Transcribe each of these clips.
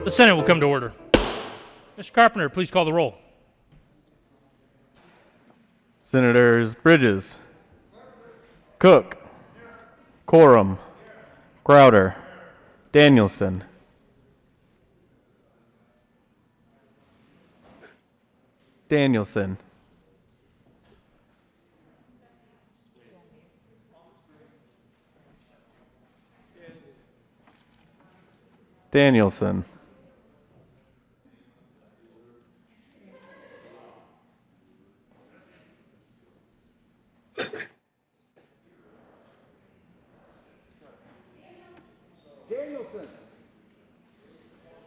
The Senate will come to order. Mr. Carpenter, please call the roll. Senators Bridges, Cook, Coram, Crowder, Danielson. Danielson. Danielson.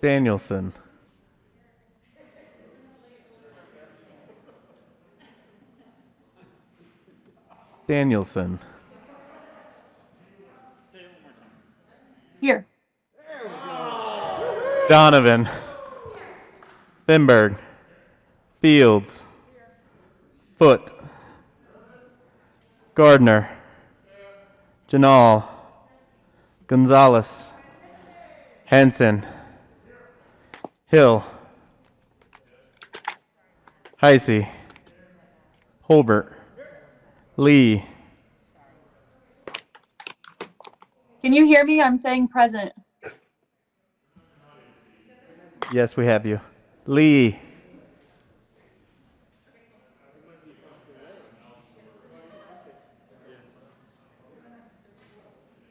Danielson. Danielson. Here. Donovan. Thunberg. Fields. Foote. Gardner. Janal. Gonzalez. Henson. Hill. Heisey. Holbert. Lee. Can you hear me? I'm saying present. Yes, we have you. Lee.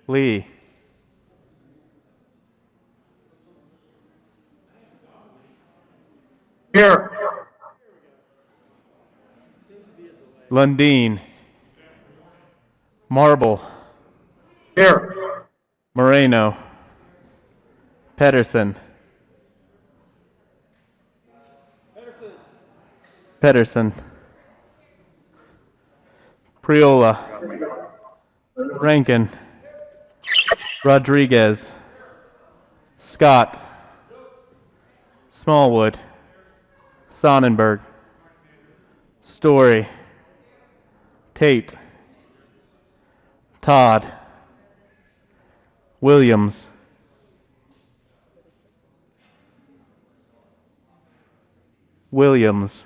Lee. Here. Lundeen. Marble. Here. Moreno. Pedersen. Pedersen. Priola. Rankin. Rodriguez. Scott. Smallwood. Sonnenberg. Story. Tate. Todd. Williams. Williams.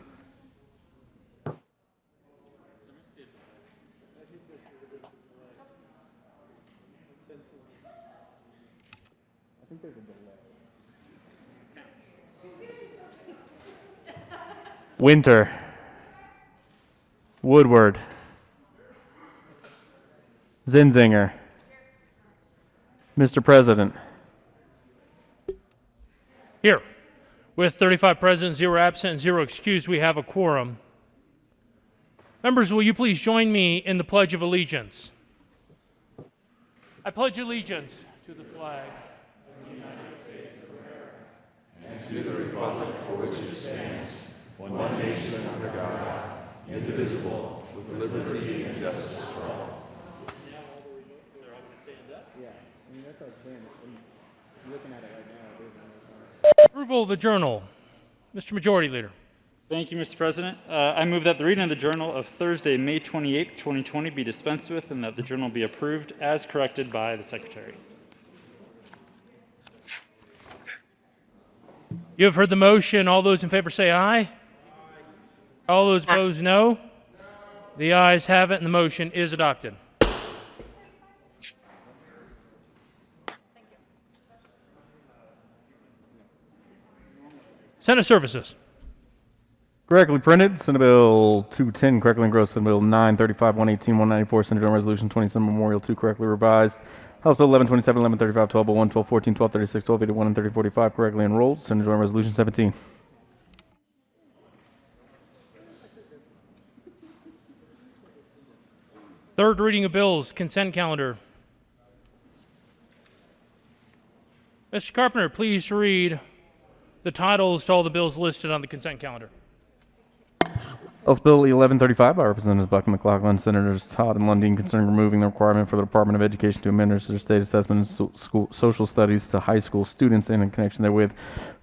Winter. Woodward. Zinzinger. Mr. President. Here. With 35 present, 0 absent, and 0 excused, we have a quorum. Members, will you please join me in the Pledge of Allegiance? I pledge allegiance to the flag of the United States of America and to the republic for which it stands, one nation under God, Approval of the journal. Mr. Majority Leader. Thank you, Mr. President. I move that the reading of the journal of Thursday, May 28th, 2020 be dispensed with and that the journal be approved as corrected by the Secretary. You have heard the motion. All those in favor say aye. All those opposed, no. The ayes have it, and the motion is adopted. Senate Services. Correctly printed, Senate Bill 210, correctly engrossed, Senate Bill 935, 118, 194, Senate General Resolution 27, Memorial 2, correctly revised. House Bill 1127, 1135, 1201, 1214, 1236, 1281, and 3045, correctly enrolled. Senate General Resolution 17. Third reading of bills, consent calendar. Mr. Carpenter, please read the titles to all the bills listed on the consent calendar. House Bill 1135 by Representatives Buck and McLaughlin, Senators Todd and Lundin, concerning removing the requirement for the Department of Education to administer state assessment and social studies to high school students and in connection therewith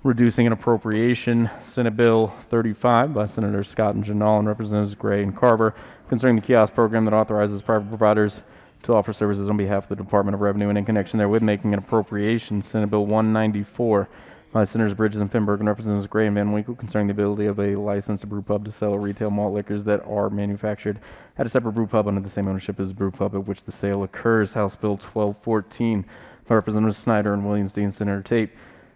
reducing an appropriation. Senate Bill 35 by Senators Scott and Janal and Representatives Gray and Carver, concerning the kiosk program that authorizes private providers to offer services on behalf of the Department of Revenue and in connection therewith making an appropriation. Senate Bill 194 by Senators Bridges and Finberg and Representatives Gray and Van Winkle, concerning the ability of a licensed brew pub to sell retail malt liquors that are manufactured at a separate brew pub under the same ownership as the brew pub at which the sale occurs. House Bill 1214 by Representatives Snyder and Williams D. and Senator Tate,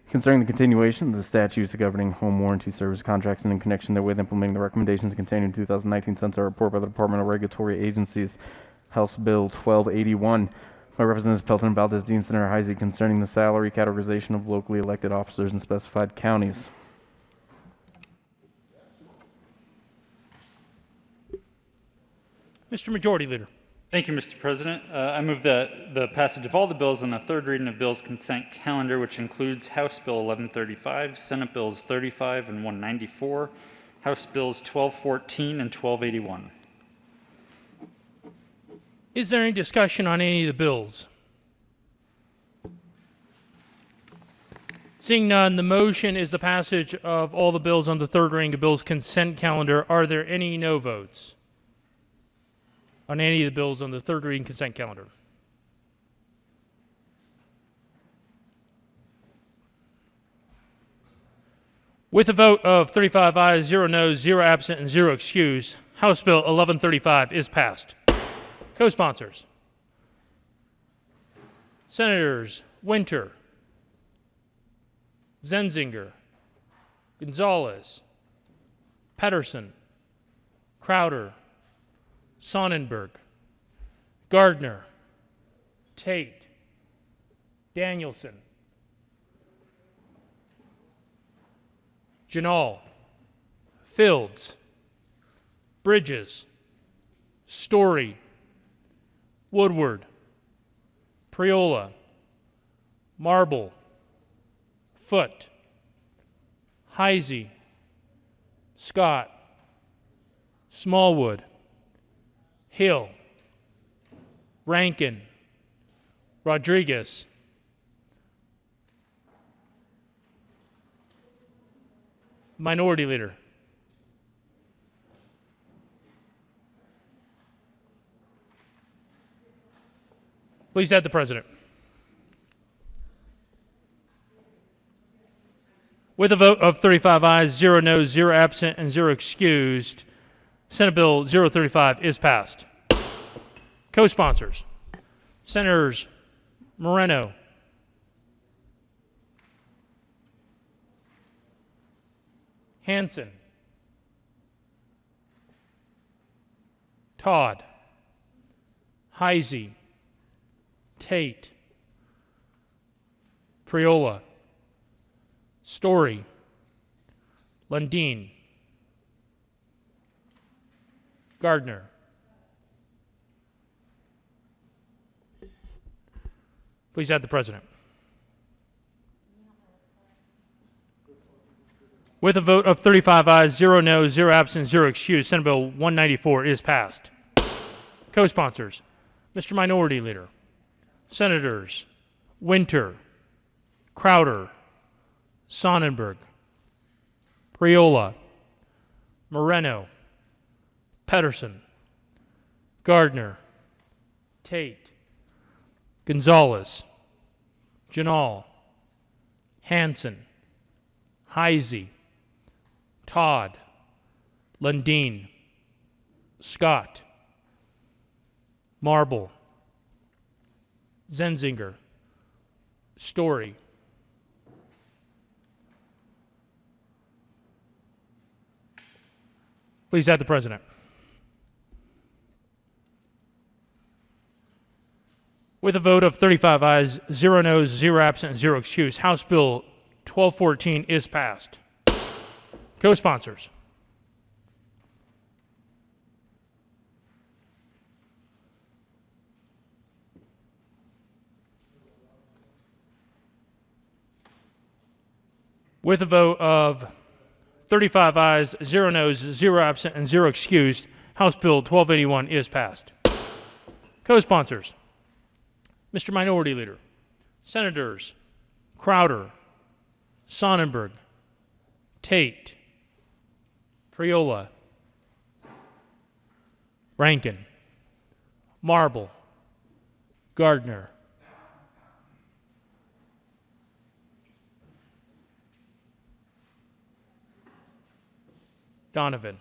concerning the continuation of the statutes governing home warranty service contracts and in connection therewith implementing the recommendations contained in 2019 Census report by the Department of Regulatory Agencies. House Bill 1281 by Representatives Pelton and Valdez D. and Senator Heisey, concerning the salary categorization of locally elected officers in specified counties. Mr. Majority Leader. Thank you, Mr. President. I move that the passage of all the bills on the third reading of bills consent calendar, which includes House Bill 1135, Senate Bills 35 and 194, House Bills 1214 and 1281. Is there any discussion on any of the bills? Seeing none, the motion is the passage of all the bills on the third reading of bills consent calendar. Are there any no votes on any of the bills on the third reading consent calendar? With a vote of 35 ayes, 0 noes, 0 absent, and 0 excused, House Bill 1135 is passed. Co-sponsors: Senators Winter, Zenzinger, Gonzalez, Pedersen, Crowder, Sonnenberg, Gardner, Tate, Danielson, Janal, Fields, Bridges, Story, Woodward, Priola, Marble, Foote, Heisey, Scott, Smallwood, Hill, Rankin, Rodriguez, Minority Leader. Please add the President. With a vote of 35 ayes, 0 noes, 0 absent, and 0 excused, Senate Bill 035 is passed. Co-sponsors: Senators Moreno, Hansen, Todd, Heisey, Tate, Priola, Story, Lundin, Gardner, please add the President. With a vote of 35 ayes, 0 noes, 0 absent, 0 excused, Senate Bill 194 is passed. Co-sponsors, Mr. Minority Leader, Senators Winter, Crowder, Sonnenberg, Priola, Moreno, Pedersen, Gardner, Tate, Gonzalez, Janal, Hanson, Heisey, Todd, Lundin, Scott, Marble, Zenzinger, Story, please add the president. With a vote of 35 ayes, 0 noes, 0 absent, 0 excused, House Bill 1214 is passed. Co-sponsors, with a vote of 35 ayes, 0 noes, 0 absent, and 0 excused, House Bill 1281 is passed. Co-sponsors, Mr. Minority Leader, Senators Crowder, Sonnenberg, Tate, Priola, Rankin, Marble, Gardner, Donovan,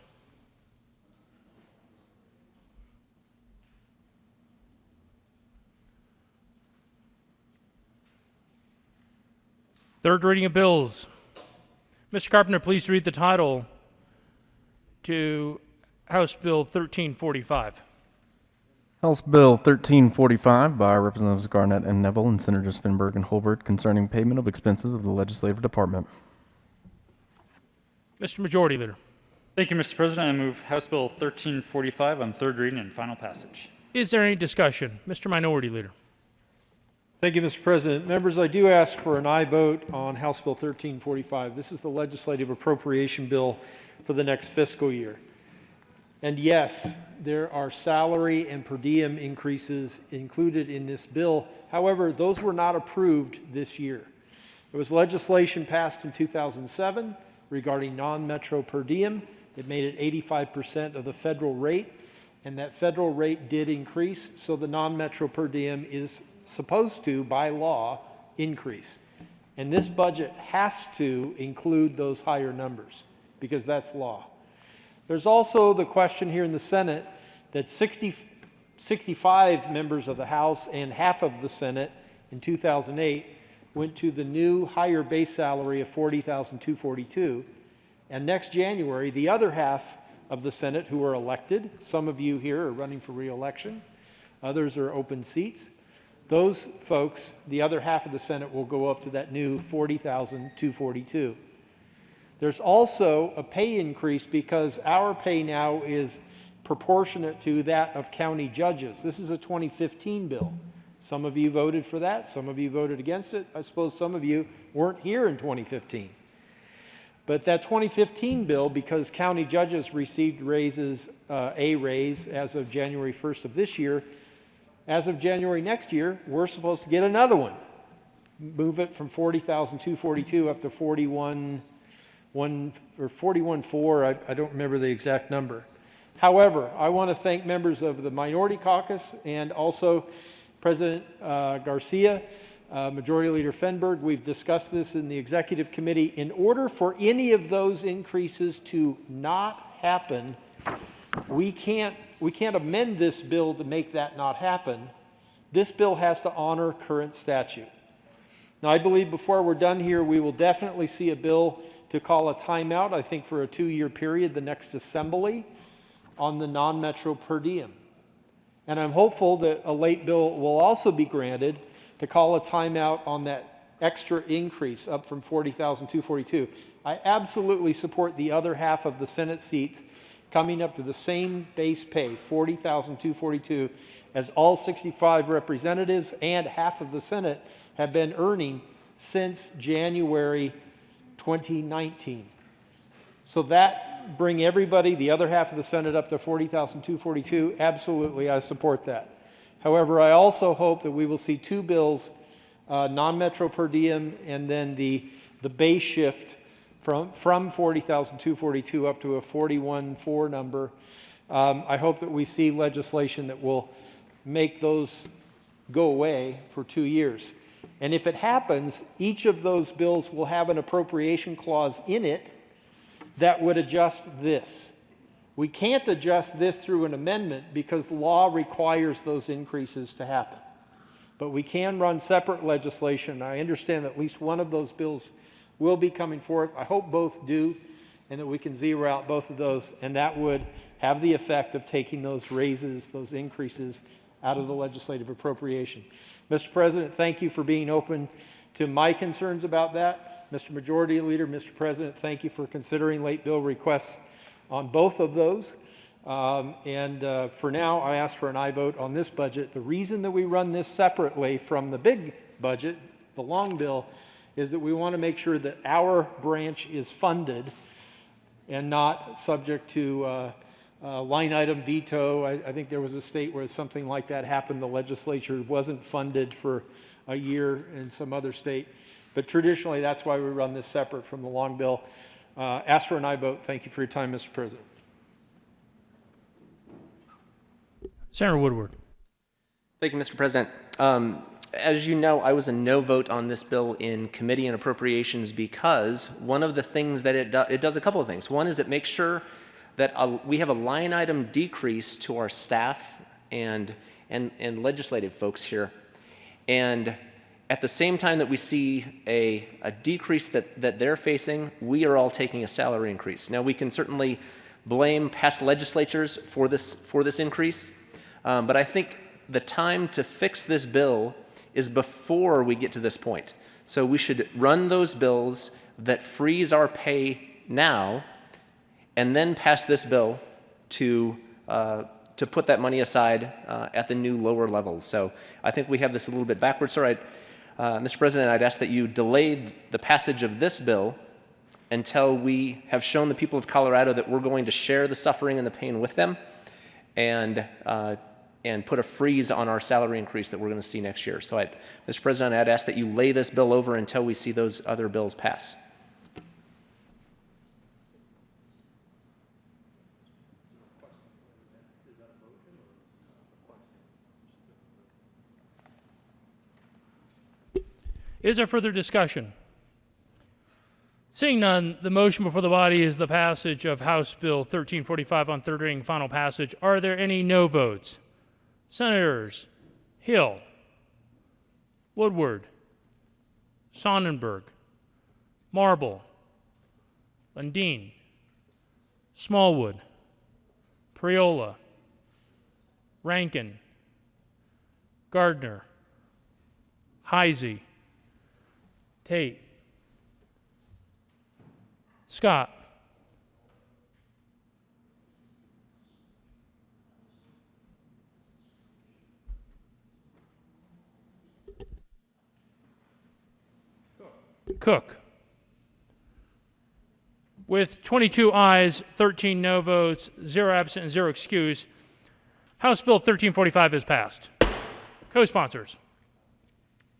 third reading of bills. Mr. Carpenter, please read the title to House Bill 1345. House Bill 1345 by Representatives Garnett and Neville and Senators Finberg and Holbert concerning payment of expenses of the Legislative Department. Mr. Majority Leader, Thank you, Mr. President. I move House Bill 1345 on third reading and final passage. is there any discussion? Mr. Minority Leader. Thank you, Mr. President. Members, I do ask for an aye vote on House Bill 1345. This is the legislative appropriation bill for the next fiscal year. And yes, there are salary and per diem increases included in this bill. However, those were not approved this year. There was legislation passed in 2007 regarding non-metro per diem. It made it 85% of the federal rate, and that federal rate did increase, so the non-metro per diem is supposed to, by law, increase. And this budget has to include those higher numbers because that's law. There's also the question here in the Senate that 65 members of the House and half of the Senate in 2008 went to the new higher base salary of $40,242. And next January, the other half of the Senate who are elected, some of you here are running for re-election, others are open seats. Those folks, the other half of the Senate, will go up to that new $40,242. There's also a pay increase because our pay now is proportionate to that of county judges. This is a 2015 bill. Some of you voted for that. Some of you voted against it. I suppose some of you weren't here in 2015. But that 2015 bill, because county judges received raises, a raise as of January 1st of this year, as of January next year, we're supposed to get another one. Move it from $40,242 up to $41,400. I don't remember the exact number. However, I want to thank members of the Minority Caucus and also President Garcia, Majority Leader Fenberg. We've discussed this in the Executive Committee. In order for any of those increases to not happen, we can't amend this bill to make that not happen. This bill has to honor current statute. Now, I believe before we're done here, we will definitely see a bill to call a timeout, I think for a 2-year period, the next assembly, on the non-metro per diem. And I'm hopeful that a late bill will also be granted to call a timeout on that extra increase up from $40,242. I absolutely support the other half of the Senate seats coming up to the same base pay, $40,242, as all 65 representatives and half of the Senate have been earning since January 2019. So that bring everybody, the other half of the Senate, up to 40,242. Absolutely, I support that. However, I also hope that we will see two bills, non-metro per diem, and then the base shift from 40,242 up to a 41.4 number. I hope that we see legislation that will make those go away for 2 years. And if it happens, each of those bills will have an appropriation clause in it that would adjust this. We can't adjust this through an amendment because law requires those increases to happen. But we can run separate legislation. I understand that at least one of those bills will be coming forth. I hope both do, and that we can zero out both of those, and that would have the effect of taking those raises, those increases out of the legislative appropriation. Mr. President, thank you for being open to my concerns about that. Mr. Majority Leader, Mr. President, thank you for considering late bill requests on both of those. For now, I ask for an aye vote on this budget. The reason that we run this separately from the big budget, the long bill, is that we want to make sure that our branch is funded and not subject to line item veto. I think there was a state where something like that happened. The legislature wasn't funded for a year in some other state. But traditionally, that's why we run this separate from the long bill. Ask for an aye vote. Thank you for your time, Mr. President. Senator Woodward. Thank you, Mr. President. As you know, I was a no vote on this bill in Committee on Appropriations because one of the things that it does a couple of things. One is it makes sure that we have a line item decrease to our staff and legislative folks here. And at the same time that we see a decrease that they're facing, we are all taking a salary increase. Now, we can certainly blame past legislatures for this increase, but I think the time to fix this bill is before we get to this point. So we should run those bills that freeze our pay now, and then pass this bill to put that money aside at the new lower levels. So I think we have this a little bit backwards. So Mr. President, I'd ask that you delay the passage of this bill until we have shown the people of Colorado that we're going to share the suffering and the pain with them, and put a freeze on our salary increase that we're going to see next year. So Mr. President, I'd ask that you lay this bill over until we see those other bills pass. Is there further discussion? Seeing none, the motion before the body is the passage of House Bill 1345 on third reading and final passage. Are there any no votes? Senators Hill, Woodward, Sonnenberg, Marble, Lundin, Smallwood, Priola, Rankin, Gardner, Heisey, Tate, Scott, Cook. With 22 ayes, 13 no votes, 0 absent, and 0 excused, House Bill 1345 is passed. Co-sponsors: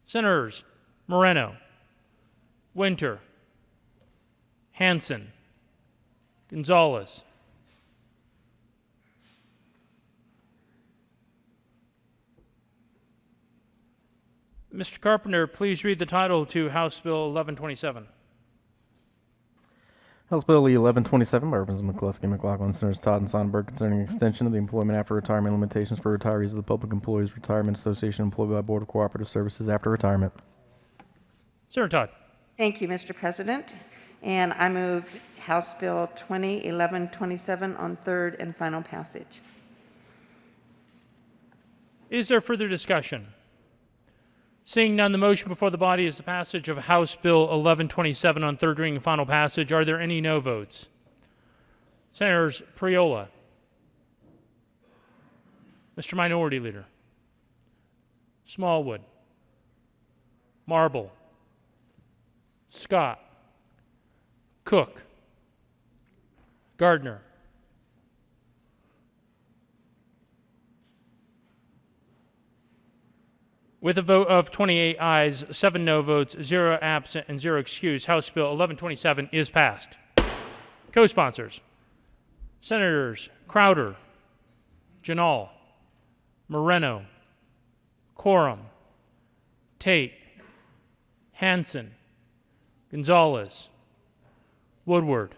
Senators Moreno, Winter, Hansen, Gonzalez, Mr. Carpenter, please read the title to House Bill 1127. House Bill 1127 by Representatives McCluskey, McLaughlin, Senators Todd and Sonnenberg concerning extension of the employment after retirement limitations for retirees of the Public Employees Retirement Association employed by Board of Cooperative Services after retirement. Senator Todd. Thank you, Mr. President. And I move House Bill 1127 on third and final passage. Is there further discussion? Seeing none, the motion before the body is the passage of House Bill 1127 on third reading and final passage. Are there any no votes? Senators Priola, Mr. Minority Leader, Smallwood, Marble, Scott, Cook, Gardner. With a vote of 28 ayes, 7 no votes, 0 absent, and 0 excused, House Bill 1127 is passed. Co-sponsors: Senators Crowder, Janal, Moreno, Quorum, Tate, Hanson, Gonzalez, Woodward.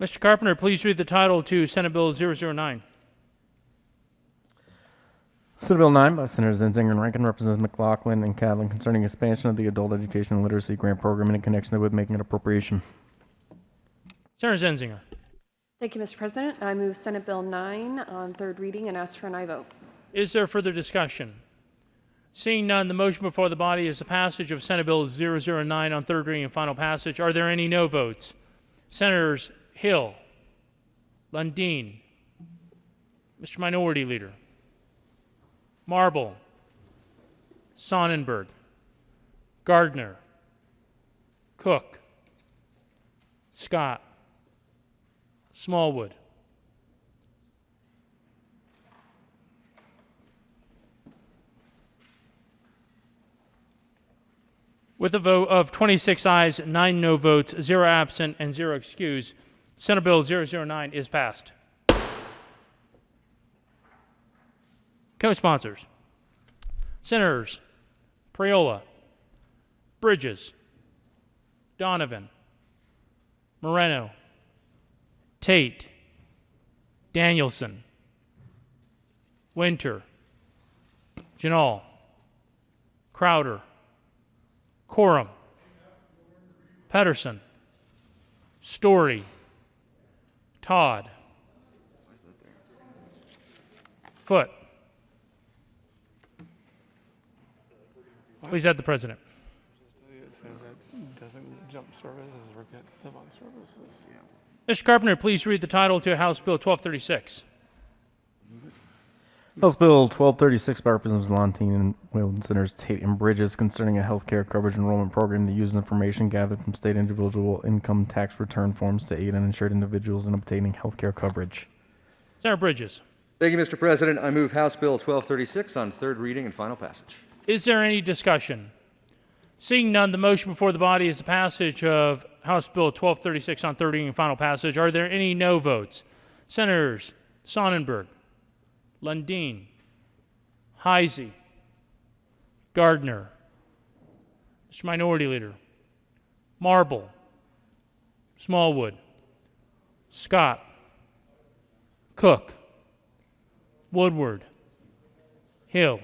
Mr. Carpenter, please read the title to Senate Bill 009. Senate Bill 9 by Senators Zenzinger and Rankin, Representatives McLaughlin and Cadlin, concerning expansion of the Adult Education and Literacy Grant Program in connection with making an appropriation. Senator Zenzinger. Thank you, Mr. President. I move Senate Bill 9 on third reading and ask for an aye vote. Is there further discussion? Seeing none, the motion before the body is the passage of Senate Bill 009 on third reading and final passage. Are there any no votes? Senators Hill, Lundin, Mr. Minority Leader, Marble, Sonnenberg, Gardner, Cook, Scott, Smallwood. With a vote of 26 ayes, 9 no votes, 0 absent, and 0 excused, Senate Bill 009 is passed. Co-sponsors: Senators Priola, Bridges, Donovan, Moreno, Tate, Danielson, Winter, Janal, Crowder, Quorum, Pedersen, Story, Todd, Foote. Please add the president. It says it doesn't jump services or get live on services. Mr. Carpenter, please read the title to House Bill 1236. House Bill 1236 by Representatives Lundin and Whalen, Senators Tate and Bridges, concerning a health care coverage enrollment program that uses information gathered from state individual income tax return forms to aid uninsured individuals in obtaining health care coverage. Senator Bridges. Thank you, Mr. President. I move House Bill 1236 on third reading and final passage. Is there any discussion? Seeing none, the motion before the body is the passage of House Bill 1236 on third reading and final passage. Are there any no votes? Senators Sonnenberg, Lundin, Heisey, Gardner, Mr. Minority Leader, Marble, Smallwood, Scott, Cook, Woodward, Hill.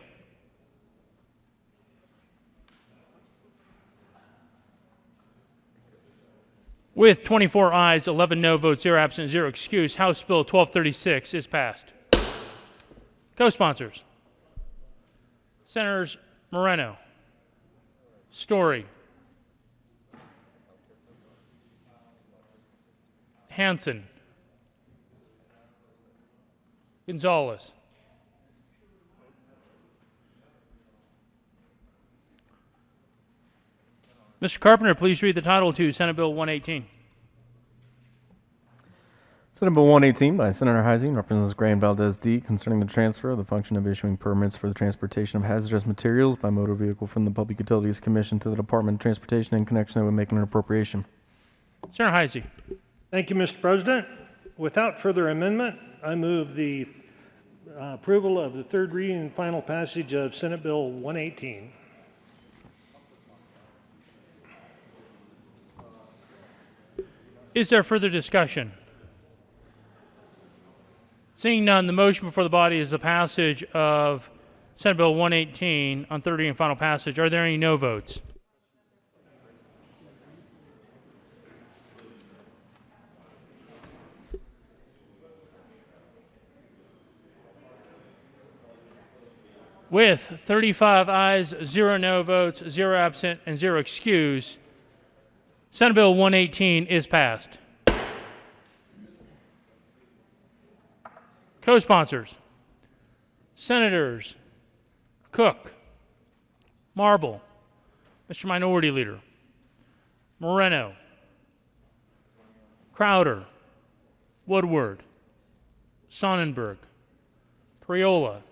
With 24 ayes, 11 no votes, 0 absent, 0 excused, House Bill 1236 is passed. Co-sponsors: Senators Moreno, Story, Hanson, Gonzalez, Mr. Carpenter, please read the title to Senate Bill 118. Senate Bill 118 by Senator Heisey and Representatives Gray and Valdez D, concerning the transfer of the function of issuing permits for the transportation of hazardous materials by motor vehicle from the Public Utilities Commission to the Department of Transportation in connection with making an appropriation. Senator Heisey. Thank you, Mr. President. Without further amendment, I move the approval of the third reading and final passage of Senate Bill 118. Is there further discussion? Seeing none, the motion before the body is the passage of Senate Bill 118 on third reading and final passage. Are there any no votes? With 35 ayes, 0 no votes, 0 absent, and 0 excused, Senate Bill 118 is passed. Co-sponsors: Senators Cook, Marble. Mr. Minority Leader. Moreno. Crowder. Woodward. Sonnenberg. Priola.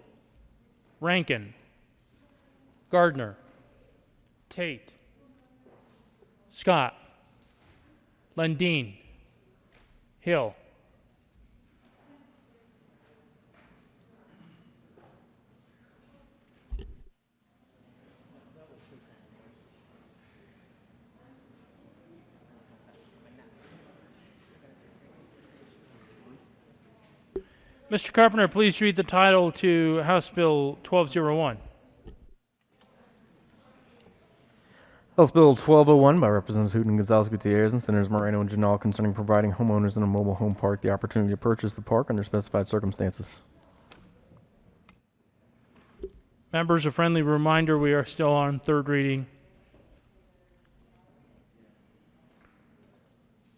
Rankin. Gardner. Tate. Scott. Lundin. Hill. Mr. Carpenter, please read the title to House Bill 1201. House Bill 1201 by Representatives Hooten and Gonzalez Gutierrez and Senators Moreno and Janal concerning providing homeowners in a mobile home park the opportunity to purchase the park under specified circumstances. Members, a friendly reminder, we are still on third reading.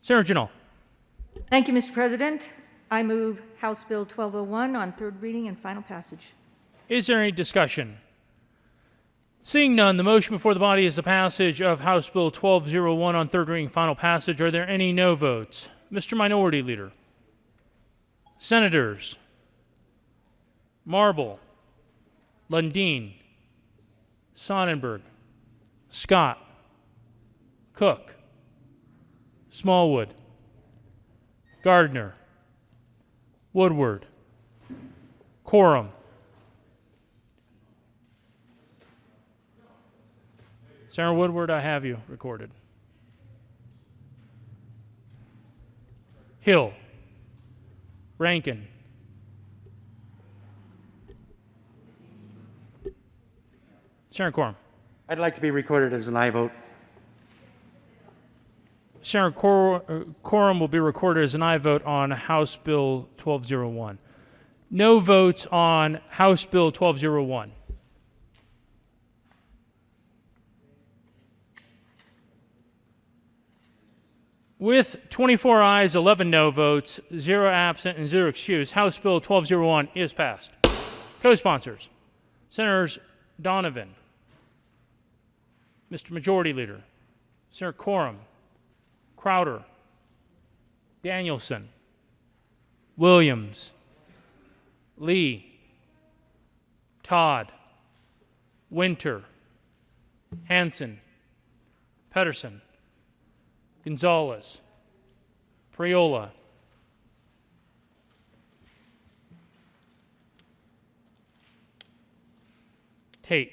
Senator Janal. Thank you, Mr. President. I move House Bill 1201 on third reading and final passage. Is there any discussion? Seeing none, the motion before the body is the passage of House Bill 1201 on third reading and final passage. Are there any no votes? Mr. Minority Leader. Senators Marble, Lundin, Sonnenberg, Scott, Cook, Smallwood, Gardner, Woodward, Quorum. Senator Woodward, I have you recorded. Hill, Rankin, Senator Quorum. I'd like to be recorded as an aye vote. Senator Quorum will be recorded as an aye vote on House Bill 1201. No votes on House Bill 1201. With 24 ayes, 11 no votes, 0 absent, and 0 excused, House Bill 1201 is passed. Co-sponsors, Senators Donovan, Mr. Majority Leader, Senator Quorum, Crowder, Danielson, Williams, Lee, Todd, Winter, Hanson, Pedersen, Gonzalez, Priola, Tate.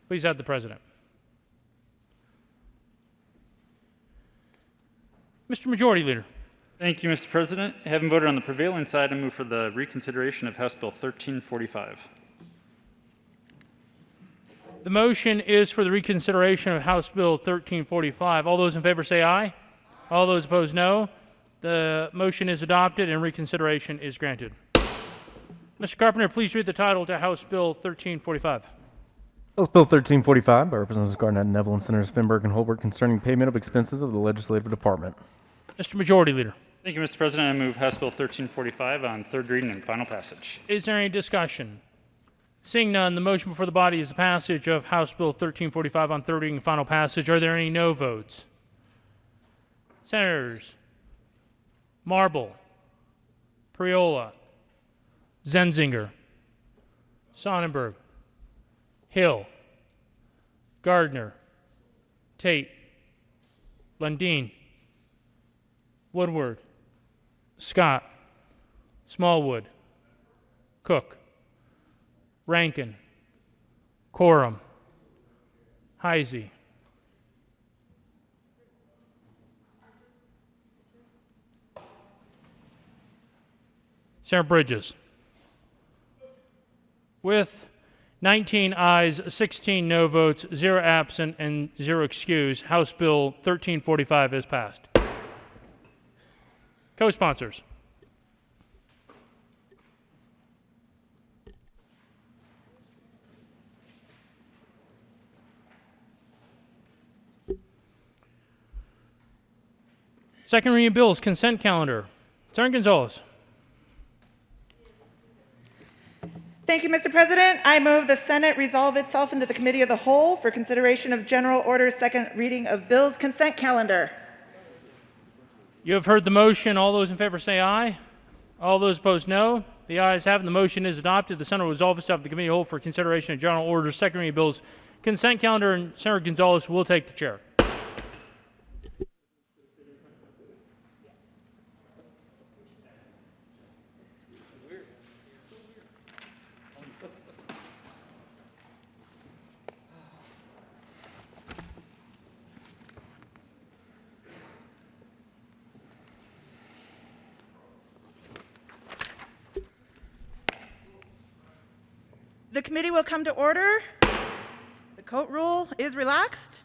Please add the President. Mr. Majority Leader. Thank you, Mr. President. Having voted on the prevailing side, I move for the reconsideration of House Bill 1345. The motion is for the reconsideration of House Bill 1345. All those in favor say aye. All those opposed, no. The motion is adopted and reconsideration is granted. Mr. Carpenter, please read the title to House Bill 1345. House Bill 1345 by Representatives Garnett and Neville and Senators Finberg and Holbert concerning payment of expenses of the Legislative Department. Mr. Majority Leader. Thank you, Mr. President. I move House Bill 1345 on third reading and final passage. Is there any discussion? Seeing none, the motion before the body is the passage of House Bill 1345 on third reading and final passage. Are there any no votes? Senators Marble, Priola, Zenzinger, Sonnenberg, Hill, Gardner, Tate, Lundin, Woodward, Scott, Smallwood, Cook, Rankin, Quorum, Heisey. Senator Bridges. With 19 ayes, 16 no votes, 0 absent, and 0 excused, House Bill 1345 is passed. Co-sponsors. Second reading of bills, consent calendar. Senator Gonzalez. Thank you, Mr. President. I move the Senate resolve itself into the Committee of the Whole for consideration of General Order second reading of bills consent calendar. You have heard the motion. All those in favor say aye. All those opposed, no. The ayes have it. The motion is adopted. The Senate will resolve itself to the Committee of the Whole for consideration of General Order second reading of bills consent calendar, and Senator Gonzalez will take the chair. The committee will come to order. The court rule is relaxed.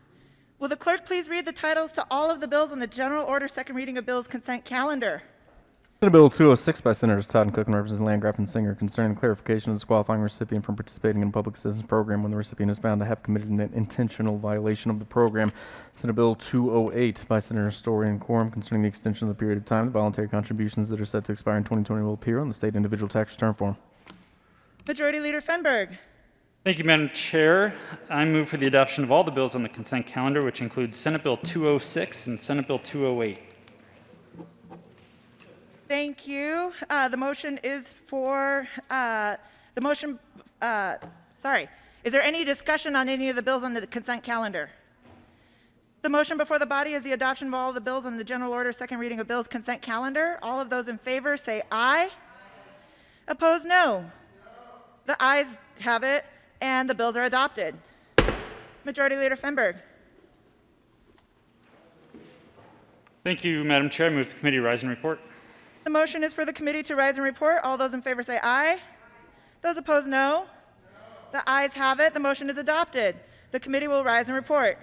Will the clerk please read the titles to all of the bills on the General Order second reading of bills consent calendar? Senate Bill 206 by Senators Todd and Cook and Representative Landgraf and Singer concerning the clarification of disqualifying a recipient from participating in a public assistance program when the recipient is found to have committed an intentional violation of the program. Senate Bill 208 by Senator Story and Quorum concerning the extension of the period of time the voluntary contributions that are set to expire in 2020 will appear on the state individual tax return form. Majority Leader Fenberg. Thank you, Madam Chair. I move for the adoption of all the bills on the consent calendar, which includes Senate Bill 206 and Senate Bill 208. Thank you. The motion is for, Is there any discussion on any of the bills on the consent calendar? The motion before the body is the adoption of all the bills on the General Order second reading of bills consent calendar. All of those in favor say aye. Opposed, no. The ayes have it, and the bills are adopted. Majority Leader Fenberg. Thank you, Madam Chair. I move the committee rise and report. The motion is for the committee to rise and report. All those in favor say aye. Those opposed, no. The ayes have it. The motion is adopted. The committee will rise and report.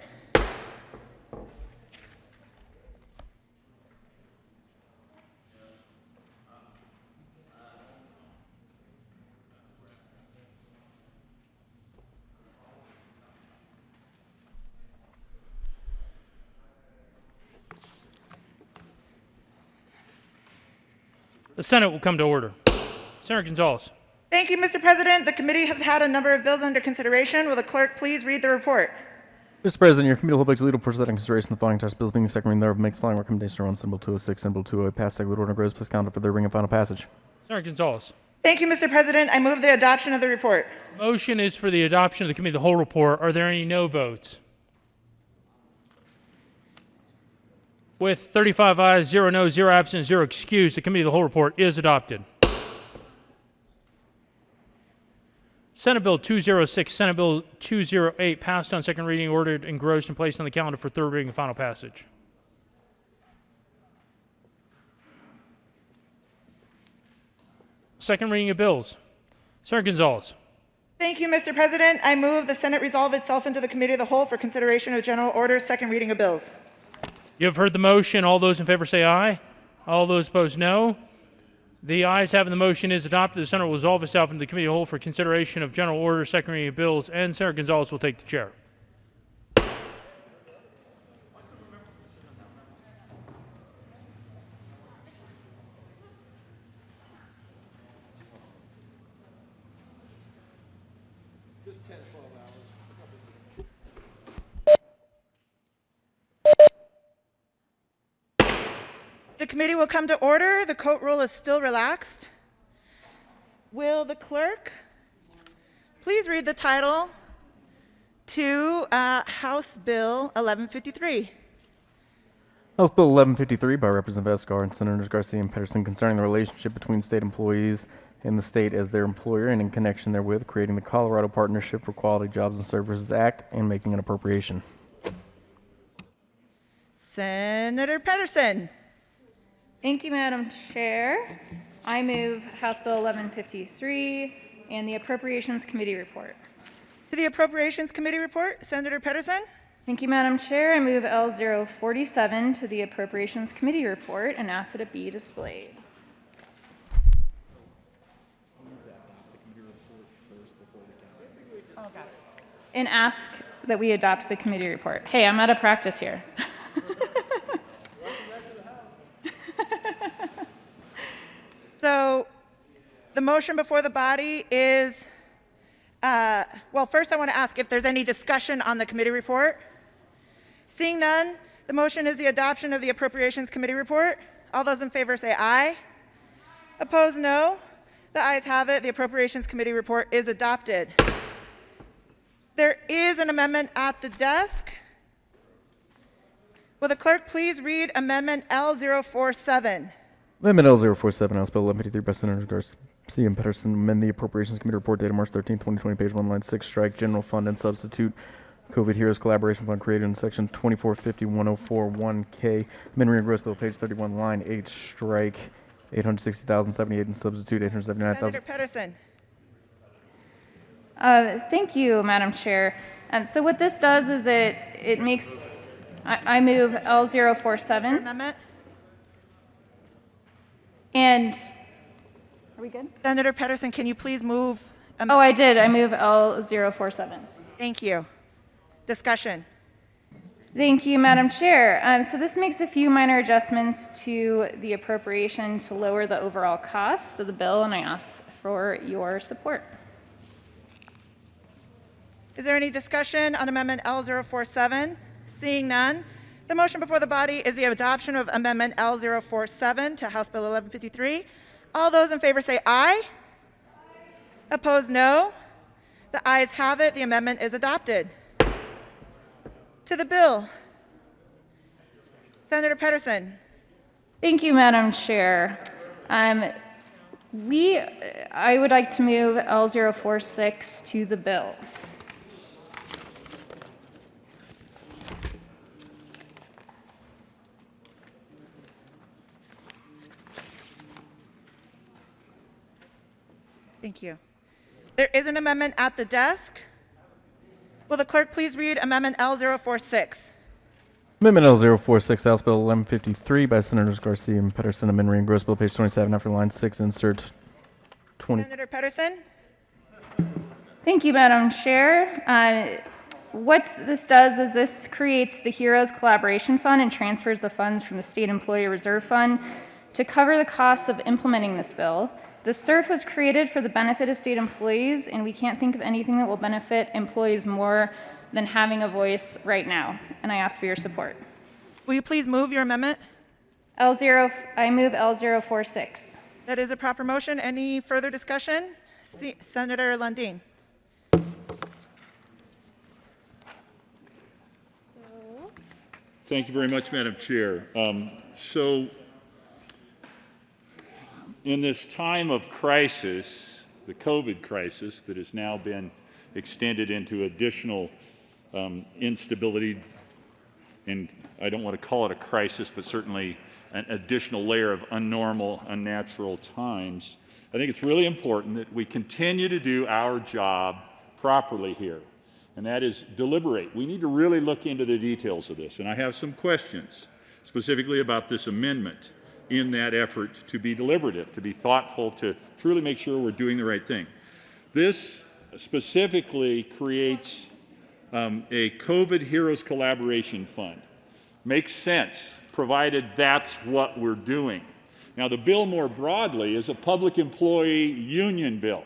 The Senate will come to order. Senator Gonzalez. Thank you, Mr. President. The committee has had a number of bills under consideration. Will the clerk please read the report? Mr. President, your committee will public legal portion in consideration of the following tax bills being the second reading thereof makes the following recommendation on Senate Bill 206 and Bill 208 pass second order grows plus calendar for their ring and final passage. Senator Gonzalez. Thank you, Mr. President. I move the adoption of the report. Motion is for the adoption of the Committee of the Whole report. Are there any no votes? With 35 ayes, 0 noes, 0 absent, 0 excused, the Committee of the Whole report is adopted. Senate Bill 206, Senate Bill 208 passed on second reading, ordered, engrossed, and placed on the calendar for third reading and final passage. Second reading of bills. Senator Gonzalez. Thank you, Mr. President. I move the Senate resolve itself into the Committee of the Whole for consideration of General Order second reading of bills. You have heard the motion. All those in favor say aye. All those opposed, no. The ayes having the motion is adopted. The Senate will resolve itself into the Committee of the Whole for consideration of General Order, second reading of bills, and Senator Gonzalez will take the chair. The committee will come to order. The court rule is still relaxed. Will the clerk please read the title to House Bill 1153? House Bill 1153 by Representative Escar and Senators Garcia and Pedersen concerning the relationship between state employees and the state as their employer and in connection therewith creating the Colorado Partnership for Quality Jobs and Services Act and making an appropriation. Senator Pedersen. Thank you, Madam Chair. I move House Bill 1153 and the Appropriations Committee report. To the Appropriations Committee report, Senator Pedersen. Thank you, Madam Chair. I move L047 to the Appropriations Committee report and ask that it be displayed. And ask that we adopt the committee report. Hey, I'm out of practice here. So the motion before the body is Well, first I want to ask if there's any discussion on the committee report. Seeing none, the motion is the adoption of the Appropriations Committee report. All those in favor say aye. Opposed, no. The ayes have it. The Appropriations Committee report is adopted. There is an amendment at the desk. Will the clerk please read Amendment L047? Amendment L047, House Bill 1153 by Senators Garcia and Pedersen, amend the Appropriations Committee report dated March 13, 2020, page 1, line 6, strike General Fund and substitute COVID Heroes Collaboration Fund created in Section 2450104-1K. Amend Gross Bill, page 31, line 8, strike 860,078 and substitute 879,000. Senator Pedersen. Thank you, Madam Chair. So what this does is it makes, I move L047. Amendment. And, are we good? Senator Pedersen, can you please move? Oh, I did. I move L047. Thank you. Discussion. Thank you, Madam Chair. So this makes a few minor adjustments to the appropriation to lower the overall cost of the bill, and I ask for your support. Is there any discussion on Amendment L047? Seeing none, the motion before the body is the adoption of Amendment L047 to House Bill 1153. All those in favor say aye. Opposed, no. The ayes have it. The amendment is adopted. To the bill. Senator Pedersen. Thank you, Madam Chair. I would like to move L046 to the bill. Thank you. There is an amendment at the desk. Will the clerk please read Amendment L046? Amendment L046, House Bill 1153 by Senators Garcia and Pedersen, amend Gross Bill, page 27, after line 6, insert 20. Senator Pedersen. Thank you, Madam Chair. What this does is this creates the Heroes Collaboration Fund and transfers the funds from the State Employee Reserve Fund to cover the costs of implementing this bill. The SURF was created for the benefit of state employees, and we can't think of anything that will benefit employees more than having a voice right now, and I ask for your support. Will you please move your amendment? I move L046. That is a proper motion. Any further discussion? Senator Lundin. Thank you very much, Madam Chair. In this time of crisis, the COVID crisis that has now been extended into additional instability, and I don't want to call it a crisis, but certainly an additional layer of unnormal, unnatural times, I think it's really important that we continue to do our job properly here, and that is deliberate. We need to really look into the details of this, and I have some questions specifically about this amendment in that effort to be deliberative, to be thoughtful, to truly make sure we're doing the right thing. This specifically creates a COVID Heroes Collaboration Fund. Makes sense, provided that's what we're doing. Now, the bill more broadly is a public employee union bill.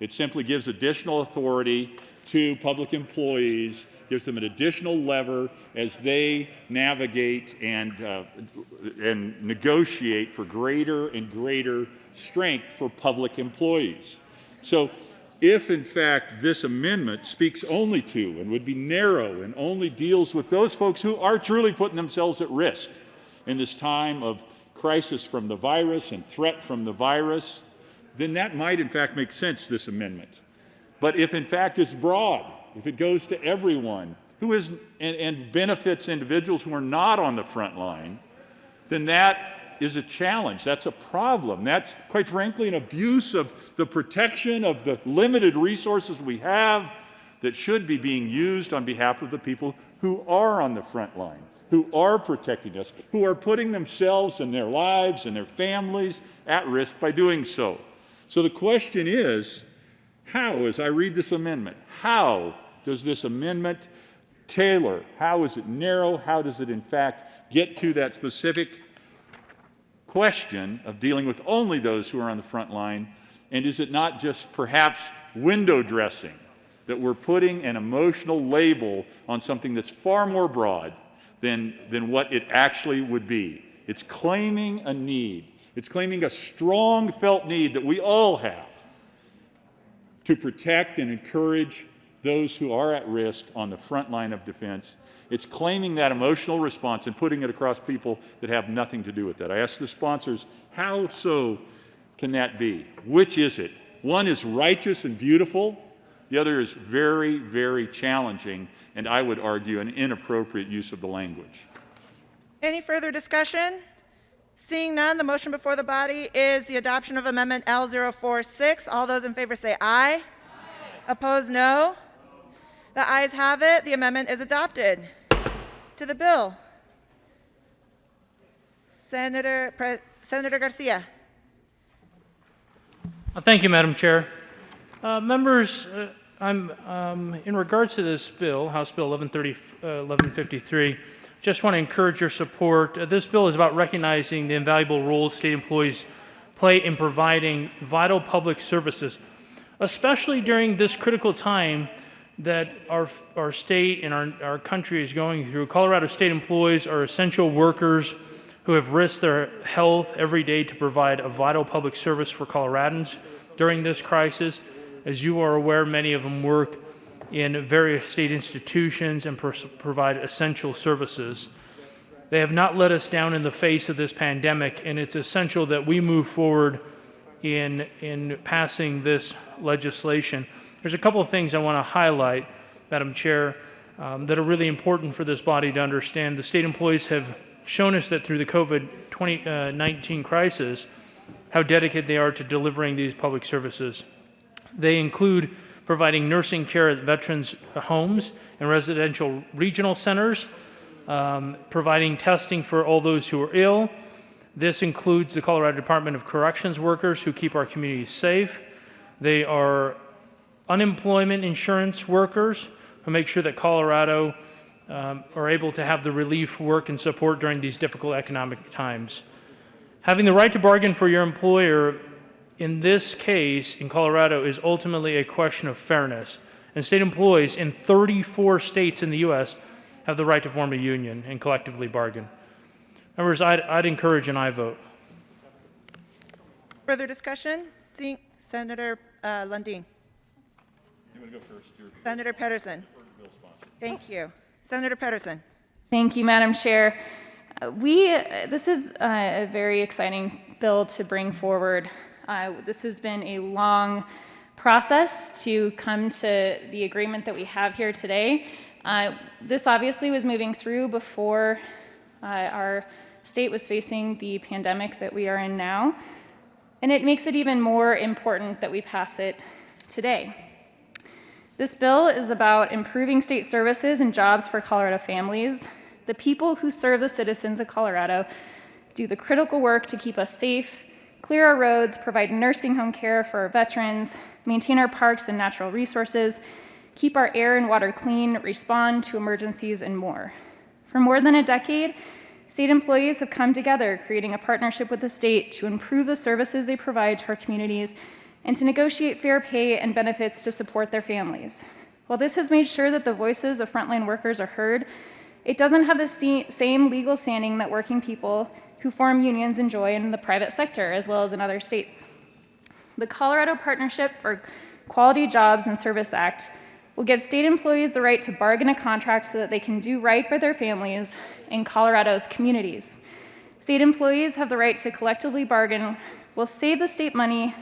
It simply gives additional authority to public employees, gives them an additional lever as they navigate and negotiate for greater and greater strength for public employees. So if, in fact, this amendment speaks only to and would be narrow and only deals with those folks who are truly putting themselves at risk in this time of crisis from the virus and threat from the virus, then that might, in fact, make sense, this amendment. But if, in fact, it's broad, if it goes to everyone who is and benefits individuals who are not on the front line, then that is a challenge. That's a problem. That's, quite frankly, an abuse of the protection of the limited resources we have that should be being used on behalf of the people who are on the front line, who are protecting us, who are putting themselves and their lives and their families at risk by doing so. So the question is, how, as I read this amendment, how does this amendment tailor? How is it narrow? How does it, in fact, get to that specific question of dealing with only those who are on the front line? And is it not just perhaps window dressing that we're putting an emotional label on something that's far more broad than what it actually would be. It's claiming a need. It's claiming a strong felt need that we all have to protect and encourage those who are at risk on the front line of defense. It's claiming that emotional response and putting it across people that have nothing to do with that. I asked the sponsors, how so can that be? Which is it? One is righteous and beautiful. The other is very, very challenging, and I would argue an inappropriate use of the language. Any further discussion? Seeing none, the motion before the body is the adoption of Amendment L046. All those in favor say aye. Aye. Opposed, no. The ayes have it. The amendment is adopted. To the bill. Senator Garcia. Thank you, Madam Chair. Members, in regards to this bill, House Bill 1153, just want to encourage your support. This bill is about recognizing the invaluable role state employees play in providing vital public services, especially during this critical time that our state and our country is going through. Colorado state employees are essential workers who have risked their health every day to provide a vital public service for Coloradans during this crisis. As you are aware, many of them work in various state institutions and provide essential services. They have not let us down in the face of this pandemic, and it's essential that we move forward in passing this legislation. There's a couple of things I want to highlight, Madam Chair, that are really important for this body to understand. The state employees have shown us that through the COVID-19 crisis, how dedicated they are to delivering these public services. They include providing nursing care at veterans' homes and residential regional centers, providing testing for all those who are ill. This includes the Colorado Department of Corrections workers who keep our communities safe. They are unemployment insurance workers who make sure that Colorado are able to have the relief work and support during these difficult economic times. Having the right to bargain for your employer in this case in Colorado is ultimately a question of fairness, and state employees in 34 states in the U.S. have the right to form a union and collectively bargain. Members, I'd encourage an aye vote. Further discussion? Seeing Senator Lundin. You want to go first? Senator Pedersen. Thank you. Senator Pedersen. Thank you, Madam Chair. This is a very exciting bill to bring forward. This has been a long process to come to the agreement that we have here today. This obviously was moving through before our state was facing the pandemic that we are in now, and it makes it even more important that we pass it today. This bill is about improving state services and jobs for Colorado families. The people who serve the citizens of Colorado do the critical work to keep us safe, clear our roads, provide nursing home care for our veterans, maintain our parks and natural resources, keep our air and water clean, respond to emergencies, and more. For more than a decade, state employees have come together, creating a partnership with the state to improve the services they provide to our communities and to negotiate fair pay and benefits to support their families. While this has made sure that the voices of frontline workers are heard, it doesn't have the same legal standing that working people who form unions enjoy in the private sector as well as in other states. The Colorado Partnership for Quality Jobs and Service Act will give state employees the right to bargain a contract so that they can do right by their families in Colorado's communities. State employees have the right to collectively bargain, will save the state money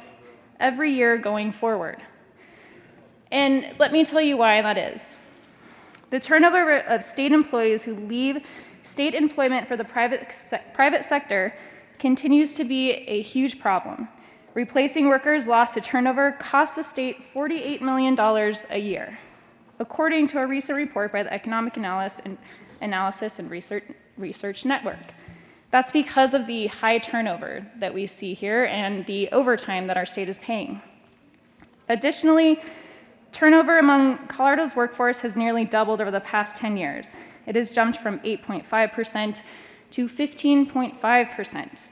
every year going forward. And let me tell you why that is. The turnover of state employees who leave state employment for the private sector continues to be a huge problem. Replacing workers lost to turnover costs the state $48 million a year, according to a recent report by the Economic Analysis and Research Network. That's because of the high turnover that we see here and the overtime that our state is paying. Additionally, turnover among Colorado's workforce has nearly doubled over the past 10 years. It has jumped from 8.5% to 15.5%.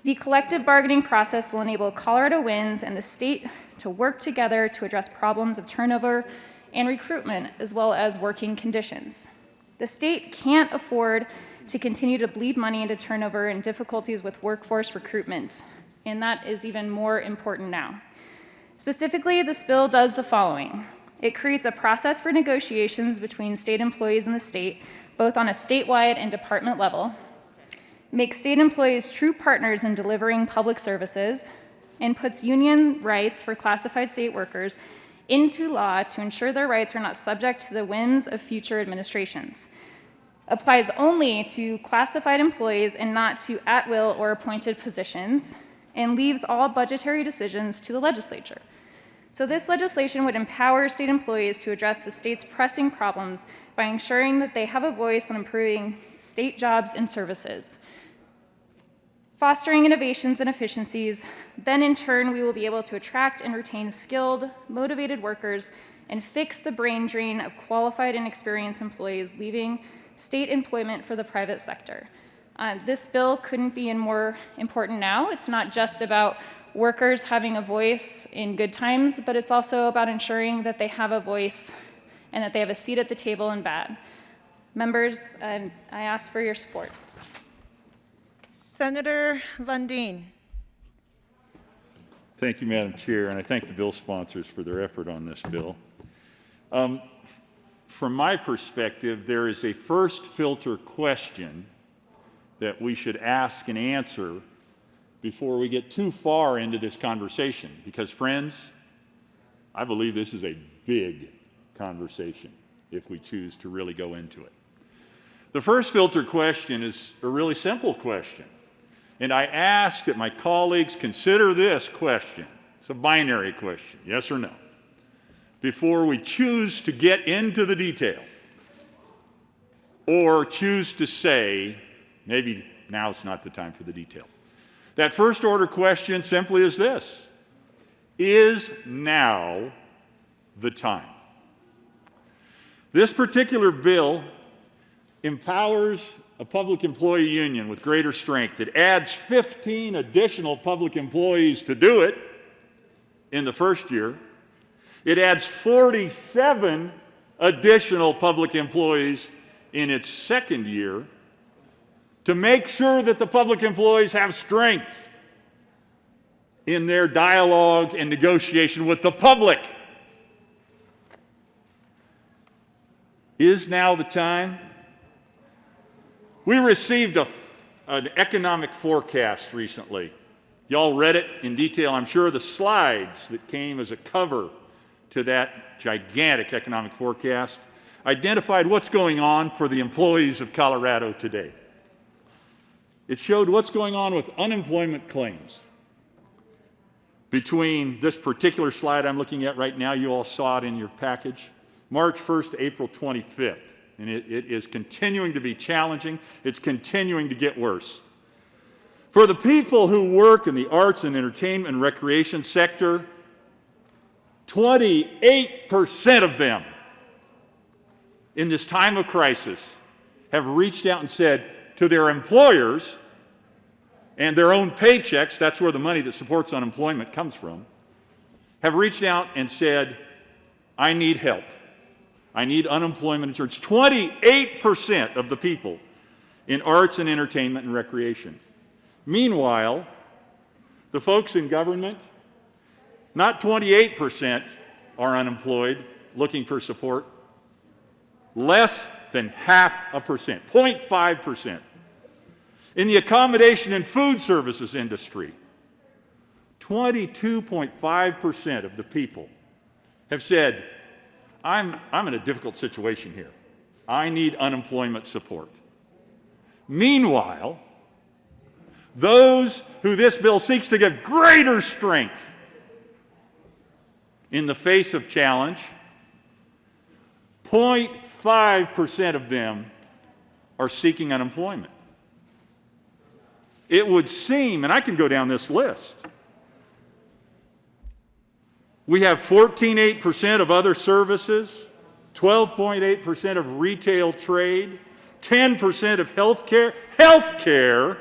The collective bargaining process will enable Colorado wins and the state to work together to address problems of turnover and recruitment, as well as working conditions. The state can't afford to continue to bleed money into turnover and difficulties with workforce recruitment, and that is even more important now. Specifically, this bill does the following. It creates a process for negotiations between state employees and the state, both on a statewide and department level, makes state employees true partners in delivering public services, and puts union rights for classified state workers into law to ensure their rights are not subject to the whims of future administrations. Applies only to classified employees and not to at-will or appointed positions, and leaves all budgetary decisions to the legislature. So this legislation would empower state employees to address the state's pressing problems by ensuring that they have a voice on improving state jobs and services, fostering innovations and efficiencies. Then in turn, we will be able to attract and retain skilled, motivated workers and fix the brain drain of qualified and experienced employees leaving state employment for the private sector. This bill couldn't be more important now. It's not just about workers having a voice in good times, but it's also about ensuring that they have a voice and that they have a seat at the table in bad. Members, I ask for your support. Senator Lundin. Thank you, Madam Chair, and I thank the bill sponsors for their effort on this bill. From my perspective, there is a first filter question that we should ask and answer before we get too far into this conversation. Because, friends, I believe this is a big conversation if we choose to really go into it. The first filter question is a really simple question. And I ask that my colleagues consider this question. It's a binary question, yes or no, before we choose to get into the detail or choose to say, maybe now's not the time for the detail. That first order question simply is this: is now the time? This particular bill empowers a public employee union with greater strength. It adds 15 additional public employees to do it in the first year. It adds 47 additional public employees in its second year to make sure that the public employees have strength in their dialogue and negotiation with the public. Is now the time? We received an economic forecast recently. Y'all read it in detail, I'm sure. The slides that came as a cover to that gigantic economic forecast identified what's going on for the employees of Colorado today. It showed what's going on with unemployment claims. Between this particular slide I'm looking at right now, you all saw it in your package, March 1st to April 25th. And it is continuing to be challenging. It's continuing to get worse. For the people who work in the arts and entertainment and recreation sector, 28% of them in this time of crisis have reached out and said to their employers and their own paychecks, that's where the money that supports unemployment comes from, have reached out and said, I need help. I need unemployment insurance. 28% of the people in arts and entertainment and recreation. Meanwhile, the folks in government, not 28% are unemployed looking for support, less than 0.5%, 0.5%. In the accommodation and food services industry, 22.5% of the people have said, I'm in a difficult situation here. I need unemployment support. Meanwhile, those who this bill seeks to give greater strength in the face of challenge, 0.5% of them are seeking unemployment. It would seem, and I can go down this list, we have 14.8% of other services, 12.8% of retail trade, 10% of healthcare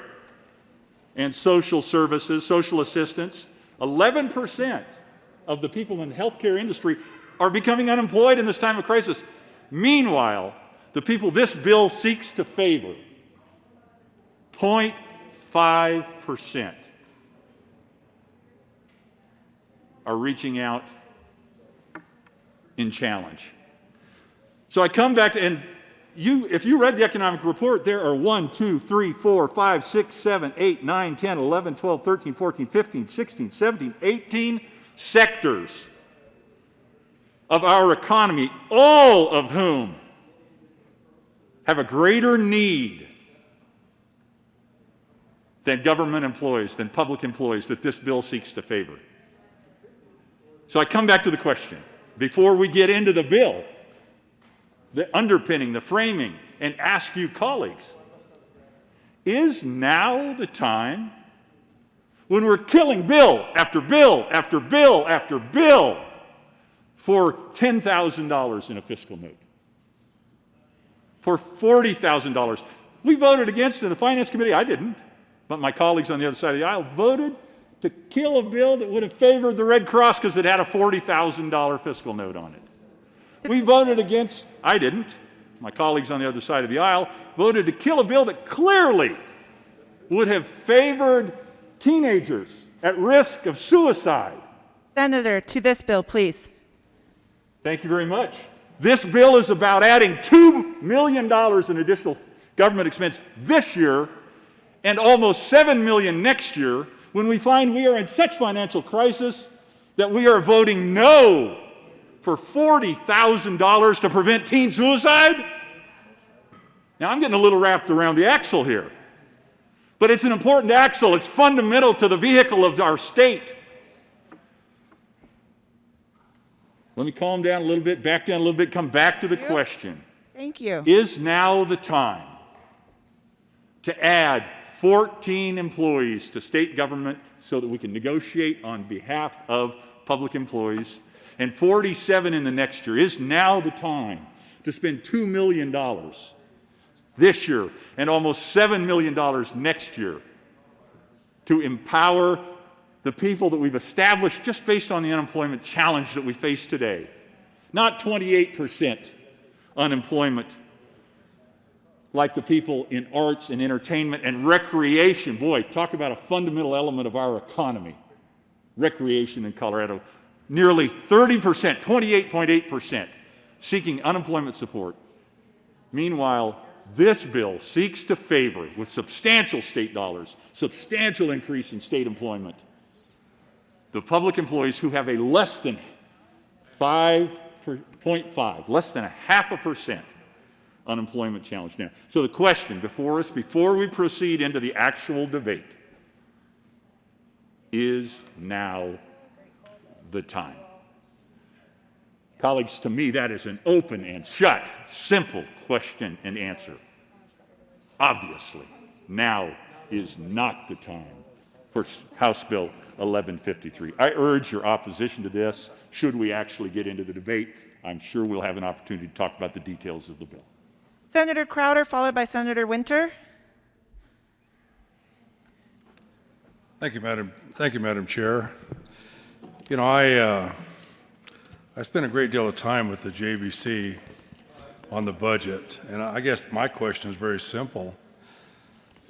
and social services, social assistance, 11% of the people in the healthcare industry are becoming unemployed in this time of crisis. Meanwhile, the people this bill seeks to favor, 0.5%, are reaching out in challenge. So I come back to, and if you read the economic report, there are 1, 2, 3, 4, 5, 6, 7, 8, 9, 10, 11, 12, 13, 14, 15, 16, 17, 18 sectors of our economy, all of whom have a greater need than government employees, than public employees that this bill seeks to favor. So I come back to the question, before we get into the bill, the underpinning, the framing, and ask you colleagues, is now the time when we're killing bill after bill after bill after bill for $10,000 in a fiscal note, for $40,000? We voted against in the Finance Committee. I didn't, but my colleagues on the other side of the aisle voted to kill a bill that would have favored the Red Cross because it had a $40,000 fiscal note on it. We voted against, I didn't, my colleagues on the other side of the aisle voted to kill a bill that clearly would have favored teenagers at risk of suicide. Senator, to this bill, please. Thank you very much. This bill is about adding $2 million in additional government expense this year and almost $7 million next year when we find we are in such financial crisis that we are voting no for $40,000 to prevent teen suicide? Now, I'm getting a little wrapped around the axle here, but it's an important axle. It's fundamental to the vehicle of our state. Let me calm down a little bit, back down a little bit, come back to the question. Thank you. Is now the time to add 14 employees to state government so that we can negotiate on behalf of public employees, and 47 in the next year? Is now the time to spend $2 million this year and almost $7 million next year to empower the people that we've established just based on the unemployment challenge that we face today? Not 28% unemployment like the people in arts and entertainment and recreation. Boy, talk about a fundamental element of our economy. Recreation in Colorado. Nearly 30%, 28.8%, seeking unemployment support. Meanwhile, this bill seeks to favor, with substantial state dollars, substantial increase in state employment, the public employees who have a less than 5.5, less than 0.5% unemployment challenge now. So the question before us, before we proceed into the actual debate, is now the time? Colleagues, to me, that is an open and shut, simple question and answer. Obviously, now is not the time for House Bill 1153. I urge your opposition to this. Should we actually get into the debate, I'm sure we'll have an opportunity to talk about the details of the bill. Senator Crowder, followed by Senator Winter. Thank you, Madam Chair. You know, I spent a great deal of time with the JVC on the budget, and I guess my question is very simple.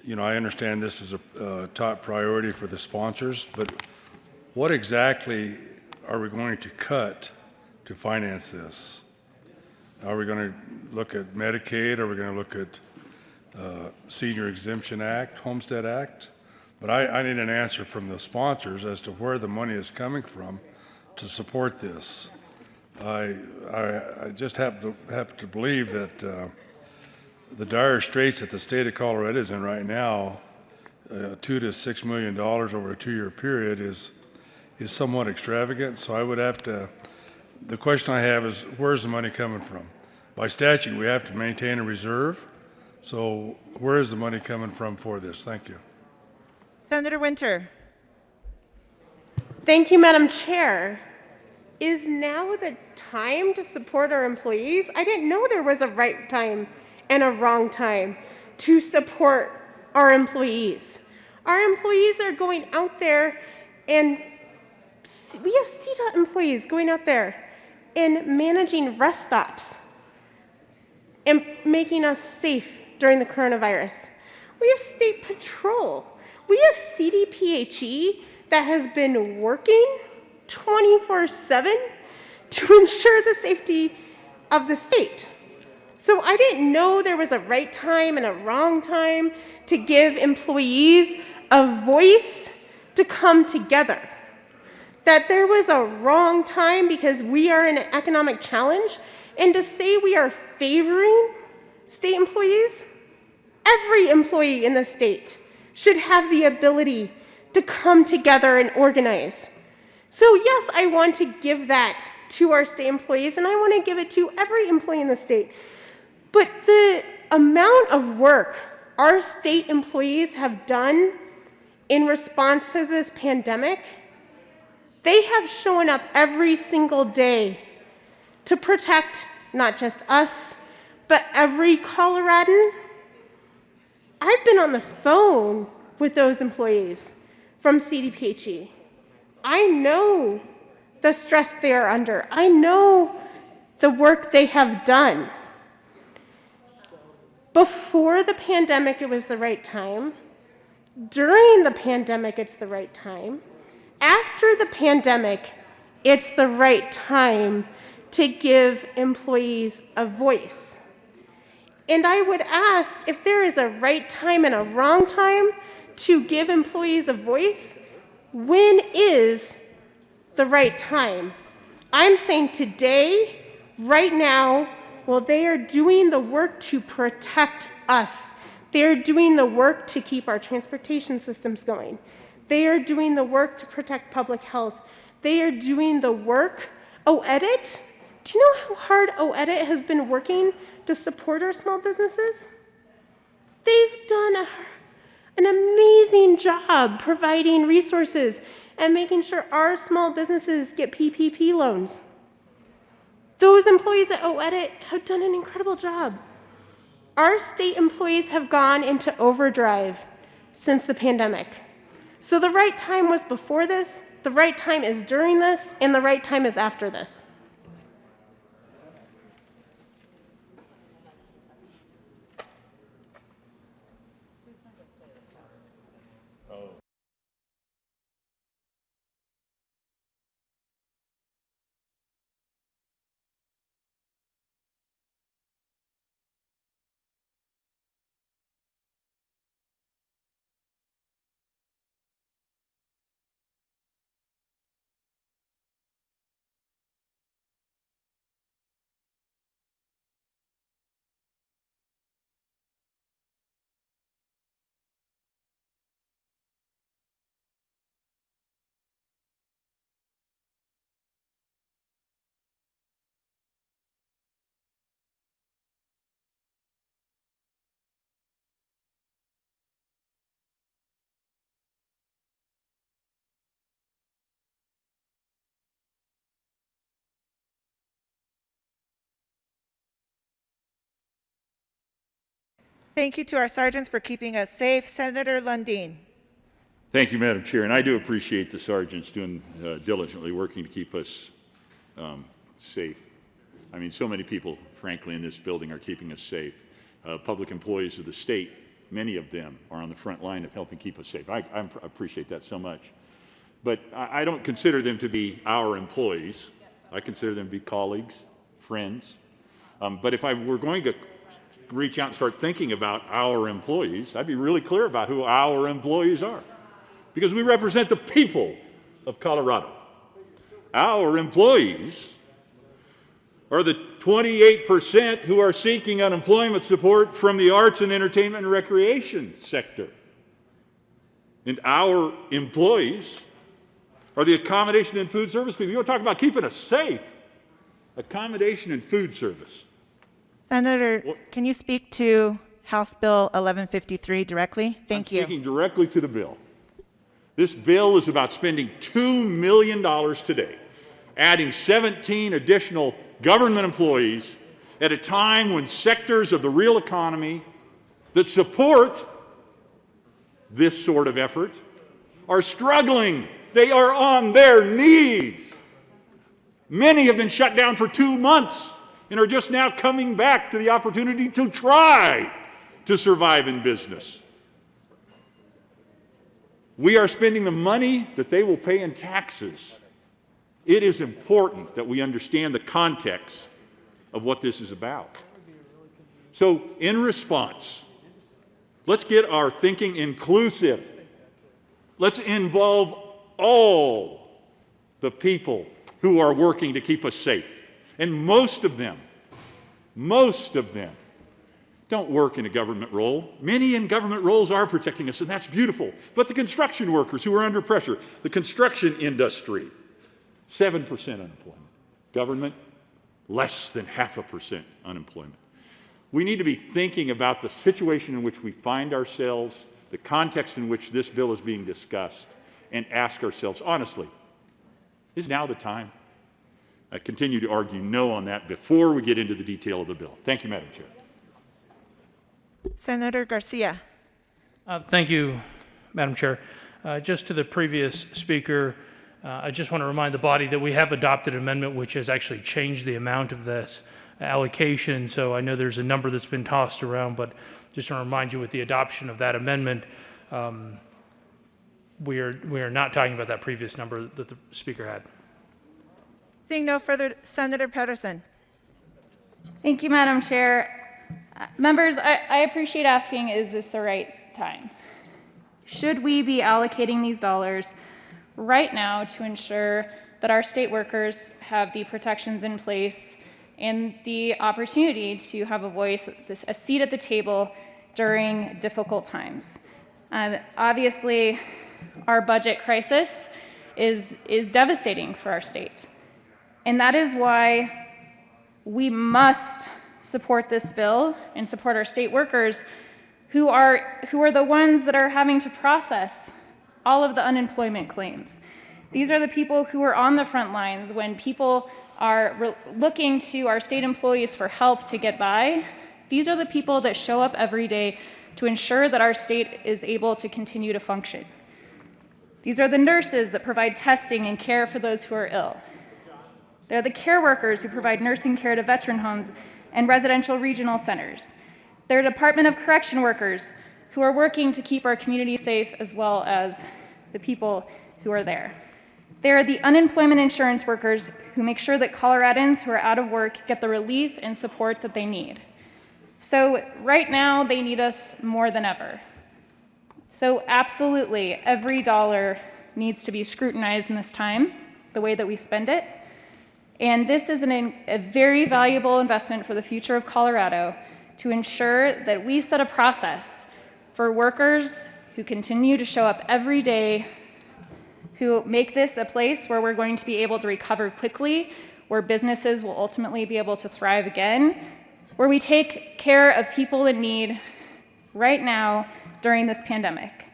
You know, I understand this is a top priority for the sponsors, but what exactly are we going to cut to finance this? Are we going to look at Medicaid? Are we going to look at Senior Exemption Act, Homestead Act? But I need an answer from the sponsors as to where the money is coming from to support this. I just have to believe that the dire straits that the state of Colorado is in right now, $2 to $6 million over a 2-year period is somewhat extravagant. So I would have to, the question I have is, where's the money coming from? By statute, we have to maintain a reserve. So where is the money coming from for this? Thank you. Senator Winter. Thank you, Madam Chair. Is now the time to support our employees? I didn't know there was a right time and a wrong time to support our employees. Our employees are going out there and CDOT employees going out there and managing rest stops and making us safe during the coronavirus. We have state patrol. We have CDPHE that has been working 24/7 to ensure the safety of the state. So I didn't know there was a right time and a wrong time to give employees a voice to come together. That there was a wrong time because we are in an economic challenge, and to say we are favoring state employees, every employee in the state should have the ability to come together and organize. So yes, I want to give that to our state employees, and I want to give it to every employee in the state. But the amount of work our state employees have done in response to this pandemic, they have shown up every single day to protect not just us, but every Coloradan. I've been on the phone with those employees from CDPHE. I know the stress they are under. I know the work they have done. Before the pandemic, it was the right time. During the pandemic, it's the right time. After the pandemic, it's the right time to give employees a voice. And I would ask if there is a right time and a wrong time to give employees a voice, when is the right time? I'm saying today, right now, well, they are doing the work to protect us. They're doing the work to keep our transportation systems going. They are doing the work to protect public health. They are doing the work. OEdit, do you know how hard OEdit has been working to support our small businesses? They've done an amazing job providing resources and making sure our small businesses get PPP loans. Those employees at OEdit have done an incredible job. Our state employees have gone into overdrive since the pandemic. So the right time was before this, the right time is during this, and the right time is after this. Thank you to our sergeants for keeping us safe. Senator Lundin. Thank you, Madam Chair, and I do appreciate the sergeants doing diligently working to keep us safe. I mean, so many people, frankly, in this building are keeping us safe. Public employees of the state, many of them are on the front line of helping keep us safe. I appreciate that so much. But I don't consider them to be our employees. I consider them to be colleagues, friends. But if I were going to reach out and start thinking about our employees, I'd be really clear about who our employees are, because we represent the people of Colorado. Our employees are the 28% who are seeking unemployment support from the arts and entertainment and recreation sector. And our employees are the accommodation and food service people. You want to talk about keeping us safe? Accommodation and food service. Senator, can you speak to House Bill 1153 directly? Thank you. Speaking directly to the bill. This bill is about spending $2 million today, adding 17 additional government employees at a time when sectors of the real economy that support this sort of effort are struggling They are on their knees. Many have been shut down for 2 months and are just now coming back to the opportunity to try to survive in business. We are spending the money that they will pay in taxes. It is important that we understand the context of what this is about. So, in response, let's get our thinking inclusive. Let's involve all the people who are working to keep us safe. And most of them don't work in a government role. Many in government roles are protecting us, and that's beautiful. But the construction workers who are under pressure, the construction industry, 7% unemployment. Government, less than 0.5% unemployment. We need to be thinking about the situation in which we find ourselves, the context in which this bill is being discussed, and ask ourselves honestly, is now the time? I continue to argue no on that before we get into the detail of the bill. Thank you, Madam Chair. Senator Garcia. Thank you, Madam Chair. Just to the previous speaker, I just want to remind the body that we have adopted an amendment which has actually changed the amount of this allocation. So I know there's a number that's been tossed around, but just want to remind you with the adoption of that amendment, we are not talking about that previous number that the speaker had. Seeing no further, Senator Pedersen. Thank you, Madam Chair. Members, I appreciate asking, is this the right time? Should we be allocating these dollars right now to ensure that our state workers have the protections in place and the opportunity to have a voice, a seat at the table during difficult times? Obviously, our budget crisis is devastating for our state. And that is why we must support this bill and support our state workers who are the ones that are having to process all of the unemployment claims. These are the people who are on the front lines when people are looking to our state employees for help to get by. These are the people that show up every day to ensure that our state is able to continue to function. These are the nurses that provide testing and care for those who are ill. They're the care workers who provide nursing care to veteran homes and residential regional centers. They're Department of Correction workers who are working to keep our community safe as well as the people who are there. They're the unemployment insurance workers who make sure that Coloradans who are out of work get the relief and support that they need. So right now, they need us more than ever. So absolutely, every dollar needs to be scrutinized in this time, the way that we spend it. And this is a very valuable investment for the future of Colorado to ensure that we set a process for workers who continue to show up every day, who make this a place where we're going to be able to recover quickly, where businesses will ultimately be able to thrive again, where we take care of people in need right now during this pandemic.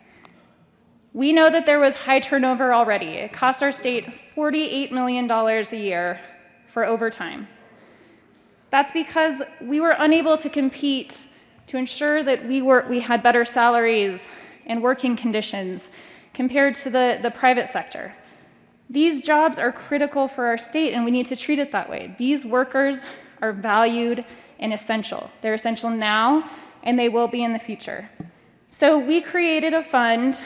We know that there was high turnover already. It cost our state $48 million a year for overtime. That's because we were unable to compete to ensure that we had better salaries and working conditions compared to the private sector. These jobs are critical for our state, and we need to treat it that way. These workers are valued and essential. They're essential now, and they will be in the future. So we created a fund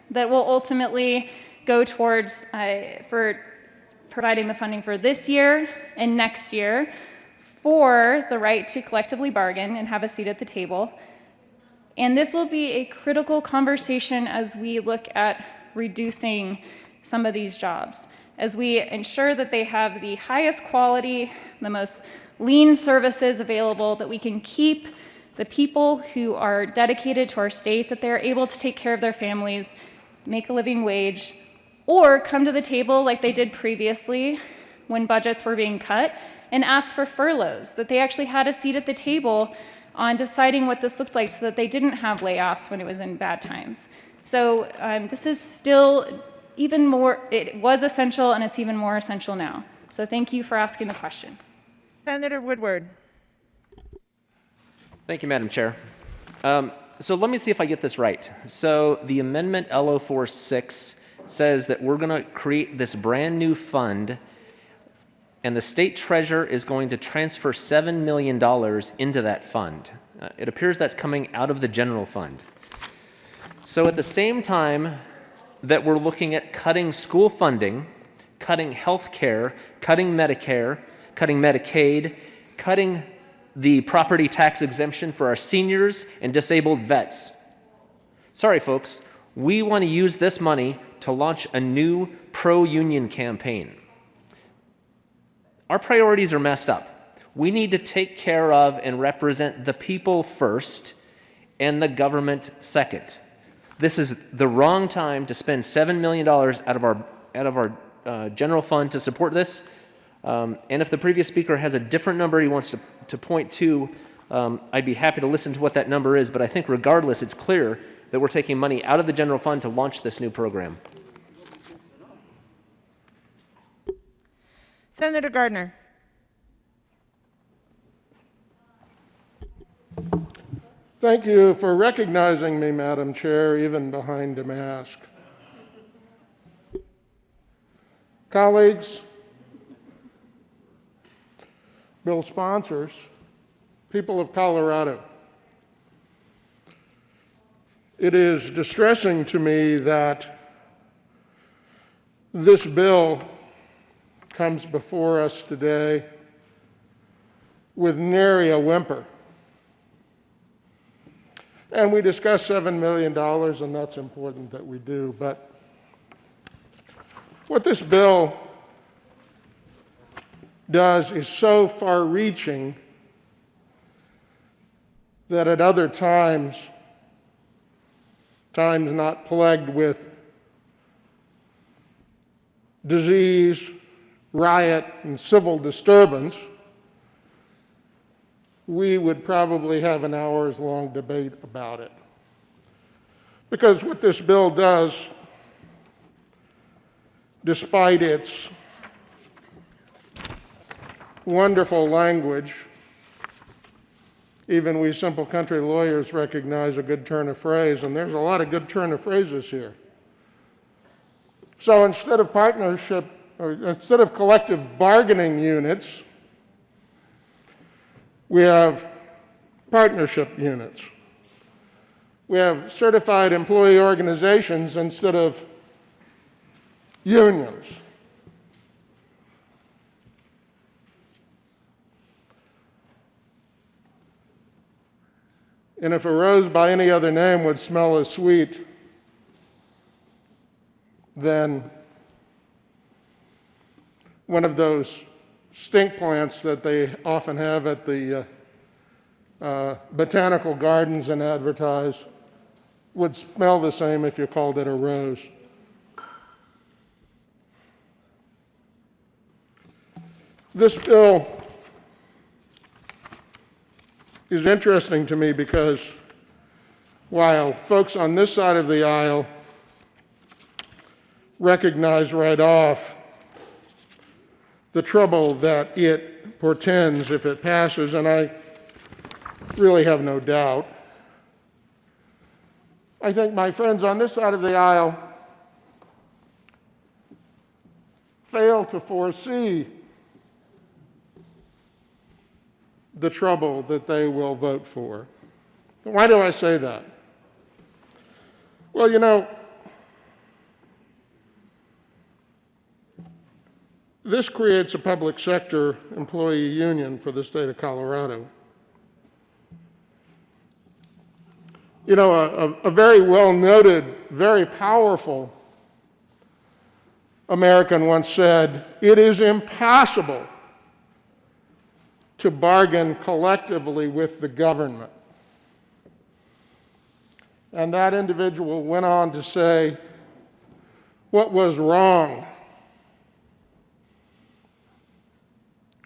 that will ultimately go towards for providing the funding for this year and next year for the right to collectively bargain and have a seat at the table. And this will be a critical conversation as we look at reducing some of these jobs, as we ensure that they have the highest quality, the most lean services available, that we can keep the people who are dedicated to our state, that they're able to take care of their families, make a living wage, or come to the table like they did previously when budgets were being cut and ask for furloughs, that they actually had a seat at the table on deciding what this looked like so that they didn't have layoffs when it was in bad times. So this is still even more, it was essential and it's even more essential now. So thank you for asking the question. Senator Woodward. Thank you, Madam Chair. So let me see if I get this right. So the amendment LO46 says that we're going to create this brand new fund, and the state treasurer is going to transfer $7 million into that fund. It appears that's coming out of the general fund. So at the same time that we're looking at cutting school funding, cutting health care, cutting Medicare, cutting Medicaid, cutting the property tax exemption for our seniors and disabled vets. Sorry, folks, we want to use this money to launch a new pro-union campaign. Our priorities are messed up. We need to take care of and represent the people first and the government second. This is the wrong time to spend $7 million out of our general fund to support this. And if the previous speaker has a different number he wants to point to, I'd be happy to listen to what that number is. But I think regardless, it's clear that we're taking money out of the general fund to launch this new program. Senator Gardner. Thank you for recognizing me, Madam Chair, even behind a mask. Colleagues, bill sponsors, people of Colorado, it is distressing to me that this bill comes before us today with nary a whimper. And we discuss $7 million, and that's important that we do. But what this bill does is so far-reaching that at other times not plagued with disease, riot, and civil disturbance, we would probably have an hours-long debate about it. Because what this bill does, despite its wonderful language, even we simple country lawyers recognize a good turn of phrase, and there's a lot of good turn of phrases here. So instead of partnership, or instead of collective bargaining units, we have partnership units. We have certified employee organizations instead of unions. And if a rose by any other name would smell as sweet, then one of those stink plants that they often have at the botanical gardens and advertise would smell the same if you called it a rose. This bill is interesting to me because while folks on this side of the aisle recognize right off the trouble that it portends if it passes, and I really have no doubt, I think my friends on this side of the aisle fail to foresee the trouble that they will vote for. Why do I say that? Well, you know, this creates a public sector employee union for the state of Colorado. You know, a very well-noted, very powerful American once said, "It is impossible to bargain collectively with the government." And that individual went on to say what was wrong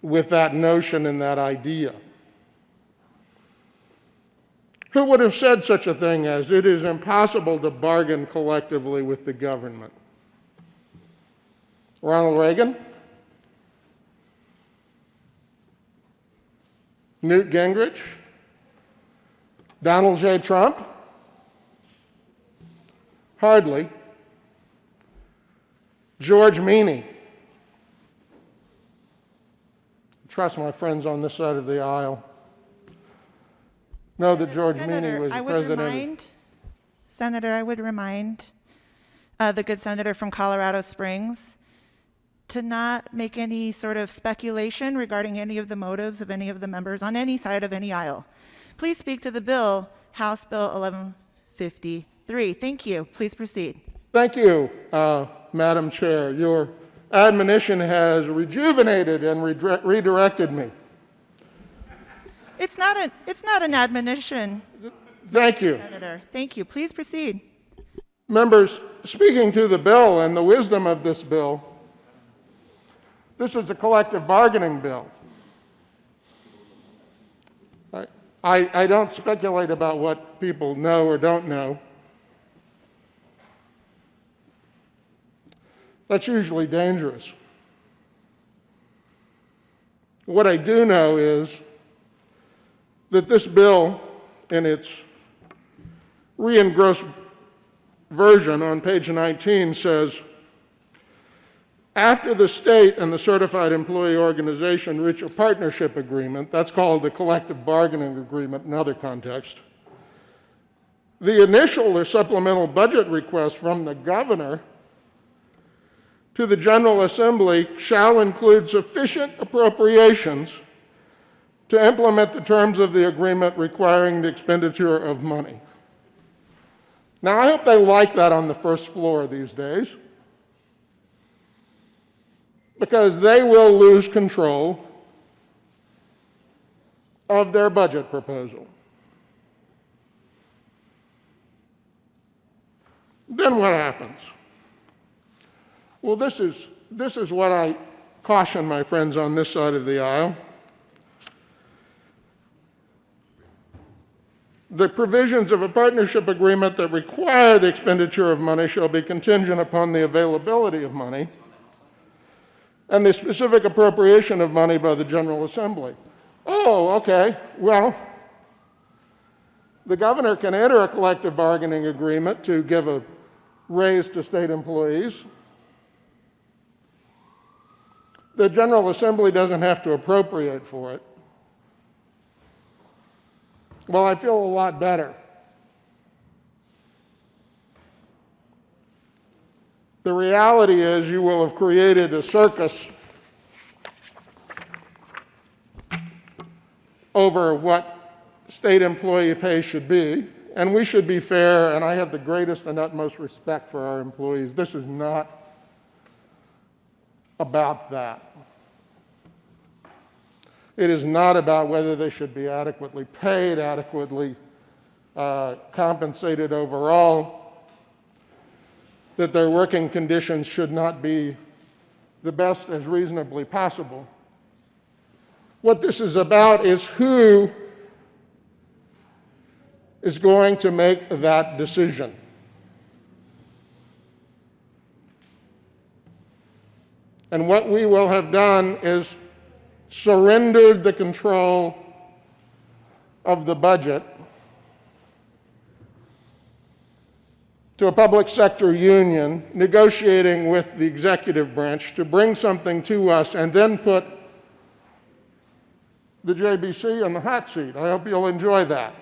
with that notion and that idea. Who would have said such a thing as, "It is impossible to bargain collectively with the government"? Ronald Reagan? Newt Gingrich? Donald J. Trump? Hardly. George Meany. Trust my friends on this side of the aisle know that George Meany was the president. Senator, I would remind the good senator from Colorado Springs to not make any sort of speculation regarding any of the motives of any of the members on any side of any aisle. Please speak to the bill, House Bill 1153. Thank you. Please proceed. Thank you, Madam Chair. Your admonition has rejuvenated and redirected me. It's not an admonition. Thank you. Senator, thank you. Please proceed. Members, speaking to the bill and the wisdom of this bill, this is a collective bargaining bill. I don't speculate about what people know or don't know. That's usually dangerous. What I do know is that this bill, in its re-engrossed version on page 19, says, after the state and the certified employee organization reach a partnership agreement, that's called a collective bargaining agreement in other contexts, the initial or supplemental budget request from the governor to the General Assembly shall include sufficient appropriations to implement the terms of the agreement requiring the expenditure of money. Now, I hope they like that on the first floor these days, because they will lose control of their budget proposal. Then what happens? Well, this is what I caution my friends on this side of the aisle. The provisions of a partnership agreement that require the expenditure of money shall be contingent upon the availability of money and the specific appropriation of money by the General Assembly. Oh, okay. Well, the governor can enter a collective bargaining agreement to give a raise to state employees. The General Assembly doesn't have to appropriate for it. Well, I feel a lot better. The reality is you will have created a circus over what state employee pay should be, and we should be fair, and I have the greatest and utmost respect for our employees. This is not about that. It is not about whether they should be adequately paid, adequately compensated overall, that their working conditions should not be the best as reasonably possible. What this is about is who is going to make that decision. And what we will have done is surrendered the control of the budget to a public sector union negotiating with the executive branch to bring something to us and then put the JBC on the hot seat. I hope you'll enjoy that.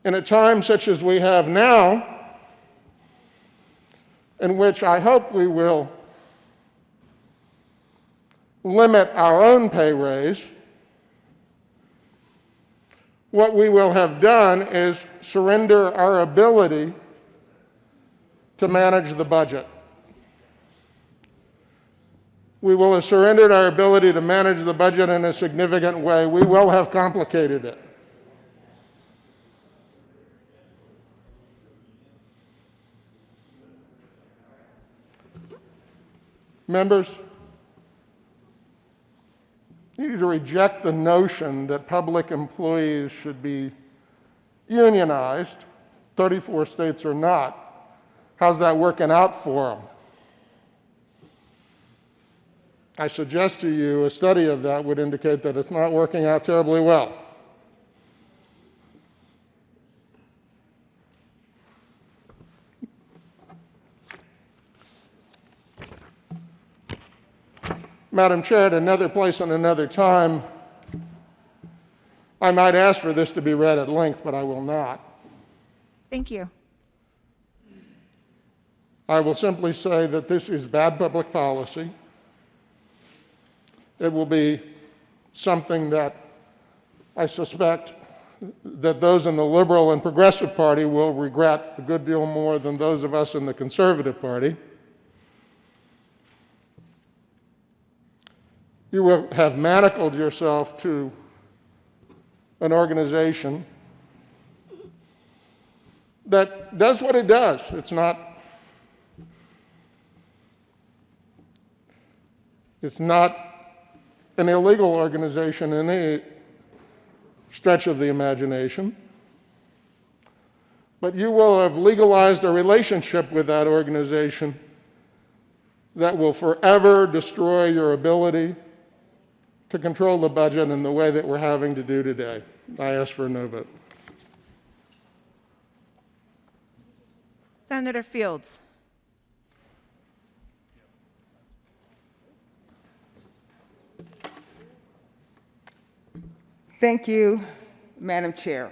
In a time such as we have now, in which I hope we will limit our own pay raise, what we will have done is surrender our ability to manage the budget. We will have surrendered our ability to manage the budget in a significant way. We will have complicated it. Members, you need to reject the notion that public employees should be unionized. 34 states are not. How's that working out for them? I suggest to you a study of that would indicate that it's not working out terribly well. Madam Chair, at another place and another time, I might ask for this to be read at length, but I will not. Thank you. I will simply say that this is bad public policy. It will be something that I suspect that those in the Liberal and Progressive Party will regret a good deal more than those of us in the Conservative Party. You will have manacled yourself to an organization that does what it does. It's not an illegal organization in any stretch of the imagination, but you will have legalized a relationship with that organization that will forever destroy your ability to control the budget in the way that we're having to do today. I ask for a no vote. Senator Fields. Thank you, Madam Chair.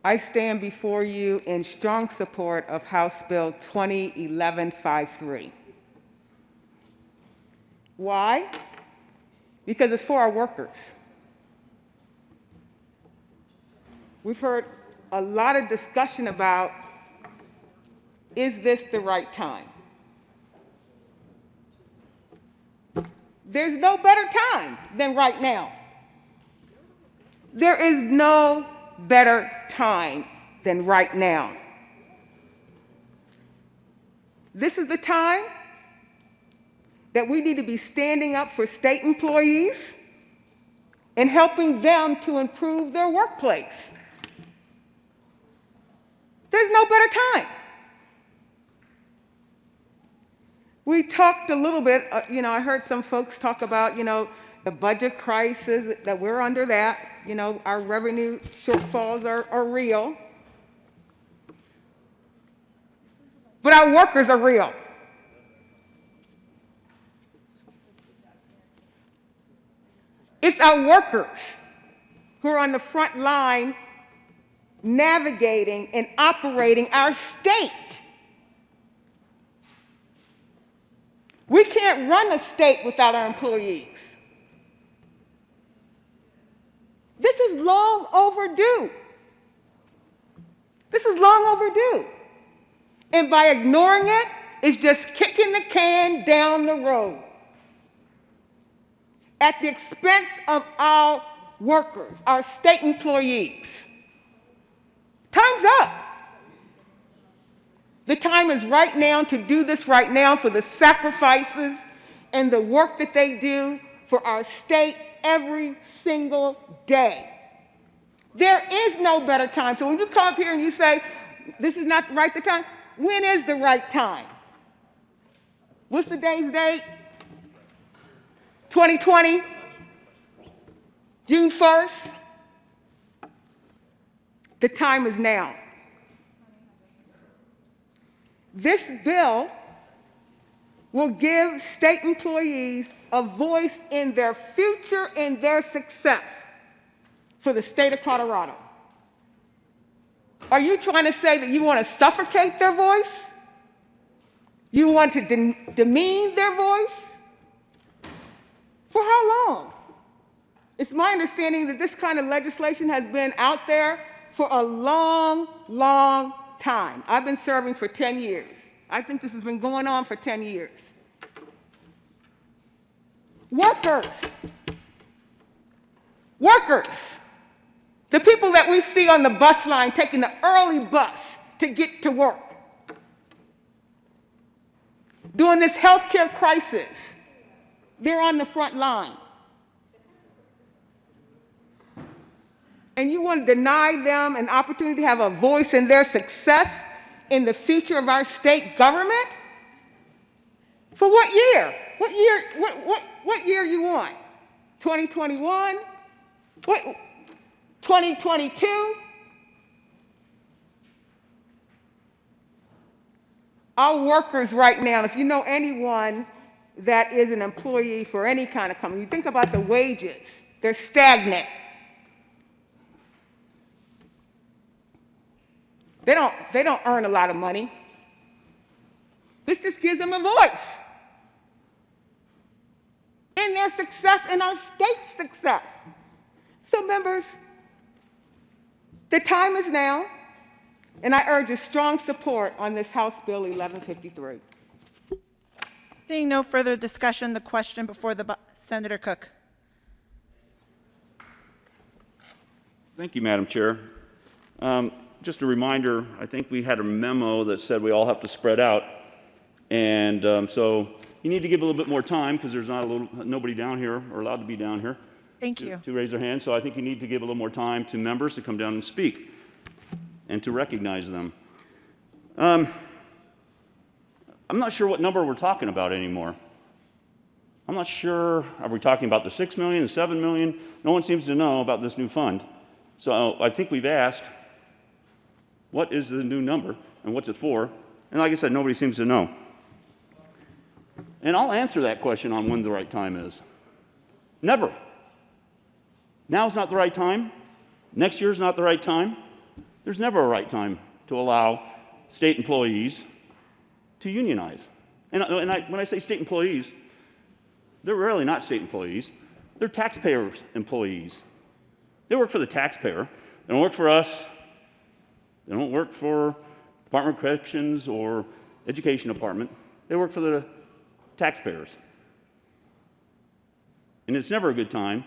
I stand before you in strong support of House Bill 2011-53. Why? Because it's for our workers. We've heard a lot of discussion about, is this the right time? There's no better time than right now. There is no better time than right now. This is the time that we need to be standing up for state employees and helping them to improve their workplace. There's no better time. We talked a little bit, I heard some folks talk about, the budget crisis, that we're under that. Our revenue shortfalls are real. But our workers are real. It's our workers who are on the front line navigating and operating our state. We can't run a state without our employees. This is long overdue. This is long overdue. And by ignoring it, it's just kicking the can down the road at the expense of our workers, our state employees. Time's up. The time is right now to do this right now for the sacrifices and the work that they do for our state every single day. There is no better time. So when you come up here and you say, this is not the right time, when is the right time? What's today's date? 2020? June 1st? The time is now. This bill will give state employees a voice in their future and their success for the state of Colorado. Are you trying to say that you want to suffocate their voice? You want to demean their voice? For how long? It's my understanding that this kind of legislation has been out there for a long, long time. I've been serving for 10 years. I think this has been going on for 10 years. Workers. Workers. The people that we see on the bus line taking the early bus to get to work. During this healthcare crisis, they're on the front line. And you want to deny them an opportunity to have a voice in their success in the future of our state government? For what year? What year you want? 2021? What? 2022? Our workers right now, if you know anyone that is an employee for any kind of company. You think about the wages, they're stagnant. They don't earn a lot of money. This just gives them a voice in their success, in our state's success. So members, the time is now, and I urge a strong support on this House Bill 1153. Seeing no further discussion, the question before the Senator Cook. Thank you, Madam Chair. Just a reminder, I think we had a memo that said we all have to spread out. And so you need to give a little bit more time because there's nobody down here or allowed to be down here. Thank you. To raise their hand. So I think you need to give a little more time to members to come down and speak and to recognize them. I'm not sure what number we're talking about anymore. I'm not sure, are we talking about the 6 million, the 7 million? No one seems to know about this new fund. So I think we've asked, what is the new number and what's it for? And like I said, nobody seems to know. And I'll answer that question on when the right time is. Never. Now's not the right time. Next year's not the right time. There's never a right time to allow state employees to unionize. And when I say state employees, they're really not state employees. They're taxpayer employees. They work for the taxpayer. They don't work for us. They don't work for Department of Corrections or Education Department. They work for the taxpayers. And it's never a good time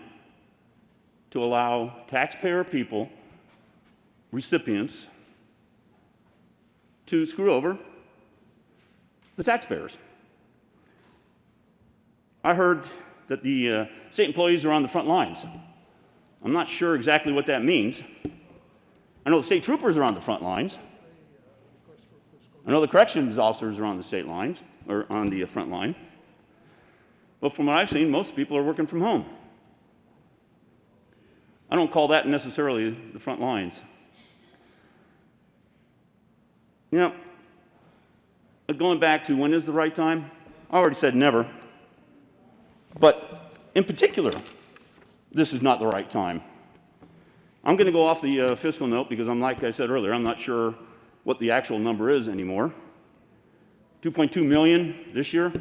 to allow taxpayer people, recipients, to screw over the taxpayers. I heard that the state employees are on the front lines. I'm not sure exactly what that means. I know the state troopers are on the front lines. I know the corrections officers are on the state lines, or on the front line. But from what I've seen, most people are working from home. I don't call that necessarily the front lines. You know, going back to when is the right time? I already said never. But in particular, this is not the right time. I'm going to go off the fiscal note because like I said earlier, I'm not sure what the actual number is anymore. 2.2 million this year,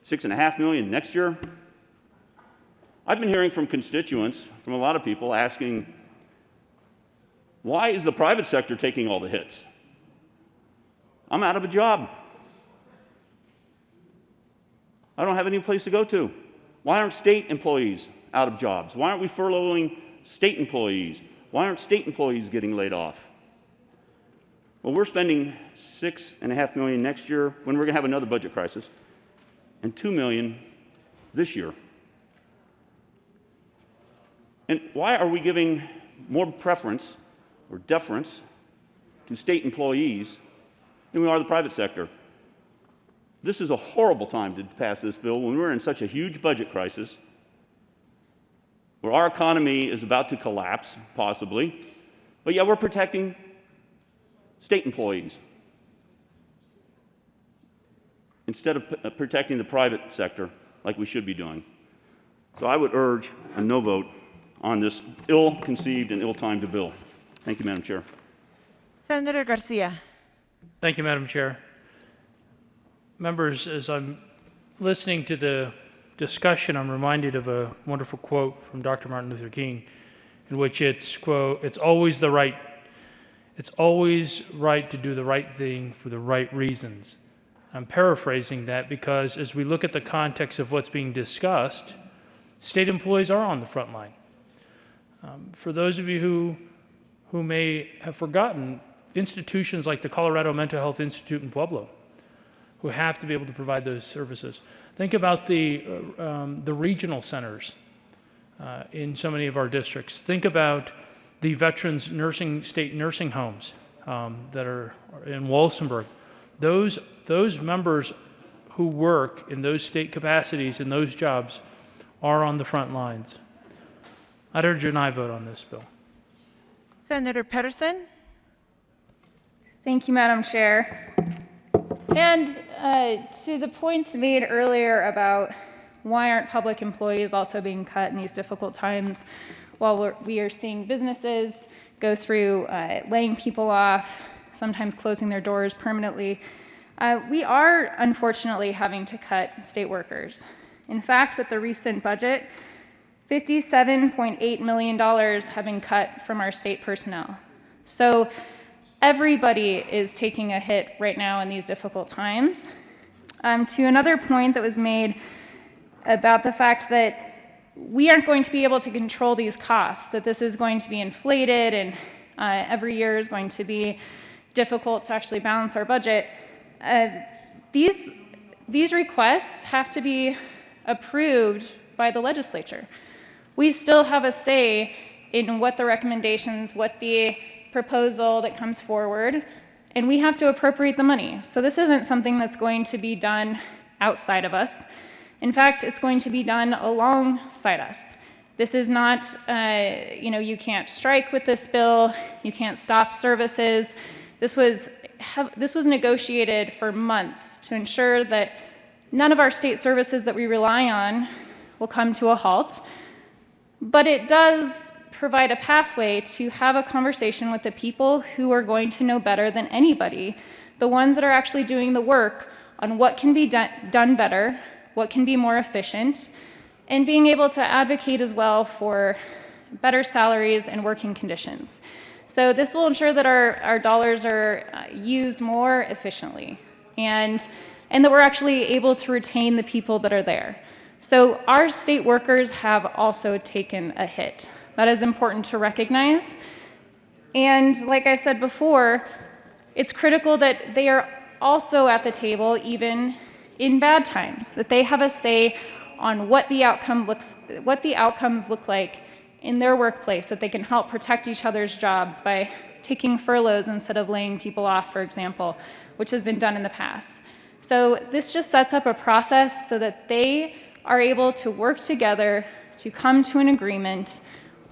6.5 million next year. I've been hearing from constituents, from a lot of people asking, why is the private sector taking all the hits? I'm out of a job. I don't have any place to go to. Why aren't state employees out of jobs? Why aren't we furloughing state employees? Why aren't state employees getting laid off? Well, we're spending $6.5 million next year when we're going to have another budget crisis, and $2 million this year. And why are we giving more preference or deference to state employees than we are the private sector? This is a horrible time to pass this bill when we're in such a huge budget crisis, where our economy is about to collapse, possibly, but yet we're protecting state employees instead of protecting the private sector like we should be doing. So I would urge a no vote on this ill-conceived and ill-timed bill. Thank you, Madam Chair. Senator Garcia. Thank you, Madam Chair. Members, as I'm listening to the discussion, I'm reminded of a wonderful quote from Dr. Martin Luther King, in which it's, quote, it's always right to do the right thing for the right reasons. I'm paraphrasing that because as we look at the context of what's being discussed, state employees are on the front line. For those of you who may have forgotten, institutions like the Colorado Mental Health Institute in Pueblo, who have to be able to provide those services. Think about the regional centers in so many of our districts. Think about the veterans state nursing homes that are in Walsenburg. Those members who work in those state capacities in those jobs are on the front lines. I'd urge an aye vote on this bill. Senator Pedersen. Thank you, Madam Chair. And to the points made earlier about why aren't public employees also being cut in these difficult times while we are seeing businesses go through laying people off, sometimes closing their doors permanently, we are unfortunately having to cut state workers. In fact, with the recent budget, $57.8 million have been cut from our state personnel. So everybody is taking a hit right now in these difficult times. To another point that was made about the fact that we aren't going to be able to control these costs, that this is going to be inflated and every year is going to be difficult to actually balance our budget. These requests have to be approved by the legislature. We still have a say in what the recommendations, what the proposal that comes forward, and we have to appropriate the money. So this isn't something that's going to be done outside of us. In fact, it's going to be done alongside us. This is not, you can't strike with this bill, you can't stop services. This was negotiated for months to ensure that none of our state services that we rely on will come to a halt. But it does provide a pathway to have a conversation with the people who are going to know better than anybody, the ones that are actually doing the work on what can be done better, what can be more efficient, and being able to advocate as well for better salaries and working conditions. So this will ensure that our dollars are used more efficiently and that we're actually able to retain the people that are there. So our state workers have also taken a hit. That is important to recognize. And like I said before, it's critical that they are also at the table even in bad times, that they have a say on what the outcomes look like in their workplace, that they can help protect each other's jobs by taking furloughs instead of laying people off, for example, which has been done in the past. So this just sets up a process so that they are able to work together to come to an agreement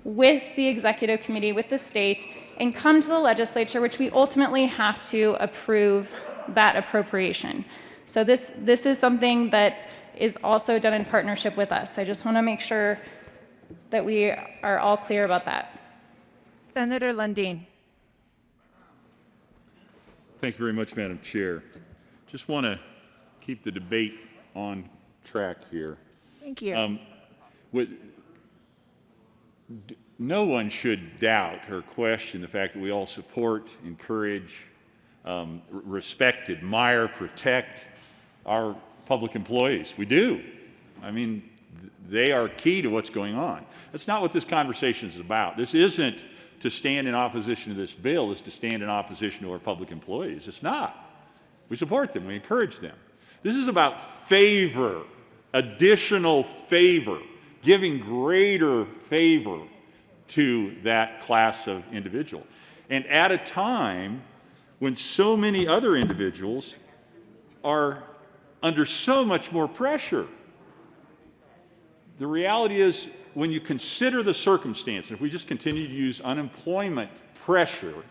with the executive committee, with the state, and come to the legislature, which we ultimately have to approve that appropriation. So this is something that is also done in partnership with us. I just want to make sure that we are all clear about that. Senator Lundin. Thank you very much, Madam Chair. Just want to keep the debate on track here. Thank you. No one should doubt or question the fact that we all support, encourage, respect, admire, protect our public employees. We do. I mean, they are key to what's going on. That's not what this conversation is about. This isn't to stand in opposition to this bill. It's to stand in opposition to our public employees. It's not. We support them. We encourage them. This is about favor, additional favor, giving greater favor to that class of individual. And at a time when so many other individuals are under so much more pressure. The reality is, when you consider the circumstance, and if we just continue to use unemployment pressure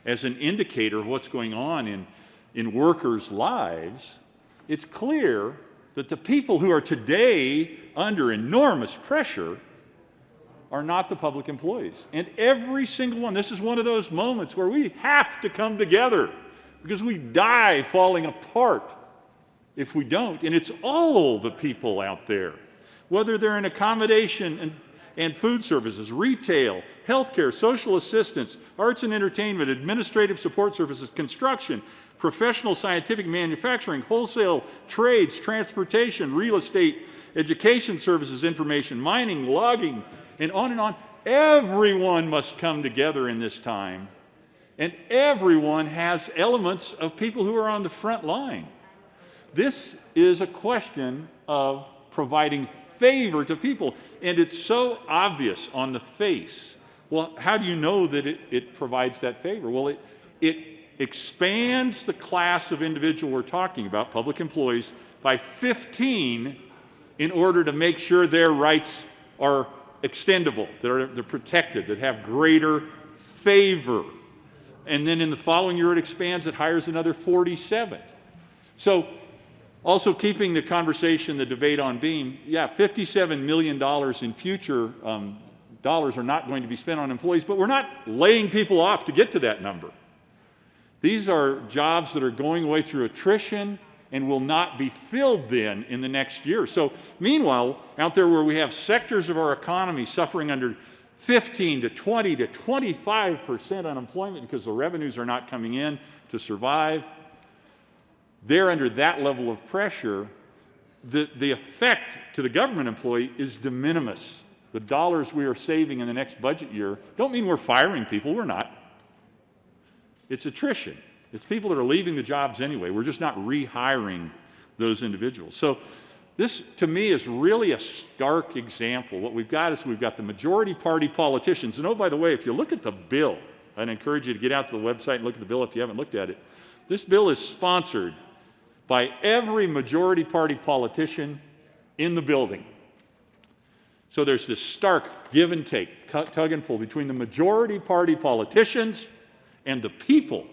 as an indicator of what's going on in workers' lives, it's clear that the people who are today under enormous pressure are not the public employees. And every single one, this is one of those moments where we have to come together because we die falling apart if we don't. And it's all the people out there, whether they're in accommodation and food services, retail, healthcare, social assistance, arts and entertainment, administrative support services, construction, professional scientific manufacturing, wholesale trades, transportation, real estate, education services, information, mining, logging, and on and on. Everyone must come together in this time, and everyone has elements of people who are on the front line. This is a question of providing favor to people, and it's so obvious on the face. Well, how do you know that it provides that favor? Well, it expands the class of individual we're talking about, public employees, by 15 in order to make sure their rights are extendable, they're protected, that have greater favor. And then in the following year it expands, it hires another 47. So also keeping the conversation, the debate on beam, yeah, $57 million in future dollars are not going to be spent on employees, but we're not laying people off to get to that number. These are jobs that are going away through attrition and will not be filled then in the next year. So meanwhile, out there where we have sectors of our economy suffering under 15 to 20 to 25% unemployment because the revenues are not coming in to survive, they're under that level of pressure. The effect to the government employee is de minimis. The dollars we are saving in the next budget year don't mean we're firing people. We're not. It's attrition. It's people that are leaving the jobs anyway. We're just not rehiring those individuals. So this, to me, is really a stark example. What we've got is we've got the majority party politicians. And oh, by the way, if you look at the bill, I'd encourage you to get out to the website and look at the bill if you haven't looked at it. This bill is sponsored by every majority party politician in the building. So there's this stark give and take, tug and pull between the majority party politicians and the people.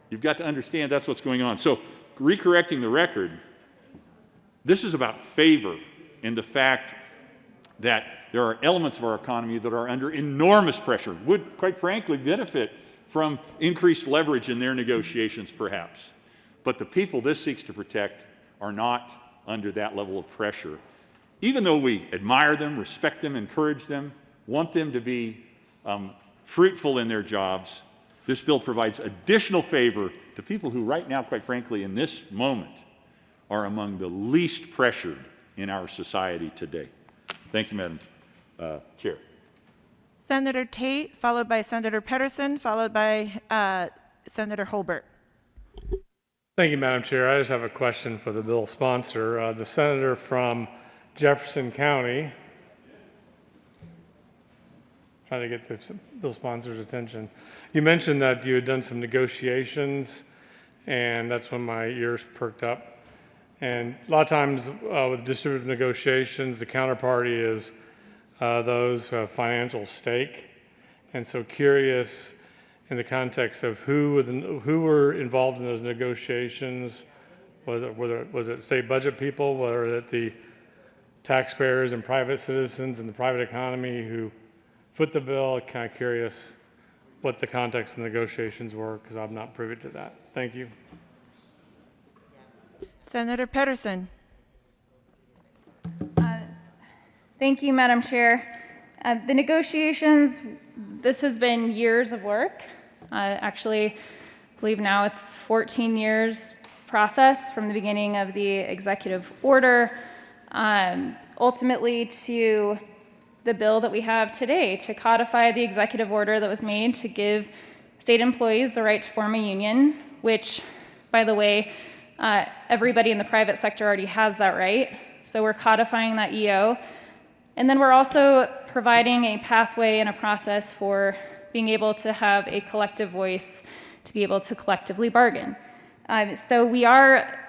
You've got to understand that's what's going on. So recorrecting the record, this is about favor in the fact that there are elements of our economy that are under enormous pressure, would quite frankly benefit from increased leverage in their negotiations perhaps. But the people this seeks to protect are not under that level of pressure. Even though we admire them, respect them, encourage them, want them to be fruitful in their jobs, this bill provides additional favor to people who right now, quite frankly, in this moment, are among the least pressured in our society today. Thank you, Madam Chair. Senator Tate, followed by Senator Pedersen, followed by Senator Holbert. Thank you, Madam Chair. I just have a question for the bill sponsor. The senator from Jefferson County, trying to get the bill sponsor's attention. You mentioned that you had done some negotiations, and that's when my ears perked up. And a lot of times with distributive negotiations, the counterparty is those who have financial stake. And so curious in the context of who were involved in those negotiations, was it state budget people, was it the taxpayers and private citizens and the private economy who foot the bill? Kind of curious what the context of the negotiations were, because I'm not privy to that. Thank you. Senator Pedersen. Thank you, Madam Chair. The negotiations, this has been years of work. Actually, I believe now it's 14 years process from the beginning of the executive order, ultimately to the bill that we have today to codify the executive order that was made to give state employees the right to form a union, which, by the way, everybody in the private sector already has that right. So we're codifying that EO. And then we're also providing a pathway and a process for being able to have a collective voice to be able to collectively bargain. So we are,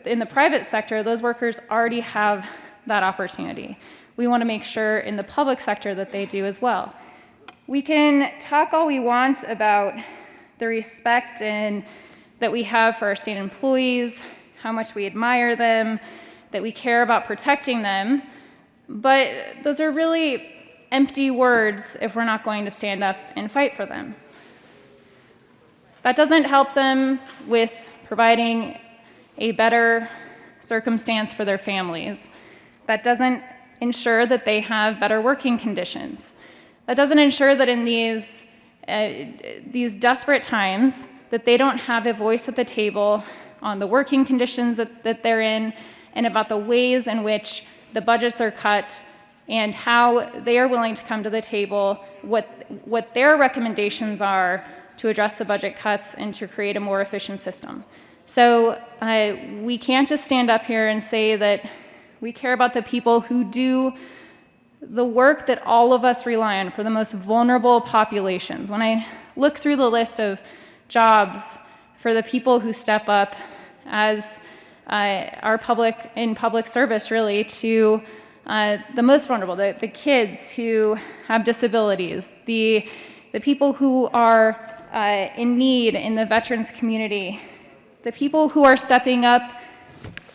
in the private sector, those workers already have that opportunity. We want to make sure in the public sector that they do as well. We can talk all we want about the respect that we have for our state employees, how much we admire them, that we care about protecting them, but those are really empty words if we're not going to stand up and fight for them. That doesn't help them with providing a better circumstance for their families. That doesn't ensure that they have better working conditions. That doesn't ensure that in these desperate times that they don't have a voice at the table on the working conditions that they're in and about the ways in which the budgets are cut and how they are willing to come to the table, what their recommendations are to address the budget cuts and to create a more efficient system. So we can't just stand up here and say that we care about the people who do the work that all of us rely on for the most vulnerable populations. When I look through the list of jobs for the people who step up as our in public service really to the most vulnerable, the kids who have disabilities, the people who are in need in the veterans community, the people who are stepping up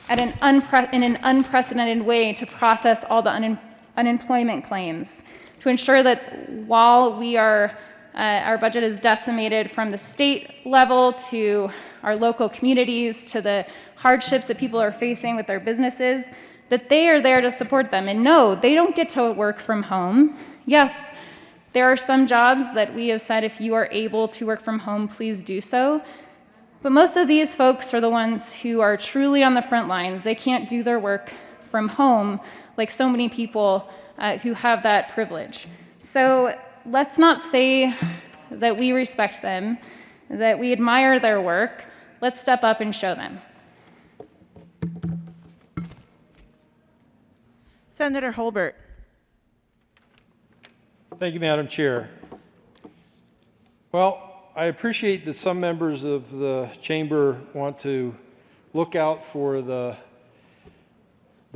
at in an unprecedented way to process all the unemployment claims, to ensure that while we are, our budget is decimated from the state level to our local communities, to the hardships that people are facing with their businesses, that they are there to support them. And no, they don't get to work from home. Yes, there are some jobs that we have said if you are able to work from home, please do so. But most of these folks are the ones who are truly on the front lines. They can't do their work from home like so many people who have that privilege. So let's not say that we respect them, that we admire their work. Let's step up and show them. Senator Holbert. Thank you, Madam Chair. Well, I appreciate that some members of the chamber want to look out for the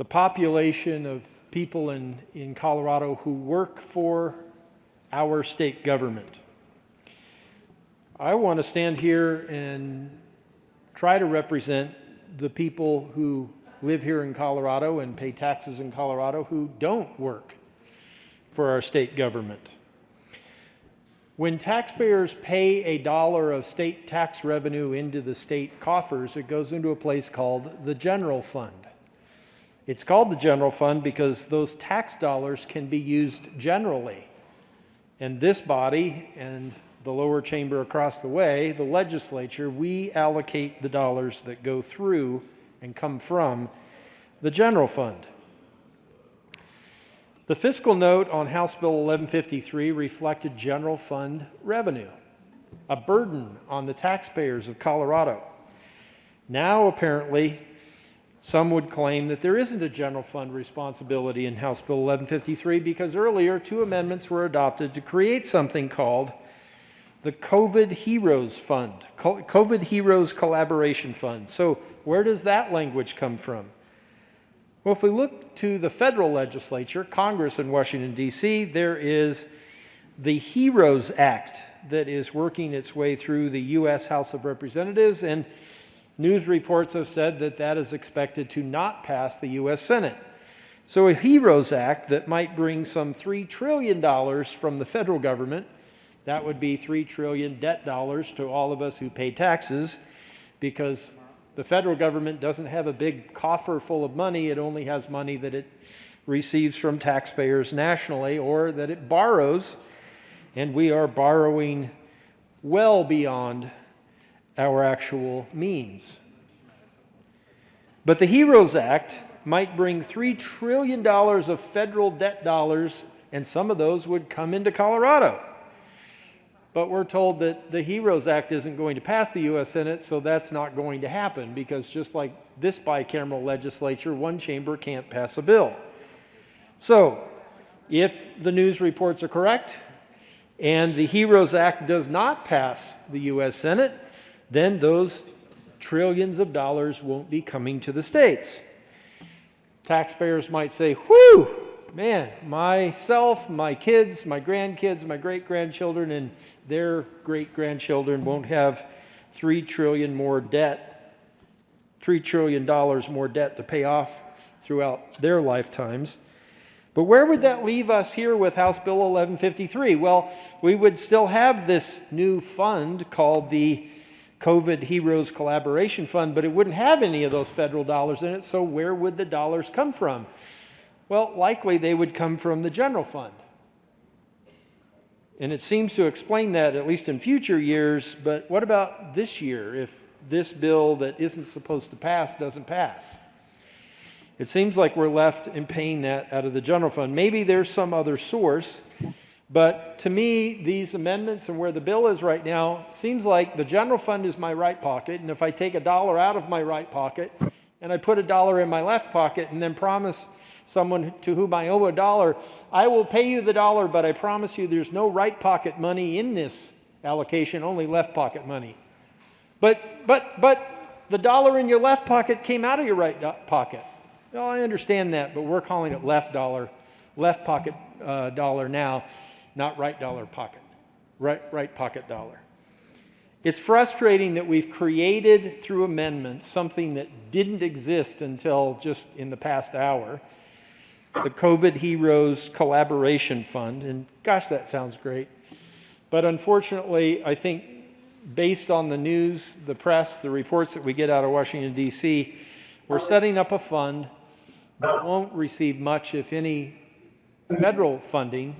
population of people in Colorado who work for our state government. I want to stand here and try to represent the people who live here in Colorado and pay taxes in Colorado who don't work for our state government. When taxpayers pay $1 of state tax revenue into the state coffers, it goes into a place called the general fund. It's called the general fund because those tax dollars can be used generally. And this body and the lower chamber across the way, the legislature, we allocate the dollars that go through and come from the general fund. The fiscal note on House Bill 1153 reflected general fund revenue, a burden on the taxpayers of Colorado. Now, apparently, some would claim that there isn't a general fund responsibility in House Bill 1153 because earlier 2 amendments were adopted to create something called the COVID Heroes Fund, COVID Heroes Collaboration Fund. So where does that language come from? Well, if we look to the federal legislature, Congress in Washington, D.C., there is the HEROES Act that is working its way through the U.S. House of Representatives, and news reports have said that that is expected to not pass the U.S. Senate. So a HEROES Act that might bring some $3 trillion from the federal government, that would be $3 trillion debt dollars to all of us who pay taxes, because the federal government doesn't have a big coffer full of money. It only has money that it receives from taxpayers nationally or that it borrows, and we are borrowing well beyond our actual means. But the HEROES Act might bring $3 trillion of federal debt dollars, and some of those would come into Colorado. But we're told that the HEROES Act isn't going to pass the U.S. Senate, so that's not going to happen, because just like this bicameral legislature, one chamber can't pass a bill. So, if the news reports are correct, and the HEROES Act does not pass the U.S. Senate, then those trillions of dollars won't be coming to the states. Taxpayers might say, whew, man, myself, my kids, my grandkids, my great-grandchildren, and their great-grandchildren won't have $3 trillion more debt, $3 trillion more debt to pay off throughout their lifetimes. But where would that leave us here with House Bill 1153? Well, we would still have this new fund called the COVID Heroes Collaboration Fund, but it wouldn't have any of those federal dollars in it, so where would the dollars come from? Well, likely they would come from the general fund. And it seems to explain that, at least in future years, but what about this year if this bill that isn't supposed to pass doesn't pass? It seems like we're left in paying that out of the general fund. Maybe there's some other source, but to me, these amendments and where the bill is right now, seems like the general fund is my right pocket, and if I take $1 out of my right pocket and I put $1 in my left pocket and then promise someone to whom I owe $1, I will pay you the $1, but I promise you there's no right pocket money in this allocation, only left pocket money. But the $1 in your left pocket came out of your right pocket. Well, I understand that, but we're calling it left pocket dollar now, not right dollar pocket, right pocket dollar. It's frustrating that we've created through amendments something that didn't exist until just in the past hour, the COVID Heroes Collaboration Fund, and gosh, that sounds great. But unfortunately, I think based on the news, the press, the reports that we get out of Washington, D.C., we're setting up a fund that won't receive much, if any, federal funding.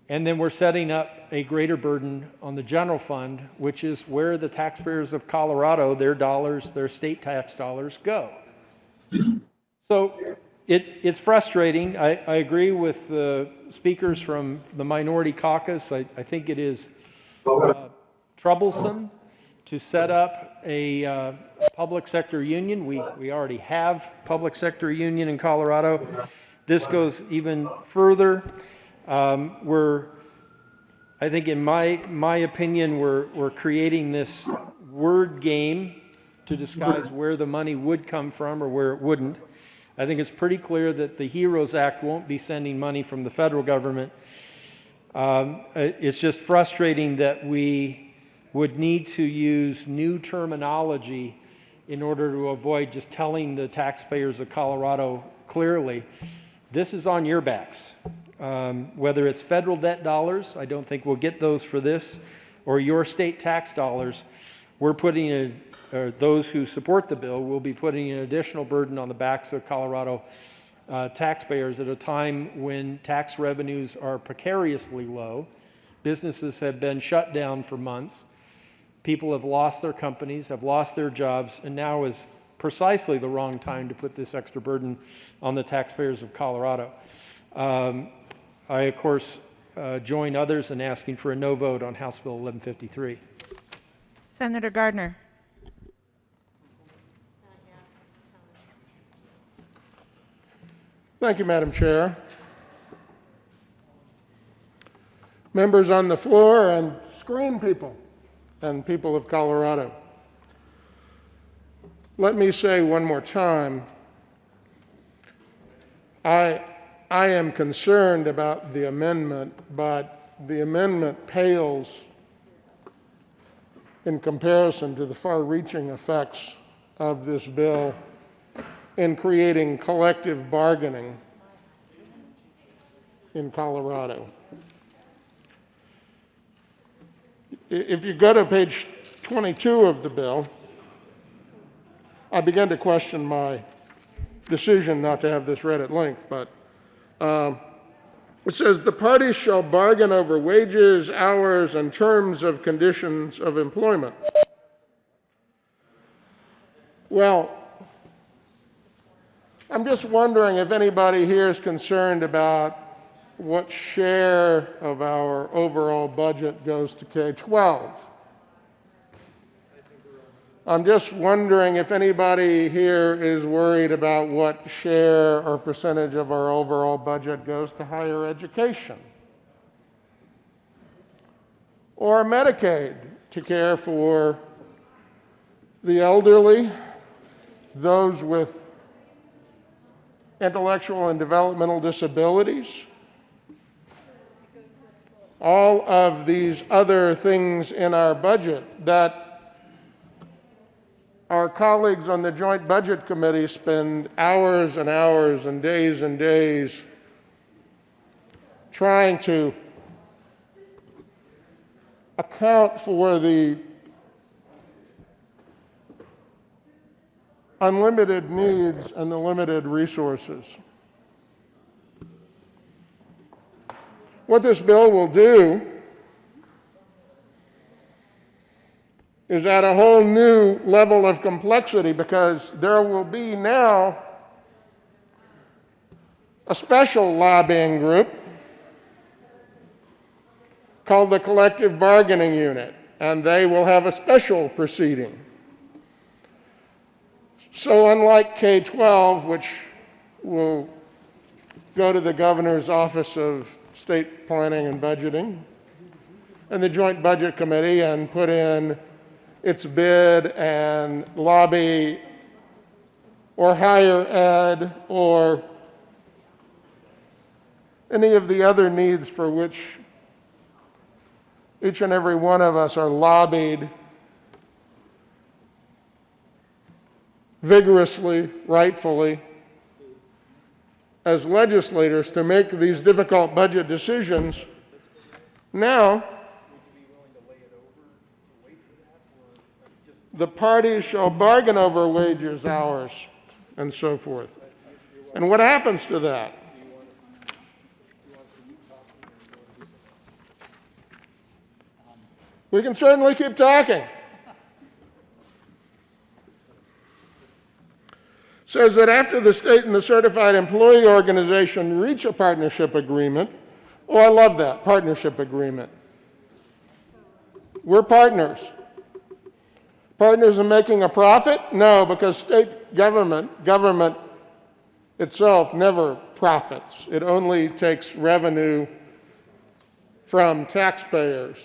And then we're setting up a greater burden on the general fund, which is where the taxpayers of Colorado, their dollars, their state tax dollars go. So it's frustrating. I agree with the speakers from the minority caucus. I think it is troublesome to set up a public sector union. We already have public sector union in Colorado. This goes even further. I think in my opinion, we're creating this word game to disguise where the money would come from or where it wouldn't. I think it's pretty clear that the HEROES Act won't be sending money from the federal government. It's just frustrating that we would need to use new terminology in order to avoid just telling the taxpayers of Colorado clearly, this is on your backs. Whether it's federal debt dollars, I don't think we'll get those for this, or your state tax dollars, we're putting those who support the bill will be putting an additional burden on the backs of Colorado taxpayers at a time when tax revenues are precariously low. Businesses have been shut down for months. People have lost their companies, have lost their jobs, and now is precisely the wrong time to put this extra burden on the taxpayers of Colorado. I, of course, join others in asking for a no vote on House Bill 1153. Senator Gardner. Thank you, Madam Chair. Members on the floor and screen people and people of Colorado. Let me say one more time, I am concerned about the amendment, but the amendment pales in comparison to the far-reaching effects of this bill in creating collective bargaining in Colorado. If you go to page 22 of the bill, I began to question my decision not to have this read at length, but it says, the parties shall bargain over wages, hours, and terms of conditions of employment. Well, I'm just wondering if anybody here is concerned about what share of our overall budget goes to K-12. I'm just wondering if anybody here is worried about what share or percentage of our overall budget goes to higher education, or Medicaid to care for the elderly, those with intellectual and developmental disabilities, all of these other things in our budget that our colleagues on the Joint Budget Committee spend hours and hours and days trying to account for the unlimited needs and the limited resources. What this bill will do is add a whole new level of complexity, because there will be now a special lobbying group called the Collective Bargaining Unit, and they will have a special proceeding. So unlike K-12, which will go to the Governor's Office of State Planning and Budgeting and the Joint Budget Committee and put in its bid and lobby, or higher ed, or any of the other needs for which each and every one of us are lobbied vigorously, rightfully, as legislators to make these difficult budget decisions. Now, the parties shall bargain over wages, hours, and so forth. And what happens to that? We can certainly keep talking. Says that after the state and the certified employee organization reach a partnership agreement, oh, I love that, partnership agreement. We're partners. Partners in making a profit? No, because state government itself never profits. It only takes revenue from taxpayers.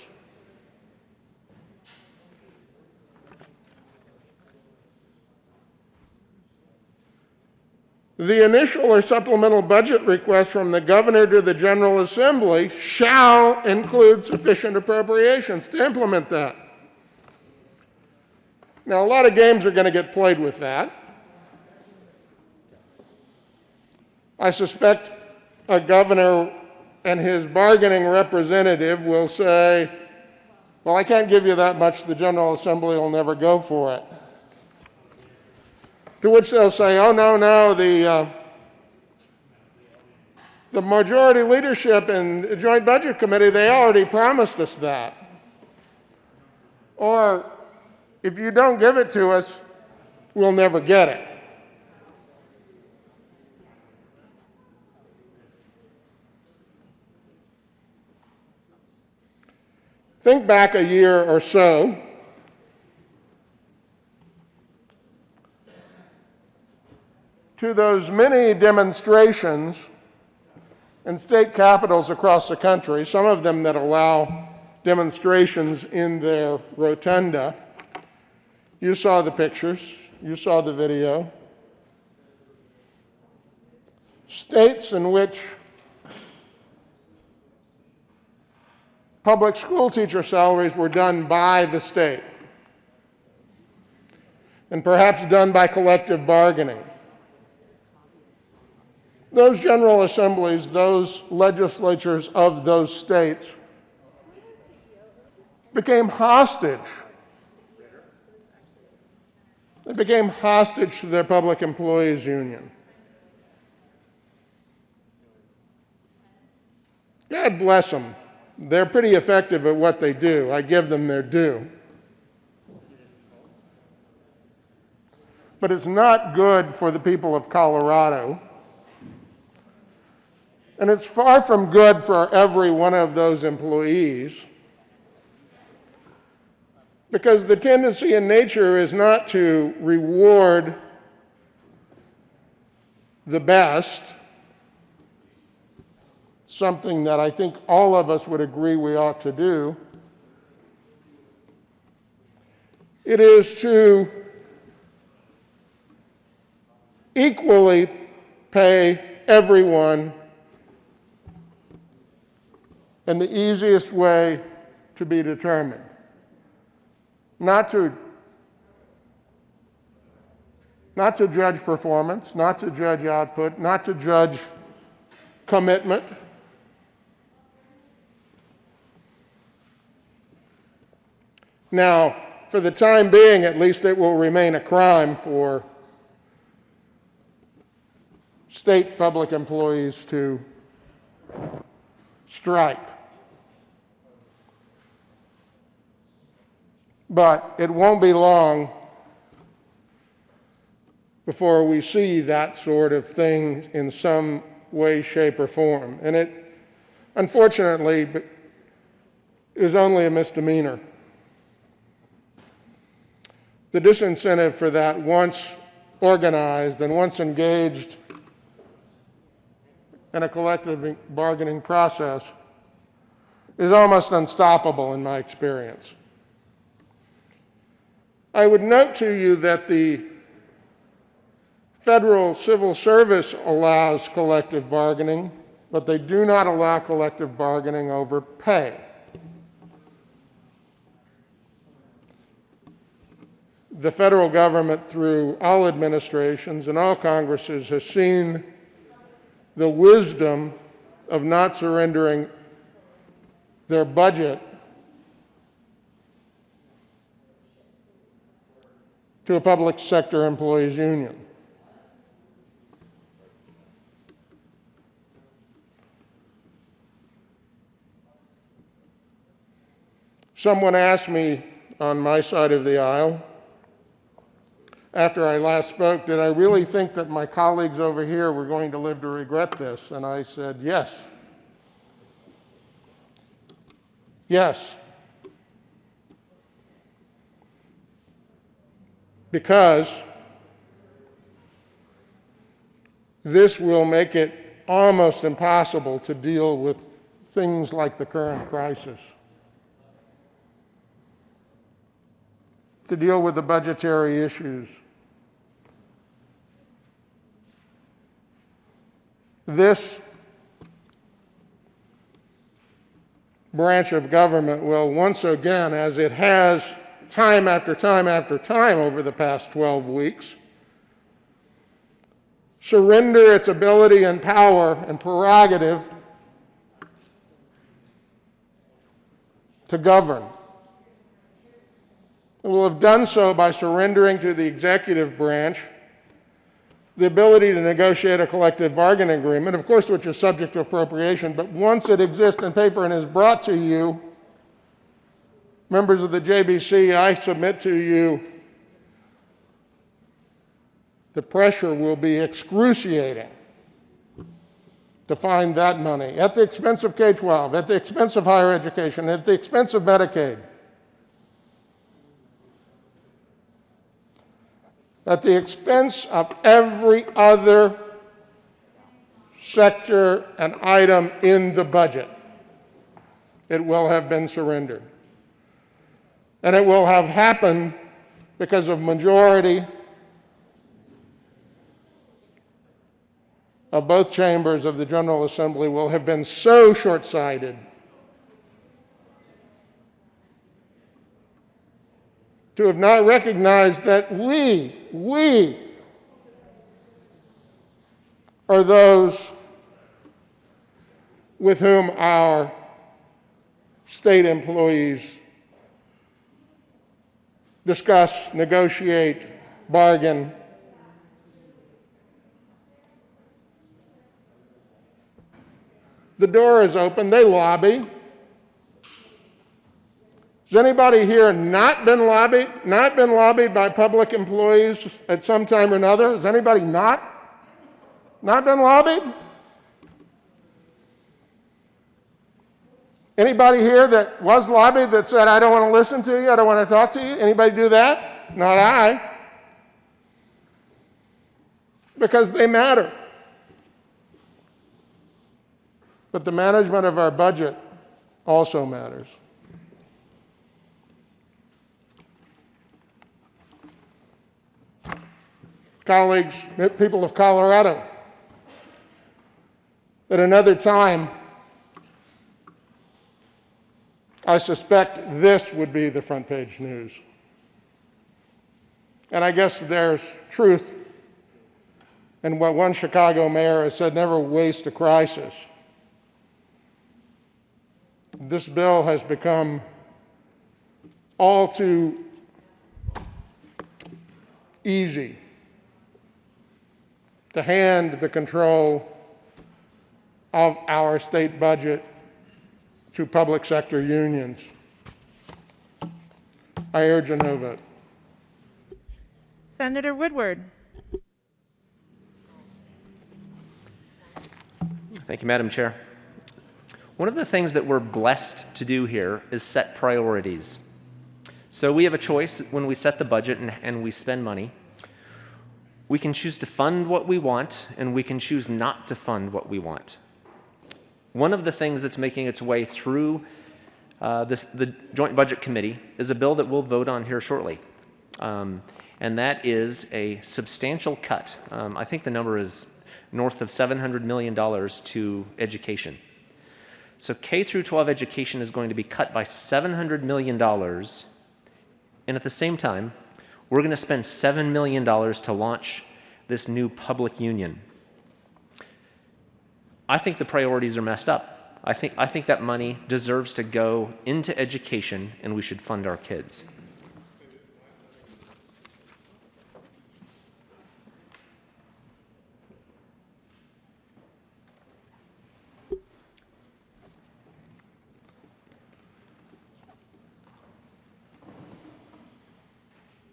The initial or supplemental budget request from the governor to the General Assembly shall include sufficient appropriations to implement that. Now, a lot of games are going to get played with that. I suspect a governor and his bargaining representative will say, well, I can't give you that much, the General Assembly will never go for it. To which they'll say, oh, no, the majority leadership in the Joint Budget Committee, they already promised us that. Or, if you don't give it to us, we'll never get it. Think back a year or so. To those many demonstrations in state capitals across the country, some of them that allow demonstrations in their rotunda. You saw the pictures, you saw the video. States in which public school teacher salaries were done by the state, and perhaps done by collective bargaining. Those general assemblies, those legislatures of those states became hostage. They became hostage to their public employees union. God bless them. They're pretty effective at what they do. I give them their due. But it's not good for the people of Colorado. And it's far from good for every one of those employees, because the tendency in nature is not to reward the best, something that I think all of us would agree we ought to do. It is to equally pay everyone. And the easiest way to be determined. Not to judge performance, not to judge output, not to judge commitment. Now, for the time being, at least it will remain a crime for state public employees to strike. But it won't be long before we see that sort of thing in some way, shape, or form. And it, unfortunately, is only a misdemeanor. The disincentive for that, once organized and once engaged in a collective bargaining process, is almost unstoppable in my experience. I would note to you that the federal civil service allows collective bargaining, but they do not allow collective bargaining over pay. the federal government, through all administrations and all Congresses, has seen the wisdom of not surrendering their budget to a public sector employees union. Someone asked me on my side of the aisle, after I last spoke, did I really think that my colleagues over here were going to live to regret this? And I said, yes. Yes. Because this will make it almost impossible to deal with things like the current crisis, to deal with the budgetary issues. This branch of government will once again, as it has time after time after time over the past 12 weeks, surrender its ability and power and prerogative to govern. It will have done so by surrendering to the executive branch the ability to negotiate a collective bargaining agreement, of course, which is subject to appropriation, but once it exists in paper and is brought to you, members of the JBC, I submit to you, the pressure will be excruciating to find that money at the expense of K-12, at the expense of higher education, at the expense of Medicaid, at the expense of every other sector and item in the budget. It will have been surrendered. And it will have happened because of majority of both chambers of the General Assembly will have been so short-sighted to have not recognized that we are those with whom our state employees discuss, negotiate, bargain. The door is open, they lobby. Has anybody here not been lobbied by public employees at some time or another? Has anybody not been lobbied? Anybody here that was lobbied that said, I don't want to listen to you, I don't want to talk to you? Anybody do that? Not I. Because they matter. But the management of our budget also matters. Colleagues, people of Colorado, at another time, I suspect this would be the front page news. And I guess there's truth in what one Chicago mayor has said, never waste a crisis. This bill has become all too easy to hand the control of our state budget to public sector unions. I urge a no vote. Senator Woodward. Thank you, Madam Chair. One of the things that we're blessed to do here is set priorities. So we have a choice when we set the budget and we spend money. We can choose to fund what we want, and we can choose not to fund what we want. One of the things that's making its way through the Joint Budget Committee is a bill that we'll vote on here shortly. And that is a substantial cut. I think the number is north of $700 million to education. So K through 12 education is going to be cut by $700 million, and at the same time, we're going to spend $7 million to launch this new public union. I think the priorities are messed up. I think that money deserves to go into education, and we should fund our kids.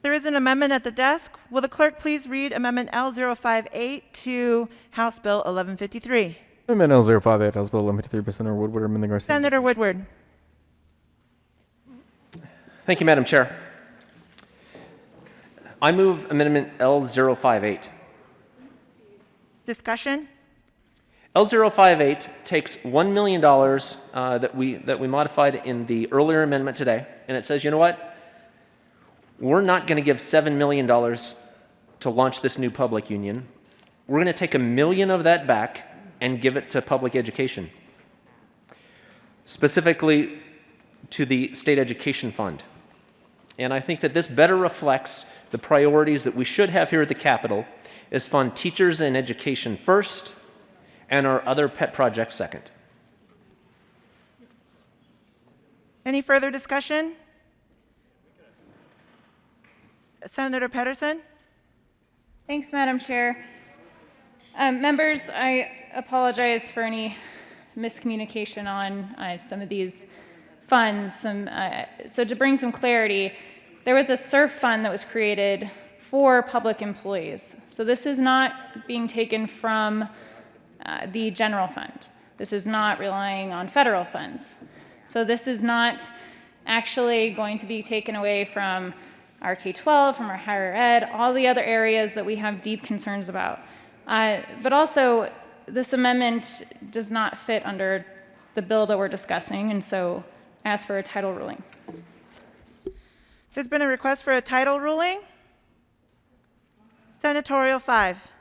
There is an amendment at the desk. Will the clerk please read Amendment L058 to House Bill 1153? Amendment L058, House Bill 1153 by Senator Woodward, amending our Senator Woodward. Thank you, Madam Chair. I move Amendment L058. Discussion? L058 takes $1 million that we modified in the earlier amendment today, and it says, you know what? We're not going to give $7 million to launch this new public union. We're going to take $1 million of that back and give it to public education, specifically to the state education fund. And I think that this better reflects the priorities that we should have here at the Capitol, is fund teachers and education first, and our other pet projects second. Any further discussion? Senator Pedersen? Thanks, Madam Chair. Members, I apologize for any miscommunication on some of these funds. So to bring some clarity, there was a SURF fund that was created for public employees. So this is not being taken from the general fund. This is not relying on federal funds. So this is not actually going to be taken away from our K-12, from our higher ed, all the other areas that we have deep concerns about. But also, this amendment does not fit under the bill that we're discussing, and so ask for a title ruling. There's been a request for a title ruling. Senatorial 5.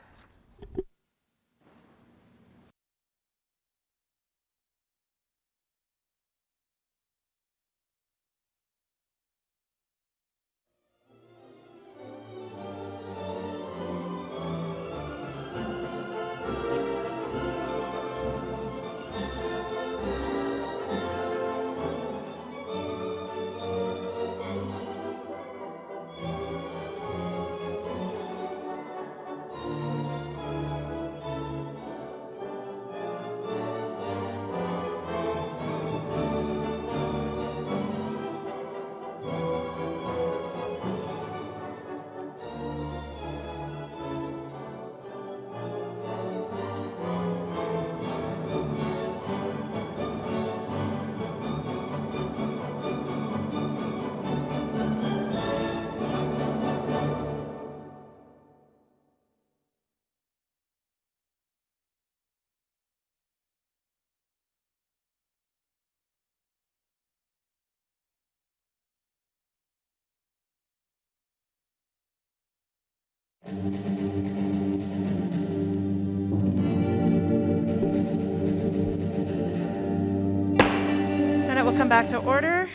Senate will come back to order.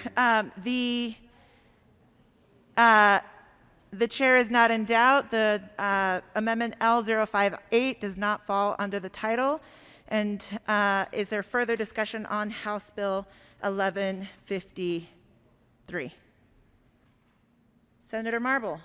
The chair is not in doubt. The amendment L058 does not fall under the title. And is there further discussion on House Bill 1153? Senator Marble.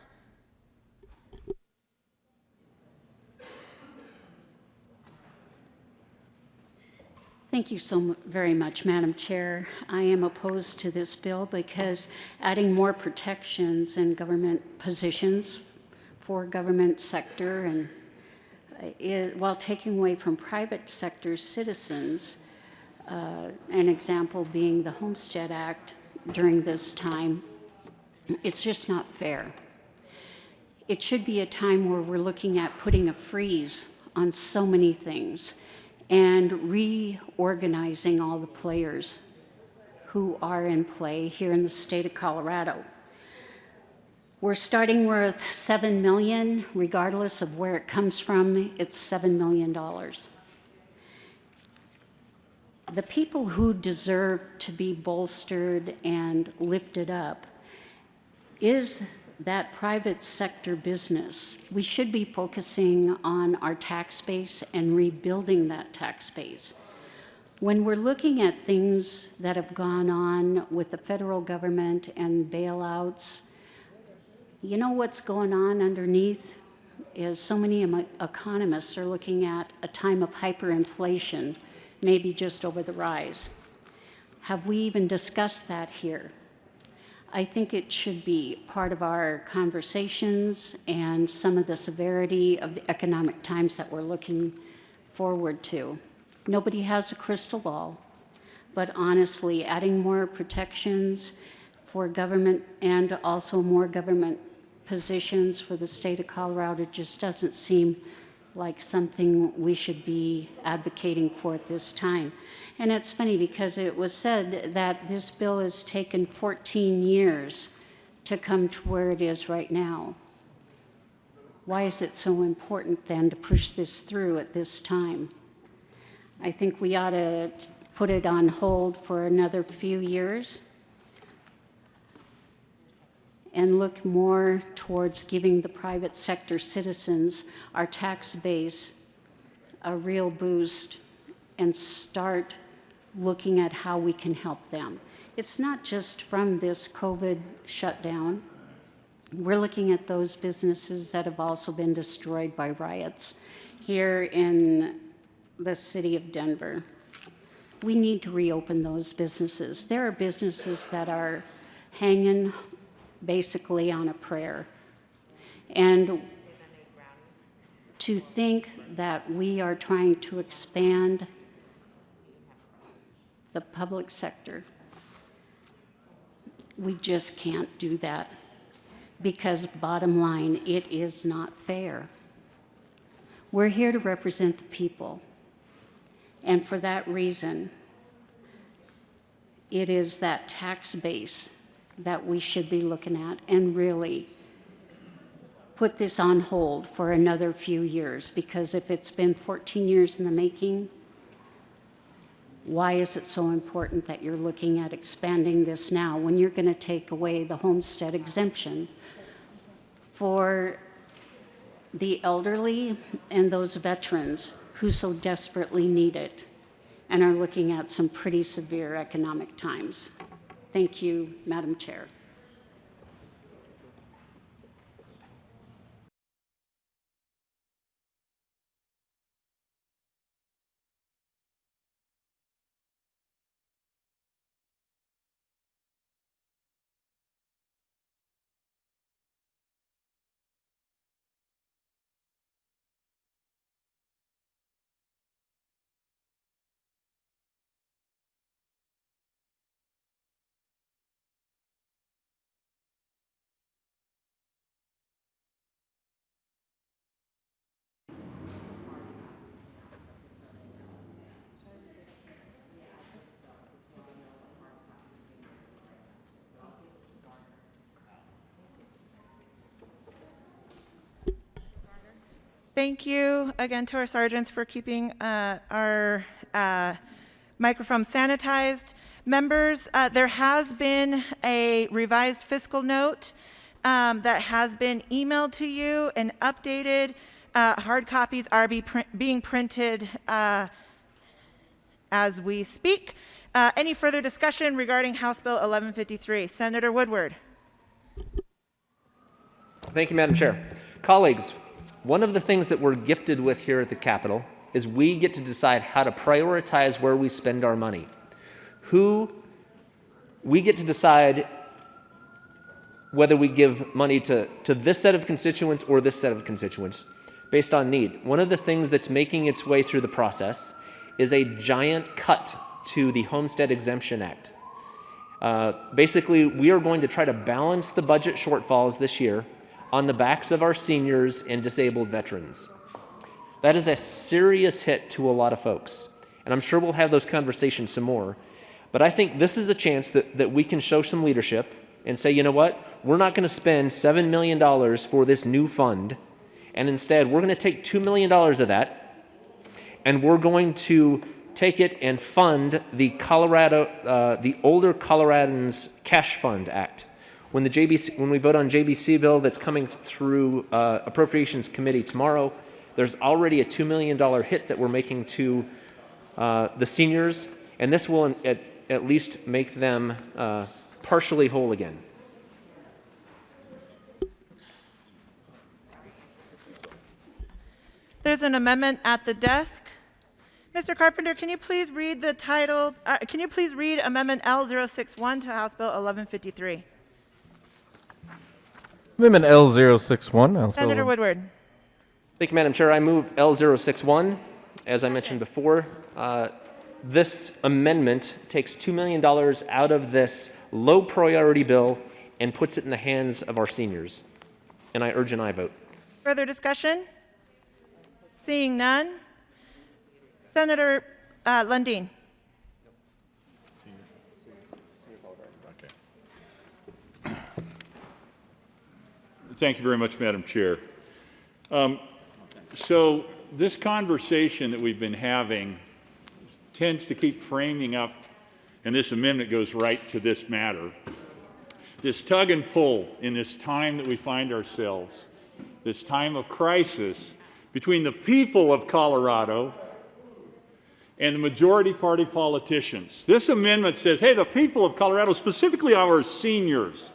Thank you so very much, Madam Chair. I am opposed to this bill because adding more protections in government positions for government sector and while taking away from private sector citizens, an example being the Homestead Act during this time, it's just not fair. It should be a time where we're looking at putting a freeze on so many things and reorganizing all the players who are in play here in the state of Colorado. We're starting with $7 million, regardless of where it comes from, it's $7 million. The people who deserve to be bolstered and lifted up is that private sector business. We should be focusing on our tax base and rebuilding that tax base. When we're looking at things that have gone on with the federal government and bailouts, you know what's going on underneath is so many economists are looking at a time of hyperinflation, maybe just over the rise. Have we even discussed that here? I think it should be part of our conversations and some of the severity of the economic times that we're looking forward to. Nobody has a crystal ball, but honestly, adding more protections for government and also more government positions for the state of Colorado just doesn't seem like something we should be advocating for at this time. And it's funny because it was said that this bill has taken 14 years to come to where it is right now. Why is it so important then to push this through at this time? I think we ought to put it on hold for another few years and look more towards giving the private sector citizens, our tax base, a real boost and start looking at how we can help them. It's not just from this COVID shutdown. We're looking at those businesses that have also been destroyed by riots here in the city of Denver. We need to reopen those businesses. There are businesses that are hanging basically on a prayer. And to think that we are trying to expand the public sector, we just can't do that because bottom line, it is not fair. We're here to represent the people. And for that reason, it is that tax base that we should be looking at and really put this on hold for another few years, because if it's been 14 years in the making, why is it so important that you're looking at expanding this now when you're going to take away the homestead exemption for the elderly and those veterans who so desperately need it and are looking at some pretty severe economic times? Thank you, Madam Chair. Thank you again to our sergeants for keeping our microphone sanitized. Members, there has been a revised fiscal note that has been emailed to you, and updated hard copies are being printed as we speak. Any further discussion regarding House Bill 1153? Senator Woodward. Thank you, Madam Chair. Colleagues, one of the things that we're gifted with here at the Capitol is we get to decide how to prioritize where we spend our money. We get to decide whether we give money to this set of constituents or this set of constituents based on need. One of the things that's making its way through the process is a giant cut to the Homestead Exemption Act. Basically, we are going to try to balance the budget shortfalls this year on the backs of our seniors and disabled veterans. That is a serious hit to a lot of folks, and I'm sure we'll have those conversations some more. But I think this is a chance that we can show some leadership and say, you know what, we're not going to spend $7 million for this new fund, and instead we're going to take $2 million of that, and we're going to take it and fund the Older Coloradans Cash Fund Act, When we vote on JBC bill that's coming through Appropriations Committee tomorrow, there's already a $2 million hit that we're making to the seniors, and this will at least make them partially whole again. There's an amendment at the desk. Mr. Carpenter, can you please read the title, can you please read Amendment L061 to House Bill 1153? Amendment L061. House Bill Senator Woodward. Thank you, Madam Chair. I move L061. As I mentioned before, this amendment takes $2 million out of this low priority bill and puts it in the hands of our seniors. And I urge an aye vote. Further discussion? Seeing none. Senator Lundin. Thank you very much, Madam Chair. So this conversation that we've been having tends to keep framing up, and this amendment goes right to this matter. This tug and pull in this time that we find ourselves, this time of crisis between the people of Colorado and the majority party politicians. This amendment says, hey, the people of Colorado, specifically our seniors.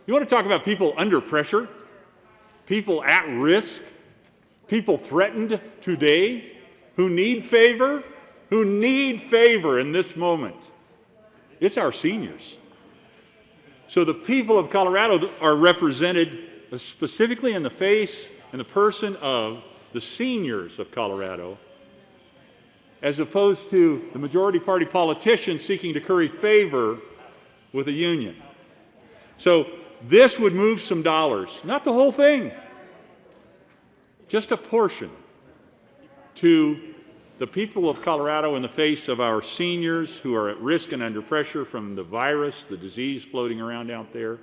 You want to talk about people under pressure? People at risk? People threatened today? Who need favor? Who need favor in this moment? It's our seniors. So the people of Colorado are represented specifically in the face and the person of the seniors of Colorado, as opposed to the majority party politicians seeking to curry favor with a union. So this would move some dollars, not the whole thing, just a portion, to the people of Colorado in the face of our seniors who are at risk and under pressure from the virus, the disease floating around out there,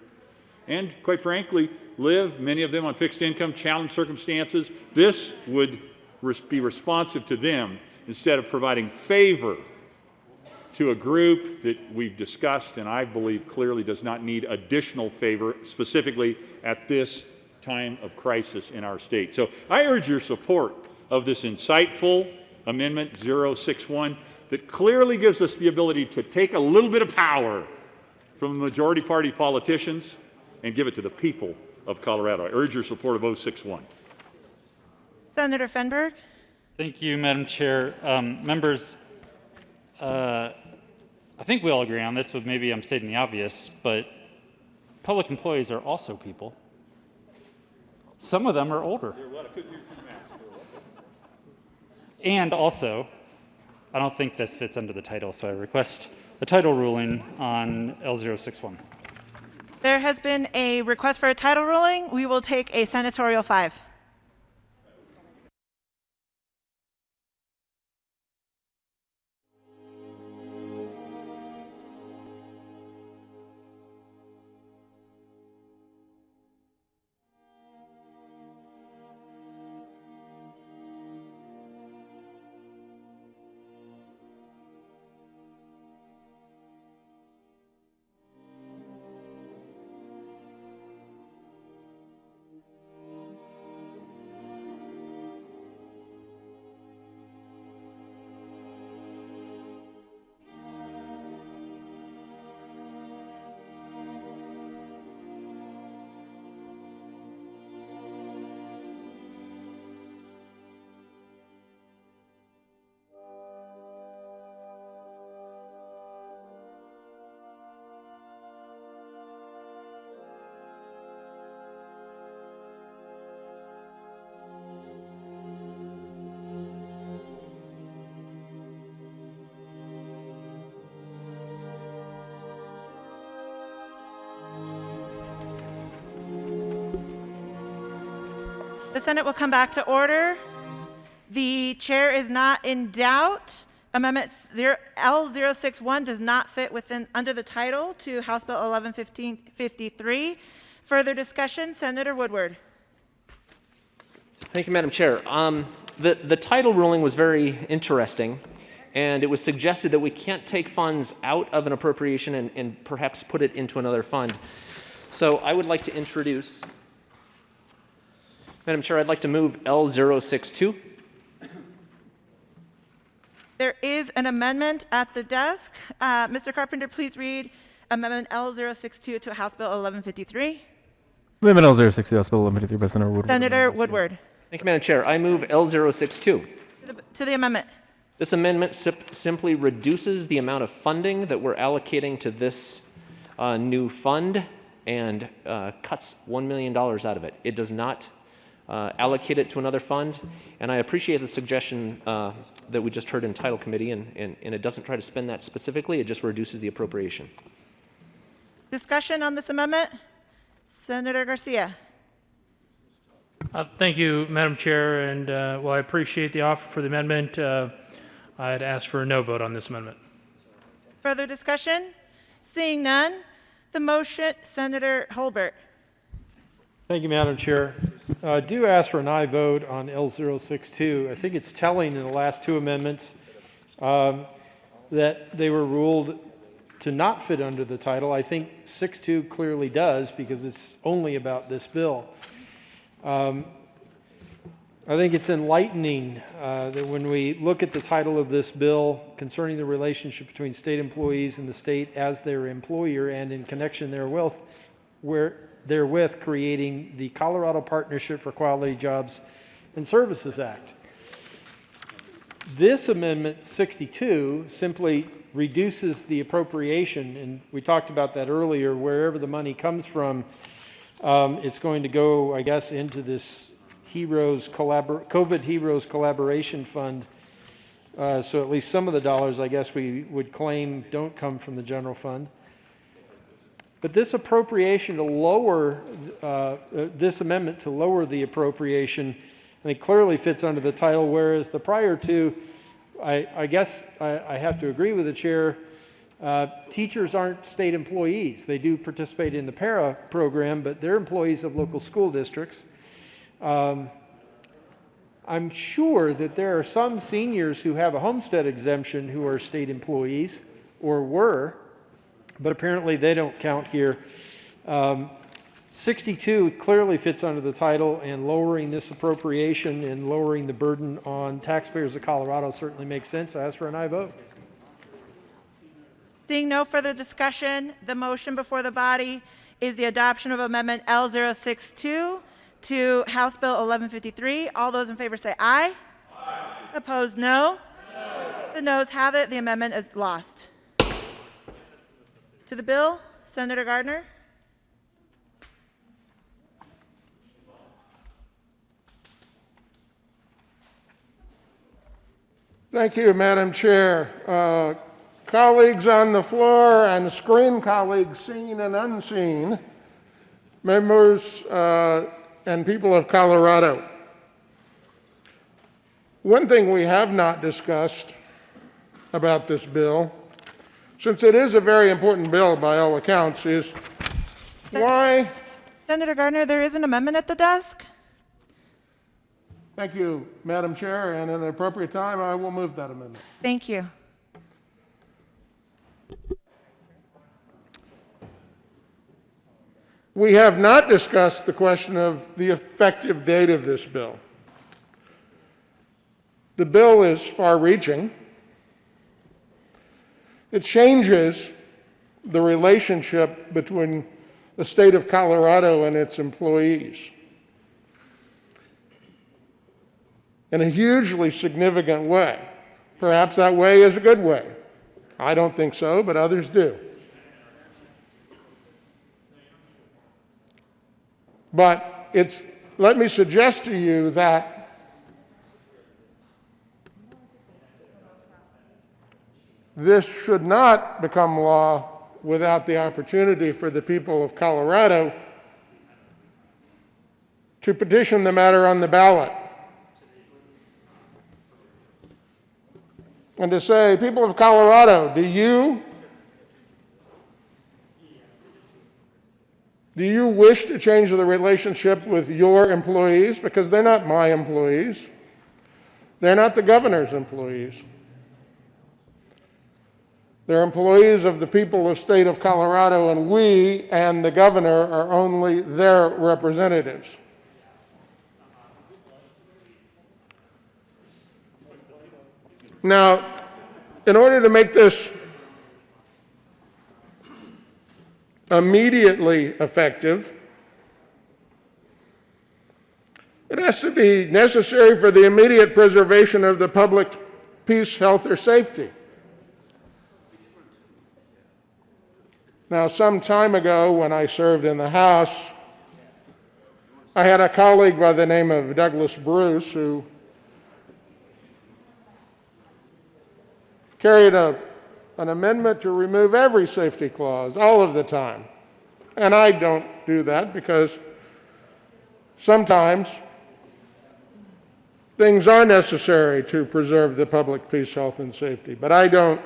and quite frankly, live, many of them on fixed income, challenged circumstances. This would be responsive to them instead of providing favor to a group that we've discussed and I believe clearly does not need additional favor, specifically at this time of crisis in our state. So I urge your support of this insightful Amendment 061 that clearly gives us the ability to take a little bit of power from the majority party politicians and give it to the people of Colorado. I urge your support of 061. Senator Fenberg. Thank you, Madam Chair. Members, I think we all agree on this, but maybe I'm stating the obvious, but public employees are also people. Some of them are older. And also, I don't think this fits under the title, so I request the title ruling on L061. There has been a request for a title ruling. We will take a senatorial 5. The Senate will come back to order. The chair is not in doubt. Amendment L061 does not fit under the title to House Bill 1153. Further discussion, Senator Woodward. Thank you, Madam Chair. The title ruling was very interesting, and it was suggested that we can't take funds out of an appropriation and perhaps put it into another fund. So I would like to introduce, Madam Chair, I'd like to move L062. There is an amendment at the desk. Mr. Carpenter, please read Amendment L062 to House Bill 1153. Amendment L060, House Bill 1153 by Senator Woodward. Senator Woodward. Thank you, Madam Chair. I move L062. To the amendment. This amendment simply reduces the amount of funding that we're allocating to this new fund and cuts $1 million out of it. It does not allocate it to another fund, and I appreciate the suggestion that we just heard in Title Committee, and it doesn't try to spend that specifically, it just reduces the appropriation. Discussion on this amendment? Senator Garcia. Thank you, Madam Chair, and while I appreciate the offer for the amendment, I'd ask for a no vote on this amendment. Further discussion? Seeing none, the motion, Senator Holbert. Thank you, Madam Chair. I do ask for an aye vote on L062. I think it's telling in the last two amendments that they were ruled to not fit under the title. I think 62 clearly does because it's only about this bill. I think it's enlightening that when we look at the title of this bill concerning the relationship between state employees and the state as their employer and in connection therewith, creating the Colorado Partnership for Quality Jobs and Services Act. This Amendment 62 simply reduces the appropriation, and we talked about that earlier, wherever the money comes from, it's going to go, I guess, into this COVID Heroes Collaboration Fund. So at least some of the dollars, I guess, we would claim don't come from the general fund. But this appropriation to lower, this amendment to lower the appropriation, I think clearly fits under the title, whereas the prior two, I guess I have to agree with the chair, teachers aren't state employees. They do participate in the para program, but they're employees of local school districts. I'm sure that there are some seniors who have a homestead exemption who are state employees or were, but apparently they don't count here. 62 clearly fits under the title, and lowering this appropriation and lowering the burden on taxpayers of Colorado certainly makes sense. I ask for an aye vote. Seeing no further discussion, the motion before the body is the adoption of Amendment L062 to House Bill 1153. All those in favor say aye. Aye. Opposed, no. The noes have it. The amendment is lost. To the bill, Senator Gardner. Thank you, Madam Chair. Colleagues on the floor and screen colleagues seen and unseen, members and people of Colorado. One thing we have not discussed about this bill, since it is a very important bill by all accounts, is why... Senator Gardner, there is an amendment at the desk. Thank you, Madam Chair, and at an appropriate time, I will move that amendment. Thank you. We have not discussed the question of the effective date of this bill. The bill is far-reaching. It changes the relationship between the state of Colorado and its employees in a hugely significant way. Perhaps that way is a good way. I don't think so, but others do. But let me suggest to you that this should not become law without the opportunity for the people of Colorado to petition the matter on the ballot. And to say, people of Colorado, do you wish to change the relationship with your employees? Because they're not my employees. They're not the governor's employees. They're employees of the people of the state of Colorado, and we and the governor are only their representatives. Now, in order to make this immediately effective, it has to be necessary for the immediate preservation of the public peace, health, or safety. Now, some time ago, when I served in the House, I had a colleague by the name of Douglas Bruce who carried an amendment to remove every safety clause all of the time. And I don't do that because sometimes things are necessary to preserve the public peace, health, and safety. But I don't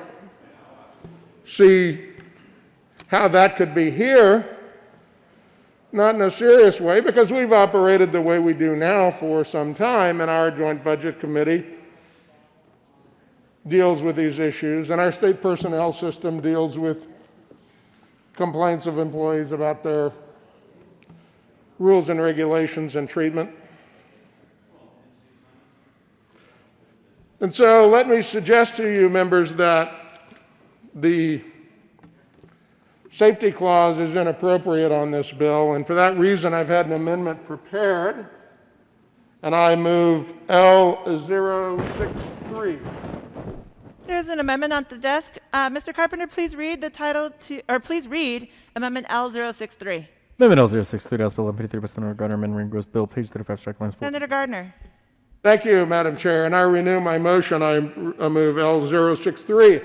see how that could be here, not in a serious way, because we've operated the way we do now for some time, and our Joint Budget Committee deals with these issues, and our state personnel system deals with complaints of employees about their rules and regulations and treatment. And so let me suggest to you, members, that the safety clause is inappropriate on this bill, and for that reason I've had an amendment prepared, and I move L063. There's an amendment on the desk. Mr. Carpenter, please read the title please read Amendment L063. Amendment L063, House Bill 153 by Senator Gardner, amendment Gross Bill, page 35, strike lines 4. Senator Gardner. Thank you, Madam Chair, and I renew my motion. I move L063.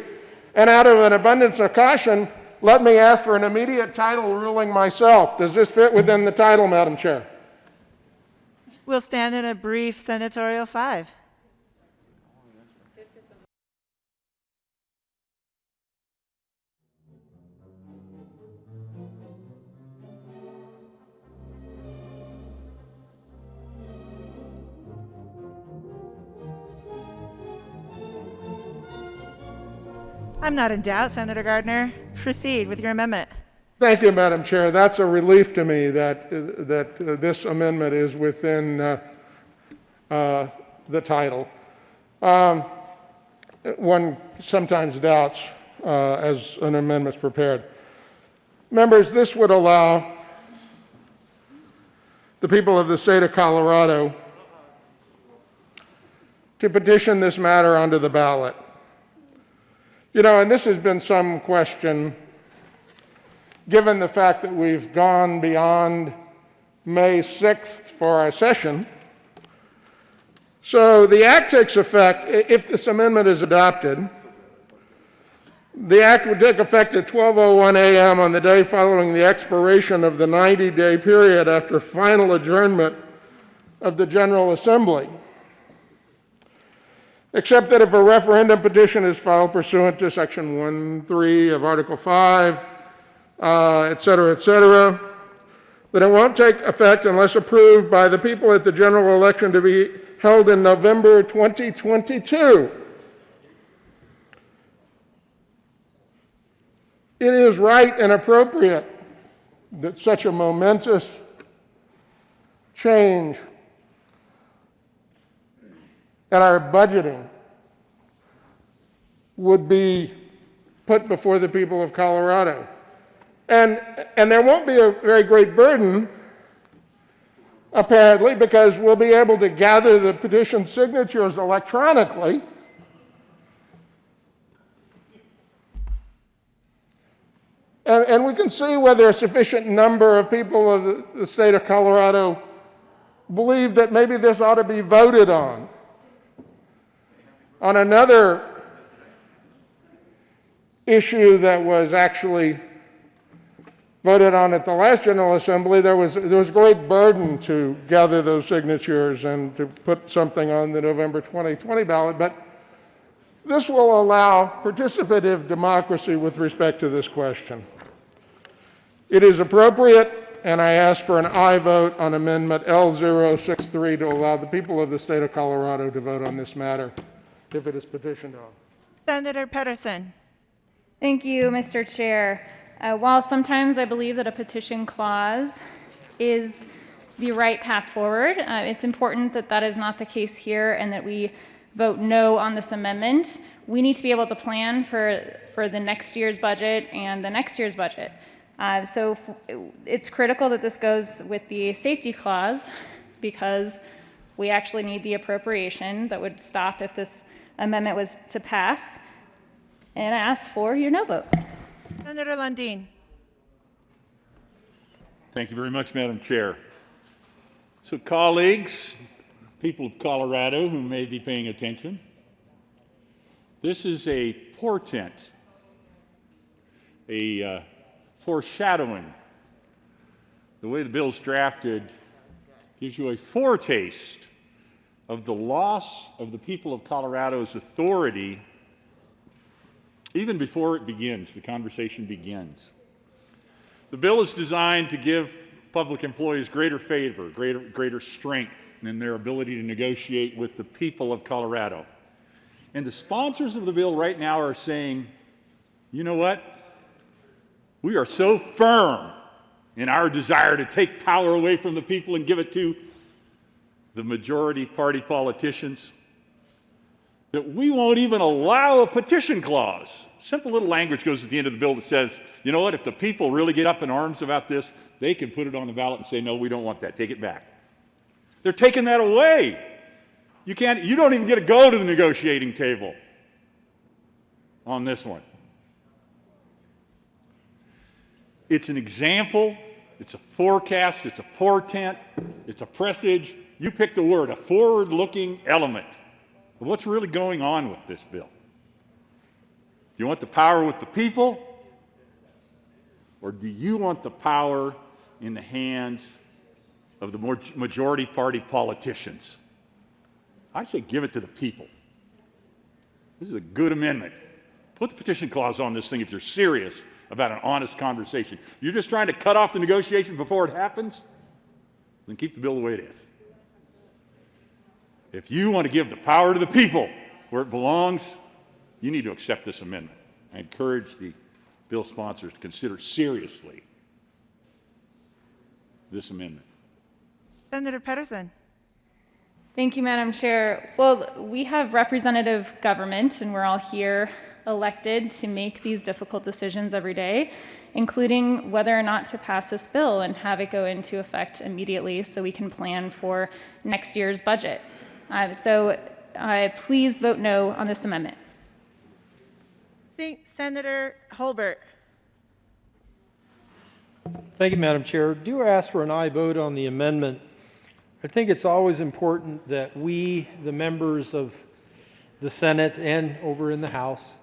And out of an abundance of caution, let me ask for an immediate title ruling myself. Does this fit within the title, Madam Chair? We'll stand in a brief senatorial 5. I'm not in doubt, Senator Gardner. Proceed with your amendment. Thank you, Madam Chair. That's a relief to me that this amendment is within the title. One sometimes doubts as an amendment's prepared. Members, this would allow the people of the state of Colorado to petition this matter onto the ballot. You know, and this has been some question, given the fact that we've gone beyond May 6th for our session. So the act takes effect, if this amendment is adopted, the act would take effect at 12:01 a.m. on the day following the expiration of the 90-day period after final adjournment of the General Assembly, except that if a referendum petition is filed pursuant to Section 1.3 of Article 5, et cetera, that it won't take effect unless approved by the people at the general election to be held in November 2022. It is right and appropriate that such a momentous change in our budgeting would be put before the people of Colorado. And there won't be a very great burden, apparently, because we'll be able to gather the petition signatures electronically. And we can see whether a sufficient number of people of the state of Colorado believe that maybe this ought to be voted on. On another issue that was actually voted on at the last General Assembly, there was great burden to gather those signatures and to put something on the November 2020 ballot, but this will allow participative democracy with respect to this question. It is appropriate, and I ask for an aye vote on Amendment L063 to allow the people of the state of Colorado to vote on this matter if it is petitioned on. Senator Pedersen. Thank you, Mr. Chair. While sometimes I believe that a petition clause is the right path forward, it's important that that is not the case here and that we vote no on this amendment. We need to be able to plan for the next year's budget and the next year's budget. It's critical that this goes with the safety clause because we actually need the appropriation that would stop if this amendment was to pass. And I ask for your no vote. Senator Lundin. Thank you very much, Madam Chair. So colleagues, people of Colorado who may be paying attention, this is a portent, a foreshadowing. The way the bill's drafted gives you a foretaste of the loss of the people of Colorado's authority even before it begins, the conversation begins. The bill is designed to give public employees greater favor, greater strength in their ability to negotiate with the people of Colorado. And the sponsors of the bill right now are saying, you know what? We are so firm in our desire to take power away from the people and give it to the majority party politicians that we won't even allow a petition clause. Simple little language goes at the end of the bill that says, you know what, if the people really get up in arms about this, they can put it on the ballot and say, no, we don't want that, take it back. They're taking that away. You don't even get to go to the negotiating table on this one. It's an example, it's a forecast, it's a portent, it's a presage. You pick the word, a forward-looking element of what's really going on with this bill. Do you want the power with the people, or do you want the power in the hands of the majority party politicians? I say give it to the people. This is a good amendment. Put the petition clause on this thing if you're serious about an honest conversation. You're just trying to cut off the negotiation before it happens, then keep the bill the way it is. If you want to give the power to the people where it belongs, you need to accept this amendment. I encourage the bill sponsors to consider seriously this amendment. Senator Pedersen. Thank you, Madam Chair. Well, we have representative government, and we're all here elected to make these difficult decisions every day, including whether or not to pass this bill and have it go into effect immediately so we can plan for next year's budget. Please vote no on this amendment. Senator Holbert. Thank you, Madam Chair. Do ask for an aye vote on the amendment. I think it's always important that we, the members of the Senate and over in the House,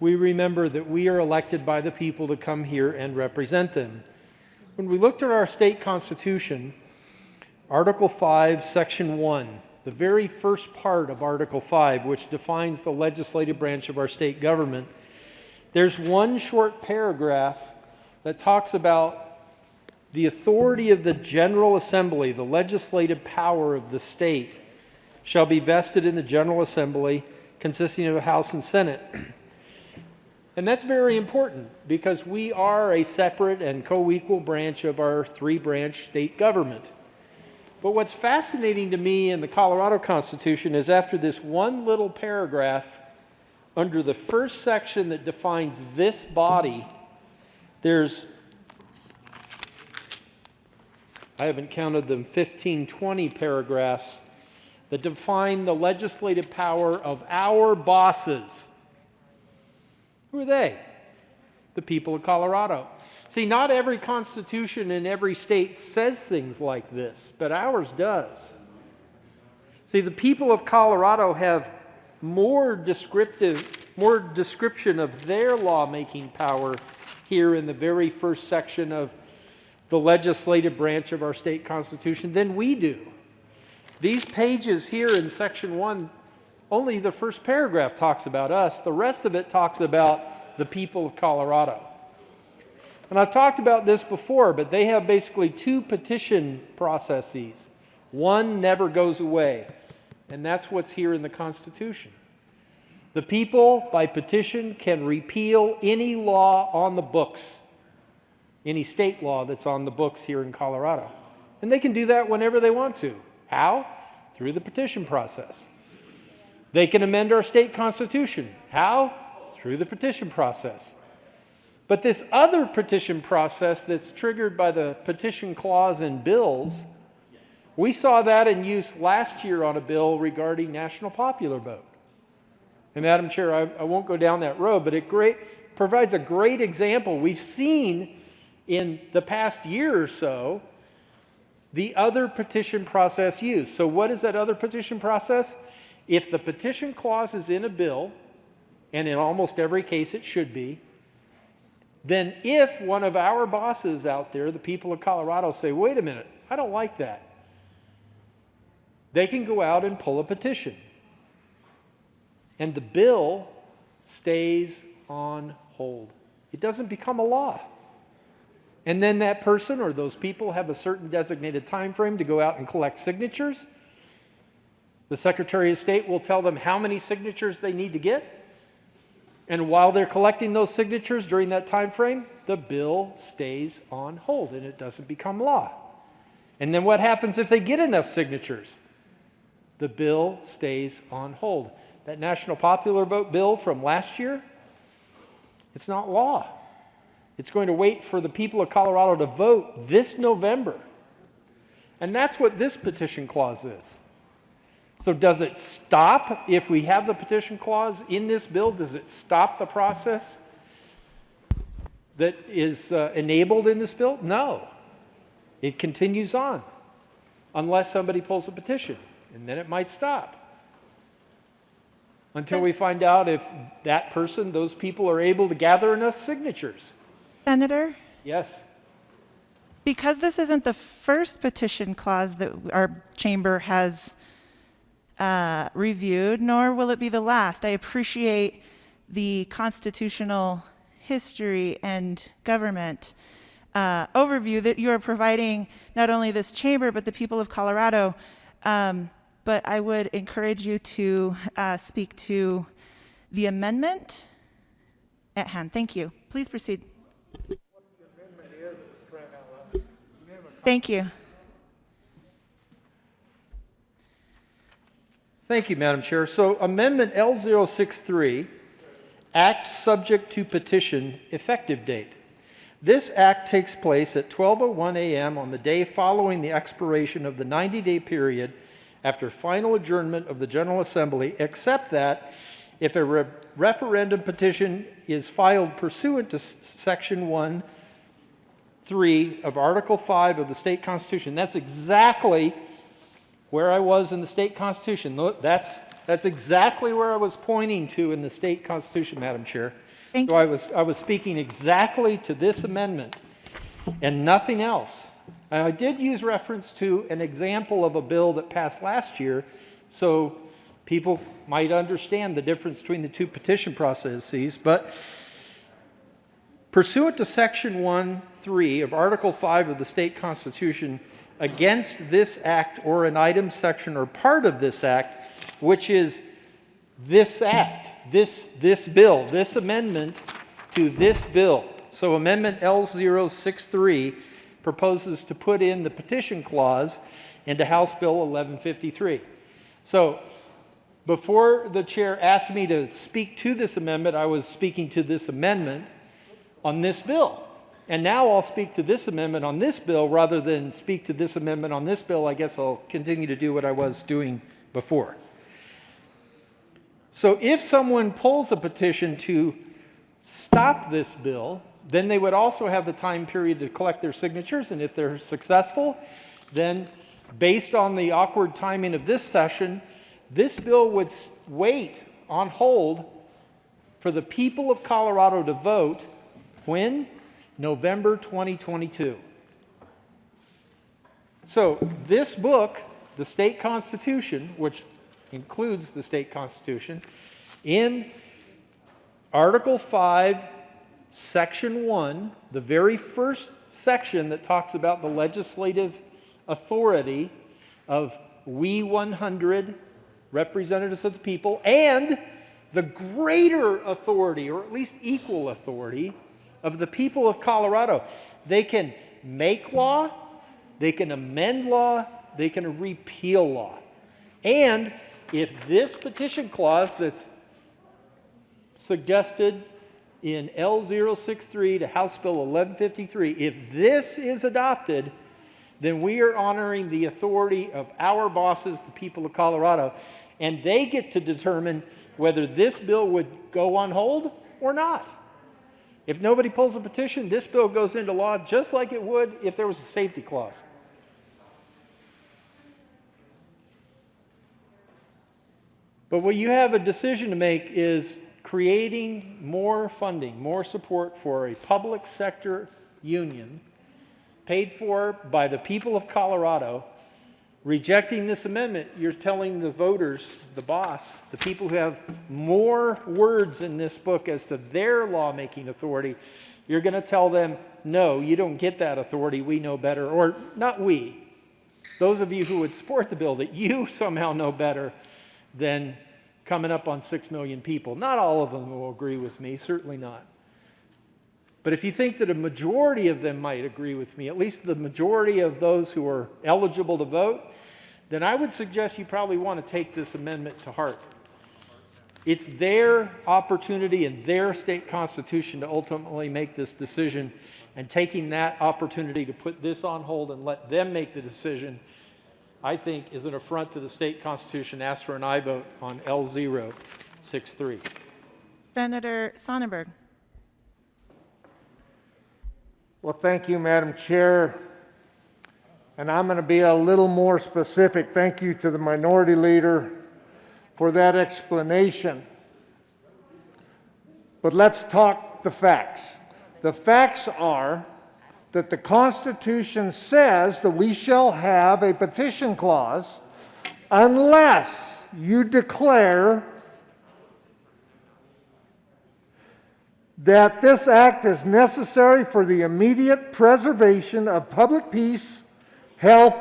we remember that we are elected by the people to come here and represent them. When we looked at our state constitution, Article 5, Section 1, the very first part of Article 5, which defines the legislative branch of our state government, there's one short paragraph that talks about the authority of the General Assembly, the legislative power of the state, shall be vested in the General Assembly, consisting of a House and Senate. And that's very important because we are a separate and co-equal branch of our three-branch state government. But what's fascinating to me in the Colorado Constitution is after this one little paragraph, under the first section that defines this body, there's, I haven't counted them, 15, 20 paragraphs that define the legislative power of our bosses. Who are they? The people of Colorado. See, not every constitution in every state says things like this, but ours does. See, the people of Colorado have more description of their lawmaking power here in the very first section of the legislative branch of our state constitution than we do. These pages here in Section 1, only the first paragraph talks about us. The rest of it talks about the people of Colorado. And I've talked about this before, but they have basically two petition processes. One never goes away, and that's what's here in the Constitution. The people, by petition, can repeal any law on the books, any state law that's on the books here in Colorado. And they can do that whenever they want to. How? Through the petition process. They can amend our state constitution. How? Through the petition process. But this other petition process that's triggered by the petition clause in bills, we saw that in use last year on a bill regarding national popular vote. And Madam Chair, I won't go down that road, but it provides a great example. We've seen in the past year or so the other petition process used. So what is that other petition process? If the petition clause is in a bill, and in almost every case it should be, then if one of our bosses out there, the people of Colorado, say, wait a minute, I don't like that, they can go out and pull a petition. And the bill stays on hold. It doesn't become a law. And then that person or those people have a certain designated time frame to go out and collect signatures. The Secretary of State will tell them how many signatures they need to get. And while they're collecting those signatures during that time frame, the bill stays on hold and it doesn't become law. And then what happens if they get enough signatures? The bill stays on hold. That national popular vote bill from last year, it's not law. It's going to wait for the people of Colorado to vote this November. And that's what this petition clause is. So does it stop if we have the petition clause in this bill? Does it stop the process that is enabled in this bill? No. It continues on unless somebody pulls a petition, and then it might stop until we find out if that person, those people are able to gather enough signatures. Senator? Yes. Because this isn't the first petition clause that our chamber has reviewed, nor will it be the last. I appreciate the constitutional history and government overview that you are providing not only this chamber, but the people of Colorado. But I would encourage you to speak to the amendment at hand. Thank you. Please proceed. Thank you. Thank you, Madam Chair. So Amendment L063, Act Subject to Petition, effective date. This act takes place at 12:01 a.m. on the day following the expiration of the 90-day period after final adjournment of the General Assembly, except that if a referendum petition is filed pursuant to Section 1(3) of Article 5 of the state constitution. That's exactly where I was in the state constitution. That's exactly where I was pointing to in the state constitution, Madam Chair. Thank you. I was speaking exactly to this amendment and nothing else. I did use reference to an example of a bill that passed last year, so people might understand the difference between the two petition processes, but pursuant to Section 1(3) of Article 5 of the state constitution, against this act or an item, section, or part of this act, which is this act, this bill, this amendment to this bill. So Amendment L063 proposes to put in the petition clause into House Bill 1153. So before the chair asked me to speak to this amendment, I was speaking to this amendment on this bill. And now I'll speak to this amendment on this bill rather than speak to this amendment on this bill. I guess I'll continue to do what I was doing before. So if someone pulls a petition to stop this bill, then they would also have the time period to collect their signatures. And if they're successful, then based on the awkward timing of this session, this bill would wait on hold for the people of Colorado to vote when? November 2022. So this book, the state constitution, which includes the state constitution, in Article 5, Section 1, the very first section that talks about the legislative authority of we 100 representatives of the people and the greater authority, or at least equal authority, of the people of Colorado. They can make law, they can amend law, they can repeal law. And if this petition clause that's suggested in L063 to House Bill 1153, if this is adopted, then we are honoring the authority of our bosses, the people of Colorado, and they get to determine whether this bill would go on hold or not. If nobody pulls a petition, this bill goes into law just like it would if there was a safety clause. But what you have a decision to make is creating more funding, more support for a public sector union paid for by the people of Colorado. Rejecting this amendment, you're telling the voters, the boss, the people who have more words in this book as to their lawmaking authority, you're going to tell them, no, you don't get that authority, we know better. Or not we, those of you who would support the bill, that you somehow know better than coming up on 6 million people. Not all of them will agree with me, certainly not. But if you think that a majority of them might agree with me, at least the majority of those who are eligible to vote, then I would suggest you probably want to take this amendment to heart. It's their opportunity in their state constitution to ultimately make this decision, and taking that opportunity to put this on hold and let them make the decision, I think, is an affront to the state constitution. Ask for an aye vote on L063. Senator Sonnenberg. Well, thank you, Madam Chair. And I'm going to be a little more specific. Thank you to the minority leader for that explanation. But let's talk the facts. The facts are that the Constitution says that we shall have a petition clause unless you declare that this act is necessary for the immediate preservation of public peace, health,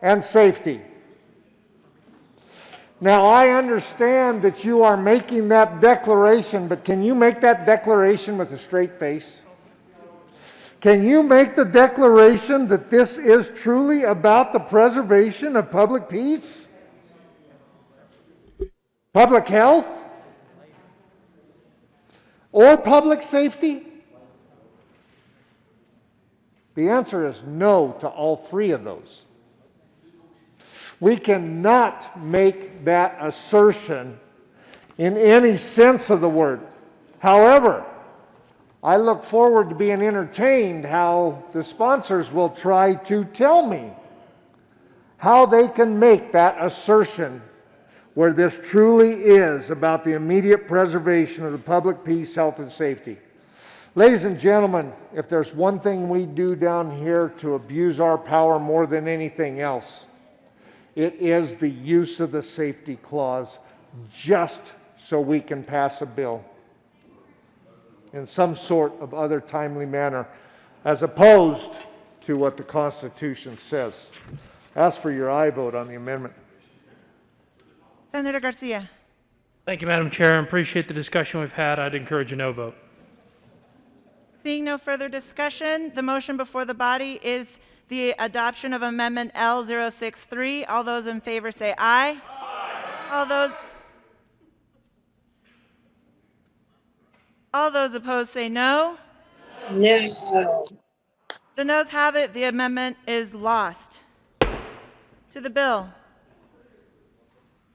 and safety. Now, I understand that you are making that declaration, but can you make that declaration with a straight face? Can you make the declaration that this is truly about the preservation of public peace, public health, or public safety? The answer is no to all three of those. We cannot make that assertion in any sense of the word. However, I look forward to being entertained how the sponsors will try to tell me how they can make that assertion where this truly is about the immediate preservation of the public peace, health, and safety. Ladies and gentlemen, if there's one thing we do down here to abuse our power more than anything else, it is the use of the safety clause just so we can pass a bill in some sort of other timely manner, as opposed to what the Constitution says. Ask for your aye vote on the amendment. Senator Garcia. Thank you, Madam Chair. I appreciate the discussion we've had. I'd encourage a no vote. Seeing no further discussion, the motion before the body is the adoption of Amendment L063. All those in favor say aye. Aye. All those opposed say no. No. The noes have it. The amendment is lost. To the bill.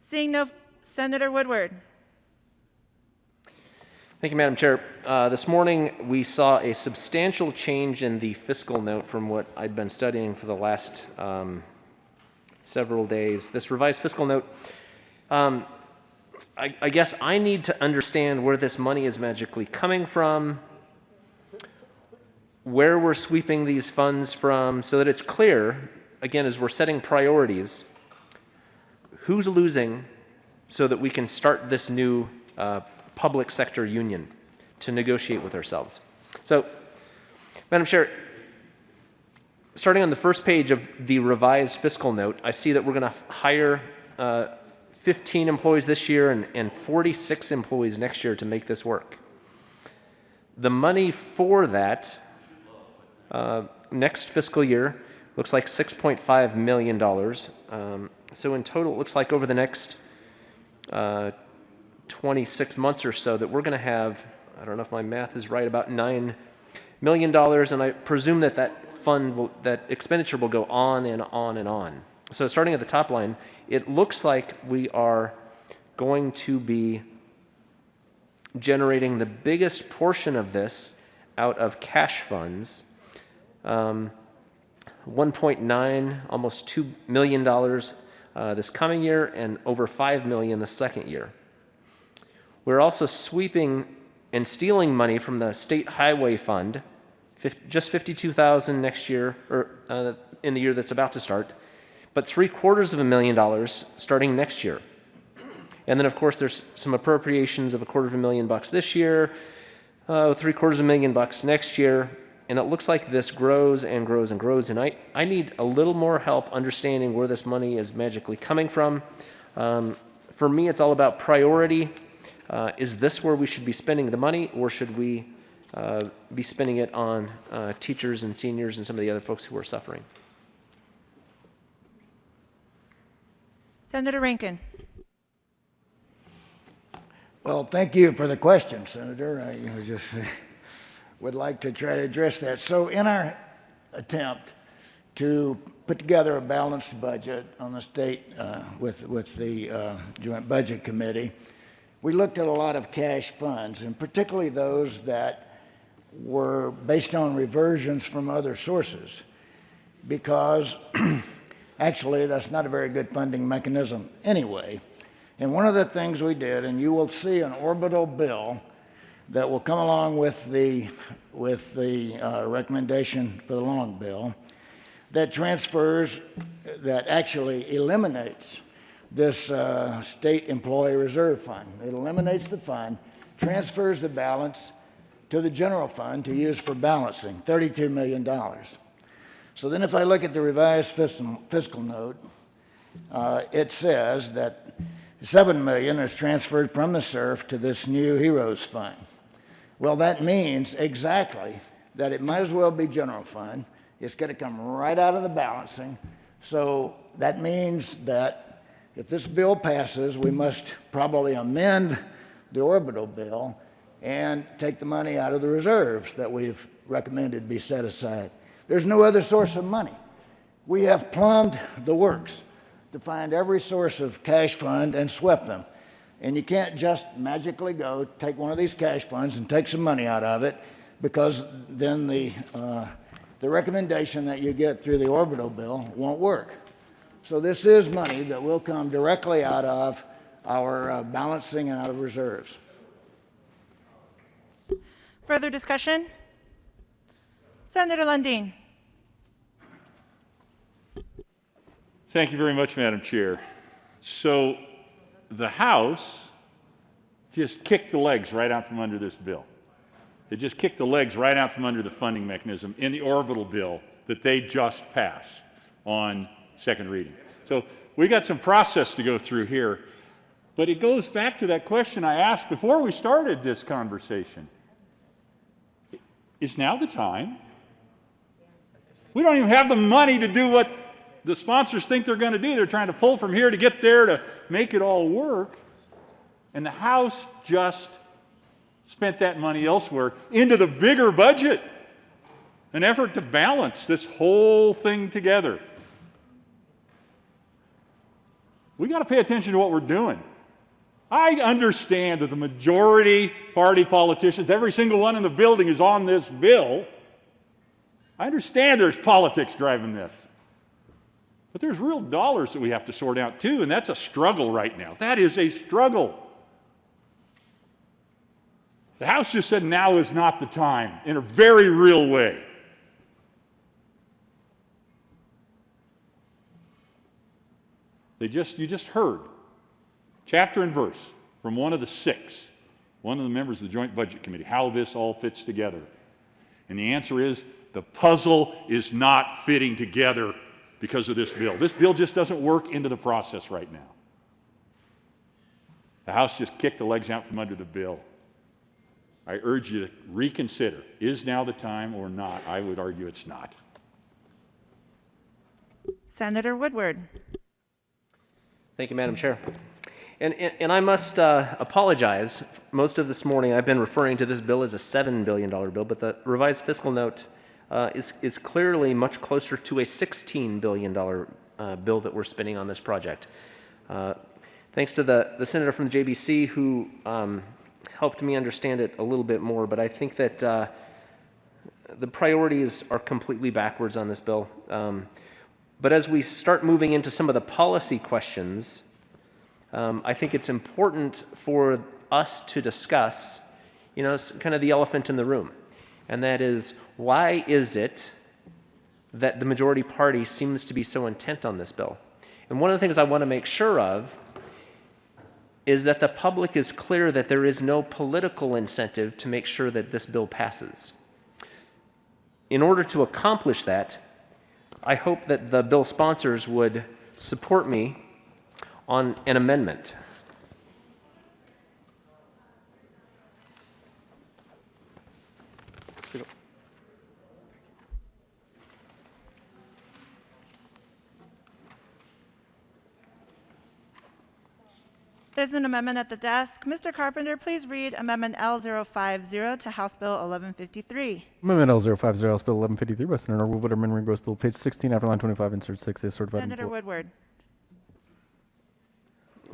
Seeing no, Senator Woodward. Thank you, Madam Chair. This morning we saw a substantial change in the fiscal note from what I'd been studying for the last several days. This revised fiscal note, I guess I need to understand where this money is magically coming from, where we're sweeping these funds from, so that it's clear, again, as we're setting priorities, who's losing, so that we can start this new public sector union to negotiate with ourselves. So, Madam Chair, starting on the first page of the revised fiscal note, I see that we're going to hire 15 employees this year and 46 employees next year to make this work. The money for that next fiscal year looks like $6.5 million. So in total, it looks like over the next 26 months or so that we're going to have, I don't know if my math is right, about $9 million, and I presume that that expenditure will go on and on and on. So starting at the top line, it looks like we are going to be generating the biggest portion of this out of cash funds, 1.9, almost $2 million this coming year, and over $5 million the second year. We're also sweeping and stealing money from the state highway fund, just $52,000 next year, or in the year that's about to start, but $750,000 starting next year. And then, of course, there's some appropriations of $250,000 this year, $750,000 next year, and it looks like this grows and grows and grows. And I need a little more help understanding where this money is magically coming from. For me, it's all about priority. Is this where we should be spending the money, or should we be spending it on teachers and seniors and some of the other folks who are suffering? Senator Rankin. Well, thank you for the question, Senator. I just would like to try to address that. So in our attempt to put together a balanced budget on the state with the Joint Budget Committee, we looked at a lot of cash funds, and particularly those that were based on reversions from other sources, because actually that's not a very good funding mechanism anyway. And one of the things we did, and you will see an orbital bill that will come along with the recommendation for the long bill, that transfers, that actually eliminates this state employee reserve fund. It eliminates the fund, transfers the balance to the general fund to use for balancing, $32 million. So then if I look at the revised fiscal note, it says that $7 million is transferred from the SURF to this new HEROES fund. Well, that means exactly that it might as well be general fund. It's going to come right out of the balancing. So that means that if this bill passes, we must probably amend the orbital bill and take the money out of the reserves that we've recommended be set aside. There's no other source of money. We have plumbed the works to find every source of cash fund and swept them. And you can't just magically go take one of these cash funds and take some money out of it, because then the recommendation that you get through the orbital bill won't work. So this is money that will come directly out of our balancing and out of reserves. Further discussion? Senator Lundin. Thank you very much, Madam Chair. So the House just kicked the legs right out from under this bill. They just kicked the legs right out from under the funding mechanism in the orbital bill that they just passed on second reading. So we got some process to go through here, but it goes back to that question I asked before we started this conversation. Is now the time? We don't even have the money to do what the sponsors think they're going to do. They're trying to pull from here to get there to make it all work. And the House just spent that money elsewhere into the bigger budget, an effort to balance this whole thing together. We got to pay attention to what we're doing. I understand that the majority party politicians, every single one in the building is on this bill. I understand there's politics driving this. But there's real dollars that we have to sort out too, and that's a struggle right now. That is a struggle. The House just said now is not the time, in a very real way. You just heard chapter and verse from one of the six, one of the members of the Joint Budget Committee, how this all fits together. And the answer is the puzzle is not fitting together because of this bill. This bill just doesn't work into the process right now. The House just kicked the legs out from under the bill. I urge you to reconsider. Is now the time or not? I would argue it's not. Senator Woodward. Thank you, Madam Chair. And I must apologize. Most of this morning I've been referring to this bill as a $7 billion bill, but the revised fiscal note is clearly much closer to a $16 billion bill that we're spending on this project. Thanks to the senator from the JBC who helped me understand it a little bit more, but I think that the priorities are completely backwards on this bill. But as we start moving into some of the policy questions, I think it's important for us to discuss, kind of the elephant in the room. And that is, why is it that the majority party seems to be so intent on this bill? And one of the things I want to make sure of is that the public is clear that there is no political incentive to make sure that this bill passes. In order to accomplish that, I hope that the bill sponsors would support me on an amendment. There's an amendment at the desk. Mr. Carpenter, please read Amendment L050 to House Bill 1153. Amendment L050, House Bill 1153 by Senator Woodward, amend Green Bill, page 16, after line 25, insert 6, is certified. Senator Woodward.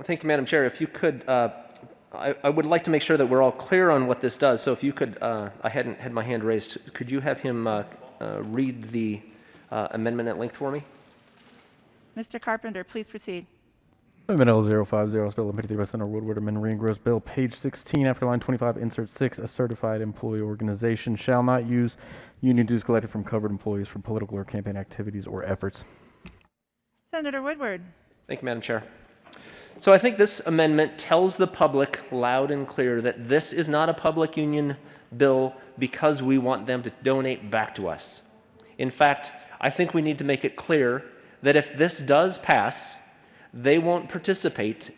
Thank you, Madam Chair. If you could, I would like to make sure that we're all clear on what this does. So if you could, I hadn't had my hand raised. Could you have him read the amendment at length for me? Mr. Carpenter, please proceed. Amendment L050, House Bill 1153 by Senator Woodward, amend Green Bill, page 16, after line 25, insert 6, a certified employee organization shall not use union dues collected from covered employees for political or campaign activities or efforts. Senator Woodward. Thank you, Madam Chair. So I think this amendment tells the public loud and clear that this is not a public union bill because we want them to donate back to us. In fact, I think we need to make it clear that if this does pass, they won't participate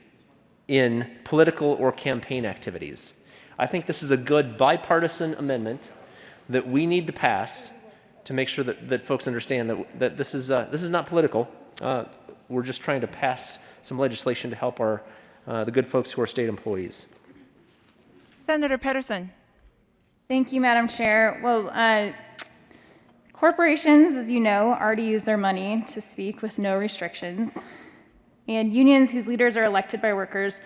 in political or campaign activities. I think this is a good bipartisan amendment that we need to pass to make sure that folks understand that this is not political. We're just trying to pass some legislation to help the good folks who are state employees. Senator Pedersen. Thank you, Madam Chair. Well, corporations, as you know, already use their money to speak with no restrictions. And unions whose leaders are elected by workers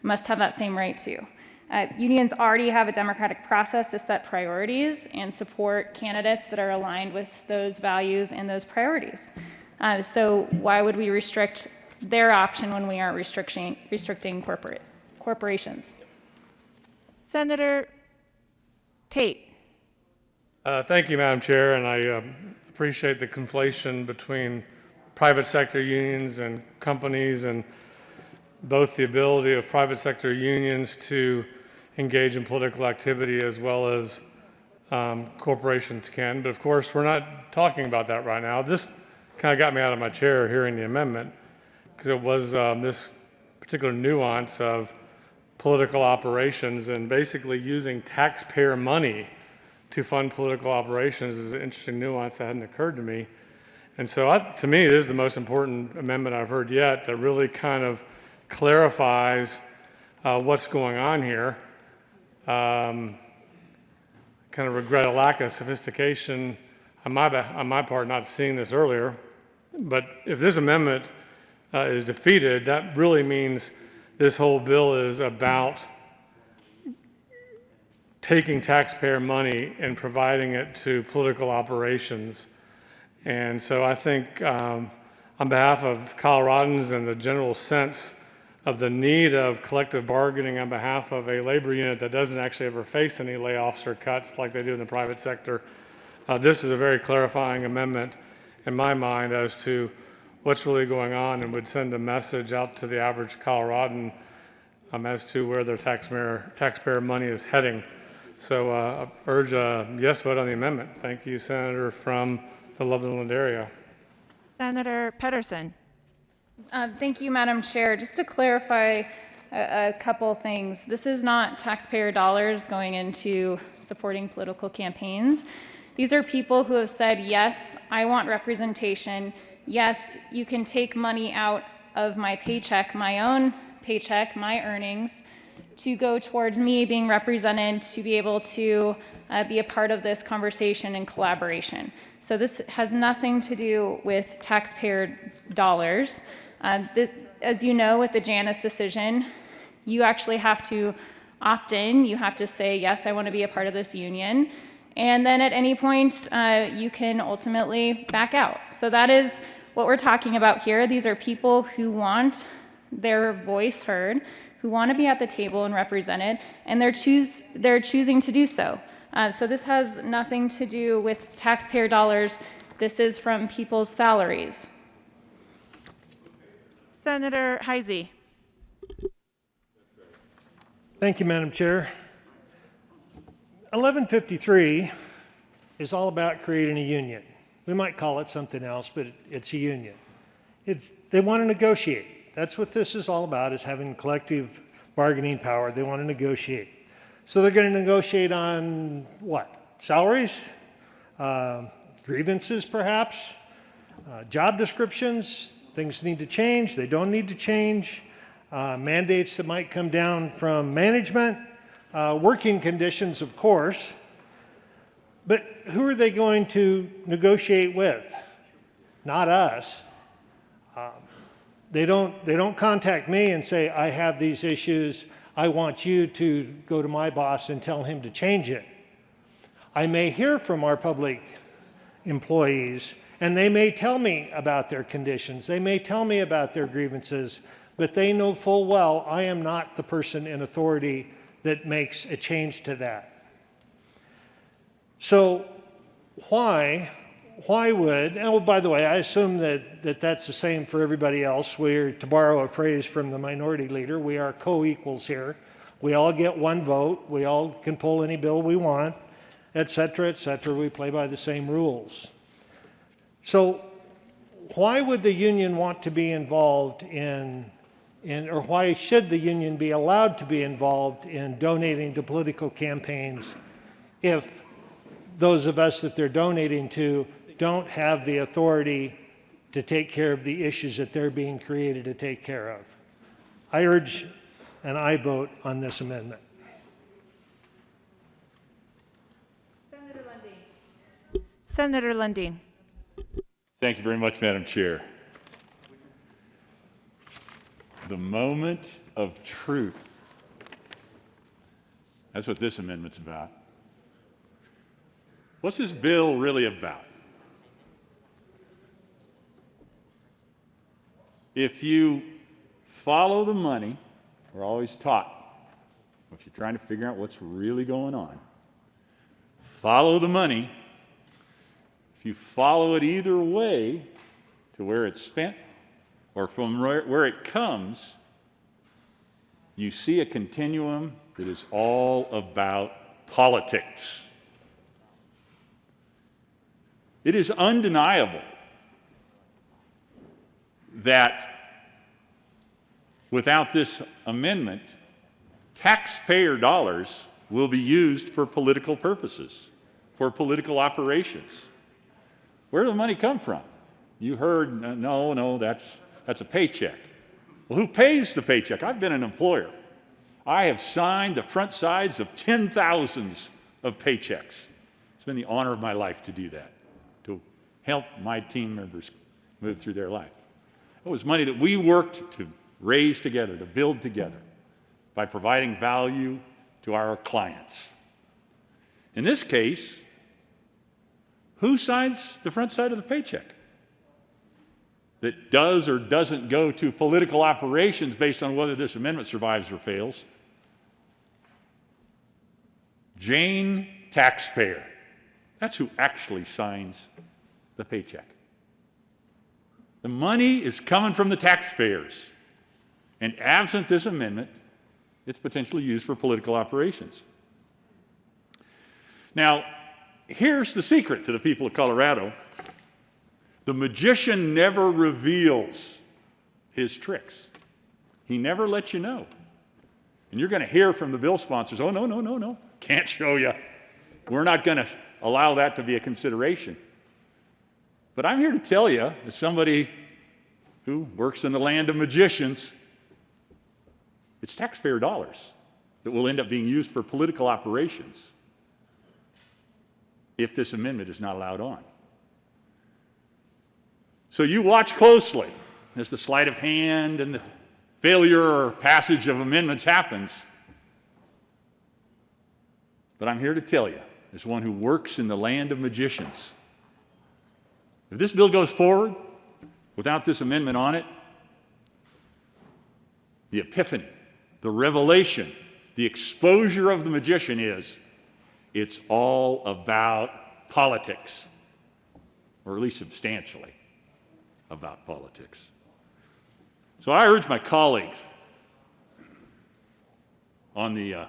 must have that same right too. Unions already have a democratic process to set priorities and support candidates that are aligned with those values and those priorities. So why would we restrict their option when we aren't restricting corporations? Senator Tate. Thank you, Madam Chair, and I appreciate the conflation between private sector unions and companies, and both the ability of private sector unions to engage in political activity as well as corporations can. But of course, we're not talking about that right now. This kind of got me out of my chair hearing the amendment, because it was this particular nuance of political operations and basically using taxpayer money to fund political operations is an interesting nuance that hadn't occurred to me. And so to me, this is the most important amendment I've heard yet that really kind of clarifies what's going on here. Kind of regret a lack of sophistication on my part not seeing this earlier. But if this amendment is defeated, that really means this whole bill is about taking taxpayer money and providing it to political operations. And so I think on behalf of Coloradans and the general sense of the need of collective bargaining on behalf of a labor unit that doesn't actually ever face any layoffs or cuts like they do in the private sector, this is a very clarifying amendment in my mind as to what's really going on and would send a message out to the average Coloradan as to where their taxpayer money is heading. So I urge a yes vote on the amendment. Thank you, Senator from the Loveland area. Senator Pedersen. Thank you, Madam Chair. Just to clarify, a couple things. This is not taxpayer dollars going into supporting political campaigns. These are people who have said, yes, I want representation. Yes, you can take money out of my paycheck, my own paycheck, my earnings, to go towards me being represented, to be able to be a part of this conversation and collaboration. So this has nothing to do with taxpayer dollars. As you know, with the Janus decision, you actually have to opt in. You have to say, yes, I want to be a part of this union. And then at any point, you can ultimately back out. So that is what we're talking about here. These are people who want their voice heard, who want to be at the table and represented, and they're choosing to do so. So this has nothing to do with taxpayer dollars. This is from people's salaries. Senator Heisey. Thank you, Madam Chair. 1153 is all about creating a union. We might call it something else, but it's a union. They want to negotiate. That's what this is all about, is having collective bargaining power. They want to negotiate. So they're going to negotiate on what? Salaries? Grievances, perhaps? Job descriptions? Things need to change, they don't need to change. Mandates that might come down from management. Working conditions, of course. But who are they going to negotiate with? Not us. They don't contact me and say, I have these issues, I want you to go to my boss and tell him to change it. I may hear from our public employees, and they may tell me about their conditions, they may tell me about their grievances, but they know full well I am not the person in authority that makes a change to that. So why would, oh, by the way, I assume that that's the same for everybody else. We're, to borrow a phrase from the minority leader, we are co-equals here. We all get one vote. We all can pull any bill we want, et cetera, et cetera. We play by the same rules. So why would the union want to be involved or why should the union be allowed to be involved in donating to political campaigns if those of us that they're donating to don't have the authority to take care of the issues that they're being created to take care of? I urge an aye vote on this amendment. Senator Lundin. Senator Lundin. Thank you very much, Madam Chair. The moment of truth. That's what this amendment's about. What's this bill really about? If you follow the money, we're always taught, if you're trying to figure out what's really going on, follow the money. If you follow it either way to where it's spent or from where it comes, you see a continuum that is all about politics. It is undeniable that without this amendment, taxpayer dollars will be used for political purposes, for political operations. Where does the money come from? You heard, no, that's a paycheck. Well, who pays the paycheck? I've been an employer. I have signed the front sides of 10,000s of paychecks. It's been the honor of my life to do that, to help my team members move through their life. It was money that we worked to raise together, to build together, by providing value to our clients. In this case, who signs the front side of the paycheck that does or doesn't go to political operations based on whether this amendment survives or fails? Jane Taxpayer. That's who actually signs the paycheck. The money is coming from the taxpayers. And absent this amendment, it's potentially used for political operations. Now, here's the secret to the people of Colorado. The magician never reveals his tricks. He never lets you know And you're going to hear from the bill sponsors, oh, no, no, no, no, can't show you. We're not going to allow that to be a consideration. But I'm here to tell you, as somebody who works in the land of magicians, it's taxpayer dollars that will end up being used for political operations if this amendment is not allowed on. So you watch closely as the sleight of hand and the failure or passage of amendments happens. But I'm here to tell you, as one who works in the land of magicians, if this bill goes forward without this amendment on it, the epiphany, the revelation, the exposure of the magician is it's all about politics, or at least substantially about politics. So I urge my colleagues on the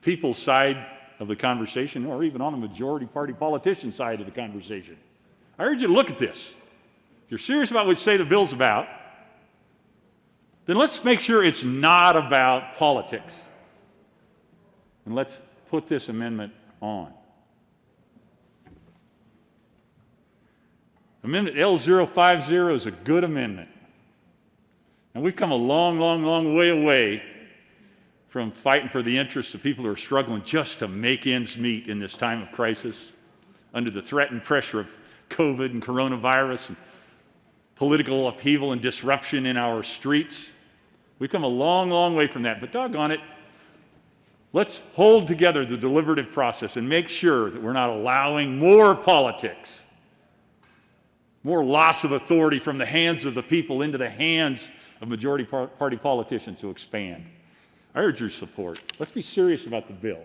people's side of the conversation, or even on the majority party politician side of the conversation, I urge you to look at this. If you're serious about what you say the bill's about, then let's make sure it's not about politics. And let's put this amendment on. Amendment L050 is a good amendment. And we've come a long, long, long way away from fighting for the interests of people who are struggling just to make ends meet in this time of crisis, under the threat and pressure of COVID and coronavirus and political upheaval and disruption in our streets. We've come a long, long way from that, but doggone it, let's hold together the deliberative process and make sure that we're not allowing more politics, more loss of authority from the hands of the people into the hands of majority party politicians to expand. I urge your support. Let's be serious about the bill.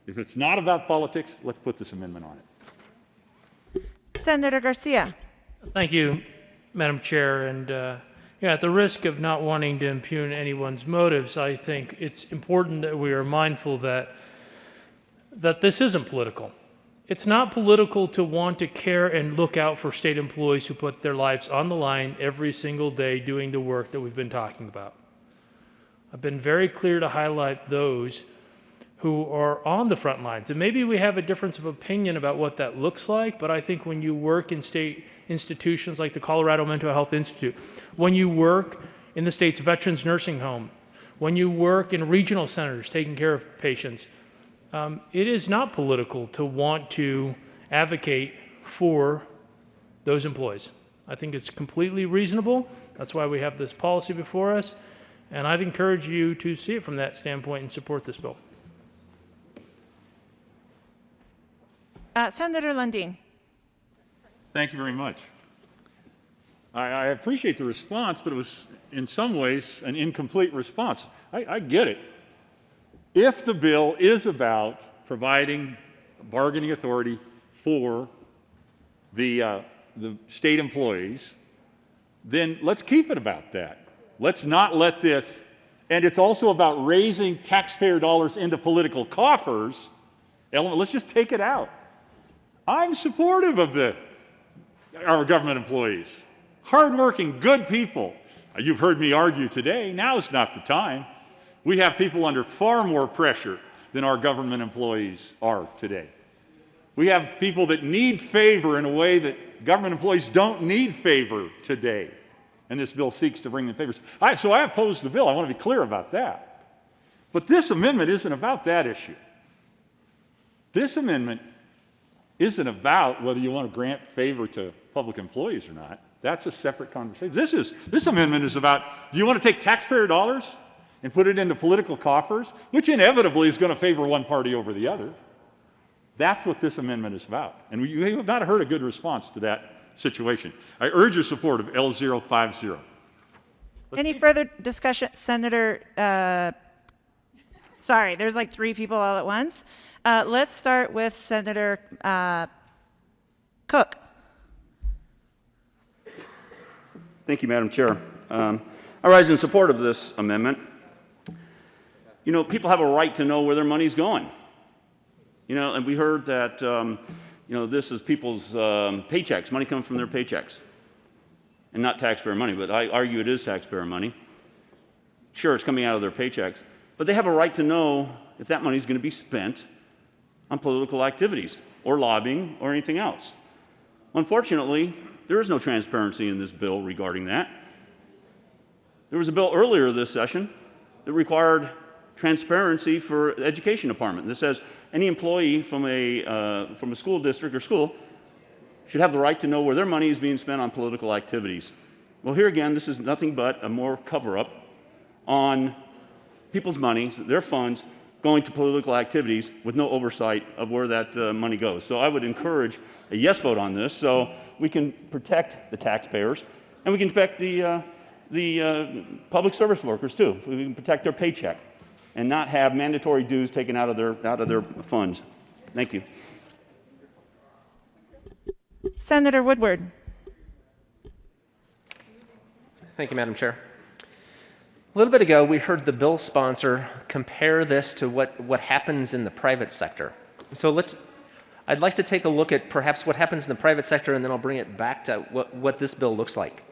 If it's not about politics, let's put this amendment on it. Senator Garcia. Thank you, Madam Chair. And yeah, at the risk of not wanting to impugn anyone's motives, I think it's important that we are mindful that this isn't political. It's not political to want to care and look out for state employees who put their lives on the line every single day doing the work that we've been talking about. I've been very clear to highlight those who are on the front lines. And maybe we have a difference of opinion about what that looks like, but I think when you work in state institutions like the Colorado Mental Health Institute, when you work in the state's Veterans Nursing Home, when you work in regional centers taking care of patients, it is not political to want to advocate for those employees. I think it's completely reasonable. That's why we have this policy before us. And I'd encourage you to see it from that standpoint and support this bill. Senator Lundin. Thank you very much. I appreciate the response, but it was in some ways an incomplete response. I get it. If the bill is about providing bargaining authority for the state employees, then let's keep it about that. Let's not let this, and it's also about raising taxpayer dollars into political coffers. Let's just take it out. I'm supportive of our government employees. Hardworking, good people. You've heard me argue today, now is not the time. We have people under far more pressure than our government employees are today. We have people that need favor in a way that government employees don't need favor today. And this bill seeks to bring them favors. So I oppose the bill. I want to be clear about that. But this amendment isn't about that issue. This amendment isn't about whether you want to grant favor to public employees or not. That's a separate conversation. This amendment is about, do you want to take taxpayer dollars and put it into political coffers, which inevitably is going to favor one party over the other? That's what this amendment is about. And you have not heard a good response to that situation. I urge your support of L050. Any further discussion? Senator, sorry, there's like 3 people all at once. Let's start with Senator Cook. Thank you, Madam Chair. I rise in support of this amendment. You know, people have a right to know where their money's going. You know, and we heard that, you know, this is people's paychecks, money coming from their paychecks, and not taxpayer money, but I argue it is taxpayer money. Sure, it's coming out of their paychecks. but they have a right to know if that money is going to be spent on political activities or lobbying or anything else. Unfortunately, there is no transparency in this bill regarding that. There was a bill earlier this session that required transparency for the education department that says any employee from a school district or school should have the right to know where their money is being spent on political activities. Well, here again, this is nothing but a more cover-up on people's money, their funds, going to political activities with no oversight of where that money goes. So I would encourage a yes vote on this so we can protect the taxpayers and we can protect the public service workers too. We can protect their paycheck and not have mandatory dues taken out of their funds. Thank you. Senator Woodward. Thank you, Madam Chair. A little bit ago, we heard the bill sponsor compare this to what happens in the private sector. So I'd like to take a look at perhaps what happens in the private sector, and then I'll bring it back to what this bill looks like.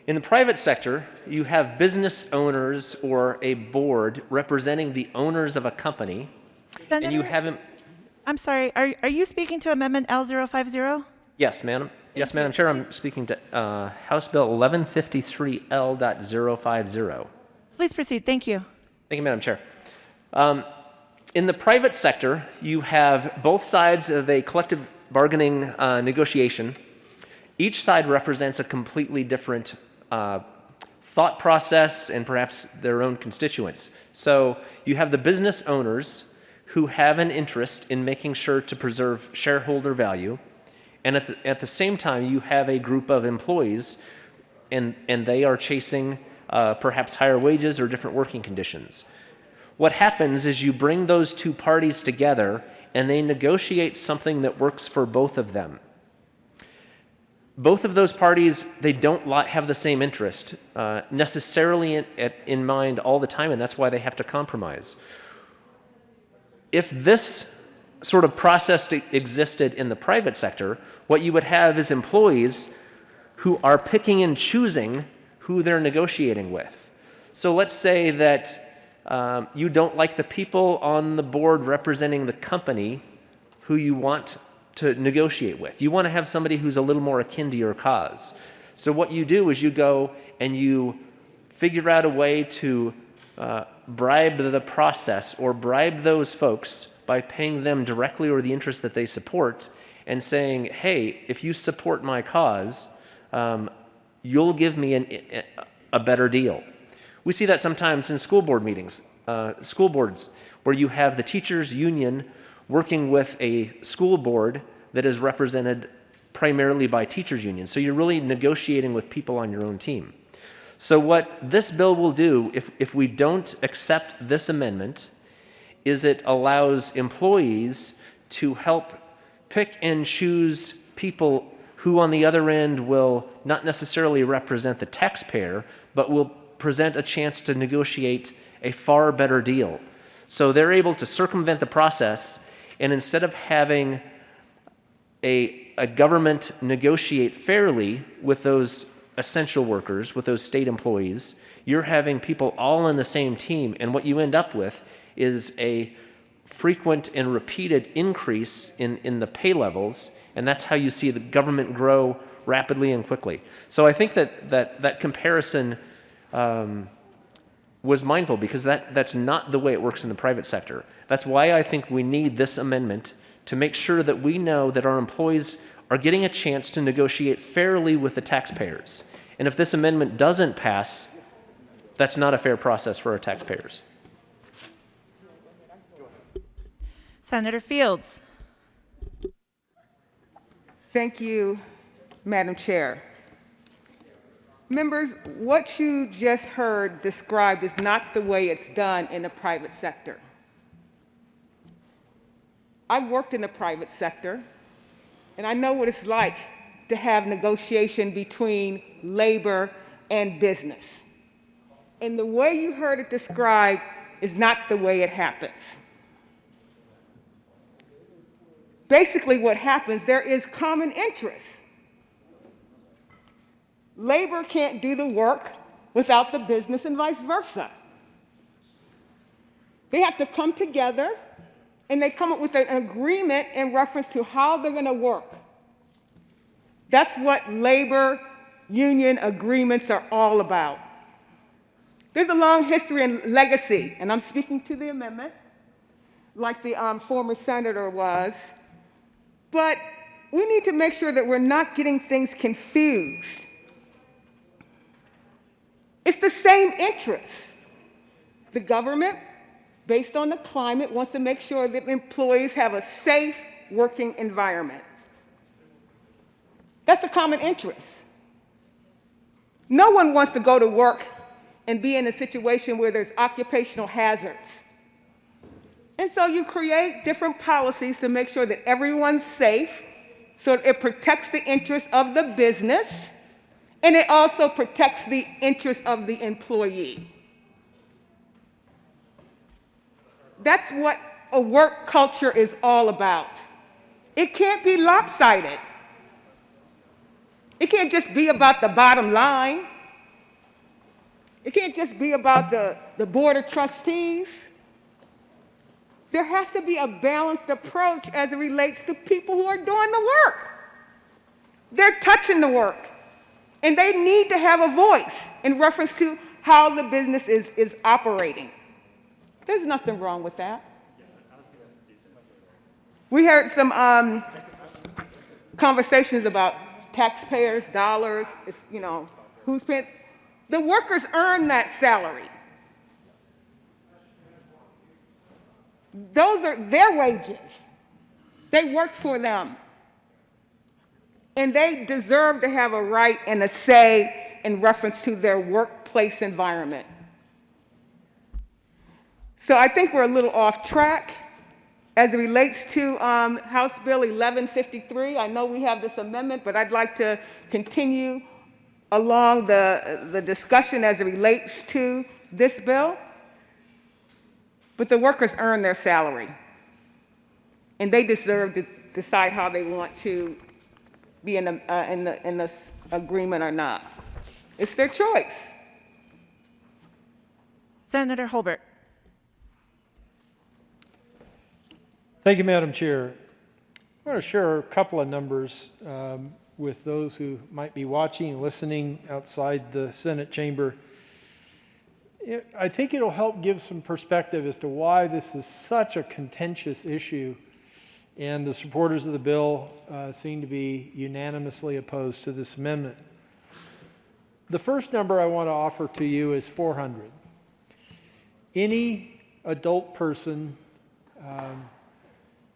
In the private sector, you have business owners or a board representing the owners of a company, Senator, and you have... I'm sorry, are you speaking to Amendment L050? Yes, Madam. Yes, Madam Chair, I'm speaking to House Bill 1153L.050. Please proceed. Thank you. Thank you, Madam Chair. In the private sector, you have both sides of a collective bargaining negotiation. Each side represents a completely different thought process and perhaps their own constituents. So you have the business owners who have an interest in making sure to preserve shareholder value. And at the same time, you have a group of employees, and they are chasing perhaps higher wages or different working conditions. What happens is you bring those two parties together, and they negotiate something that works for both of them. Both of those parties, they don't have the same interest necessarily in mind all the time, and that's why they have to compromise. If this sort of process existed in the private sector, what you would have is employees who are picking and choosing who they're negotiating with. So let's say that you don't like the people on the board representing the company who you want to negotiate with. You want to have somebody who's a little more akin to your cause. So what you do is you go and you figure out a way to bribe the process or bribe those folks by paying them directly or the interest that they support and saying, hey, if you support my cause, you'll give me a better deal. We see that sometimes in school board meetings, school boards, where you have the teachers' union working with a school board that is represented primarily by teachers' unions. So you're really negotiating with people on your own team. So what this bill will do, if we don't accept this amendment, is it allows employees to help pick and choose people who on the other end will not necessarily represent the taxpayer, but will present a chance to negotiate a far better deal. So they're able to circumvent the process, and instead of having a government negotiate fairly with those essential workers, with those state employees, you're having people all on the same team, and what you end up with is a frequent and repeated increase in the pay levels, and that's how you see the government grow rapidly and quickly. So I think that comparison was mindful, because that's not the way it works in the private sector. That's why I think we need this amendment to make sure that we know that our employees are getting a chance to negotiate fairly with the taxpayers. And if this amendment doesn't pass, that's not a fair process for our taxpayers. Senator Fields. Thank you, Madam Chair. Members, what you just heard described is not the way it's done in the private sector. I've worked in the private sector, and I know what it's like to have negotiation between labor and business. And the way you heard it described is not the way it happens. Basically what happens, there is common interest. Labor can't do the work without the business and vice versa. They have to come together and they come up with an agreement in reference to how they're going to work. That's what labor union agreements are all about. There's a long history and legacy, and I'm speaking to the amendment, like the former senator was, but we need to make sure that we're not getting things confused. It's the same interest. The government, based on the climate, wants to make sure that employees have a safe working environment. That's a common interest. No one wants to go to work and be in a situation where there's occupational hazards. And so you create different policies to make sure that everyone's safe, so it protects the interests of the business, and it also protects the interests of the employee. That's what a work culture is all about. It can't be lopsided. It can't just be about the bottom line. It can't just be about the board of trustees. There has to be a balanced approach as it relates to people who are doing the work. They're touching the work, and they need to have a voice in reference to how the business is operating. There's nothing wrong with that. We heard some conversations about taxpayers' dollars, it's, who's paying. The workers earn that salary. Those are their wages. They work for them. And they deserve to have a right and a say in reference to their workplace environment. So I think we're a little off track as it relates to House Bill 1153. I know we have this amendment, but I'd like to continue along the discussion as it relates to this bill. But the workers earn their salary, and they deserve to decide how they want to be in this agreement or not. It's their choice. Senator Holbert. Thank you, Madam Chair. I want to share a couple of numbers with those who might be watching and listening outside the Senate chamber. I think it'll help give some perspective as to why this is such a contentious issue, and the supporters of the bill seem to be unanimously opposed to this amendment. The first number I want to offer to you is 400. Any adult person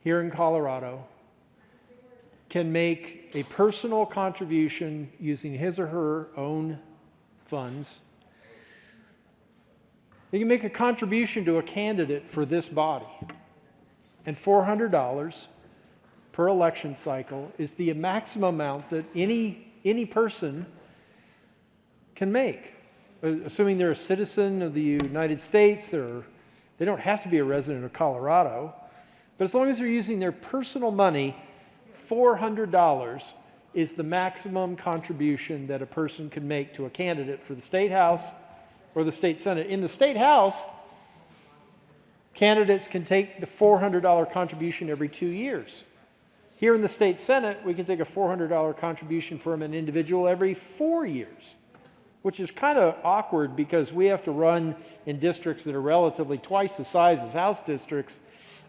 here in Colorado can make a personal contribution using his or her own funds. They can make a contribution to a candidate for this body. And $400 per election cycle is the maximum amount that any person can make. Assuming they're a citizen of the United States, they don't have to be a resident of Colorado. But as long as they're using their personal money, $400 is the maximum contribution that a person can make to a candidate for the State House or the State Senate. In the State House, candidates can take the $400 contribution every 2 years. Here in the State Senate, we can take a $400 contribution from an individual every 4 years, which is kind of awkward because we have to run in districts that are relatively twice the size as House districts.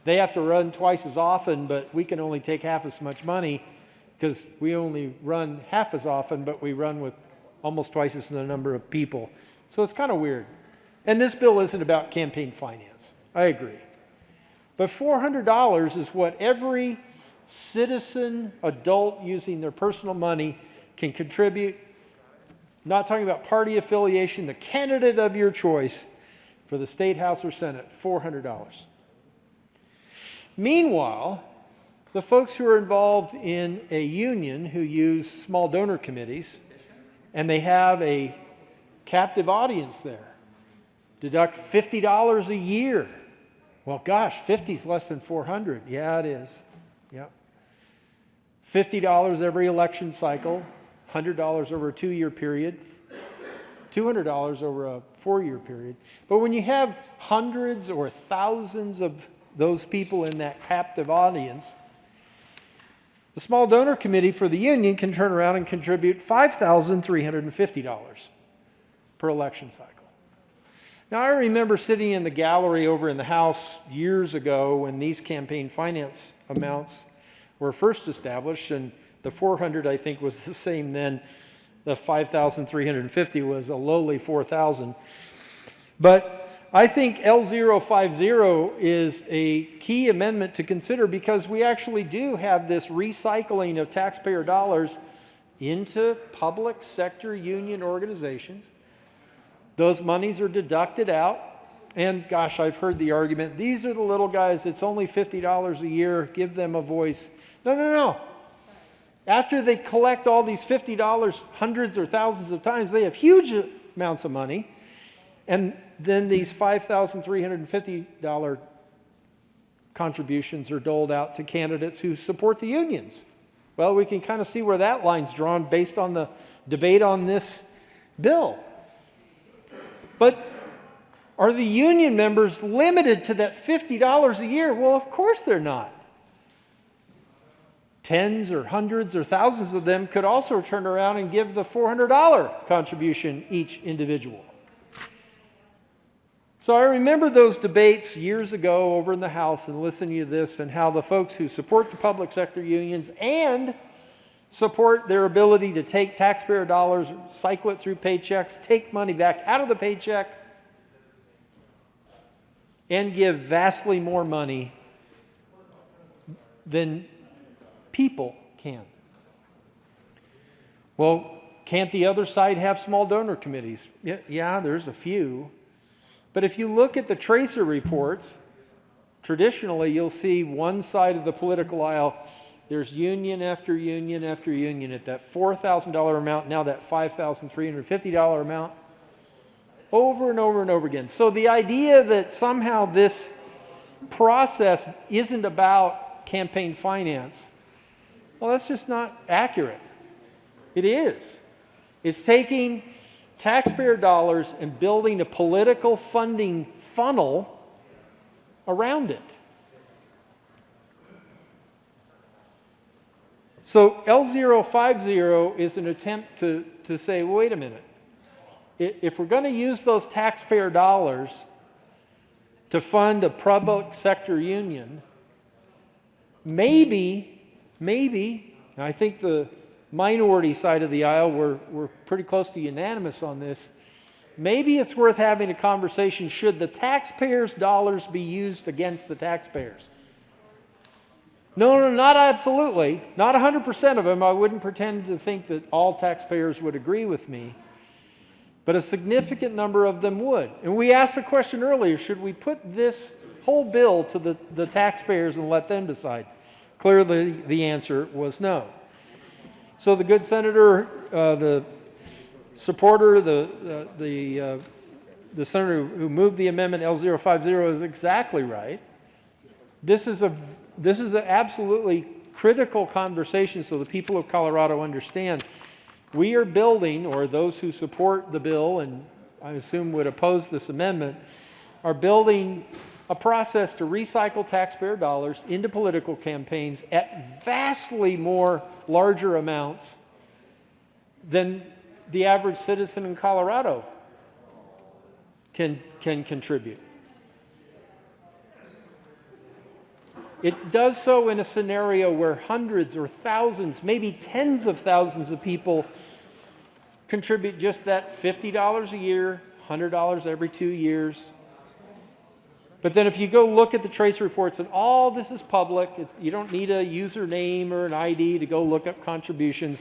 They have to run twice as often, but we can only take half as much money because we only run half as often, but we run with almost twice as the number of people. So it's kind of weird. And this bill isn't about campaign finance. I agree. But $400 is what every citizen, adult using their personal money can contribute. Not talking about party affiliation, the candidate of your choice for the State House or Senate, $400. Meanwhile, the folks who are involved in a union who use small donor committees, and they have a captive audience there, deduct $50 a year. Well, gosh, 50 is less than 400. Yeah, it is. Yep. $50 every election cycle, $100 over a 2-year period, $200 over a 4-year period. But when you have hundreds or thousands of those people in that captive audience, the small donor committee for the union can turn around and contribute $5,350 per election cycle. Now, I remember sitting in the gallery over in the House years ago when these campaign finance amounts were first established, and the 400, I think, was the same then. The 5,350 was a lowly 4,000. But I think L050 is a key amendment to consider because we actually do have this recycling of taxpayer dollars into public sector union organizations. Those monies are deducted out. And gosh, I've heard the argument, these are the little guys, it's only $50 a year, give them a voice. No, no, no. After they collect all these $50 hundreds or thousands of times, they have huge amounts of money. And then these $5,350 contributions are doled out to candidates who support the unions. Well, we can kind of see where that line's drawn based on the debate on this bill. But are the union members limited to that $50 a year? Well, of course they're not. Tens or hundreds or thousands of them could also turn around and give the $400 contribution each individual. So I remember those debates years ago over in the House and listening to this and how the folks who support the public sector unions and support their ability to take taxpayer dollars, cycle it through paychecks, take money back out of the paycheck, and give vastly more money than people can. Well, can't the other side have small donor committees? Yeah, there's a few. But if you look at the tracer reports, traditionally you'll see one side of the political aisle, there's union after union after union at that $4,000 amount, now that $5,350 amount, over and over and over again. So the idea that somehow this process isn't about campaign finance, well, that's just not accurate. It is. It's taking taxpayer dollars and building a political funding funnel around it. So L050 is an attempt to say, wait a minute. If we're going to use those taxpayer dollars to fund a public sector union, maybe, and I think the minority side of the aisle, we're pretty close to unanimous on this, maybe it's worth having a conversation, should the taxpayers' dollars be used against the taxpayers? No, not absolutely. Not 100% of them. I wouldn't pretend to think that all taxpayers would agree with me. But a significant number of them would. And we asked the question earlier, should we put this whole bill to the taxpayers and let them decide? Clearly, the answer was no. So the good senator, the supporter, the senator who moved the amendment L050 is exactly right. This is an absolutely critical conversation so the people of Colorado understand we are building, or those who support the bill and I assume would oppose this amendment, are building a process to recycle taxpayer dollars into political campaigns at vastly more larger amounts than the average citizen in Colorado can contribute. It does so in a scenario where hundreds or thousands, maybe tens of thousands of people contribute just that $50 a year, $100 every 2 years. But then if you go look at the trace reports, and all this is public, you don't need a username or an ID to go look up contributions.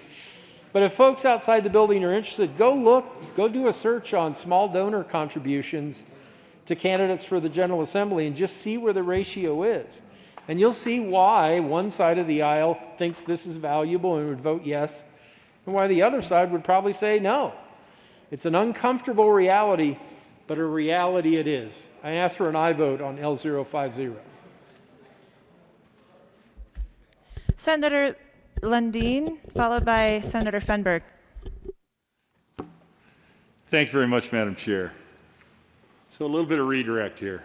But if folks outside the building are interested, go do a search on small donor contributions to candidates for the General Assembly and just see where the ratio is. And you'll see why one side of the aisle thinks this is valuable and would vote yes, and why the other side would probably say no. It's an uncomfortable reality, but a reality it is. I ask for an aye vote on L050. Senator Lundin, followed by Senator Fenberg. Thank you very much, Madam Chair. So a little bit of redirect here.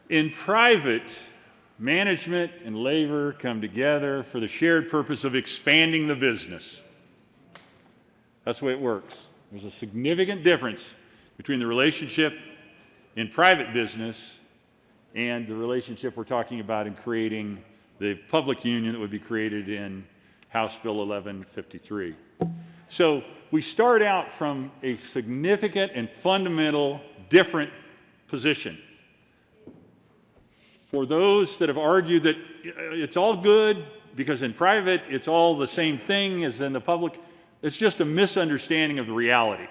In private, management and labor come together for the shared purpose of expanding the business. That's the way it works. There's a significant difference between the relationship in private business and the relationship we're talking about in creating the public union that would be created in House Bill 1153. So we start out from a significant and fundamental different position. For those that have argued that it's all good because in private it's all the same thing as in the public, it's just a misunderstanding of the reality.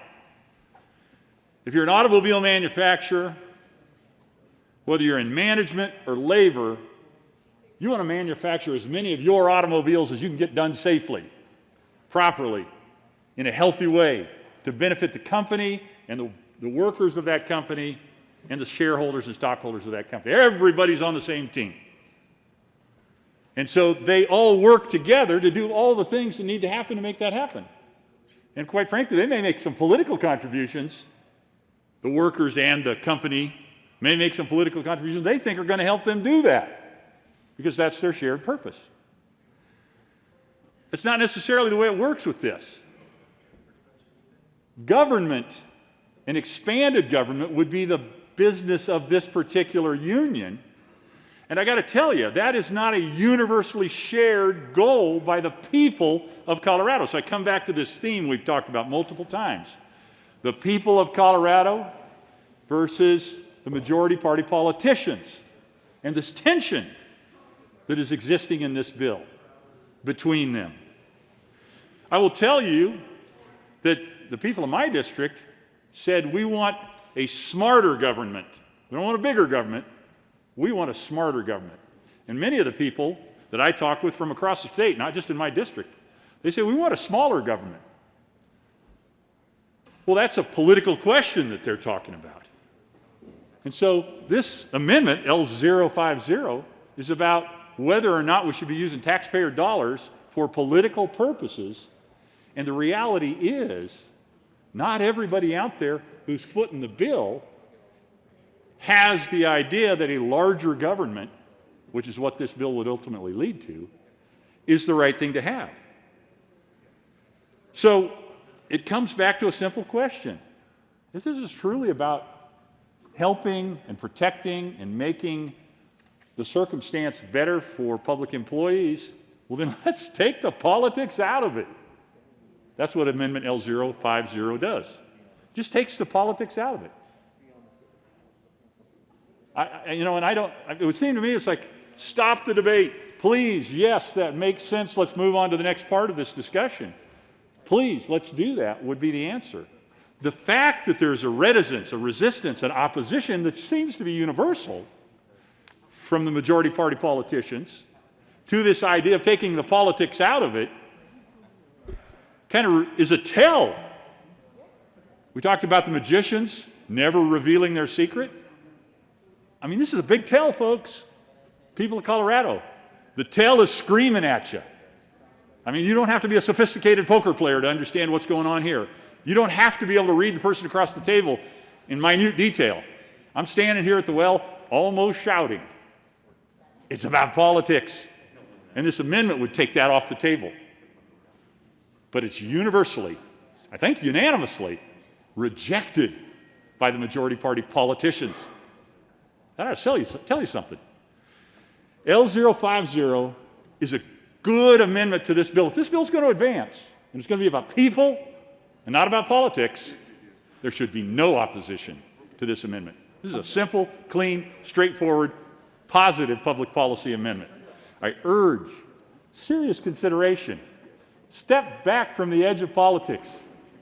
If you're an automobile manufacturer, whether you're in management or labor, you want to manufacture as many of your automobiles as you can get done safely, properly, in a healthy way to benefit the company and the workers of that company and the shareholders and stockholders of that company. Everybody's on the same team. And so they all work together to do all the things that need to happen to make that happen. And quite frankly, they may make some political contributions. The workers and the company may make some political contributions they think are going to help them do that because that's their shared purpose. It's not necessarily the way it works with this. Government, an expanded government, would be the business of this particular union. And I got to tell you, that is not a universally shared goal by the people of Colorado. So I come back to this theme we've talked about multiple times. The people of Colorado versus the majority party politicians, and this tension that is existing in this bill between them. I will tell you that the people in my district said we want a smarter government. We don't want a bigger government. We want a smarter government. And many of the people that I talk with from across the state, not just in my district, they say we want a smaller government. Well, that's a political question that they're talking about. And so this amendment, L050, is about whether or not we should be using taxpayer dollars for political purposes. And the reality is, not everybody out there who's footing the bill has the idea that a larger government, which is what this bill would ultimately lead to, is the right thing to have. So it comes back to a simple question. If this is truly about helping and protecting and making the circumstance better for public employees, well then let's take the politics out of it. That's what Amendment L050 does. Just takes the politics out of it. It would seem to me it's like, stop the debate. Please, yes, that makes sense. Let's move on to the next part of this discussion. Please, let's do that would be the answer. The fact that there's a reticence, a resistance, an opposition that seems to be universal from the majority party politicians to this idea of taking the politics out of it kind of is a tell. We talked about the magicians never revealing their secret. I mean, this is a big tell, folks. People of Colorado. The tell is screaming at you. I mean, you don't have to be a sophisticated poker player to understand what's going on here. You don't have to be able to read the person across the table in minute detail. I'm standing here at the well almost shouting. It's about politics. And this amendment would take that off the table. But it's universally, I think unanimously, rejected by the majority party politicians. I ought to tell you something. L050 is a good amendment to this bill. If this bill is going to advance, and it's going to be about people and not about politics, there should be no opposition to this amendment. This is a simple, clean, straightforward, positive public policy amendment. I urge serious consideration. Step back from the edge of politics.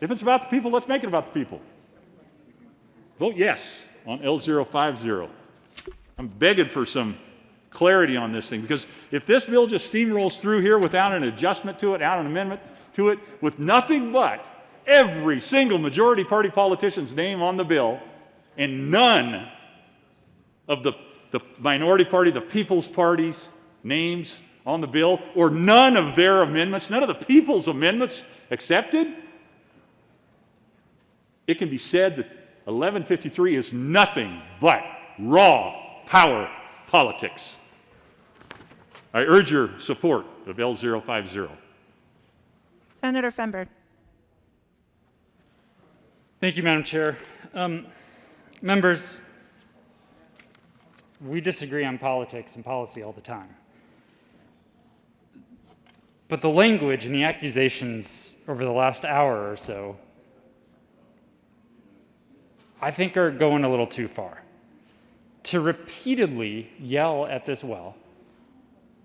If it's about the people, let's make it about the people. Vote yes on L050. I'm begging for some clarity on this thing, because if this bill just steamrolls through here without an adjustment to it, without an amendment to it, with nothing but every single majority party politician's name on the bill and none of the minority party, the People's Party's names on the bill, or none of their amendments, none of the people's amendments accepted, it can be said that 1153 is nothing but raw power politics. I urge your support of L050. Senator Fenberg. Thank you, Madam Chair. Members, we disagree on politics and policy all the time. But the language and the accusations over the last hour or so, I think are going a little too far. To repeatedly yell at this well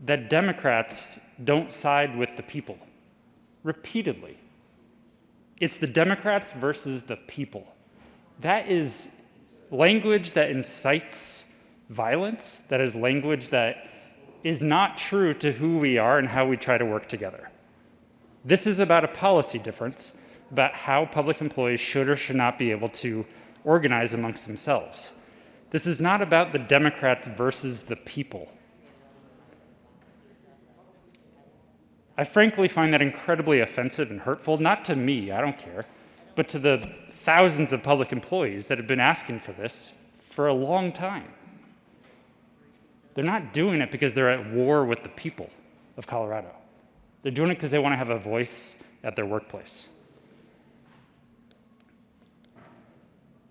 that Democrats don't side with the people. Repeatedly. It's the Democrats versus the people. That is language that incites violence. That is language that is not true to who we are and how we try to work together. This is about a policy difference about how public employees should or should not be able to organize amongst themselves. This is not about the Democrats versus the people. I frankly find that incredibly offensive and hurtful, not to me, I don't care, but to the thousands of public employees that have been asking for this for a long time. They're not doing it because they're at war with the people of Colorado. They're doing it because they want to have a voice at their workplace.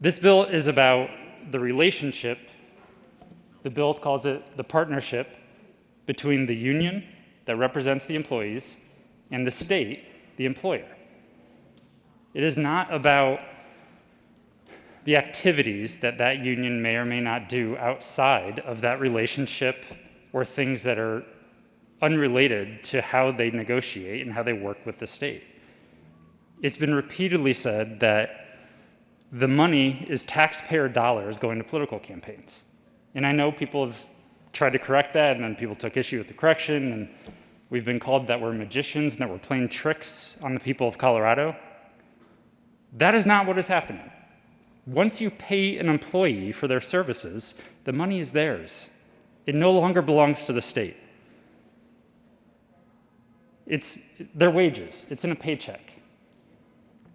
This bill is about the relationship, the bill calls it the partnership, between the union that represents the employees and the state, the employer. It is not about the activities that that union may or may not do outside of that relationship or things that are unrelated to how they negotiate and how they work with the state. It's been repeatedly said that the money is taxpayer dollars going to political campaigns. And I know people have tried to correct that, and then people took issue with the correction, and we've been called that we're magicians and that we're playing tricks on the people of Colorado. That is not what is happening. Once you pay an employee for their services, the money is theirs. It no longer belongs to the state. It's their wages. It's in a paycheck.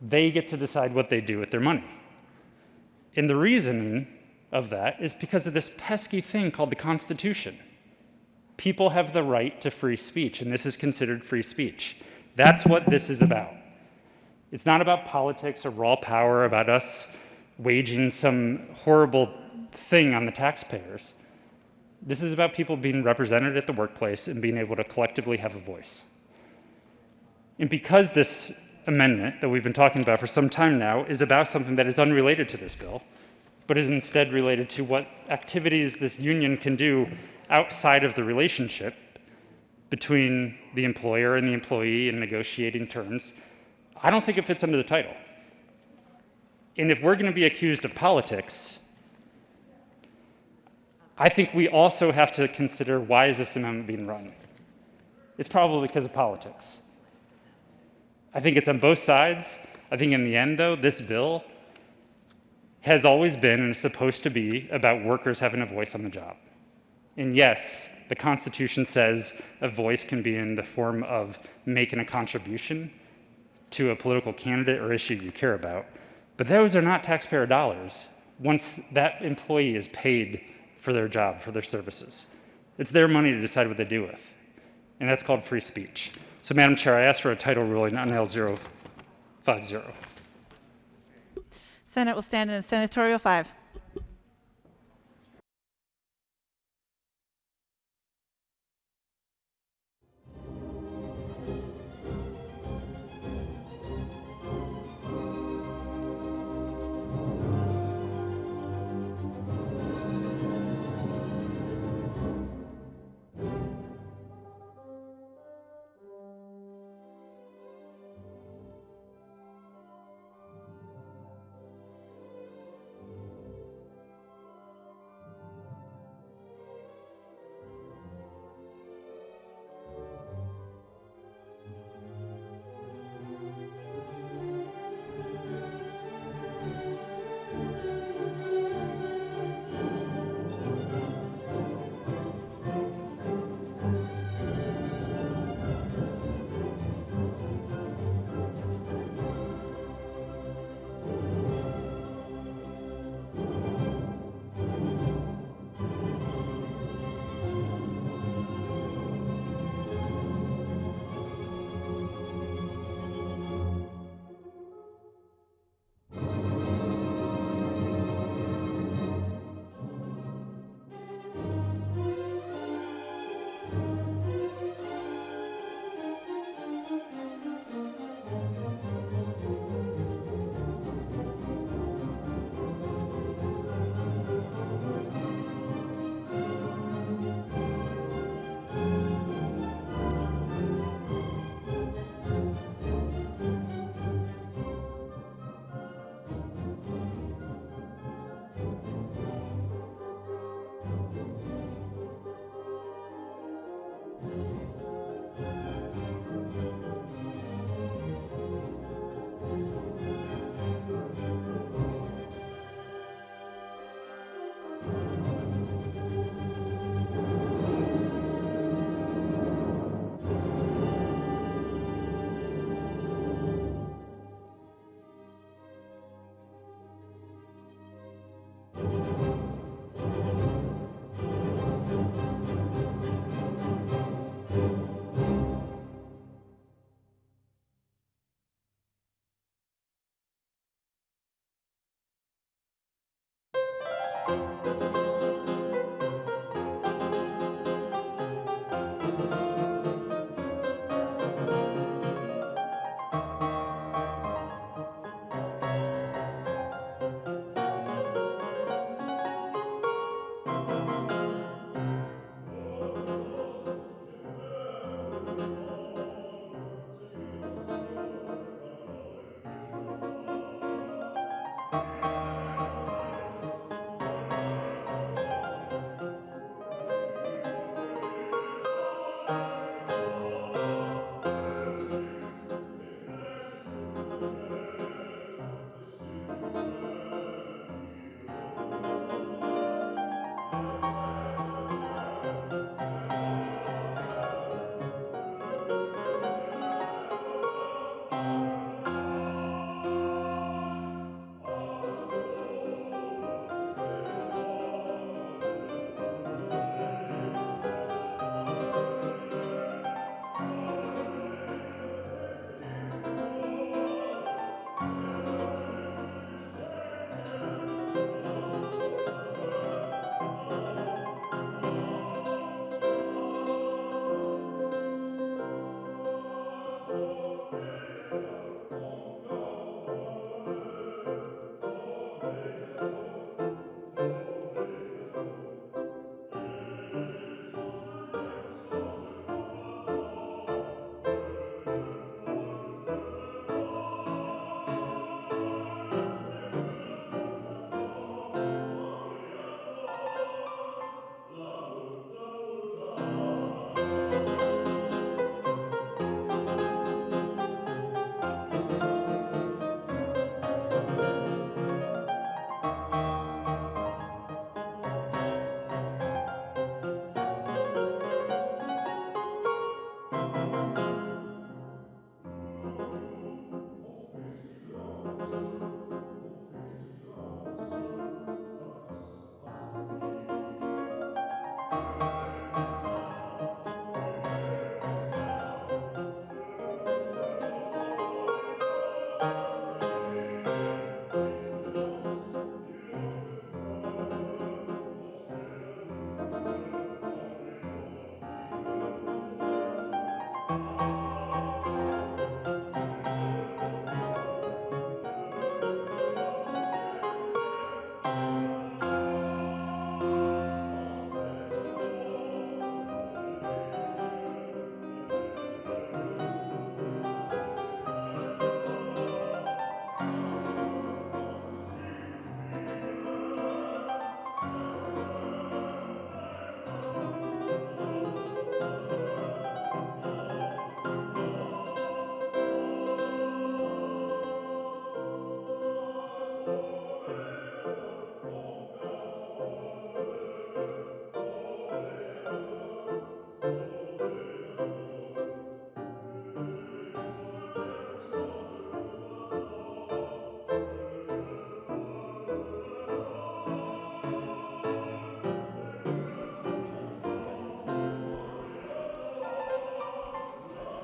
They get to decide what they do with their money. And the reasoning of that is because of this pesky thing called the Constitution. People have the right to free speech, and this is considered free speech. That's what this is about. It's not about politics or raw power, about us waging some horrible thing on the taxpayers. This is about people being represented at the workplace and being able to collectively have a voice. And because this amendment that we've been talking about for some time now is about something that is unrelated to this bill, but is instead related to what activities this union can do outside of the relationship between the employer and the employee in negotiating terms, I don't think it fits under the title. And if we're going to be accused of politics, I think we also have to consider, why is this amendment being run? It's probably because of politics. I think it's on both sides. I think in the end, though, this bill has always been and is supposed to be about workers having a voice on the job. And yes, the Constitution says a voice can be in the form of making a contribution to a political candidate or issue you care about. But those are not taxpayer dollars once that employee is paid for their job, for their services. It's their money to decide what they do with. And that's called free speech. So, Madam Chair, I ask for a title ruling on L050. Senate will stand in senatorial 5.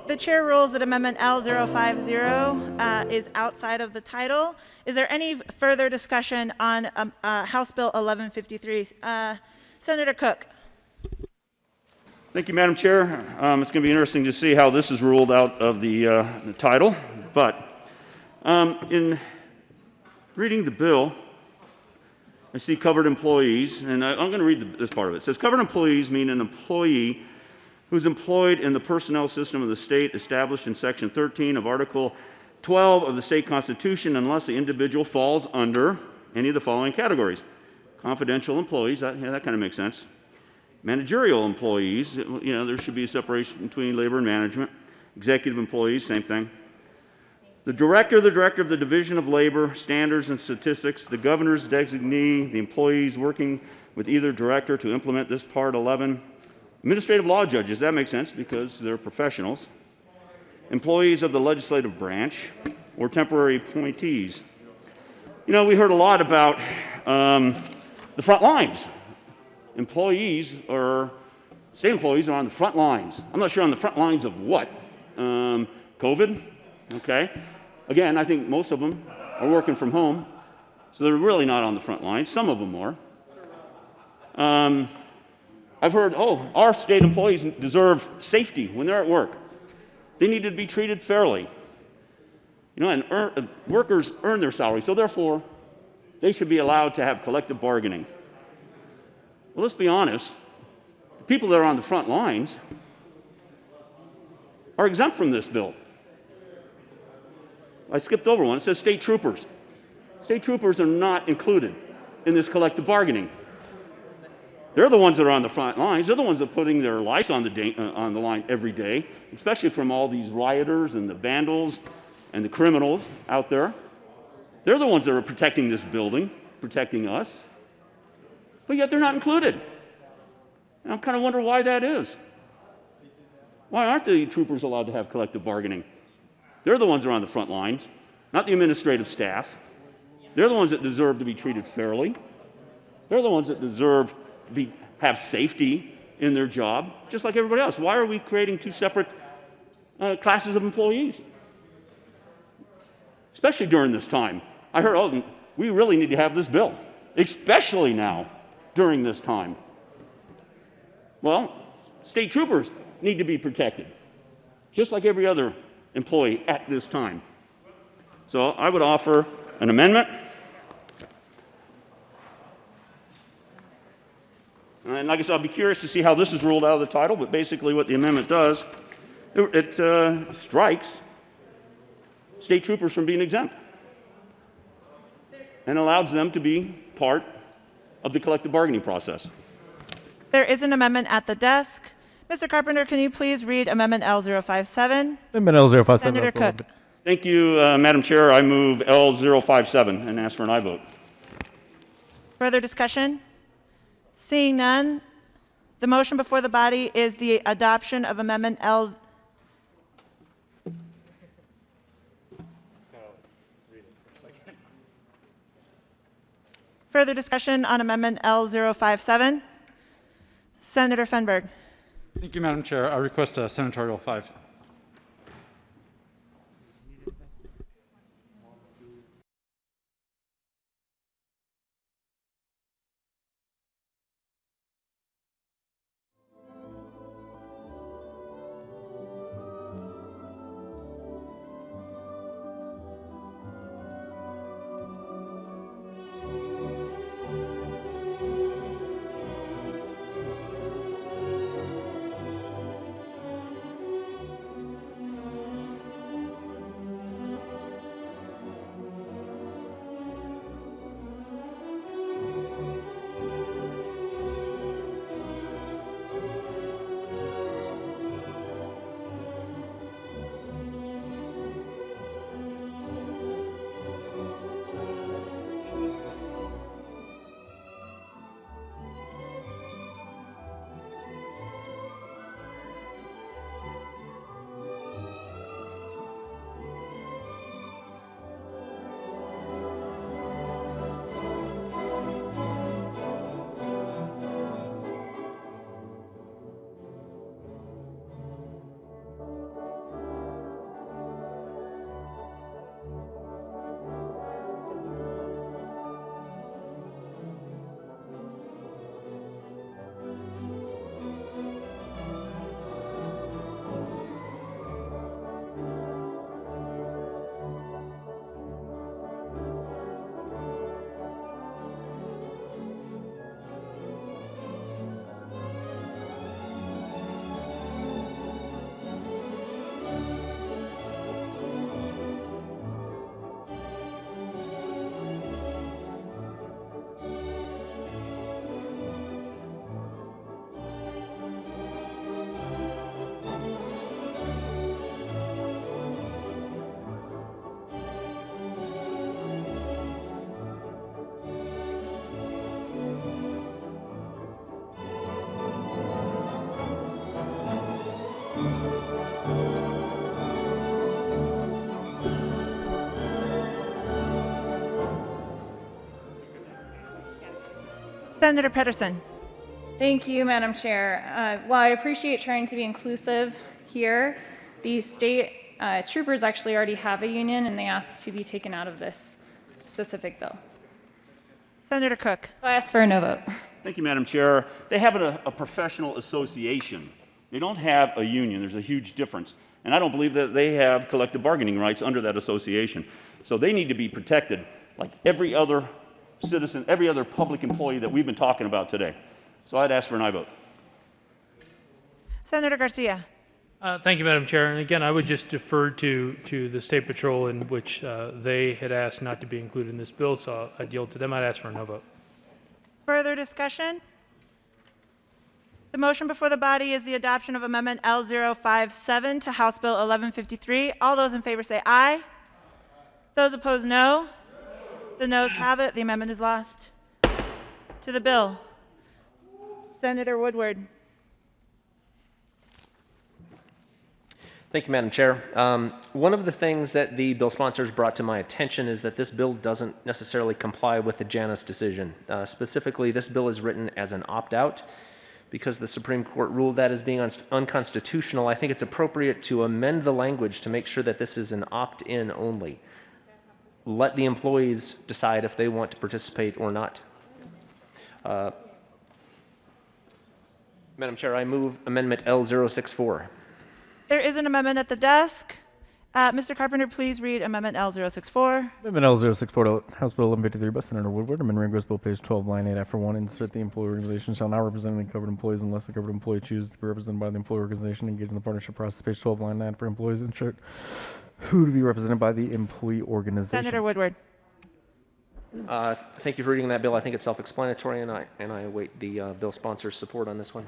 The chair rules that Amendment L050 is outside of the title. Is there any further discussion on House Bill 1153? Senator Cook. Thank you, Madam Chair. It's going to be interesting to see how this is ruled out of the title. But in reading the bill, I see covered employees, and I'm going to read this part of it. It says, covered employees mean an employee who's employed in the personnel system of the state established in Section 13 of Article 12 of the state constitution unless the individual falls under any of the following categories. Confidential employees, that kind of makes sense. Managerial employees, there should be a separation between labor and management. Executive employees, same thing. The director of the Division of Labor, Standards and Statistics, the governor's designee, the employees working with either director to implement this Part 11. Administrative law judges, that makes sense because they're professionals. Employees of the legislative branch or temporary appointees. We heard a lot about the front lines. State employees are on the front lines. I'm not sure on the front lines of what. COVID, okay. Again, I think most of them are working from home, so they're really not on the front lines. Some of them are. I've heard, oh, our state employees deserve safety when they're at work. They need to be treated fairly. You know, and workers earn their salary, so therefore, they should be allowed to have collective bargaining. Well, let's be honest. The people that are on the front lines are exempt from this bill. I skipped over one. It says state troopers. State troopers are not included in this collective bargaining. They're the ones that are on the front lines. They're the ones that are putting their lives on the line every day, especially from all these rioters and the vandals and the criminals out there. They're the ones that are protecting this building, protecting us. But yet they're not included. And I'm kind of wondering why that is. Why aren't the troopers allowed to have collective bargaining? They're the ones that are on the front lines, not the administrative staff. They're the ones that deserve to be treated fairly. They're the ones that deserve to have safety in their job, just like everybody else. Why are we creating two separate classes of employees? Especially during this time. I heard, oh, we really need to have this bill, especially now, during this time. Well, state troopers need to be protected, just like every other employee at this time. So I would offer an amendment. And like I said, I'll be curious to see how this is ruled out of the title, but basically what the amendment does, it strikes state troopers from being exempt and allows them to be part of the collective bargaining process. There is an amendment at the desk. Mr. Carpenter, can you please read Amendment L057? Amendment L057. Senator Cook. Thank you, Madam Chair. I move L057 and ask for an aye vote. Further discussion? Seeing none, the motion before the body is the adoption of Amendment L. Further discussion on Amendment L057? Senator Fenberg. Thank you, Madam Chair. I request a senatorial 5. Senator Pedersen. Thank you, Madam Chair. While I appreciate trying to be inclusive here, the state troopers actually already have a union, and they asked to be taken out of this specific bill. Senator Cook. So I ask for a no vote. Thank you, Madam Chair. They have a professional association. They don't have a union. There's a huge difference. And I don't believe that they have collective bargaining rights under that association. So they need to be protected like every other citizen, every other public employee that we've been talking about today. So I'd ask for an aye vote. Senator Garcia. Thank you, Madam Chair. And again, I would just defer to the State Patrol, in which they had asked not to be included in this bill, so I'd yield to them. I'd ask for a no vote. Further discussion? The motion before the body is the adoption of Amendment L057 to House Bill 1153. All those in favor say aye. Those opposed, no. The noes have it. The amendment is lost. To the bill. Senator Woodward. Thank you, Madam Chair. One of the things that the bill sponsors brought to my attention is that this bill doesn't necessarily comply with the Janus decision. Specifically, this bill is written as an opt-out. Because the Supreme Court ruled that as being unconstitutional, I think it's appropriate to amend the language to make sure that this is an opt-in only. Let the employees decide if they want to participate or not. Madam Chair, I move Amendment L064. There is an amendment at the desk. Mr. Carpenter, please read Amendment L064. Amendment L064 to House Bill 1153 by Senator Woodward. Amendment goes Bill page 12, line 8, after 1. Insert the employee organization shall not represent any covered employees unless the covered employee chooses to be represented by the employee organization engaged in the partnership process. Page 12, line 9, for employees insert who to be represented by the employee organization. Senator Woodward. Thank you for reading that bill. I think it's self-explanatory, and I await the bill sponsor's support on this one.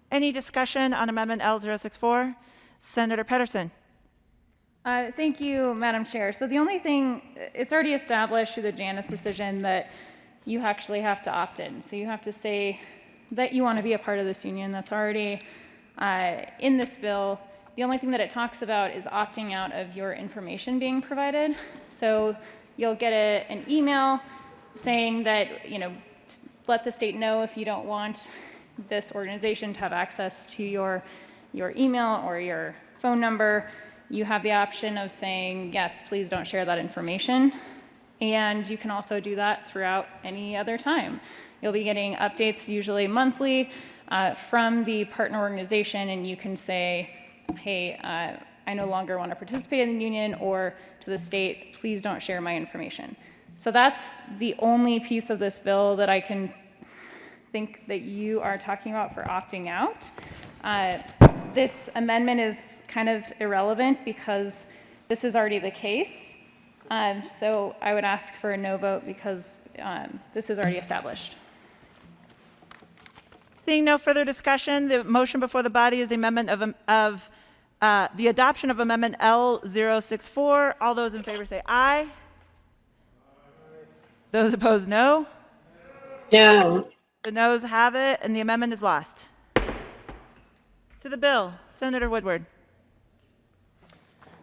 Any discussion on Amendment L064? Senator Pedersen. Thank you, Madam Chair. So the only thing, it's already established through the Janus decision that you actually have to opt in. So you have to say that you want to be a part of this union. That's already in this bill. The only thing that it talks about is opting out of your information being provided. So you'll get an email saying that, let the state know if you don't want this organization to have access to your email or your phone number. You have the option of saying, yes, please don't share that information. And you can also do that throughout any other time. You'll be getting updates, usually monthly, from the partner organization, and you can say, hey, I no longer want to participate in the union, or to the state, please don't share my information. So that's the only piece of this bill that I can think that you are talking about for opting out. This amendment is kind of irrelevant because this is already the case. So I would ask for a no vote because this is already established. Seeing no further discussion, the motion before the body is the amendment of the adoption of Amendment L064. All those in favor say aye. Those opposed, no. No. The noes have it, and the amendment is lost. To the bill, Senator Woodward.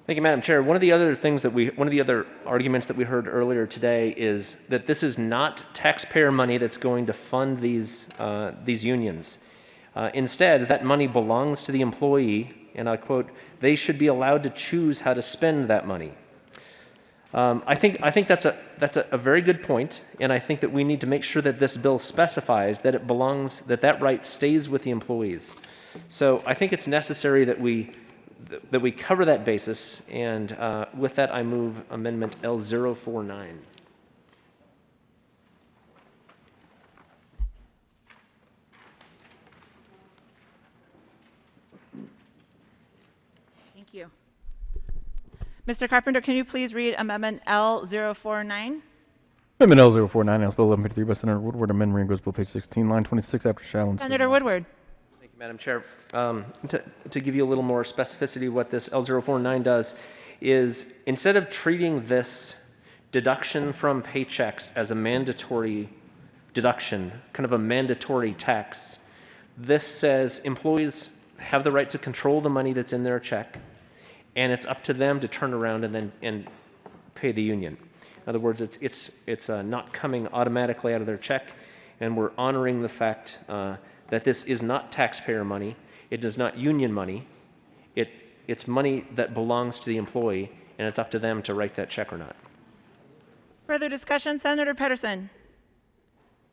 Thank you, Madam Chair. One of the other arguments that we heard earlier today is that this is not taxpayer money that's going to fund these unions. Instead, that money belongs to the employee, and I quote, "They should be allowed to choose how to spend that money." I think that's a very good point, and I think that we need to make sure that this bill specifies that it belongs, that right stays with the employees. So I think it's necessary that we cover that basis, and with that, I move Amendment L049. Thank you. Mr. Carpenter, can you please read Amendment L049? Amendment L049, House Bill 1153 by Senator Woodward. Amendment goes Bill page 16, line 26, after challenge. Senator Woodward. Thank you, Madam Chair. To give you a little more specificity, what this L049 does is, instead of treating this deduction from paychecks as a mandatory deduction, kind of a mandatory tax, this says employees have the right to control the money that's in their check, and it's up to them to turn around and pay the union. In other words, it's not coming automatically out of their check, and we're honoring the fact that this is not taxpayer money. It is not union money. It's money that belongs to the employee, and it's up to them to write that check or not. Further discussion, Senator Pedersen.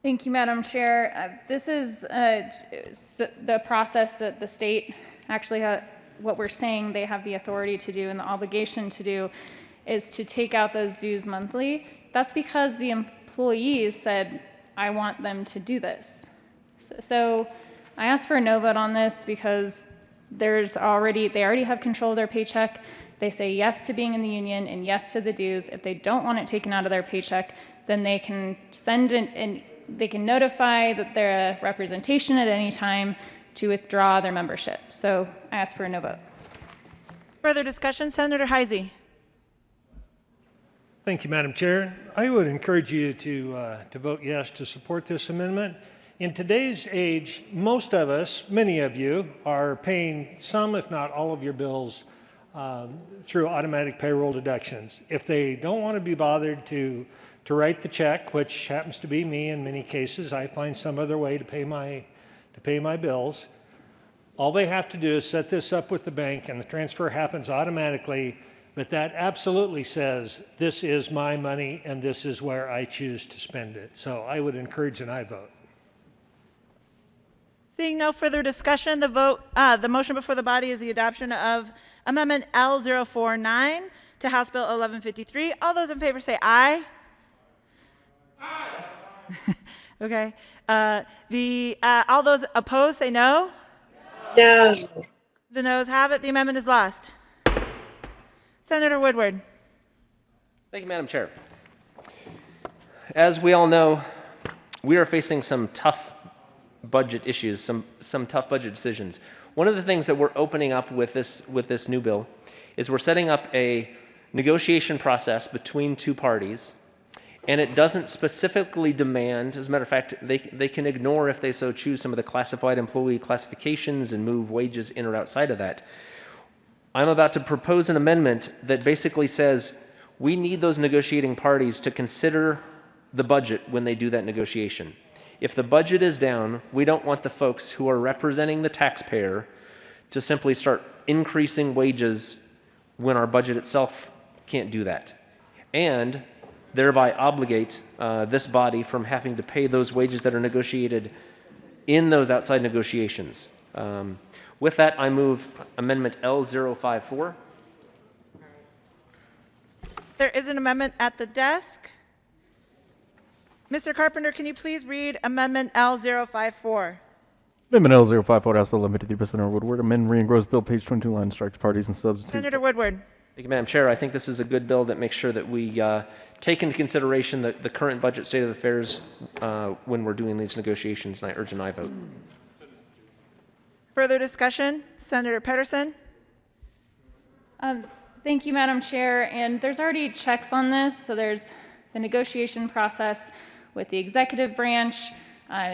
Thank you, Madam Chair. This is the process that the state actually, what we're saying they have the authority to do and the obligation to do is to take out those dues monthly. That's because the employees said, I want them to do this. So I asked for a no vote on this because they already have control of their paycheck. They say yes to being in the union and yes to the dues. If they don't want it taken out of their paycheck, then they can send they can notify that their representation at any time to withdraw their membership. So I ask for a no vote. Further discussion, Senator Heisey. Thank you, Madam Chair. I would encourage you to vote yes to support this amendment. In today's age, most of us, many of you, are paying some, if not all of your bills through automatic payroll deductions. If they don't want to be bothered to write the check, which happens to be me in many cases, I find some other way to pay my bills. All they have to do is set this up with the bank and the transfer happens automatically, but that absolutely says this is my money and this is where I choose to spend it. So I would encourage an aye vote. Seeing no further discussion, the motion before the body is the adoption of Amendment L049 to House Bill 1153. All those in favor say aye. Aye. Okay. All those opposed say no. No. The noes have it. The amendment is lost. Senator Woodward. Thank you, Madam Chair. As we all know, we are facing some tough budget issues, some tough budget decisions. One of the things that we're opening up with this new bill is we're setting up a negotiation process between two parties, and it doesn't specifically demand, as a matter of fact, they can ignore, if they so choose, some of the classified employee classifications and move wages in or outside of that. I'm about to propose an amendment that basically says we need those negotiating parties to consider the budget when they do that negotiation. If the budget is down, we don't want the folks who are representing the taxpayer to simply start increasing wages when our budget itself can't do that, and thereby obligate this body from having to pay those wages that are negotiated in those outside negotiations. With that, I move Amendment L054. There is an amendment at the desk. Mr. Carpenter, can you please read Amendment L054? Amendment L054, House Bill 1153, Senator Woodward. Amend re-engross bill, page 22, line strike parties and substitute. Senator Woodward. Thank you, Madam Chair. I think this is a good bill that makes sure that we take into consideration the current budget state of affairs when we're doing these negotiations, and I urge an aye vote. Further discussion? Senator Pedersen. Thank you, Madam Chair. And there's already checks on this. So there's the negotiation process with the executive branch.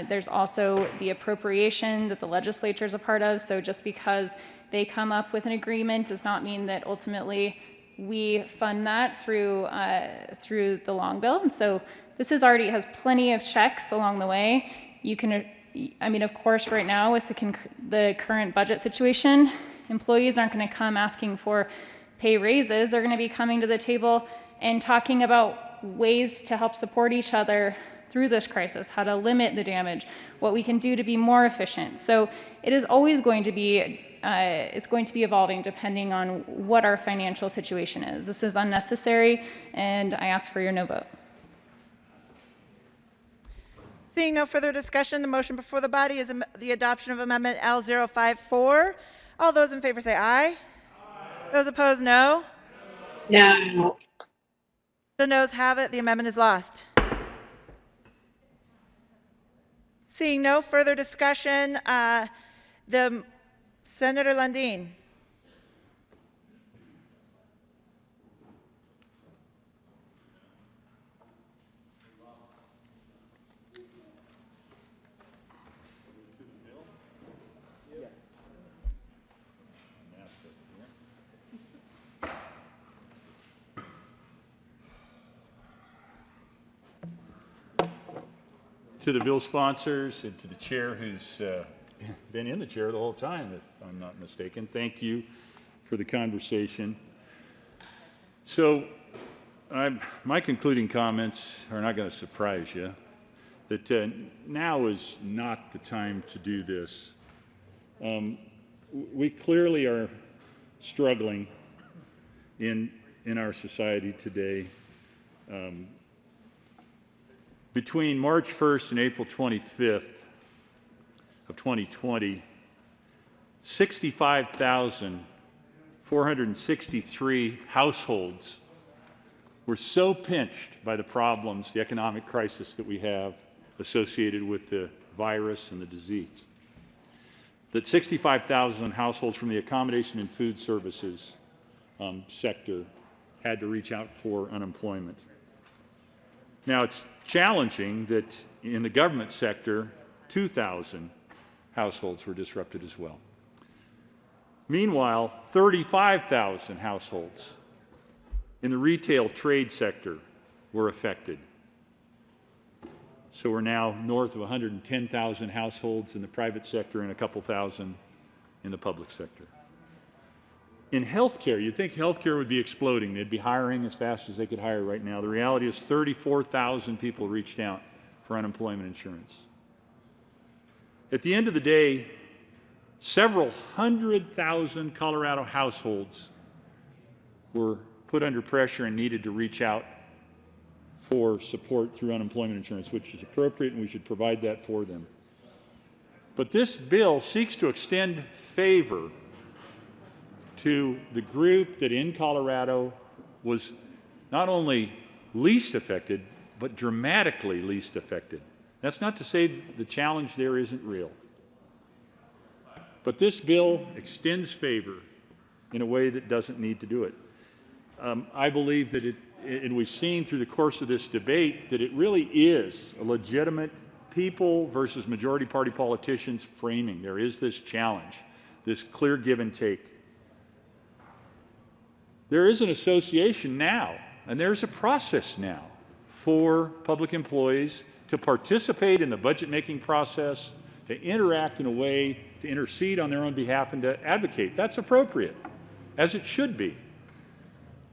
There's also the appropriation that the legislature is a part of. So just because they come up with an agreement does not mean that ultimately we fund that through the long bill. And so this already has plenty of checks along the way. You can, I mean, of course, right now with the current budget situation, employees aren't going to come asking for pay raises. They're going to be coming to the table and talking about ways to help support each other through this crisis, how to limit the damage, what we can do to be more efficient. So it is always going to be, it's going to be evolving depending on what our financial situation is. This is unnecessary, and I ask for your no vote. Seeing no further discussion, the motion before the body is the adoption of Amendment L054. All those in favor say aye. Aye. Those opposed, no. No. The noes have it. The amendment is lost. Seeing no further discussion, the Senator Lundin. To the bill sponsors and to the chair who's been in the chair the whole time, if I'm not mistaken, thank you for the conversation. So my concluding comments are not going to surprise you. that now is not the time to do this. We clearly are struggling in our society today. Between March 1st and April 25th of 2020, 65,463 households were so pinched by the problems, the economic crisis that we have associated with the virus and the disease, that 65,000 households from the accommodation and food services sector had to reach out for unemployment. Now, it's challenging that in the government sector, 2,000 households were disrupted as well. Meanwhile, 35,000 households in the retail trade sector were affected. So we're now north of 110,000 households in the private sector and a couple thousand in the public sector. In healthcare, you'd think healthcare would be exploding. They'd be hiring as fast as they could hire right now. The reality is 34,000 people reached out for unemployment insurance. At the end of the day, several 100,000 Colorado households were put under pressure and needed to reach out for support through unemployment insurance, which is appropriate, and we should provide that for them. But this bill seeks to extend favor to the group that in Colorado was not only least affected, but dramatically least affected. That's not to say the challenge there isn't real. But this bill extends favor in a way that doesn't need to do it. I believe that and we've seen through the course of this debate, that it really is a legitimate people versus majority party politicians framing. There is this challenge, this clear give and take. There is an association now, and there's a process now for public employees to participate in the budget-making process, to interact in a way, to intercede on their own behalf, and to advocate. That's appropriate, as it should be.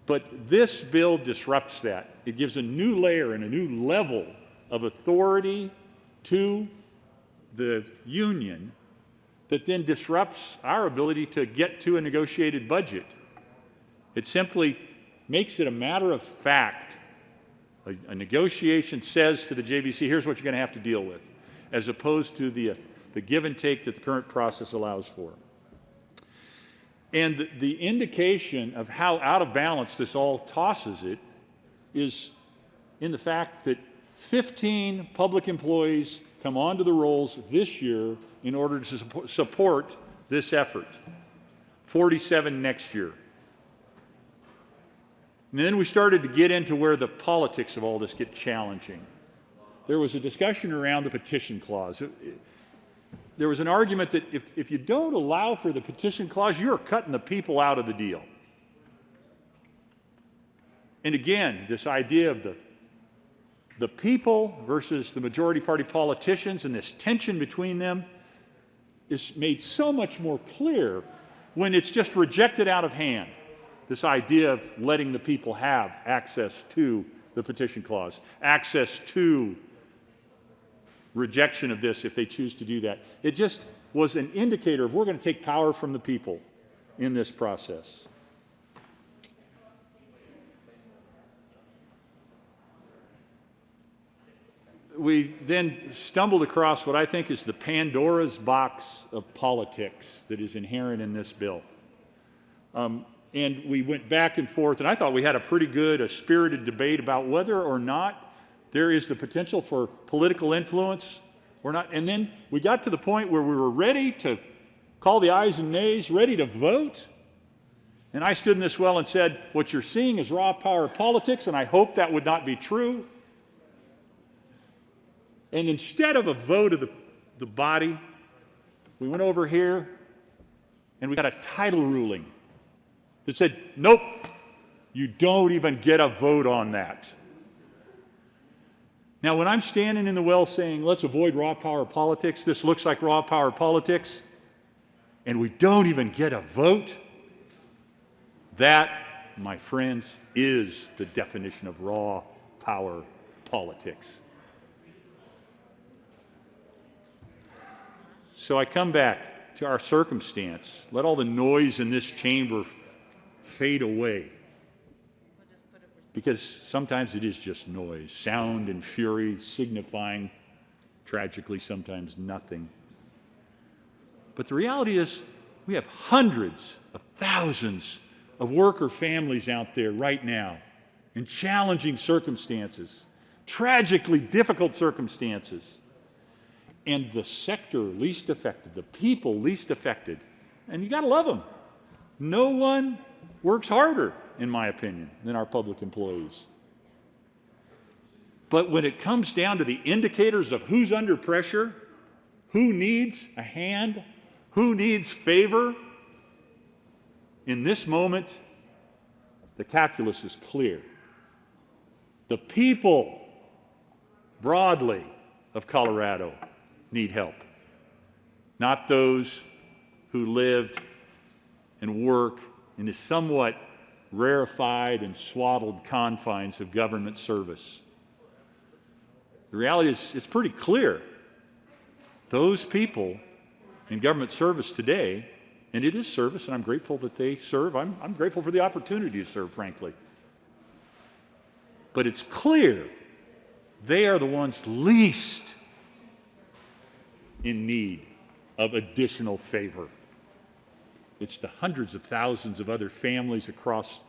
But this bill disrupts that. It gives a new layer and a new level of authority to the union that then disrupts our ability to get to a negotiated budget. It simply makes it a matter of fact. A negotiation says to the JBC, here's what you're going to have to deal with, as opposed to the give and take that the current process allows for. And the indication of how out of balance this all tosses it is in the fact that 15 public employees come onto the rolls this year in order to support this effort, 47 next year. And then we started to get into where the politics of all this get challenging. There was a discussion around the petition clause. There was an argument that if you don't allow for the petition clause, you're cutting the people out of the deal. And again, this idea of the people versus the majority party politicians and this tension between them is made so much more clear when it's just rejected out of hand. This idea of letting the people have access to the petition clause, access to rejection of this if they choose to do that. It just was an indicator of we're going to take power from the people in this process. We then stumbled across what I think is the Pandora's box of politics that is inherent in this bill. And we went back and forth, and I thought we had a pretty good, a spirited debate about whether or not there is the potential for political influence or not. And then we got to the point where we were ready to call the ayes and nays, ready to vote. And I stood in this well and said, what you're seeing is raw power politics, and I hope that would not be true. And instead of a vote of the body, we went over here and we got a title ruling that said, nope, you don't even get a vote on that. Now, when I'm standing in the well saying, let's avoid raw power politics, this looks like raw power politics, and we don't even get a vote, that, my friends, is the definition of raw power politics. So I come back to our circumstance. Let all the noise in this chamber fade away. Because sometimes it is just noise, sound and fury signifying, tragically, sometimes nothing. But the reality is, we have hundreds of thousands of worker families out there right now in challenging circumstances, tragically difficult circumstances. And the sector least affected, the people least affected, and you gotta love them. No one works harder, in my opinion, than our public employees. But when it comes down to the indicators of who's under pressure, who needs a hand, who needs favor, in this moment, the calculus is clear. The people, broadly, of Colorado need help, not those who lived and work in the somewhat rarefied and swaddled confines of government service. The reality is, it's pretty clear. Those people in government service today, and it is service, and I'm grateful that they serve. I'm grateful for the opportunity to serve, frankly. But it's clear they are the ones least in need of additional favor. It's the hundreds of thousands of other families across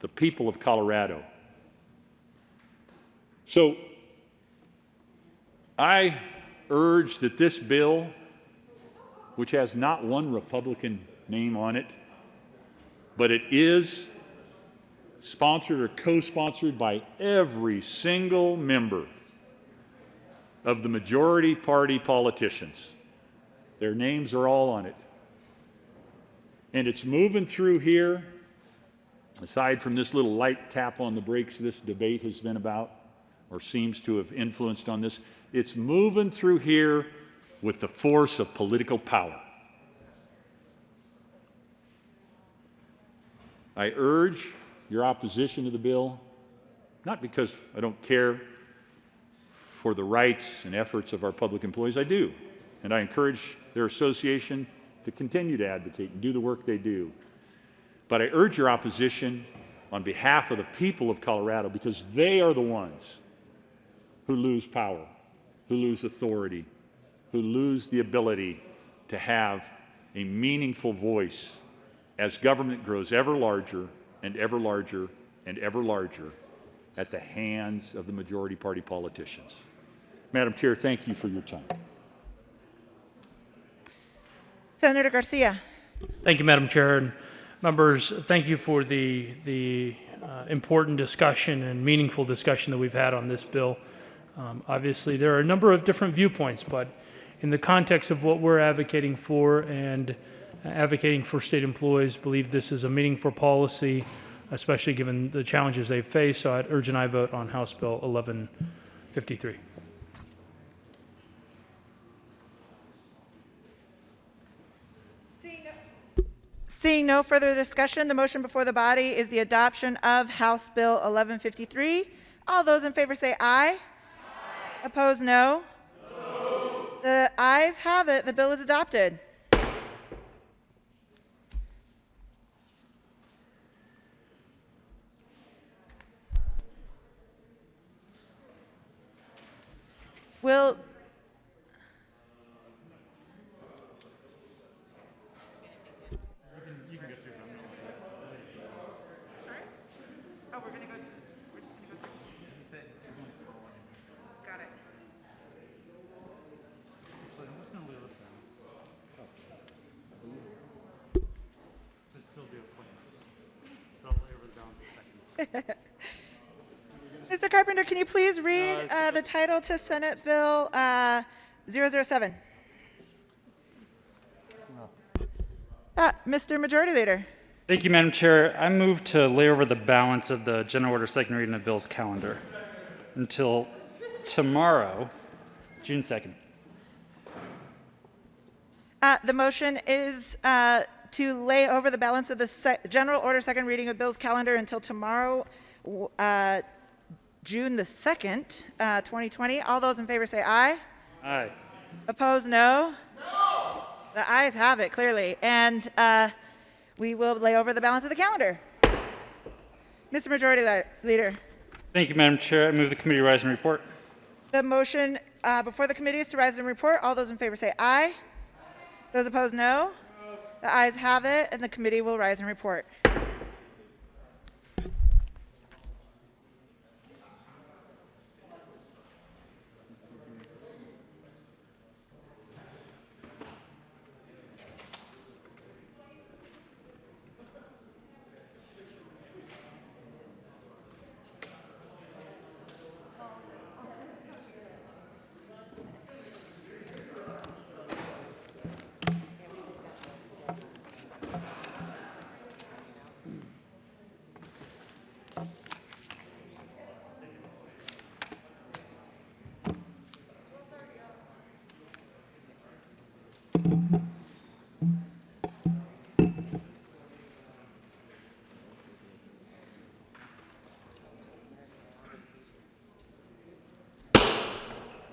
the people of Colorado. So I urge that this bill, which has not one Republican name on it, but it is sponsored or co-sponsored by every single member of the majority party politicians. Their names are all on it. And it's moving through here, aside from this little light tap on the brakes this debate has been about, or seems to have influenced on this, it's moving through here with the force of political power. I urge your opposition to the bill, not because I don't care for the rights and efforts of our public employees, I do, and I encourage their association to continue to advocate and do the work they do. But I urge your opposition on behalf of the people of Colorado, because they are the ones who lose power, who lose authority, who lose the ability to have a meaningful voice as government grows ever larger and ever larger and ever larger at the hands of the majority party politicians. Madam Chair, thank you for your time. Senator Garcia. Thank you, Madam Chair. And members, thank you for the important discussion and meaningful discussion that we've had on this bill. Obviously, there are a number of different viewpoints, but in the context of what we're advocating for and advocating for state employees, believe this is a meaningful policy, especially given the challenges they face. So I'd urge an aye vote on House Bill 1153. Seeing no further discussion, the motion before the body is the adoption of House Bill 1153. All those in favor say aye. Aye. Opposed, no. No. The ayes have it. The bill is adopted. Will Mr. Carpenter, can you please read the title to Senate Bill 007? Mr. Majority Leader. Thank you, Madam Chair. I move to lay over the balance of the general order second reading of bills calendar until tomorrow, June 2nd. The motion is to lay over the balance of the general order second reading of bills calendar until tomorrow, June the 2nd, 2020. All those in favor say aye. Aye. Opposed, no. No. The ayes have it, clearly. And we will lay over the balance of the calendar. Mr. Majority Leader. Thank you, Madam Chair. I move the committee rise and report. The motion before the committee is to rise and report. All those in favor say aye. Those opposed, no. The ayes have it, and the committee will rise and report.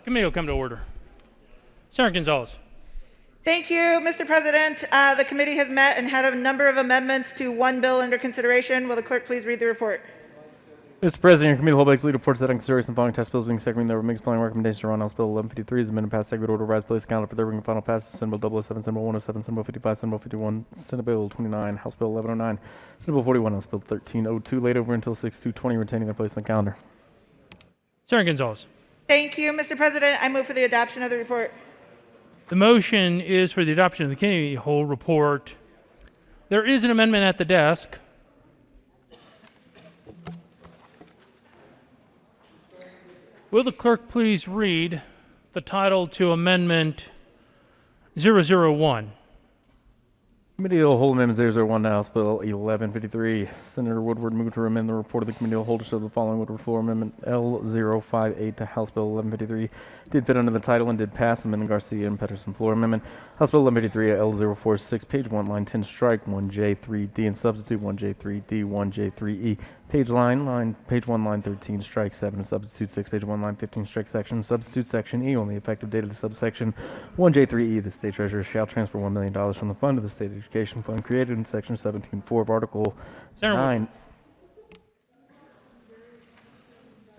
Committee will come to order. Senator Gonzalez. Thank you, Mr. President. The committee has met and had a number of amendments to one bill under consideration. Will the clerk please read the report? Mr. President, your committee will hold lead reports that in consideration of the following tax bills being seconded, there makes following recommendations to run House Bill 1153 is amended past second order revised place calendar for third reading and final passage. Senate Bill 007, Senate Bill 107, Senate Bill 55, Senate Bill 51, Senate Bill 29, House Bill 1109, Senate Bill 41, House Bill 1302, laid over until 6/2/20, retaining their place in the calendar. Senator Gonzalez. Thank you, Mr. President. I move for the adoption of the report. The motion is for the adoption of the committee whole report. There is an amendment at the desk. Will the clerk please read the title to Amendment 001? Committee will hold Amendment 001 to House Bill 1153. Senator Woodward moved to amend the report of the committee will hold to show the following Woodward floor amendment L058 to House Bill 1153 did fit under the title and did pass. Amendment Garcia and Pedersen floor amendment. House Bill 1153 L046, page 1, line 10, strike 1J3D and substitute 1J3D, 1J3E. Page 1, line 13, strike 7 and substitute 6, page 1, line 15, strike section, substitute section E on the effective date of the subsection 1J3E. The state treasurer shall transfer $1 million from the fund to the state education fund created in section 17.4 of Article 9.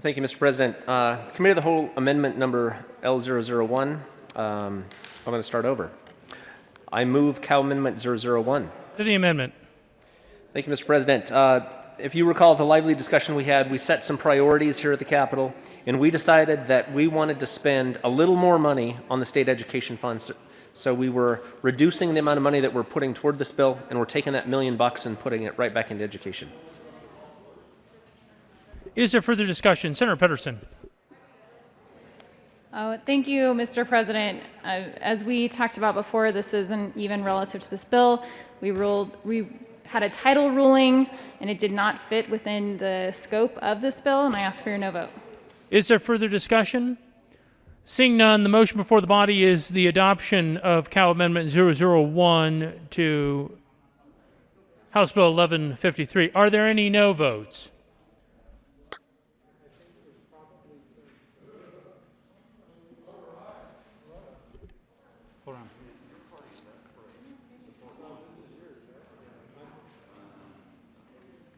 Thank you, Mr. President. Committee of the Whole Amendment number L001. I'm going to start over. I move Cow Amendment 001. To the amendment. Thank you, Mr. President. If you recall the lively discussion we had, we set some priorities here at the Capitol, and we decided that we wanted to spend a little more money on the state education funds. So we were reducing the amount of money that we're putting toward this bill, and we're taking that $1 million and putting it right back into education. Is there further discussion? Senator Pedersen. Thank you, Mr. President. As we talked about before, this isn't even relative to this bill. We had a title ruling, and it did not fit within the scope of this bill, and I ask for your no vote. Is there further discussion? Seeing none, the motion before the body is the adoption of Cow Amendment 001 to House Bill 1153. Are there any no votes? Hold on.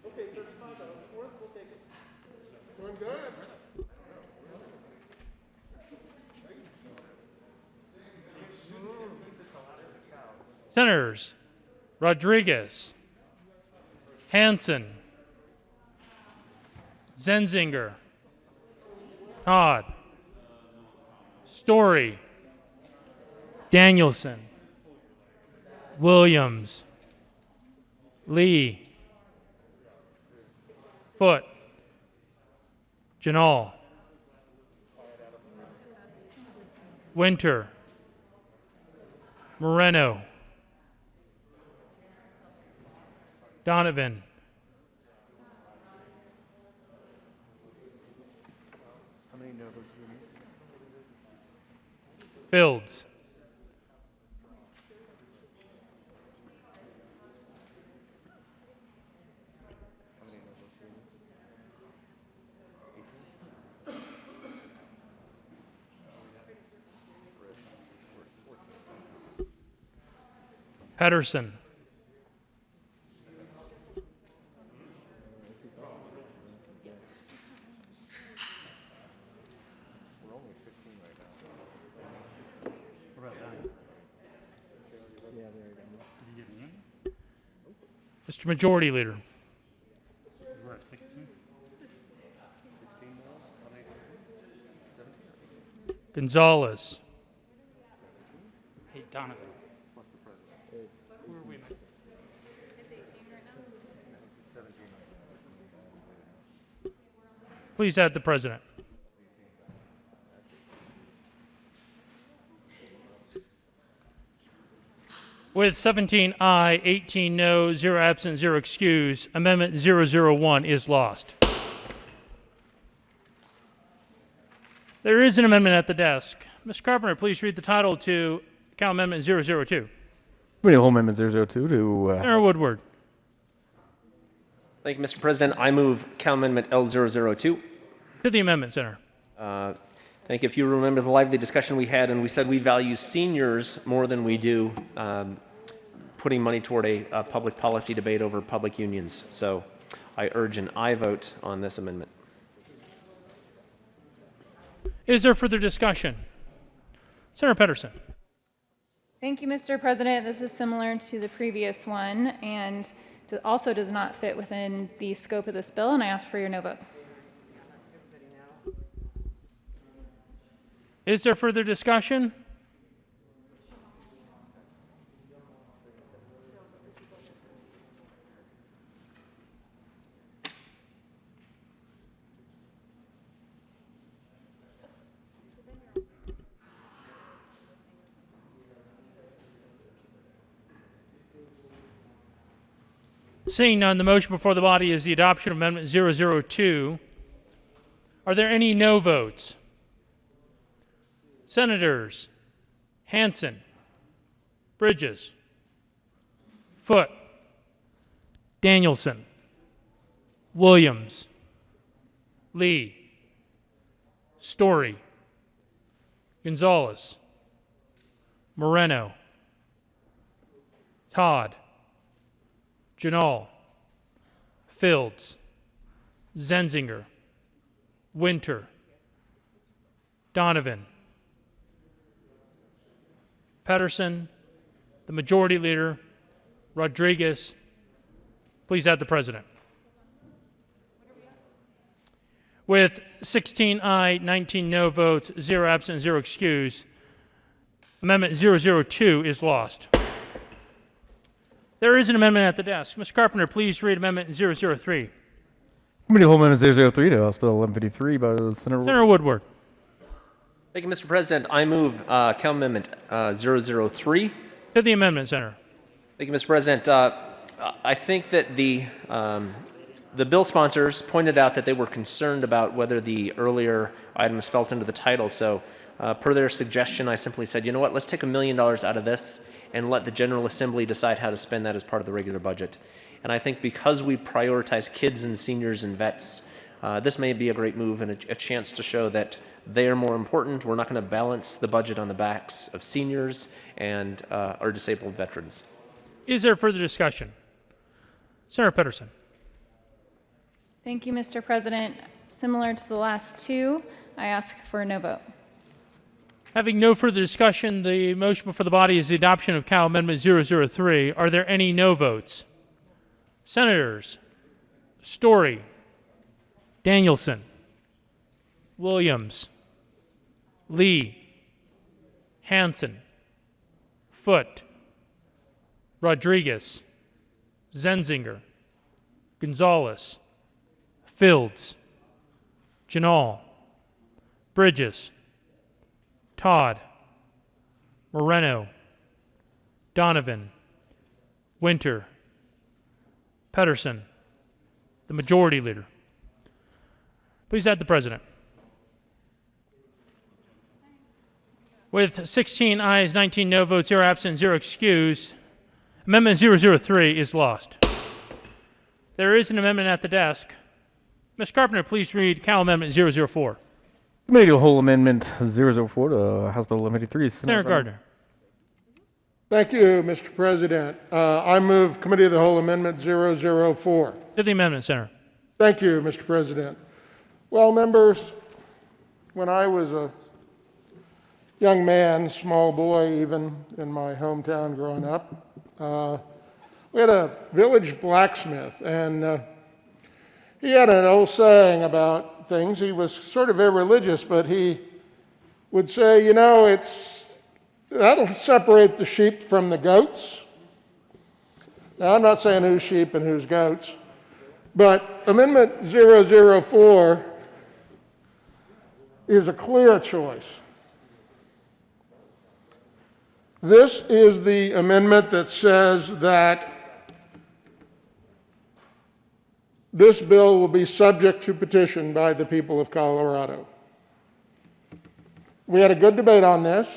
Okay, 35 out of 4, we'll take it. Doing good. Senators Rodriguez, Hansen, Zenzinger, Todd, Story, Danielson, Williams, Lee, Foote, Janal, Winter, Moreno, Donovan, How many no votes do we need? Fields, Pedersen. Mr. Majority Leader. We're at 16? Gonzalez. Hey, Donovan. Who are we missing? Please add the president. With 17 aye, 18 no, 0 absent, 0 excuse, Amendment 001 is lost. There is an amendment at the desk. Mr. Carpenter, please read the title to Account Amendment 002. Committee of the Whole Amendment 002 to... Senator Woodward. Thank you, Mr. President. I move Cal Amendment L002. To the amendment, Senator. Thank you. If you remember the lively discussion we had, and we said we value seniors more than we do putting money toward a public policy debate over public unions. So I urge an aye vote on this amendment. Is there further discussion? Senator Pedersen. Thank you, Mr. President. This is similar to the previous one and also does not fit within the scope of this bill, and I ask for your no vote. Is there further discussion? Seeing none, the motion before the body is the adoption of Amendment 002. Are there any no votes? Senators Hansen, Bridges, Foote, Danielson, Williams, Lee, Story, Gonzalez, Moreno, Todd, Janal, Fields, Zenzinger, Winter, Donovan, Pedersen, the Majority Leader, Rodriguez. Please add the President. With 16 aye, 19 no votes, 0 absent, 0 excuse, Amendment 002 is lost. There is an amendment at the desk. Mr. Carpenter, please read Amendment 003. Committee of the Whole Amendment 003 to House Bill 1153 by Senator Woodward. Thank you, Mr. President. I move Cal Amendment 003. To the amendment, Senator. Thank you, Mr. President. I think that the bill sponsors pointed out that they were concerned about whether the earlier items fell into the title. So per their suggestion, I simply said, you know what, let's take $1 million out of this and let the General Assembly decide how to spend that as part of the regular budget. And I think because we prioritize kids and seniors and vets, this may be a great move and a chance to show that they are more important. We're not going to balance the budget on the backs of seniors and our disabled veterans. Is there further discussion? Senator Pedersen. Thank you, Mr. President. Similar to the last two, I ask for a no vote. Having no further discussion, the motion before the body is the adoption of Cal Amendment 003. Are there any no votes? Senators Story, Danielson, Williams, Lee, Hansen, Foote, Rodriguez, Zenzinger, Gonzalez, Fields, Janal, Bridges, Todd, Moreno, Donovan, Winter, Pedersen, the Majority Leader. Please add the President. With 16 ayes, 19 no votes, 0 absent, 0 excuse, Amendment 003 is lost. There is an amendment at the desk. Ms. Carpenter, please read Cal Amendment 004. Committee of the Whole Amendment 004 to House Bill 1183. Senator Gardner. Thank you, Mr. President. I move Committee of the Whole Amendment 004. To the amendment, Senator. Thank you, Mr. President. Well, members, when I was a young man, small boy even, in my hometown growing up, we had a village blacksmith, and he had an old saying about things. He was sort of irreligious, but he would say, you know, that'll separate the sheep from the goats. Now, I'm not saying who's sheep and who's goats, but Amendment 004 is a clear choice. This is the amendment that says that this bill will be subject to petition by the people of Colorado. We had a good debate on this.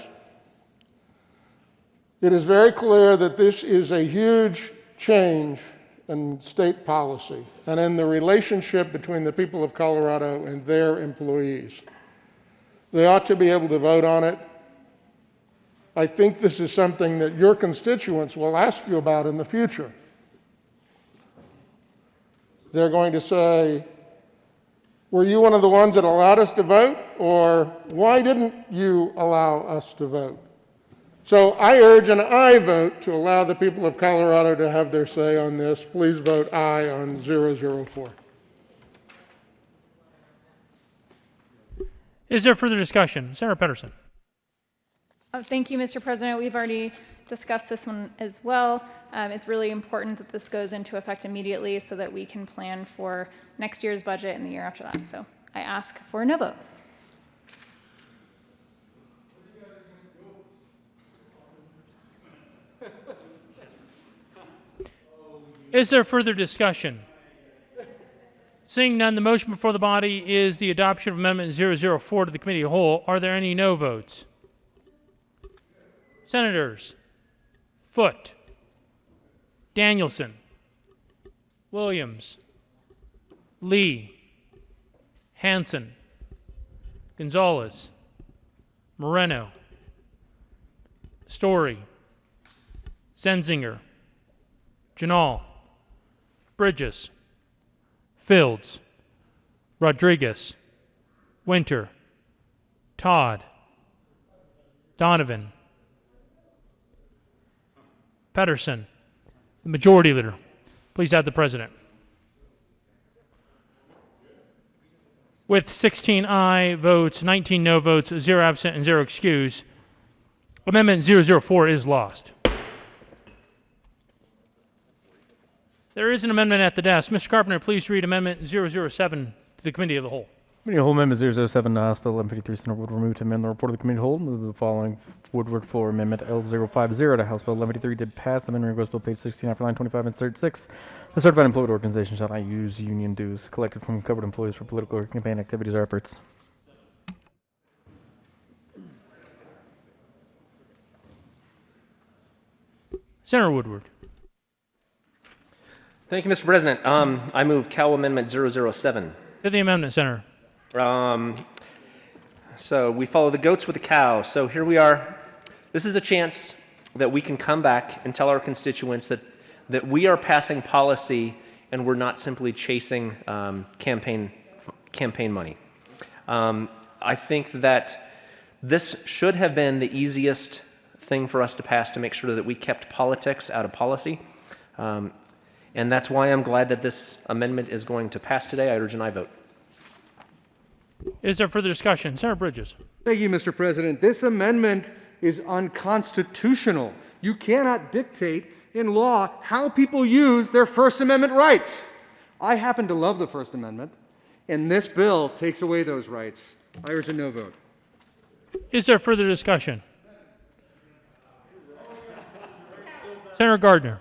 It is very clear that this is a huge change in state policy and in the relationship between the people of Colorado and their employees. They ought to be able to vote on it. I think this is something that your constituents will ask you about in the future. They're going to say, were you one of the ones that allowed us to vote, or why didn't you allow us to vote? So I urge an aye vote to allow the people of Colorado to have their say on this. Please vote aye on 004. Is there further discussion? Senator Pedersen. Thank you, Mr. President. We've already discussed this one as well. It's really important that this goes into effect immediately so that we can plan for next year's budget and the year after that. So I ask for a no vote. Is there further discussion? Seeing none, the motion before the body is the adoption of Amendment 004 to the Committee of the Whole. Are there any no votes? Senators Foote, Danielson, Williams, Lee, Hansen, Gonzalez, Moreno, Story, Zenzinger, Janal, Bridges, Fields, Rodriguez, Winter, Todd, Donovan, Pedersen. The Majority Leader. Please have the President. With 16 aye votes, 19 no votes, 0 absent, and 0 excused, Amendment 004 is lost. There is an amendment at the desk. Mr. Carpenter, please read Amendment 007 to the Committee of the Whole. Committee of the Whole Amendment 007 to House Bill 1153, Senator Woodward move to amend the report of the Committee of the Whole. Move the following Woodward for Amendment L050 to House Bill 1153 did pass. Amendment request bill page 16 after line 25 insert 6. The certified employed organization shall not use union dues collected from covered employees for political or campaign activities or efforts. Senator Woodward. Thank you, Mr. President. I move Cal Amendment 007. To the amendment, Senator. So we follow the goats with the cows. So here we are. This is a chance that we can come back and tell our constituents that we are passing policy and we're not simply chasing campaign money. I think that this should have been the easiest thing for us to pass to make sure that we kept politics out of policy. And that's why I'm glad that this amendment is going to pass today. I urge an aye vote. Is there further discussion? Senator Bridges. Thank you, Mr. President. This amendment is unconstitutional. You cannot dictate in law how people use their First Amendment rights. I happen to love the First Amendment, and this bill takes away those rights. I urge a no vote. Is there further discussion? Senator Gardner.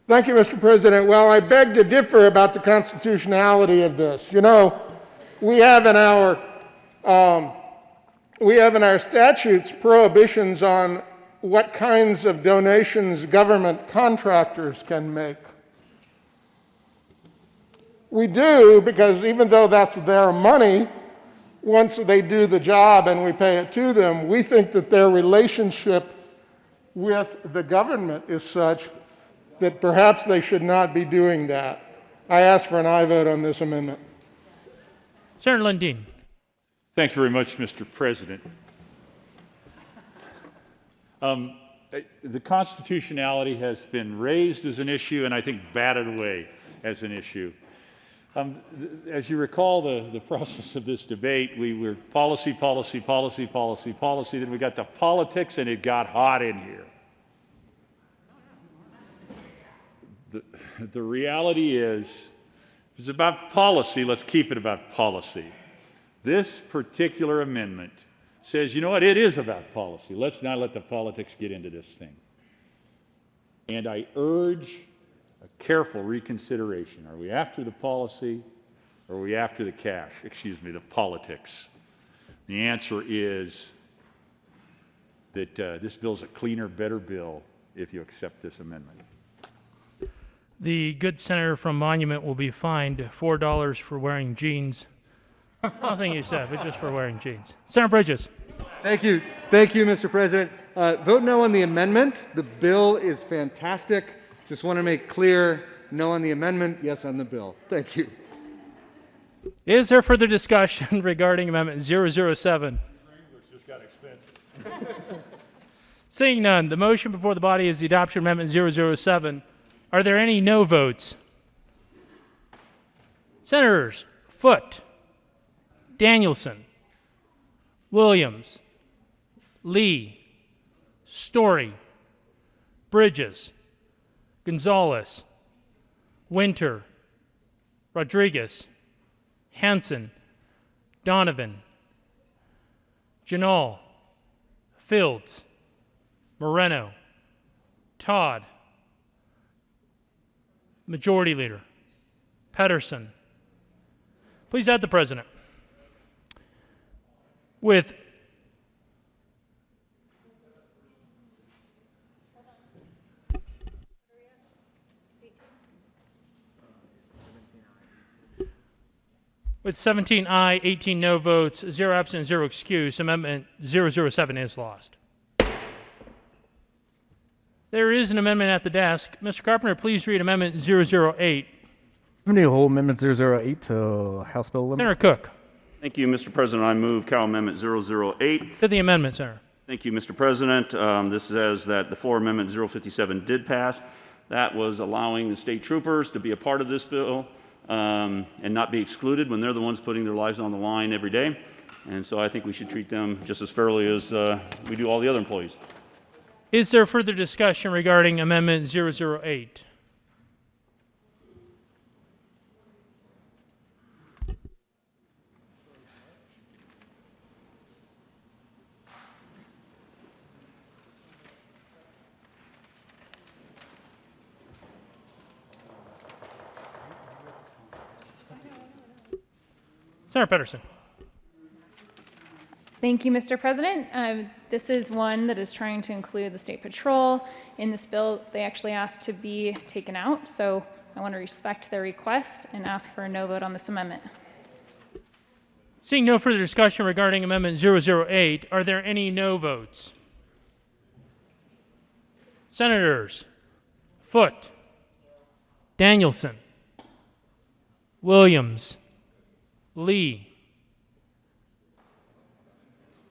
Thank you, Mr. President. Well, I beg to differ about the constitutionality of this. You know, we have in our statutes prohibitions on what kinds of donations government contractors can make. We do because even though that's their money, once they do the job and we pay it to them, we think that their relationship with the government is such that perhaps they should not be doing that. I ask for an aye vote on this amendment. Senator Lundin. Thank you very much, Mr. President. The constitutionality has been raised as an issue and I think batted away as an issue. As you recall the process of this debate, we were policy, policy, policy, policy, policy, then we got to politics and it got hot in here. The reality is, if it's about policy, let's keep it about policy. This particular amendment says, you know what, it is about policy. Let's not let the politics get into this thing. And I urge a careful reconsideration. Are we after the policy or are we after the cash? Excuse me, the politics. The answer is that this bill's a cleaner, better bill if you accept this amendment. The good senator from Monument will be fined $4 for wearing jeans. Nothing you said, but just for wearing jeans. Senator Bridges. Thank you. Thank you, Mr. President. Vote no on the amendment. The bill is fantastic. Just want to make clear, no on the amendment, yes on the bill. Thank you. Is there further discussion regarding Amendment 007? Just got expensive. Seeing none, the motion before the body is the adoption of Amendment 007. Are there any no votes? Senators Foote, Danielson, Williams, Lee, Story, Bridges, Gonzalez, Winter, Rodriguez, Hanson, Donovan, Janal, Fields, Moreno, Todd, Majority Leader, Pedersen. Please add the President. With With 17 aye, 18 no votes, 0 absent, 0 excused, Amendment 007 is lost. There is an amendment at the desk. Mr. Carpenter, please read Amendment 008. We need to hold Amendment 008 to House Bill 11. Senator Cook. Thank you, Mr. President. I move Cal Amendment 008. To the amendment, Senator. Thank you, Mr. President. This says that the floor amendment 057 did pass. That was allowing the state troopers to be a part of this bill and not be excluded when they're the ones putting their lives on the line every day. And so I think we should treat them just as fairly as we do all the other employees. Is there further discussion regarding Amendment 008? Senator Pedersen. Thank you, Mr. President. This is one that is trying to include the State Patrol. In this bill, they actually asked to be taken out, so I want to respect their request and ask for a no vote on this amendment. Seeing no further discussion regarding Amendment 008, are there any no votes? Senators Foote, Danielson, Williams, Lee,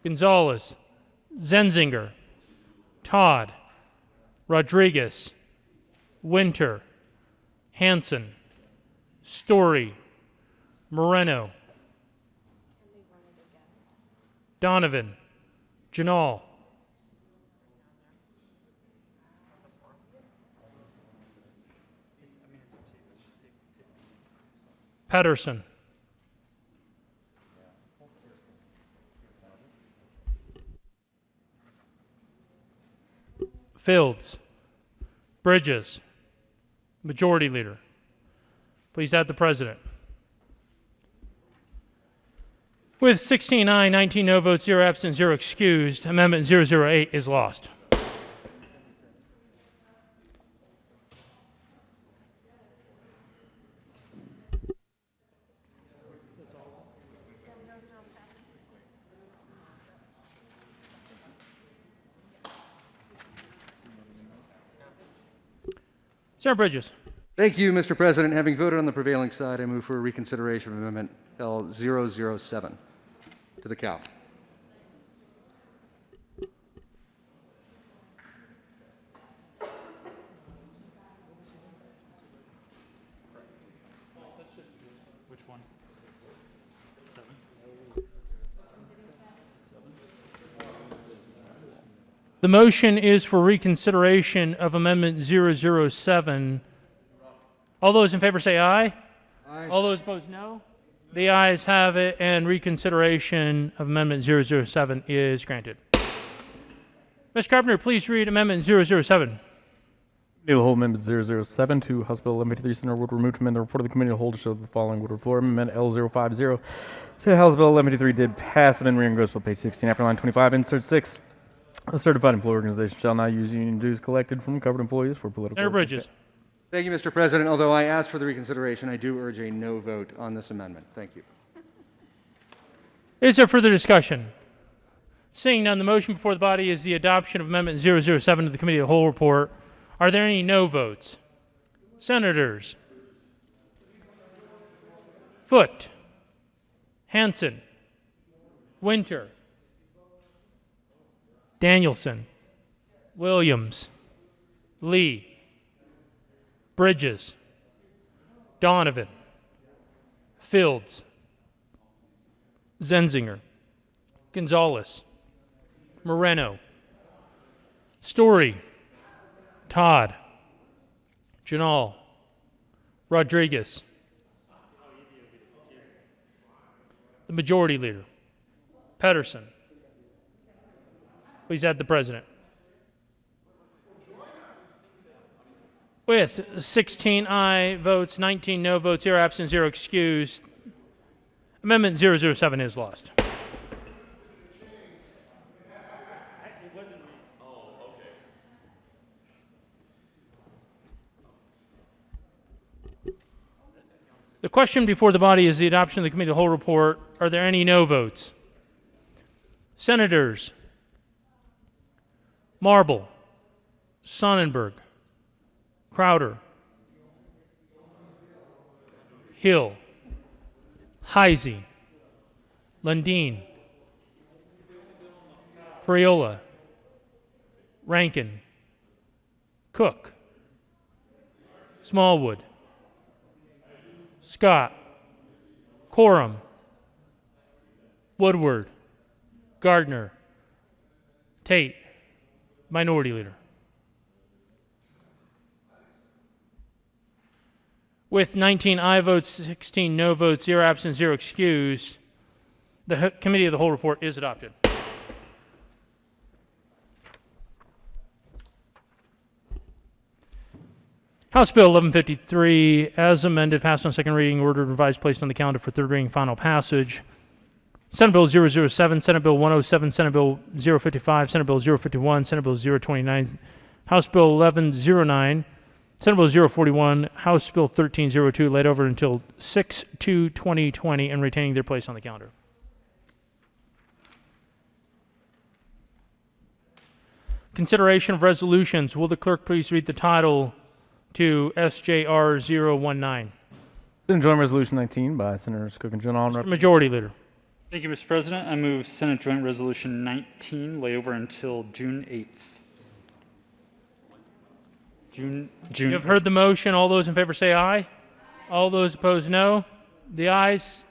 Gonzalez, Zenzinger, Todd, Rodriguez, Winter, Hanson, Story, Moreno, Donovan, Janal, Pedersen, Fields, Bridges, Majority Leader. Please add the President. With 16 aye, 19 no votes, 0 absent, 0 excused, Amendment 008 is lost. Senator Bridges. Thank you, Mr. President. Having voted on the prevailing side, I move for reconsideration of Amendment L007 to the Cal. Which one? 7? The motion is for reconsideration of Amendment 007. All those in favor say aye. Aye. All those opposed, no. The ayes have it, and reconsideration of Amendment 007 is granted. Mr. Carpenter, please read Amendment 007. Committee of the Whole Amendment 007 to House Bill 1153 Center would remove to amend the report of the Committee of the Whole to show that the following would floor Amendment L050 to House Bill 1153 did pass. Amendment reading goes to page 16 after line 25, insert 6. A certified employee organization shall not use union dues collected from covered employees for political. Senator Bridges. Thank you, Mr. President. Although I asked for the reconsideration, I do urge a no vote on this amendment. Thank you. Is there further discussion? Seeing none, the motion before the body is the adoption of Amendment 007 to the Committee of the Whole report. Are there any no votes? Senators Foote, Hansen, Winter, Danielson, Williams, Lee, Bridges, Donovan, Fields, Zenzinger, Gonzalez, Moreno, Story, Todd, Janal, Rodriguez, the Majority Leader, Pedersen. Please add the President. With 16 aye votes, 19 no votes, 0 absent, 0 excused, Amendment 007 is lost. The question before the body is the adoption of the Committee of the Whole report. Are there any no votes? Senators Marble, Sonnenberg, Crowder, Hill, Heisey, Lundin, Priola, Rankin, Cook, Smallwood, Scott, Coram, Woodward, Gardner, Tate, Minority Leader. With 19 aye votes, 16 no votes, 0 absent, 0 excused, the Committee of the Whole report is adopted. House Bill 1153, as amended, passed on second reading, ordered, revised, placed on the calendar for third reading, final passage. Senate Bill 007, Senate Bill 107, Senate Bill 055, Senate Bill 051, Senate Bill 029, House Bill 1109, Senate Bill 041, House Bill 1302, laid over until 6/2/2020 and retaining their place on the calendar. Consideration of resolutions. Will the clerk please read the title to SJR 019? Senate Joint Resolution 19 by Senators Cook and Janal. Mr. Majority Leader. Thank you, Mr. President. I move Senate Joint Resolution 19 lay over until June 8th. June. You have heard the motion. All those in favor say aye. All those opposed, no. The ayes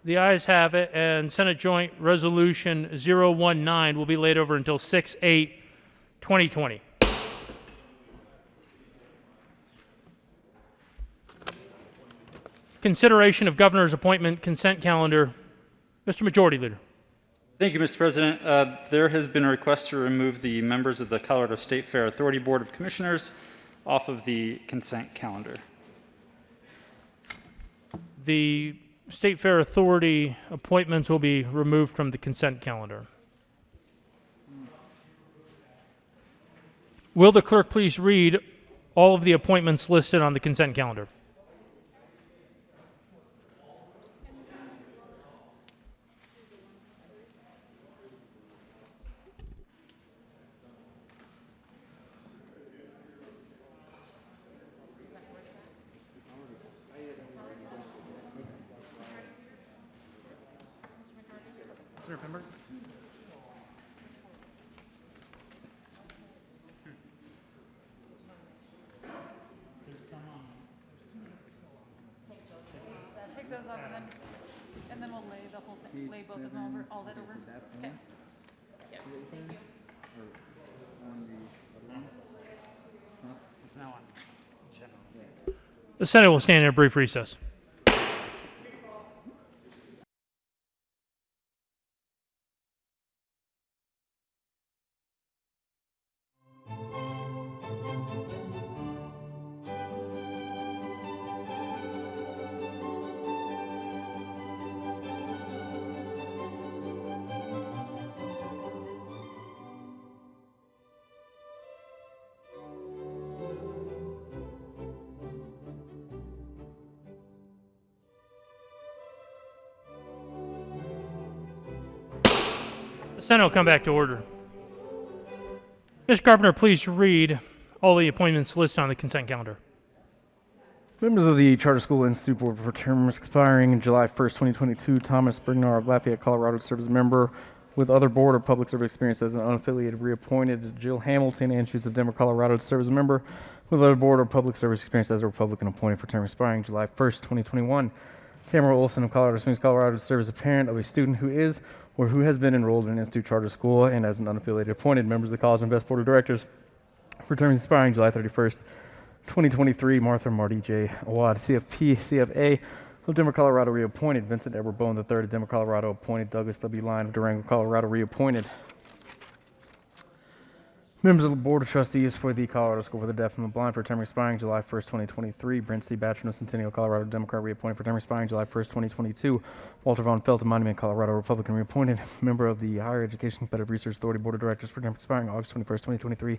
have it, and Senate Joint Resolution 019 will be laid over until 6/8/2020. Consideration of Governor's appointment consent calendar. Mr. Majority Leader. Thank you, Mr. President. There has been a request to remove the members of the Colorado State Fair Authority Board of Commissioners off of the consent calendar. The State Fair Authority appointments will be removed from the consent calendar. Will the clerk please read all of the appointments listed on the consent calendar? Senator Pemberton. Take those off and then we'll lay the whole thing, lay both of them over, all that over. Okay. Yeah, thank you. It's now on general. The Senate will stand in a brief recess. The Senate will come back to order. Ms. Carpenter, please read all the appointments listed on the consent calendar. Members of the Charter School Institute Board for terms expiring July 1st, 2022, Thomas Brignar of Lafayette, Colorado, serves as a member with other board or public service experience as an unaffiliated reappointed. Jill Hamilton, Ann Shoots of Denver, Colorado, serves as a member with other board or public service experience as a Republican appointed for term expiring July 1st, 2021. Tamara Olson of Colorado Springs, Colorado, serves as a parent of a student who is or who has been enrolled in an institute charter school and as an unaffiliated appointed. Members of the College and Best Board of Directors for terms expiring July 31st, 2023, Martha Marty J. Awad, CFP, CFA of Denver, Colorado, reappointed. Vincent Edward Bowen III of Denver, Colorado, appointed. Douglas W. Line of Durango, Colorado, reappointed. Members of the Board of Trustees for the Colorado School for the Deaf and the Blind for term expiring July 1st, 2023. Brent C. Batron of Centennial, Colorado, Democrat, reappointed for term expiring July 1st, 2022. Walter Von Felt of Monument, Colorado, Republican, reappointed. Member of the Higher Education Competitive Research Authority Board of Directors for term expiring August 21st, 2023.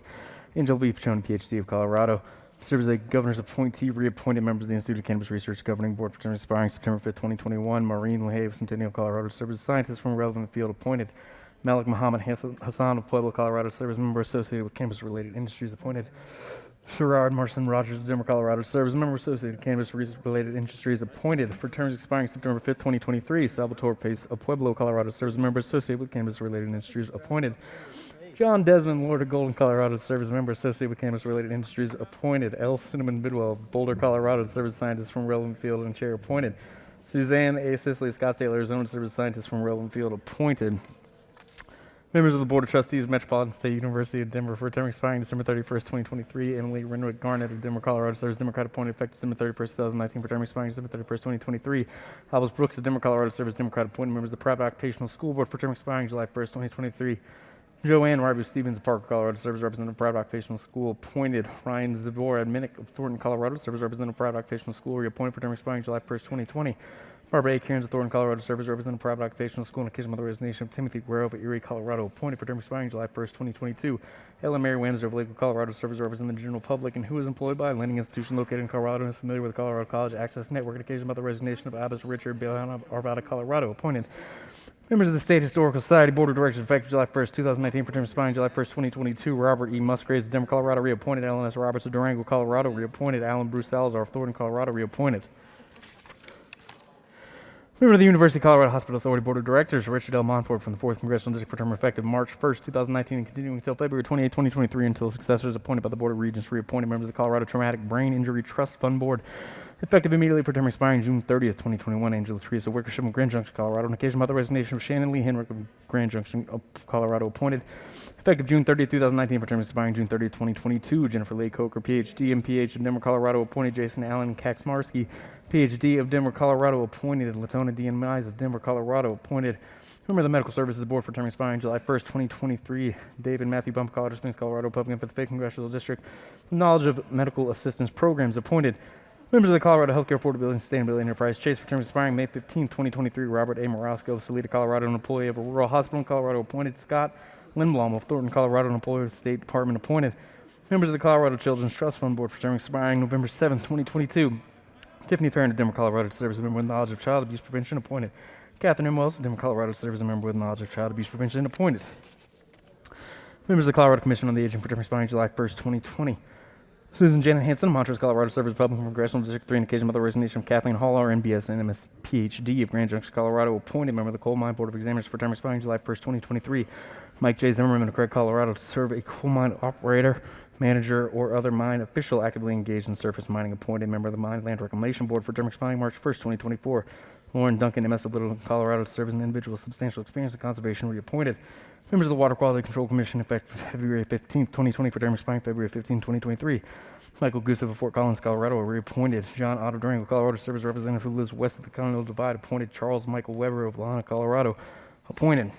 Angel V. Pachone, PhD of Colorado. Serves as a governor's appointee, reappointed. Members of the Institute of Cannabis Research Governing Board for term expiring September 5th, 2021. Maureen LaHaye of Centennial, Colorado, serves as a scientist from a relevant field, appointed. Malik Muhammad Hassan of Pueblo, Colorado, serves as a member associated with cannabis-related industries, appointed. Sherrod Marson Rogers of Denver, Colorado, serves as a member associated with cannabis-related industries, appointed for terms expiring September 5th, 2023. Salvatore Pace of Pueblo, Colorado, serves as a member associated with cannabis-related industries, appointed. John Desmond, Lord of Golden, Colorado, serves as a member associated with cannabis-related industries, appointed. L. Cinnamon Bidwell of Boulder, Colorado, serves as a scientist from relevant field and chair, appointed. Suzanne A. Sisley of Scottsdale, Arizona, serves as a scientist from relevant field, appointed. Members of the Board of Trustees of Metropolitan State University of Denver for a term expiring December 31st, 2023. Emily Renwick Garnett of Denver, Colorado, serves Democrat appointed effective December 31st, 2019 for term expiring December 31st, 2023. Albus Brooks of Denver, Colorado, serves Democrat appointed. Members of the Private Occupational School Board for term expiring July 1st, 2023. Joanne Rybu Stevens of Parker, Colorado, serves representative of Private Occupational School, appointed. Ryan Zavor Adminick of Thornton, Colorado, serves representative of Private Occupational School, reappointed for term expiring July 1st, 2020. Barbara A. Cairns of Thornton, Colorado, serves representative of Private Occupational School, and occasion of the resignation of Timothy Guerrero of Erie, Colorado, appointed for term expiring July 1st, 2022. Ellen Mary Wamser of Lakewood, Colorado, serves representing the general public and who is employed by a lending institution located in Colorado and is familiar with the Colorado College Access Network, and occasion about the resignation of Abbas Richard Bailan of Arvada, Colorado, appointed. Members of the State Historical Society Board of Directors, effective July 1st, 2019, for term expiring July 1st, 2022. Robert E. Musgraves of Denver, Colorado, reappointed. Alan S. Roberts of Durango, Colorado, reappointed. Alan Bruce Salazar of Thornton, Colorado, reappointed. Member of the University of Colorado Hospital Authority Board of Directors, Richard L. Monfort from the 4th Congressional District for term effective March 1st, 2019, and continuing until February 28, 2023, until successors appointed by the Board of Regents, reappointed. Members of the Colorado Traumatic Brain Injury Trust Fund Board, effective immediately for term expiring June 30th, 2021. Angela Teresa Wickersham of Grand Junction, Colorado, on occasion of the resignation of Shannon Lee Henrik of Grand Junction, Colorado, appointed. Effective June 30th, 2019, for term expiring June 30th, 2022. Jennifer Leigh Coker, PhD, MPH of Denver, Colorado, appointed. Jason Allen Kaczmarski, PhD of Denver, Colorado, appointed. Latona D. Mize of Denver, Colorado, appointed. Member of the Medical Services Board for term expiring July 1st, 2023. David Matthew Bump, Colorado Springs, Colorado, Republican for the 5th Congressional District. Knowledge of Medical Assistance Programs, appointed. Members of the Colorado Healthcare Affordability and Sustainability Enterprise Chase for term expiring May 15, 2023. Robert A. Morosco of Salida, Colorado, an employee of a rural hospital in Colorado, appointed. Scott Lindblom of Thornton, Colorado, an employee of the State Department, appointed. Members of the Colorado Children's Trust Fund Board for term expiring November 7, 2022. Tiffany Parent of Denver, Colorado, serves as a member with knowledge of child abuse prevention, appointed. Catherine M. Wells of Denver, Colorado, serves as a member with knowledge of child abuse prevention, appointed. Members of the Colorado Commission on the Aging for term expiring July 1st, 2020. Susan Janet Hanson, Montrose, Colorado, serves Republican Congressional District 3 on occasion of the resignation of Kathleen Hall, RN, and MS, PhD of Grand Junction, Colorado, appointed member of the Coal Mine Board of Examiners for term expiring July 1st, 2023. Mike J. Zimmerman of Craig, Colorado, to serve a coal mine operator, manager, or other mine official actively engaged in surface mining, appointed member of the Mine Land Reclamation Board for term expiring March 1st, 2024. Lauren Duncan, MS of Little, Colorado, to serve as an individual with substantial experience in conservation, reappointed. Members of the Water Quality Control Commission, effective February 15th, 2020, for term expiring February 15, 2023. Michael Gusev of Fort Collins, Colorado, reappointed. John Otto Durango, Colorado, serves representative who lives west of the Continental Divide, appointed. Charles Michael Weber of Lana, Colorado, appointed.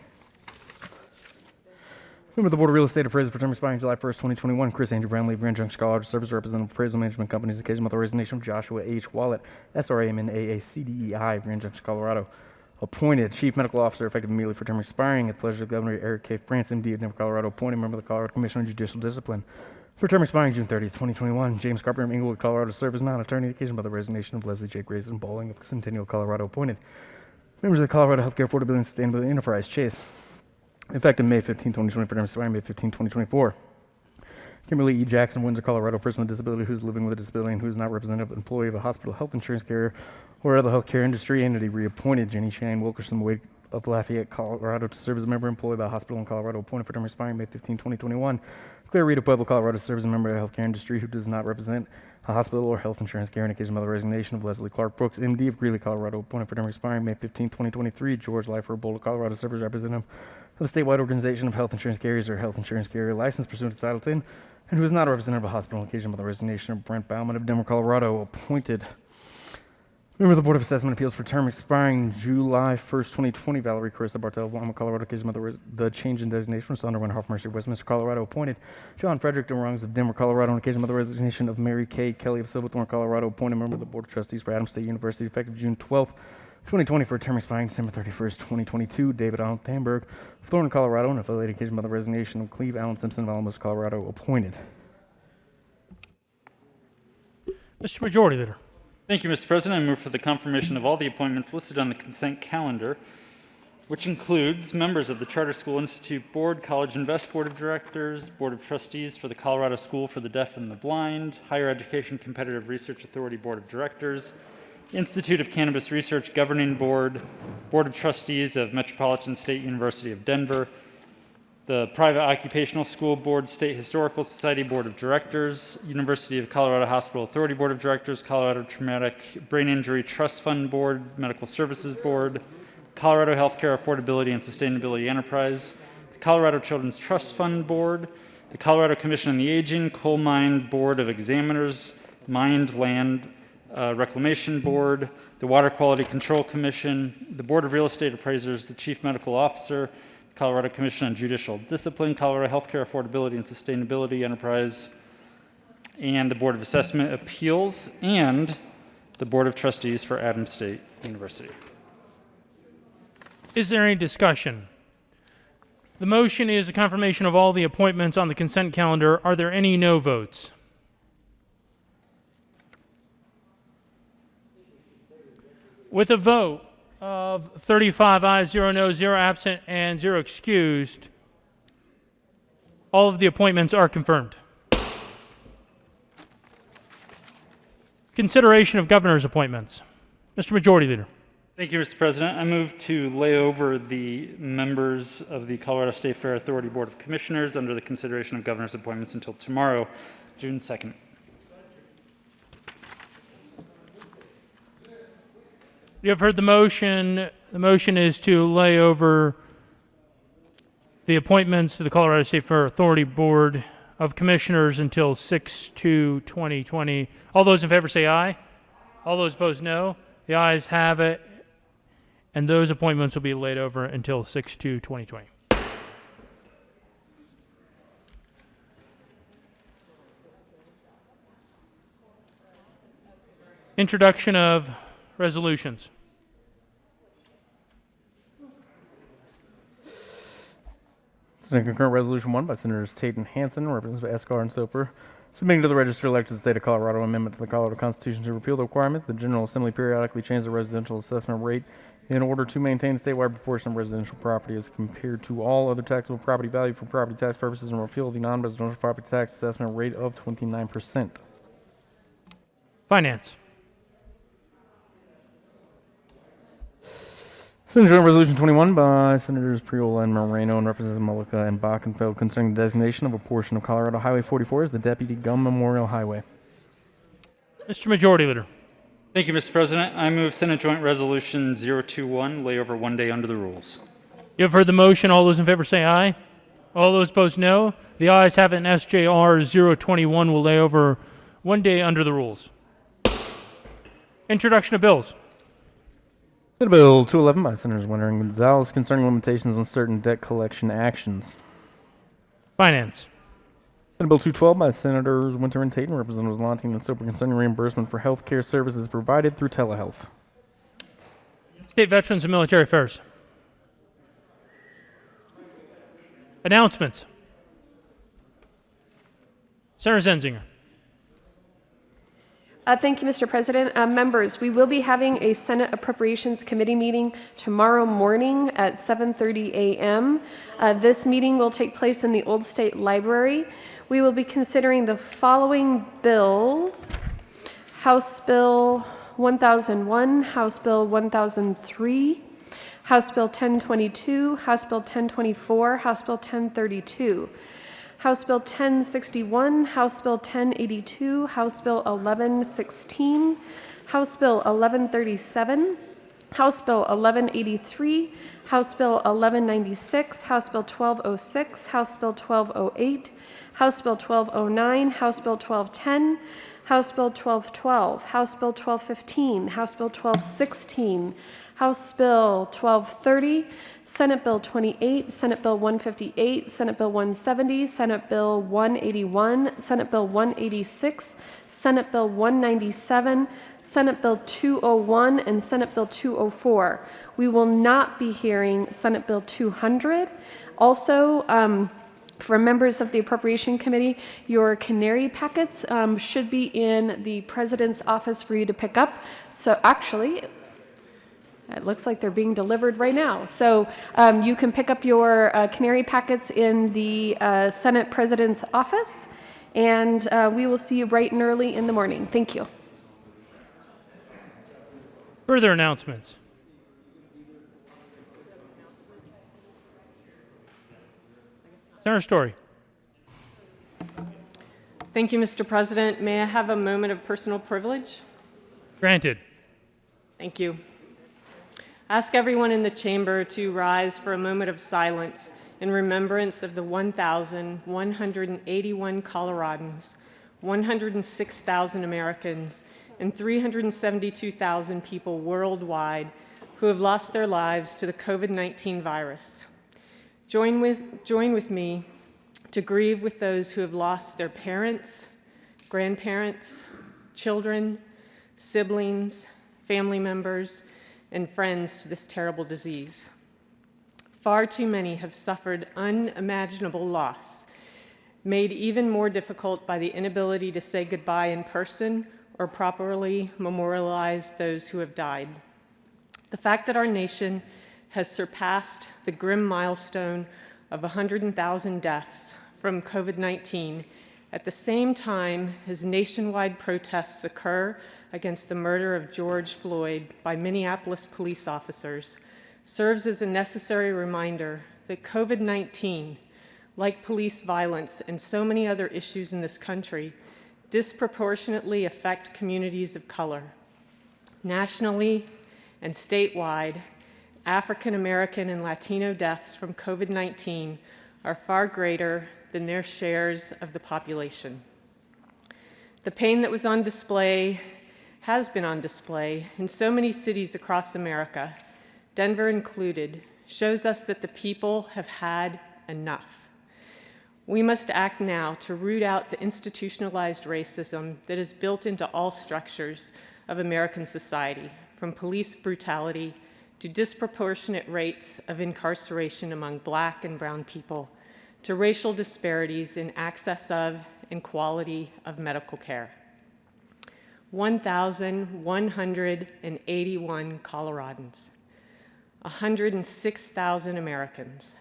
Member of the Board of Real Estate Appraisal for term expiring July 1st, 2021. Chris Andrew Brownlee of Grand Junction, Colorado, serves representative of Appraisal Management Companies, occasion of the resignation of Joshua H. Wallet, SRAMNAACDEI, Grand Junction, Colorado, appointed. Chief Medical Officer, effective immediately for term expiring at the pleasure of Governor Eric K. France, MD of Denver, Colorado, appointed. Member of the Colorado Commission on Judicial Discipline for term expiring June 30th, 2021. James Carpenter of Inglewood, Colorado, serves as non-attorney, occasion by the resignation of Leslie J. Grayson Bowling of Centennial, Colorado, appointed. Members of the Colorado Healthcare Affordability and Sustainability Enterprise, Chase, effective May 15, 2020, for term expiring May 15, 2024. Kimberly E. Jackson, Windsor, Colorado, person with disability who's living with a disability and who is not representative employee of a hospital, health insurance carrier, or other healthcare industry entity, reappointed. Jenny Shane Wilkerson Wade of Lafayette, Colorado, to serve as a member employed by a hospital in Colorado, appointed for term expiring May 15, 2021. Claire Reed of Pueblo, Colorado, to serve as a member of the healthcare industry who does not represent a hospital or health insurance carrier, in occasion of the resignation of Leslie Clark Brooks, MD of Greeley, Colorado, appointed for term expiring May 15, 2023. George Lifer of Boulder, Colorado, to serve as representative of the statewide organization of health insurance carriers or health insurance carrier licensed pursuant to Title 10, and who is not a representative of a hospital, on occasion of the resignation of Brent Bauman of Denver, Colorado, appointed. Member of the Board of Assessment Appeals for term expiring July 1st, 2020, Valerie Carissa Bartel of Lima, Colorado, occasion of the change in designation from Sonder Winterhoff Mercy of Westminster, Colorado, appointed. John Frederick DeRungs of Denver, Colorado, on occasion of the resignation of Mary Kay Kelly of Silverthorne, Colorado, appointed member of the Board of Trustees for Adams State University, effective June 12th, 2020, for a term expiring December 31st, 2022. David Allen Thamberg of Thornton, Colorado, and affiliated occasion by the resignation of Cleve Allen Simpson of Alamos, Colorado, appointed. Mr. Majority Leader. Thank you, Mr. President. I move for the confirmation of all the appointments listed on the consent calendar, which includes members of the Charter School Institute Board, College Invest Board of Directors, Board of Trustees for the Colorado School for the Deaf and the Blind, Higher Education Competitive Research Authority Board of Directors, Institute of Cannabis Research Governing Board, Board of Trustees of Metropolitan State University of Denver, the Private Occupational School Board, State Historical Society Board of Directors, University of Colorado Hospital Authority Board of Directors, Colorado Traumatic Brain Injury Trust Fund Board, Medical Services Board, Colorado Healthcare Affordability and Sustainability Enterprise, the Colorado Children's Trust Fund Board, the Colorado Commission on the Aging, Coal Mine Board of Examiners, Mined Land Reclamation Board, the Water Quality Control Commission, the Board of Real Estate Appraisers, the Chief Medical Officer, Colorado Commission on Judicial Discipline, Colorado Healthcare Affordability and Sustainability Enterprise, and the Board of Assessment Appeals, and the Board of Trustees for Adams State University. Is there any discussion? The motion is a confirmation of all the appointments on the consent calendar. Are there any no votes? With a vote of 35 ayes, 0 noes, 0 absent, and 0 excused, all of the appointments are confirmed. Consideration of governor's appointments. Mr. Majority Leader. Thank you, Mr. President. I move to lay over the members of the Colorado State Fair Authority Board of Commissioners under the consideration of governor's appointments until tomorrow, June 2nd. You have heard the motion. The motion is to lay over the appointments to the Colorado State Fair Authority Board of Commissioners until 6/2/2020. All those in favor say aye. All those opposed, no. The ayes have it, and those appointments will be laid over until 6/2/2020. Introduction of resolutions. Senate Concurrent Resolution 1 by Senators Tate and Hansen, Representatives Escar and Soper, submitting to the Register of Electors of the State of Colorado amendment to the Colorado Constitution to repeal the requirement that the General Assembly periodically change the residential assessment rate in order to maintain the statewide proportion of residential property as compared to all other taxable property value for property tax purposes and repeal the non-residential property tax assessment rate of 29%. Finance. Senate Joint Resolution 21 by Senators Priola and Moreno and Representatives Mullica and Bachenfeld concerning the designation of a portion of Colorado Highway 44 as the Deputy Gum Memorial Highway. Mr. Majority Leader. Thank you, Mr. President. I move Senate Joint Resolution 021, lay over 1 day under the rules. You have heard the motion. All those in favor say aye. All those opposed, no. The ayes have it, and SJR 021 will lay over 1 day under the rules. Introduction of bills. Senate Bill 211 by Senators Winter and Gonzalez concerning limitations on certain debt collection actions. Finance. Senate Bill 212 by Senators Winter and Tate and Representatives Lonting and Soper concerning reimbursement for health care services provided through telehealth. State Veterans and Military Affairs. Announcements. Senator Zenzinger. Thank you, Mr. President. Members, we will be having a Senate Appropriations Committee meeting tomorrow morning at 7:30 a.m. This meeting will take place in the Old State Library. We will be considering the following bills: House Bill 1001, House Bill 1003, House Bill 1022, House Bill 1024, House Bill 1032. House Bill 1061, House Bill 1082, House Bill 1116, House Bill 1137, House Bill 1183, House Bill 1196, House Bill 1206, House Bill 1208, House Bill 1209, House Bill 1210, House Bill 1212, House Bill 1215, House Bill 1216, House Bill 1230, Senate Bill 28, Senate Bill 158, Senate Bill 170, Senate Bill 181, Senate Bill 186, Senate Bill 197, Senate Bill 201, and Senate Bill 204. We will not be hearing Senate Bill 200. Also, for members of the Appropriation Committee, your canary packets should be in the President's office for you to pick up. So actually, it looks like they're being delivered right now. So you can pick up your canary packets in the Senate President's office, and we will see you bright and early in the morning. Thank you. Further announcements. Senator Story. Thank you, Mr. President. May I have a moment of personal privilege? Granted. Thank you. Ask everyone in the chamber to rise for a moment of silence in remembrance of the 1,181 Coloradans, 106,000 Americans, and 372,000 people worldwide who have lost their lives to the COVID-19 virus. Join with me to grieve with those who have lost their parents, grandparents, children, siblings, family members, and friends to this terrible disease. Far too many have suffered unimaginable loss, made even more difficult by the inability to say goodbye in person or properly memorialize those who have died. The fact that our nation has surpassed the grim milestone of 100,000 deaths from COVID-19 at the same time as nationwide protests occur against the murder of George Floyd by Minneapolis police officers serves as a necessary reminder that COVID-19, like police violence and so many other issues in this country, disproportionately affect communities of color. Nationally and statewide, African American and Latino deaths from COVID-19 are far greater than their shares of the population. The pain that was on display has been on display in so many cities across America, Denver included, shows us that the people have had enough. We must act now to root out the institutionalized racism that is built into all structures of American society, from police brutality to disproportionate rates of incarceration among Black and brown people, to racial disparities in access of and quality of medical care. 1,181 Coloradans. 106,000 Americans,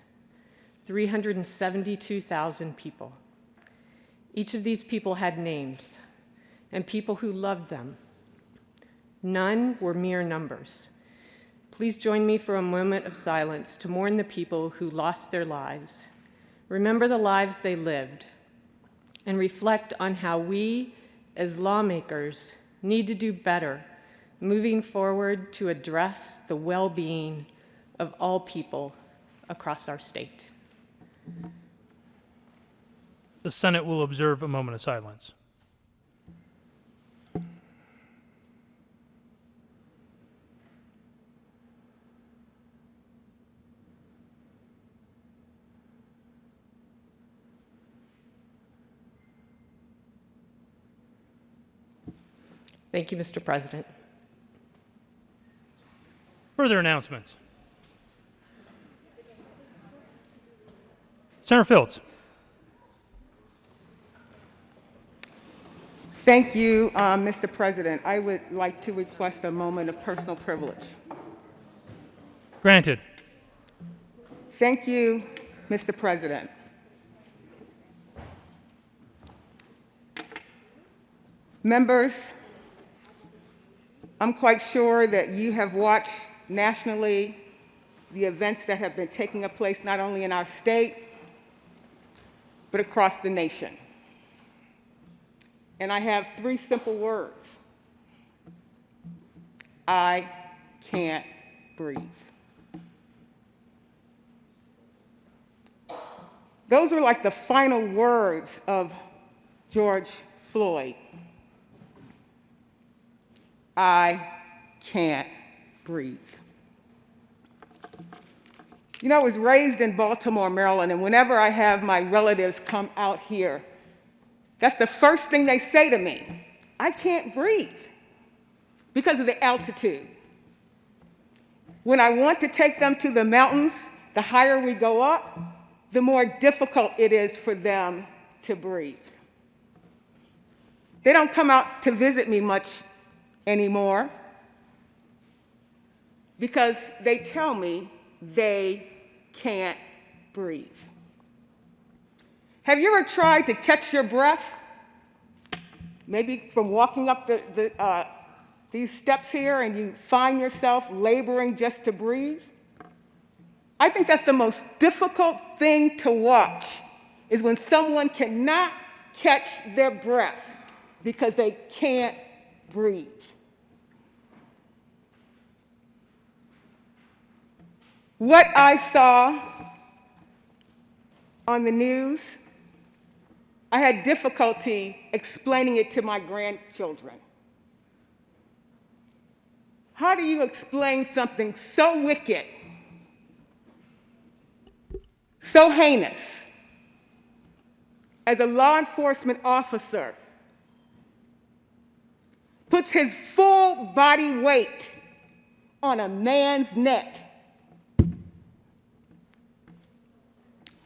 372,000 people. Each of these people had names and people who loved them. None were mere numbers. Please join me for a moment of silence to mourn the people who lost their lives, remember the lives they lived, and reflect on how we, as lawmakers, need to do better moving forward to address the well-being of all people across our state. The Senate will observe a moment of silence. Thank you, Mr. President. Further announcements. Senator Fields. Thank you, Mr. President. I would like to request a moment of personal privilege. Granted. Thank you, Mr. President. Members, I'm quite sure that you have watched nationally the events that have been taking place not only in our state, but across the nation. And I have three simple words. I can't breathe. Those were like the final words of George Floyd. I can't breathe. You know, I was raised in Baltimore, Maryland, and whenever I have my relatives come out here, that's the first thing they say to me. I can't breathe because of the altitude. When I want to take them to the mountains, the higher we go up, the more difficult it is for them to breathe. They don't come out to visit me much anymore because they tell me they can't breathe. Have you ever tried to catch your breath? Maybe from walking up these steps here and you find yourself laboring just to breathe? I think that's the most difficult thing to watch, is when someone cannot catch their breath because they can't breathe. What I saw on the news, I had difficulty explaining it to my grandchildren. How do you explain something so wicked, so heinous, as a law enforcement officer puts his full body weight on a man's neck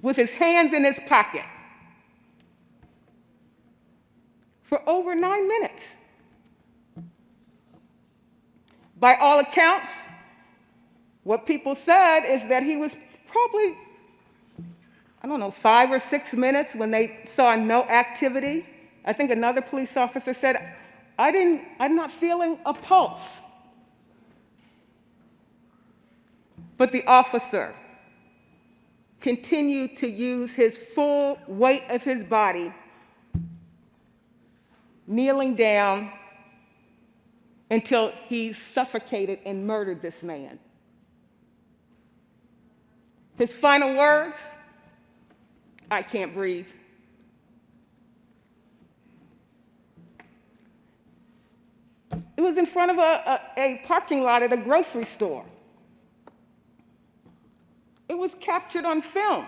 with his hands in his pocket for over 9 minutes? By all accounts, what people said is that he was probably, 5 or 6 minutes when they saw no activity. I think another police officer said, I'm not feeling a pulse. But the officer continued to use his full weight of his body, kneeling down until he suffocated and murdered this man. His final words, I can't breathe. It was in front of a parking lot at a grocery store. It was captured on film.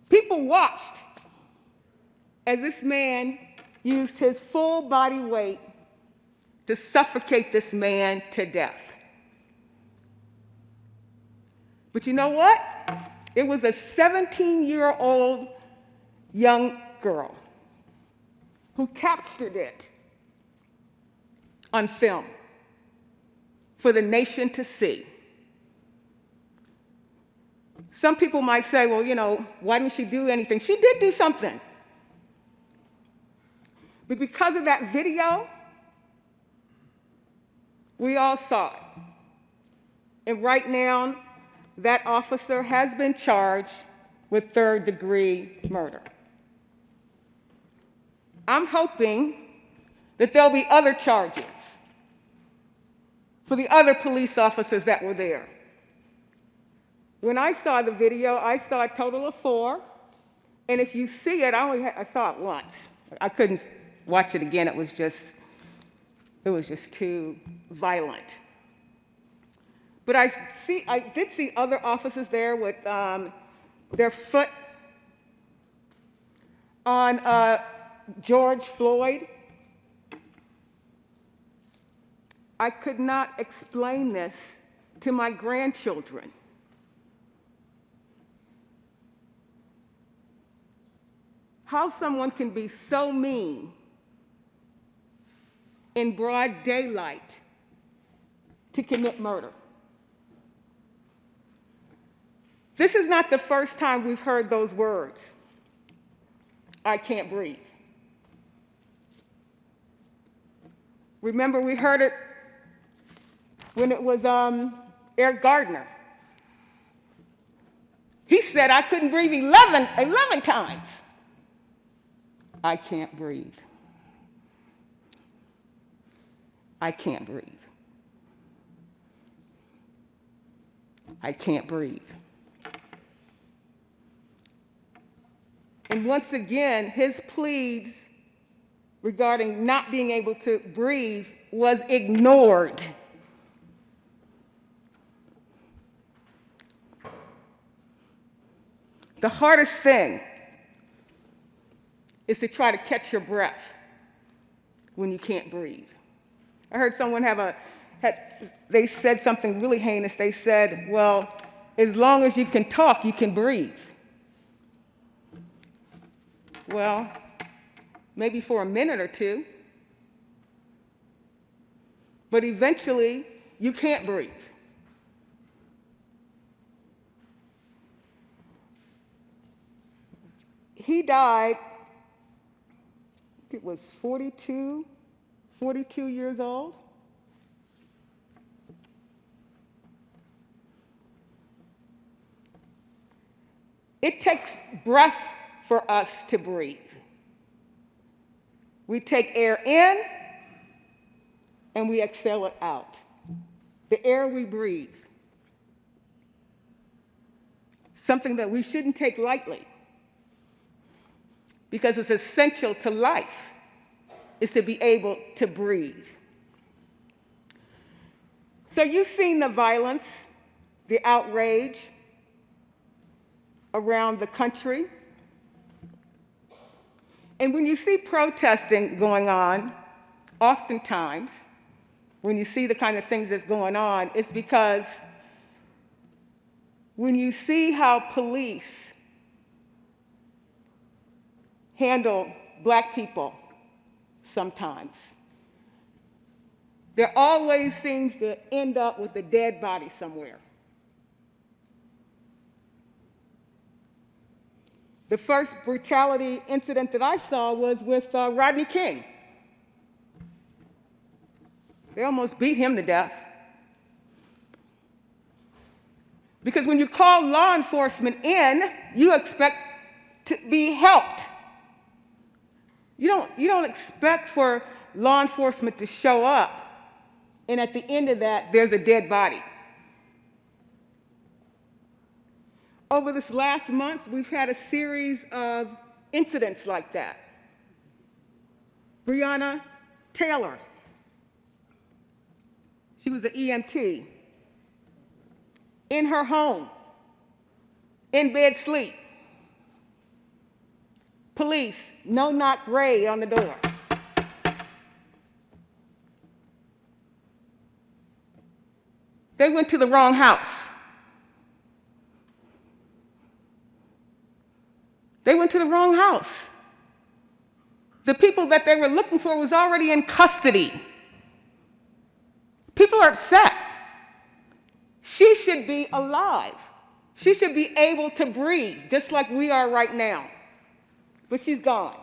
People watched as this man used his full body weight to suffocate this man to death. But you know what? It was a 17-year-old young girl who captured it on film. for the nation to see. Some people might say, well, you know, why didn't she do anything? She did do something. But because of that video, we all saw it. And right now, that officer has been charged with third-degree murder. I'm hoping that there'll be other charges for the other police officers that were there. When I saw the video, I saw a total of 4. And if you see it, I saw it once. I couldn't watch it again. It was just too violent. But I did see other officers there with their foot on George Floyd. I could not explain this to my grandchildren. How someone can be so mean in broad daylight to commit murder. This is not the first time we've heard those words. I can't breathe. Remember, we heard it when it was Eric Gardner. He said, I couldn't breathe 11 times. I can't breathe. I can't breathe. I can't breathe. And once again, his pleas regarding not being able to breathe was ignored. The hardest thing is to try to catch your breath when you can't breathe. I heard someone they said something really heinous. They said, well, as long as you can talk, you can breathe. Well, maybe for a minute or two, but eventually you can't breathe. He died, it was 42 years old. It takes breath for us to breathe. We take air in and we exhale it out. The air we breathe, something that we shouldn't take lightly because it's essential to life, is to be able to breathe. So you've seen the violence, the outrage around the country. And when you see protesting going on, oftentimes, when you see the kind of things that's going on, it's because when you see how police handle Black people sometimes, there always seems to end up with a dead body somewhere. The first brutality incident that I saw was with Rodney King. They almost beat him to death. Because when you call law enforcement in, you expect to be helped. You don't expect for law enforcement to show up, and at the end of that, there's a dead body. Over this last month, we've had a series of incidents like that. Breonna Taylor, she was an EMT, in her home, in bed sleep. Police, no-knock raid on the door. They went to the wrong house. They went to the wrong house. The people that they were looking for was already in custody. People are upset. She should be alive. She should be able to breathe, just like we are right now. But she's gone.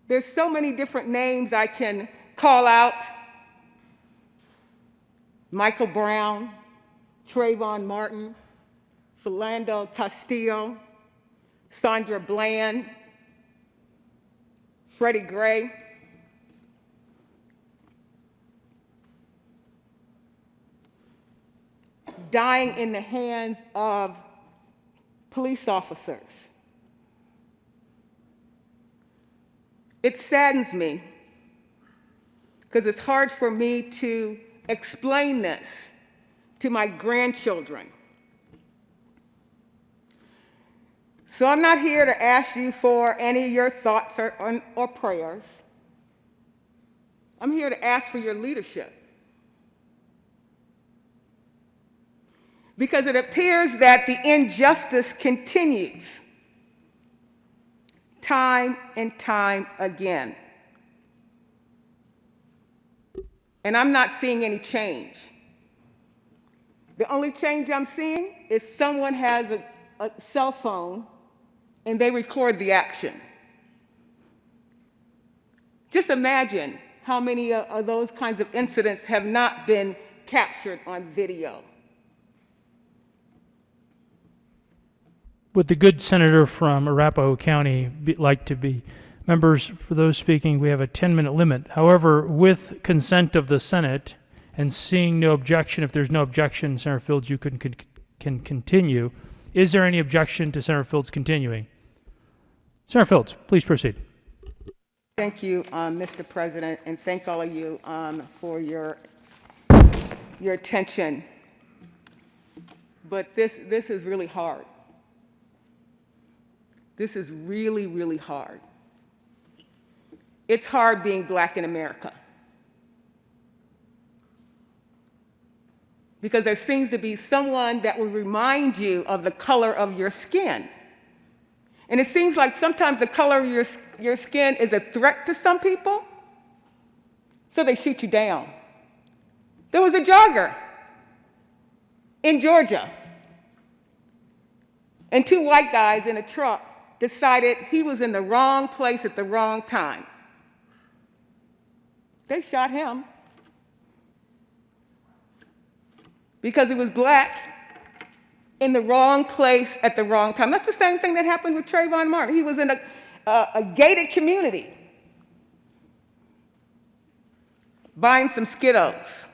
There's so many different names I can call out. Michael Brown, Trayvon Martin, Philando Castillo, Sandra Bland, Freddie Gray. Dying in the hands of police officers. It saddens me because it's hard for me to explain this to my grandchildren. So I'm not here to ask you for any of your thoughts or prayers. I'm here to ask for your leadership. Because it appears that the injustice continues time and time again. And I'm not seeing any change. The only change I'm seeing is someone has a cell phone and they record the action. Just imagine how many of those kinds of incidents have not been captured on video. Would the good senator from Arapahoe County like to be? Members, for those speaking, we have a 10-minute limit. However, with consent of the Senate and seeing no objection, if there's no objection, Senator Fields, you can continue. Is there any objection to Senator Fields continuing? Senator Fields, please proceed. Thank you, Mr. President, and thank all of you for your attention. But this is really hard. This is really, really hard. It's hard being black in America. Because there seems to be someone that will remind you of the color of your skin. And it seems like sometimes the color of your skin is a threat to some people, so they shoot you down. There was a jogger in Georgia, and two white guys in a truck decided he was in the wrong place at the wrong time. They shot him because he was black in the wrong place at the wrong time. That's the same thing that happened with Trayvon Martin. He was in a gated community buying some Skittles.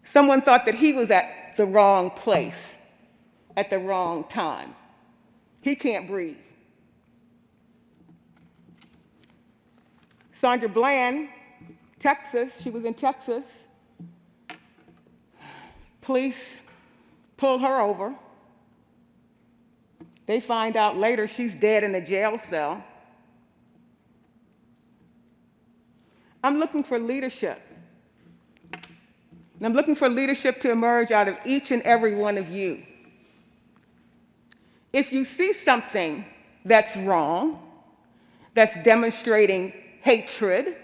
Someone thought that he was at the wrong place at the wrong time. He can't breathe. Sandra Bland, Texas, she was in Texas. Police pulled her over. They find out later she's dead in a jail cell. I'm looking for leadership. And I'm looking for leadership to emerge out of each and every one of you. If you see something that's wrong, that's demonstrating hatred,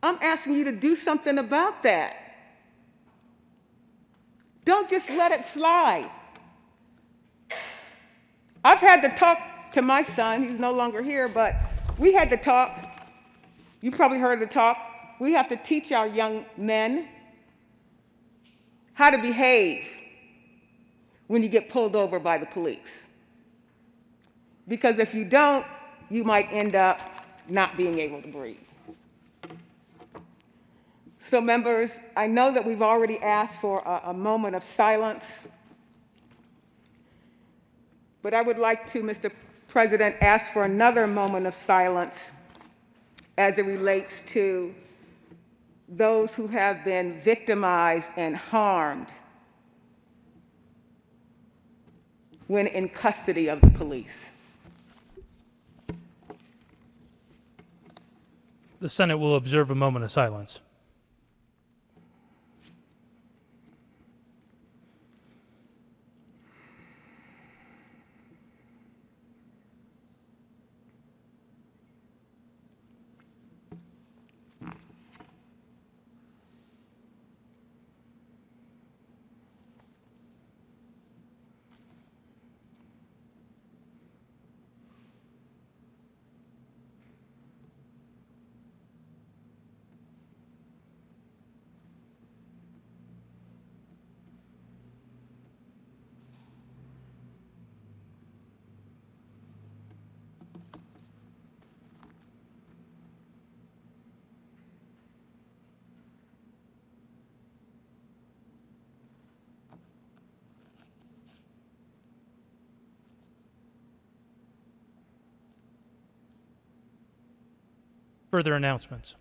I'm asking you to do something about that. Don't just let it slide. I've had to talk to my son. He's no longer here, but we had to talk. You probably heard the talk. We have to teach our young men how to behave when you get pulled over by the police. Because if you don't, you might end up not being able to breathe. So members, I know that we've already asked for a moment of silence, but I would like to, Mr. President, ask for another moment of silence as it relates to those who have been victimized and harmed when in custody of the police. The Senate will observe a moment of silence. Further announcements?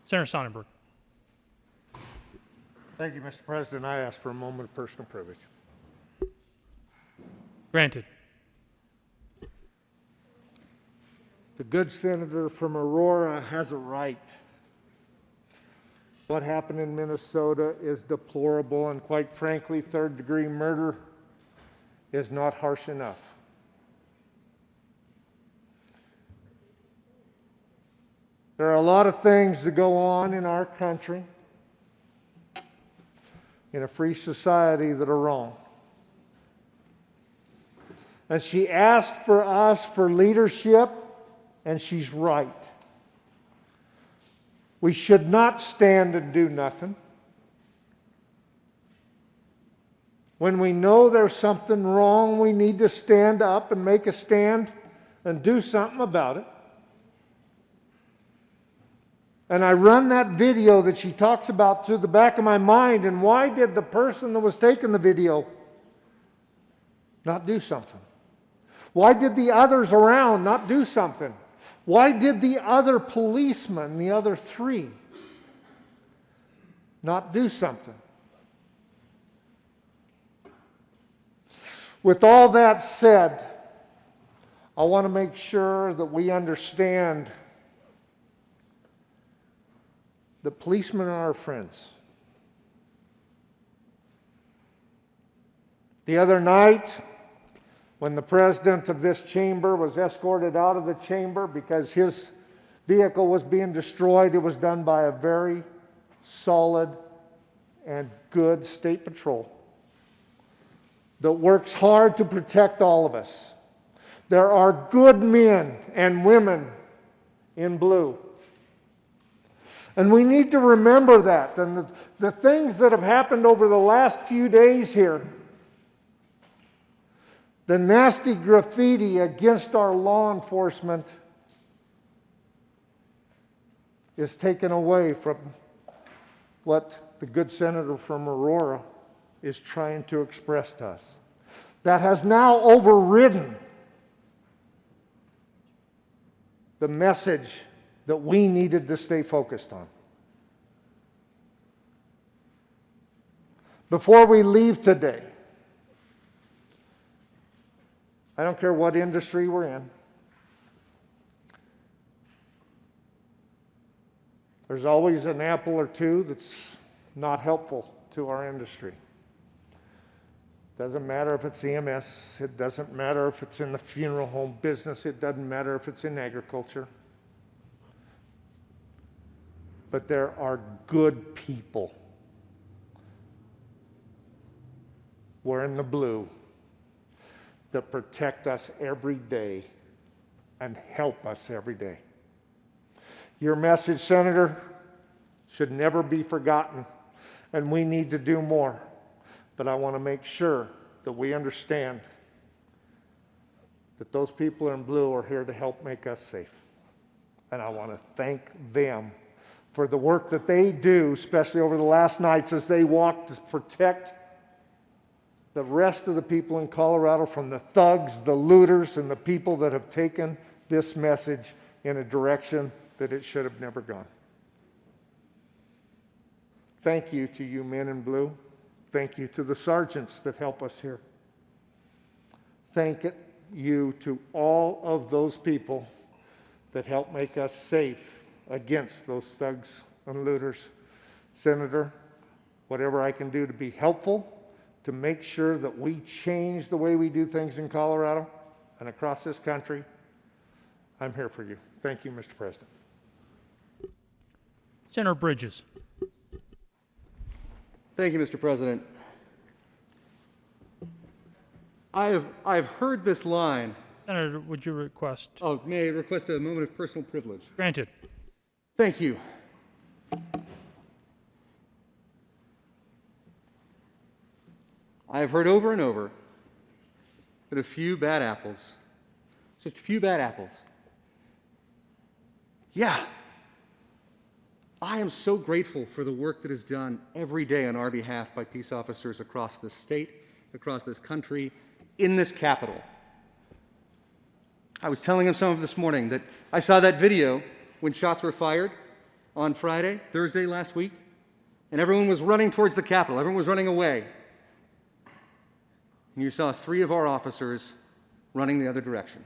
Senator Sonnenberg. Thank you, Mr. President. I ask for a moment of personal privilege. Granted. The good senator from Aurora has a right. What happened in Minnesota is deplorable, and quite frankly, third-degree murder is not harsh enough. There are a lot of things that go on in our country, in a free society, that are wrong. And she asked for us for leadership, and she's right. We should not stand and do nothing. When we know there's something wrong, we need to stand up and make a stand and do something about it. And I run that video that she talks about through the back of my mind, and why did the person that was taking the video not do something? Why did the others around not do something? Why did the other policemen, the other three, not do something? With all that said, I want to make sure that we understand that policemen are our friends. The other night, when the president of this chamber was escorted out of the chamber because his vehicle was being destroyed, it was done by a very solid and good state patrol that works hard to protect all of us. There are good men and women in blue. And we need to remember that. And the things that have happened over the last few days here, the nasty graffiti against our law enforcement, is taken away from what the good senator from Aurora is trying to express to us. That has now overridden the message that we needed to stay focused on. Before we leave today, I don't care what industry we're in, there's always an apple or two that's not helpful to our industry. Doesn't matter if it's EMS, it doesn't matter if it's in the funeral home business, it doesn't matter if it's in agriculture. But there are good people wearing the blue that protect us every day and help us every day. Your message, Senator, should never be forgotten, and we need to do more. But I want to make sure that we understand that those people in blue are here to help make us safe. And I want to thank them for the work that they do, especially over the last nights as they walk to protect the rest of the people in Colorado from the thugs, the looters, and the people that have taken this message in a direction that it should have never gone. Thank you to you men in blue. Thank you to the sergeants that help us here. Thank you to all of those people that help make us safe against those thugs and looters. Senator, whatever I can do to be helpful, to make sure that we change the way we do things in Colorado and across this country, I'm here for you. Thank you, Mr. President. Senator Bridges. Thank you, Mr. President. I've heard this line. Senator, would you request? Oh, may I request a moment of personal privilege? Granted. Thank you. I have heard over and over that a few bad apples, just a few bad apples. Yeah. I am so grateful for the work that is done every day on our behalf by peace officers across this state, across this country, in this capital. I was telling him some of this morning that I saw that video when shots were fired on Thursday last week, and everyone was running towards the Capitol. Everyone was running away. And you saw 3 of our officers running the other direction,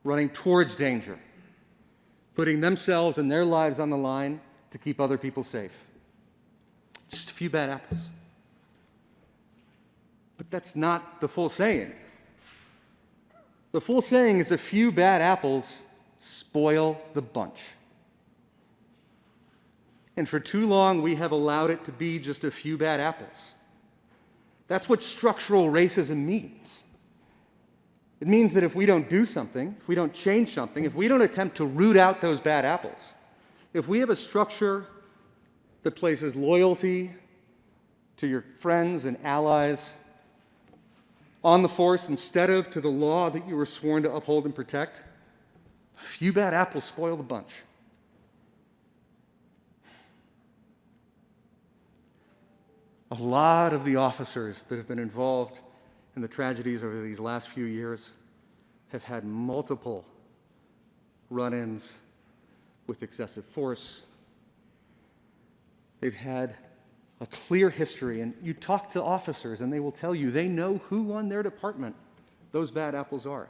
running towards danger, putting themselves and their lives on the line to keep other people safe. Just a few bad apples. But that's not the full saying. The full saying is a few bad apples spoil the bunch. And for too long, we have allowed it to be just a few bad apples. That's what structural racism means. It means that if we don't do something, if we don't change something, if we don't attempt to root out those bad apples, if we have a structure that places loyalty to your friends and allies on the force instead of to the law that you were sworn to uphold and protect, a few bad apples spoil the bunch. A lot of the officers that have been involved in the tragedies over these last few years have had multiple run-ins with excessive force. They've had a clear history, and you talk to officers and they will tell you they know who on their department those bad apples are.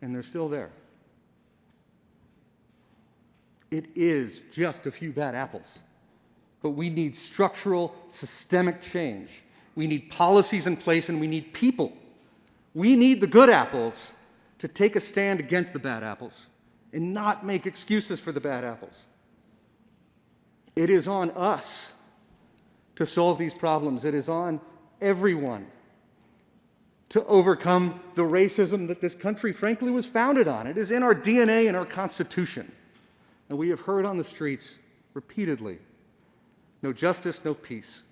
And they're still there. It is just a few bad apples. But we need structural, systemic change. We need policies in place, and we need people. We need the good apples to take a stand against the bad apples and not make excuses for the bad apples. It is on us to solve these problems. It is on everyone to overcome the racism that this country, frankly, was founded on. It is in our DNA and our Constitution. And we have heard on the streets repeatedly, no justice, no peace.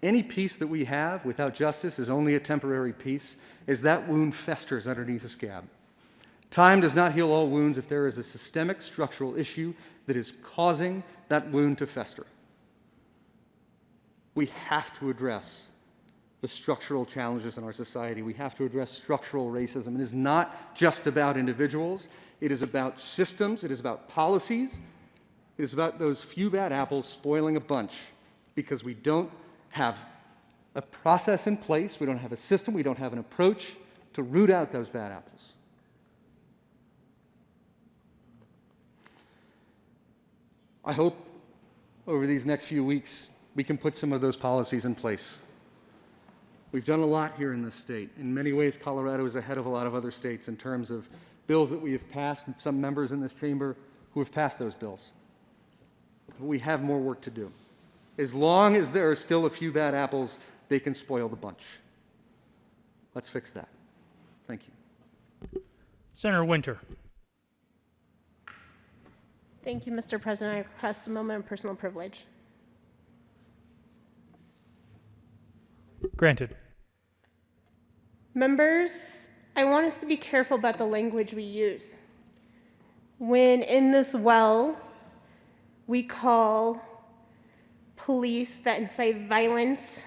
Any peace that we have without justice is only a temporary peace, as that wound festers underneath a scab. Time does not heal all wounds if there is a systemic structural issue that is causing that wound to fester. We have to address the structural challenges in our society. We have to address structural racism. It is not just about individuals. It is about systems. It is about policies. It is about those few bad apples spoiling a bunch because we don't have a process in place, we don't have a system, we don't have an approach to root out those bad apples. I hope over these next few weeks we can put some of those policies in place. We've done a lot here in this state. In many ways, Colorado is ahead of a lot of other states in terms of bills that we have passed, some members in this chamber who have passed those bills. We have more work to do. As long as there are still a few bad apples, they can spoil the bunch. Let's fix that. Thank you. Senator Winter. Thank you, Mr. President. I request a moment of personal privilege. Granted. Members, I want us to be careful about the language we use. When in this well, we call police that incite violence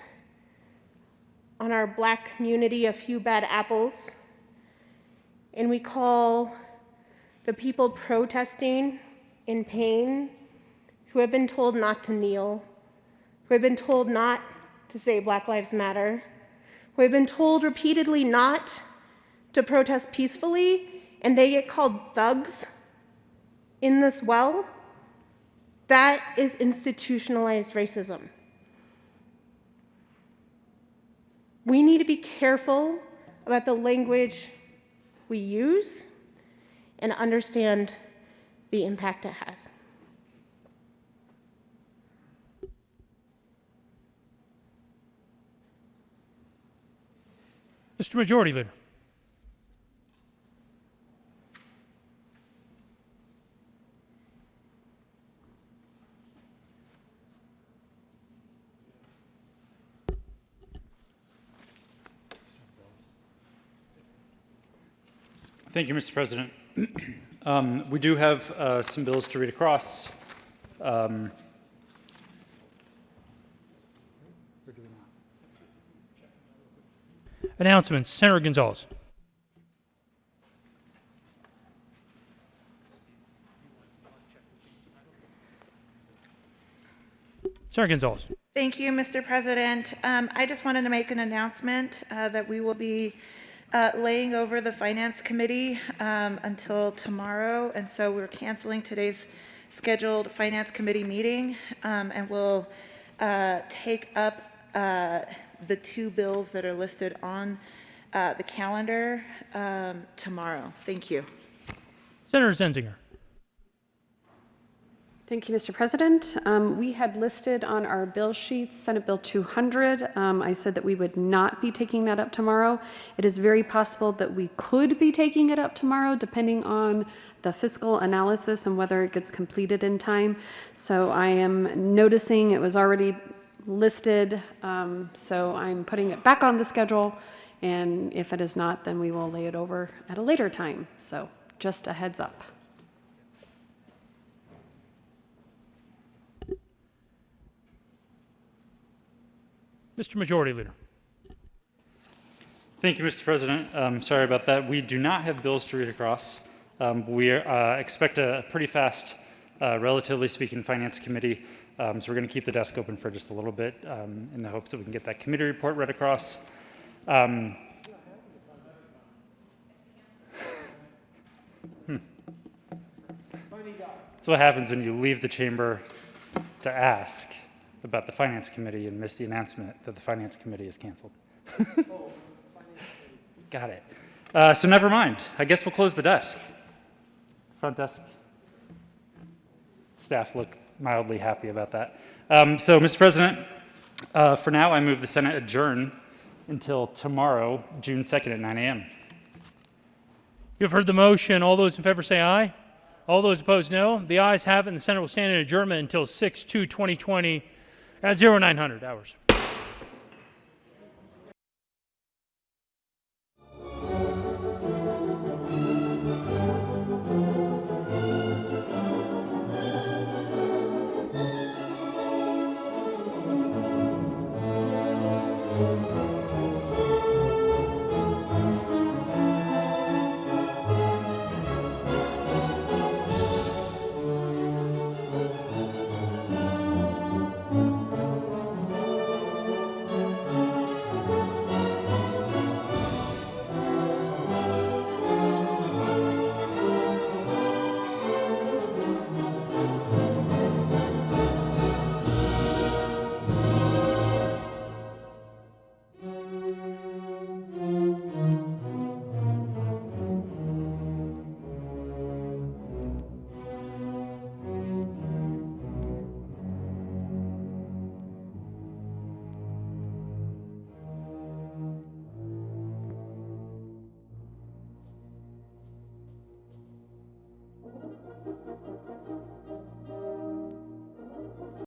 on our Black community a few bad apples, and we call the people protesting in pain who have been told not to kneel, who have been told not to say Black Lives Matter, who have been told repeatedly not to protest peacefully, and they get called thugs in this well. That is institutionalized racism. We need to be careful about the language we use and understand the impact it has. Mr. Majority Leader. Thank you, Mr. President. We do have some bills to read across. Announcements. Senator Gonzalez. Senator Gonzalez. Thank you, Mr. President. I just wanted to make an announcement that we will be laying over the Finance Committee until tomorrow, and so we're canceling today's scheduled Finance Committee meeting, and we'll take up the two bills that are listed on the calendar tomorrow. Thank you. Senator Zenzinger. Thank you, Mr. President. We had listed on our bill sheets Senate Bill 200. I said that we would not be taking that up tomorrow. It is very possible that we could be taking it up tomorrow, depending on the fiscal analysis and whether it gets completed in time. So I am noticing it was already listed, so I'm putting it back on the schedule. And if it is not, then we will lay it over at a later time. So just a heads up. Mr. Majority Leader. Thank you, Mr. President. Sorry about that. We do not have bills to read across. We expect a pretty fast, relatively speaking, Finance Committee. So we're going to keep the desk open for just a little bit in the hopes that we can get that committee report read across. That's what happens when you leave the chamber to ask about the Finance Committee and miss the announcement that the Finance Committee is canceled. Got it. So never mind. I guess we'll close the desk. Front desk. Staff look mildly happy about that. So, Mr. President, for now, I move the Senate adjourn until tomorrow, June 2nd at 9 a.m. You've heard the motion. All those in favor say aye. All those opposed, no. The ayes have it, and the Senate will stand in adjournment until 6/2/2020 at 0900 hours.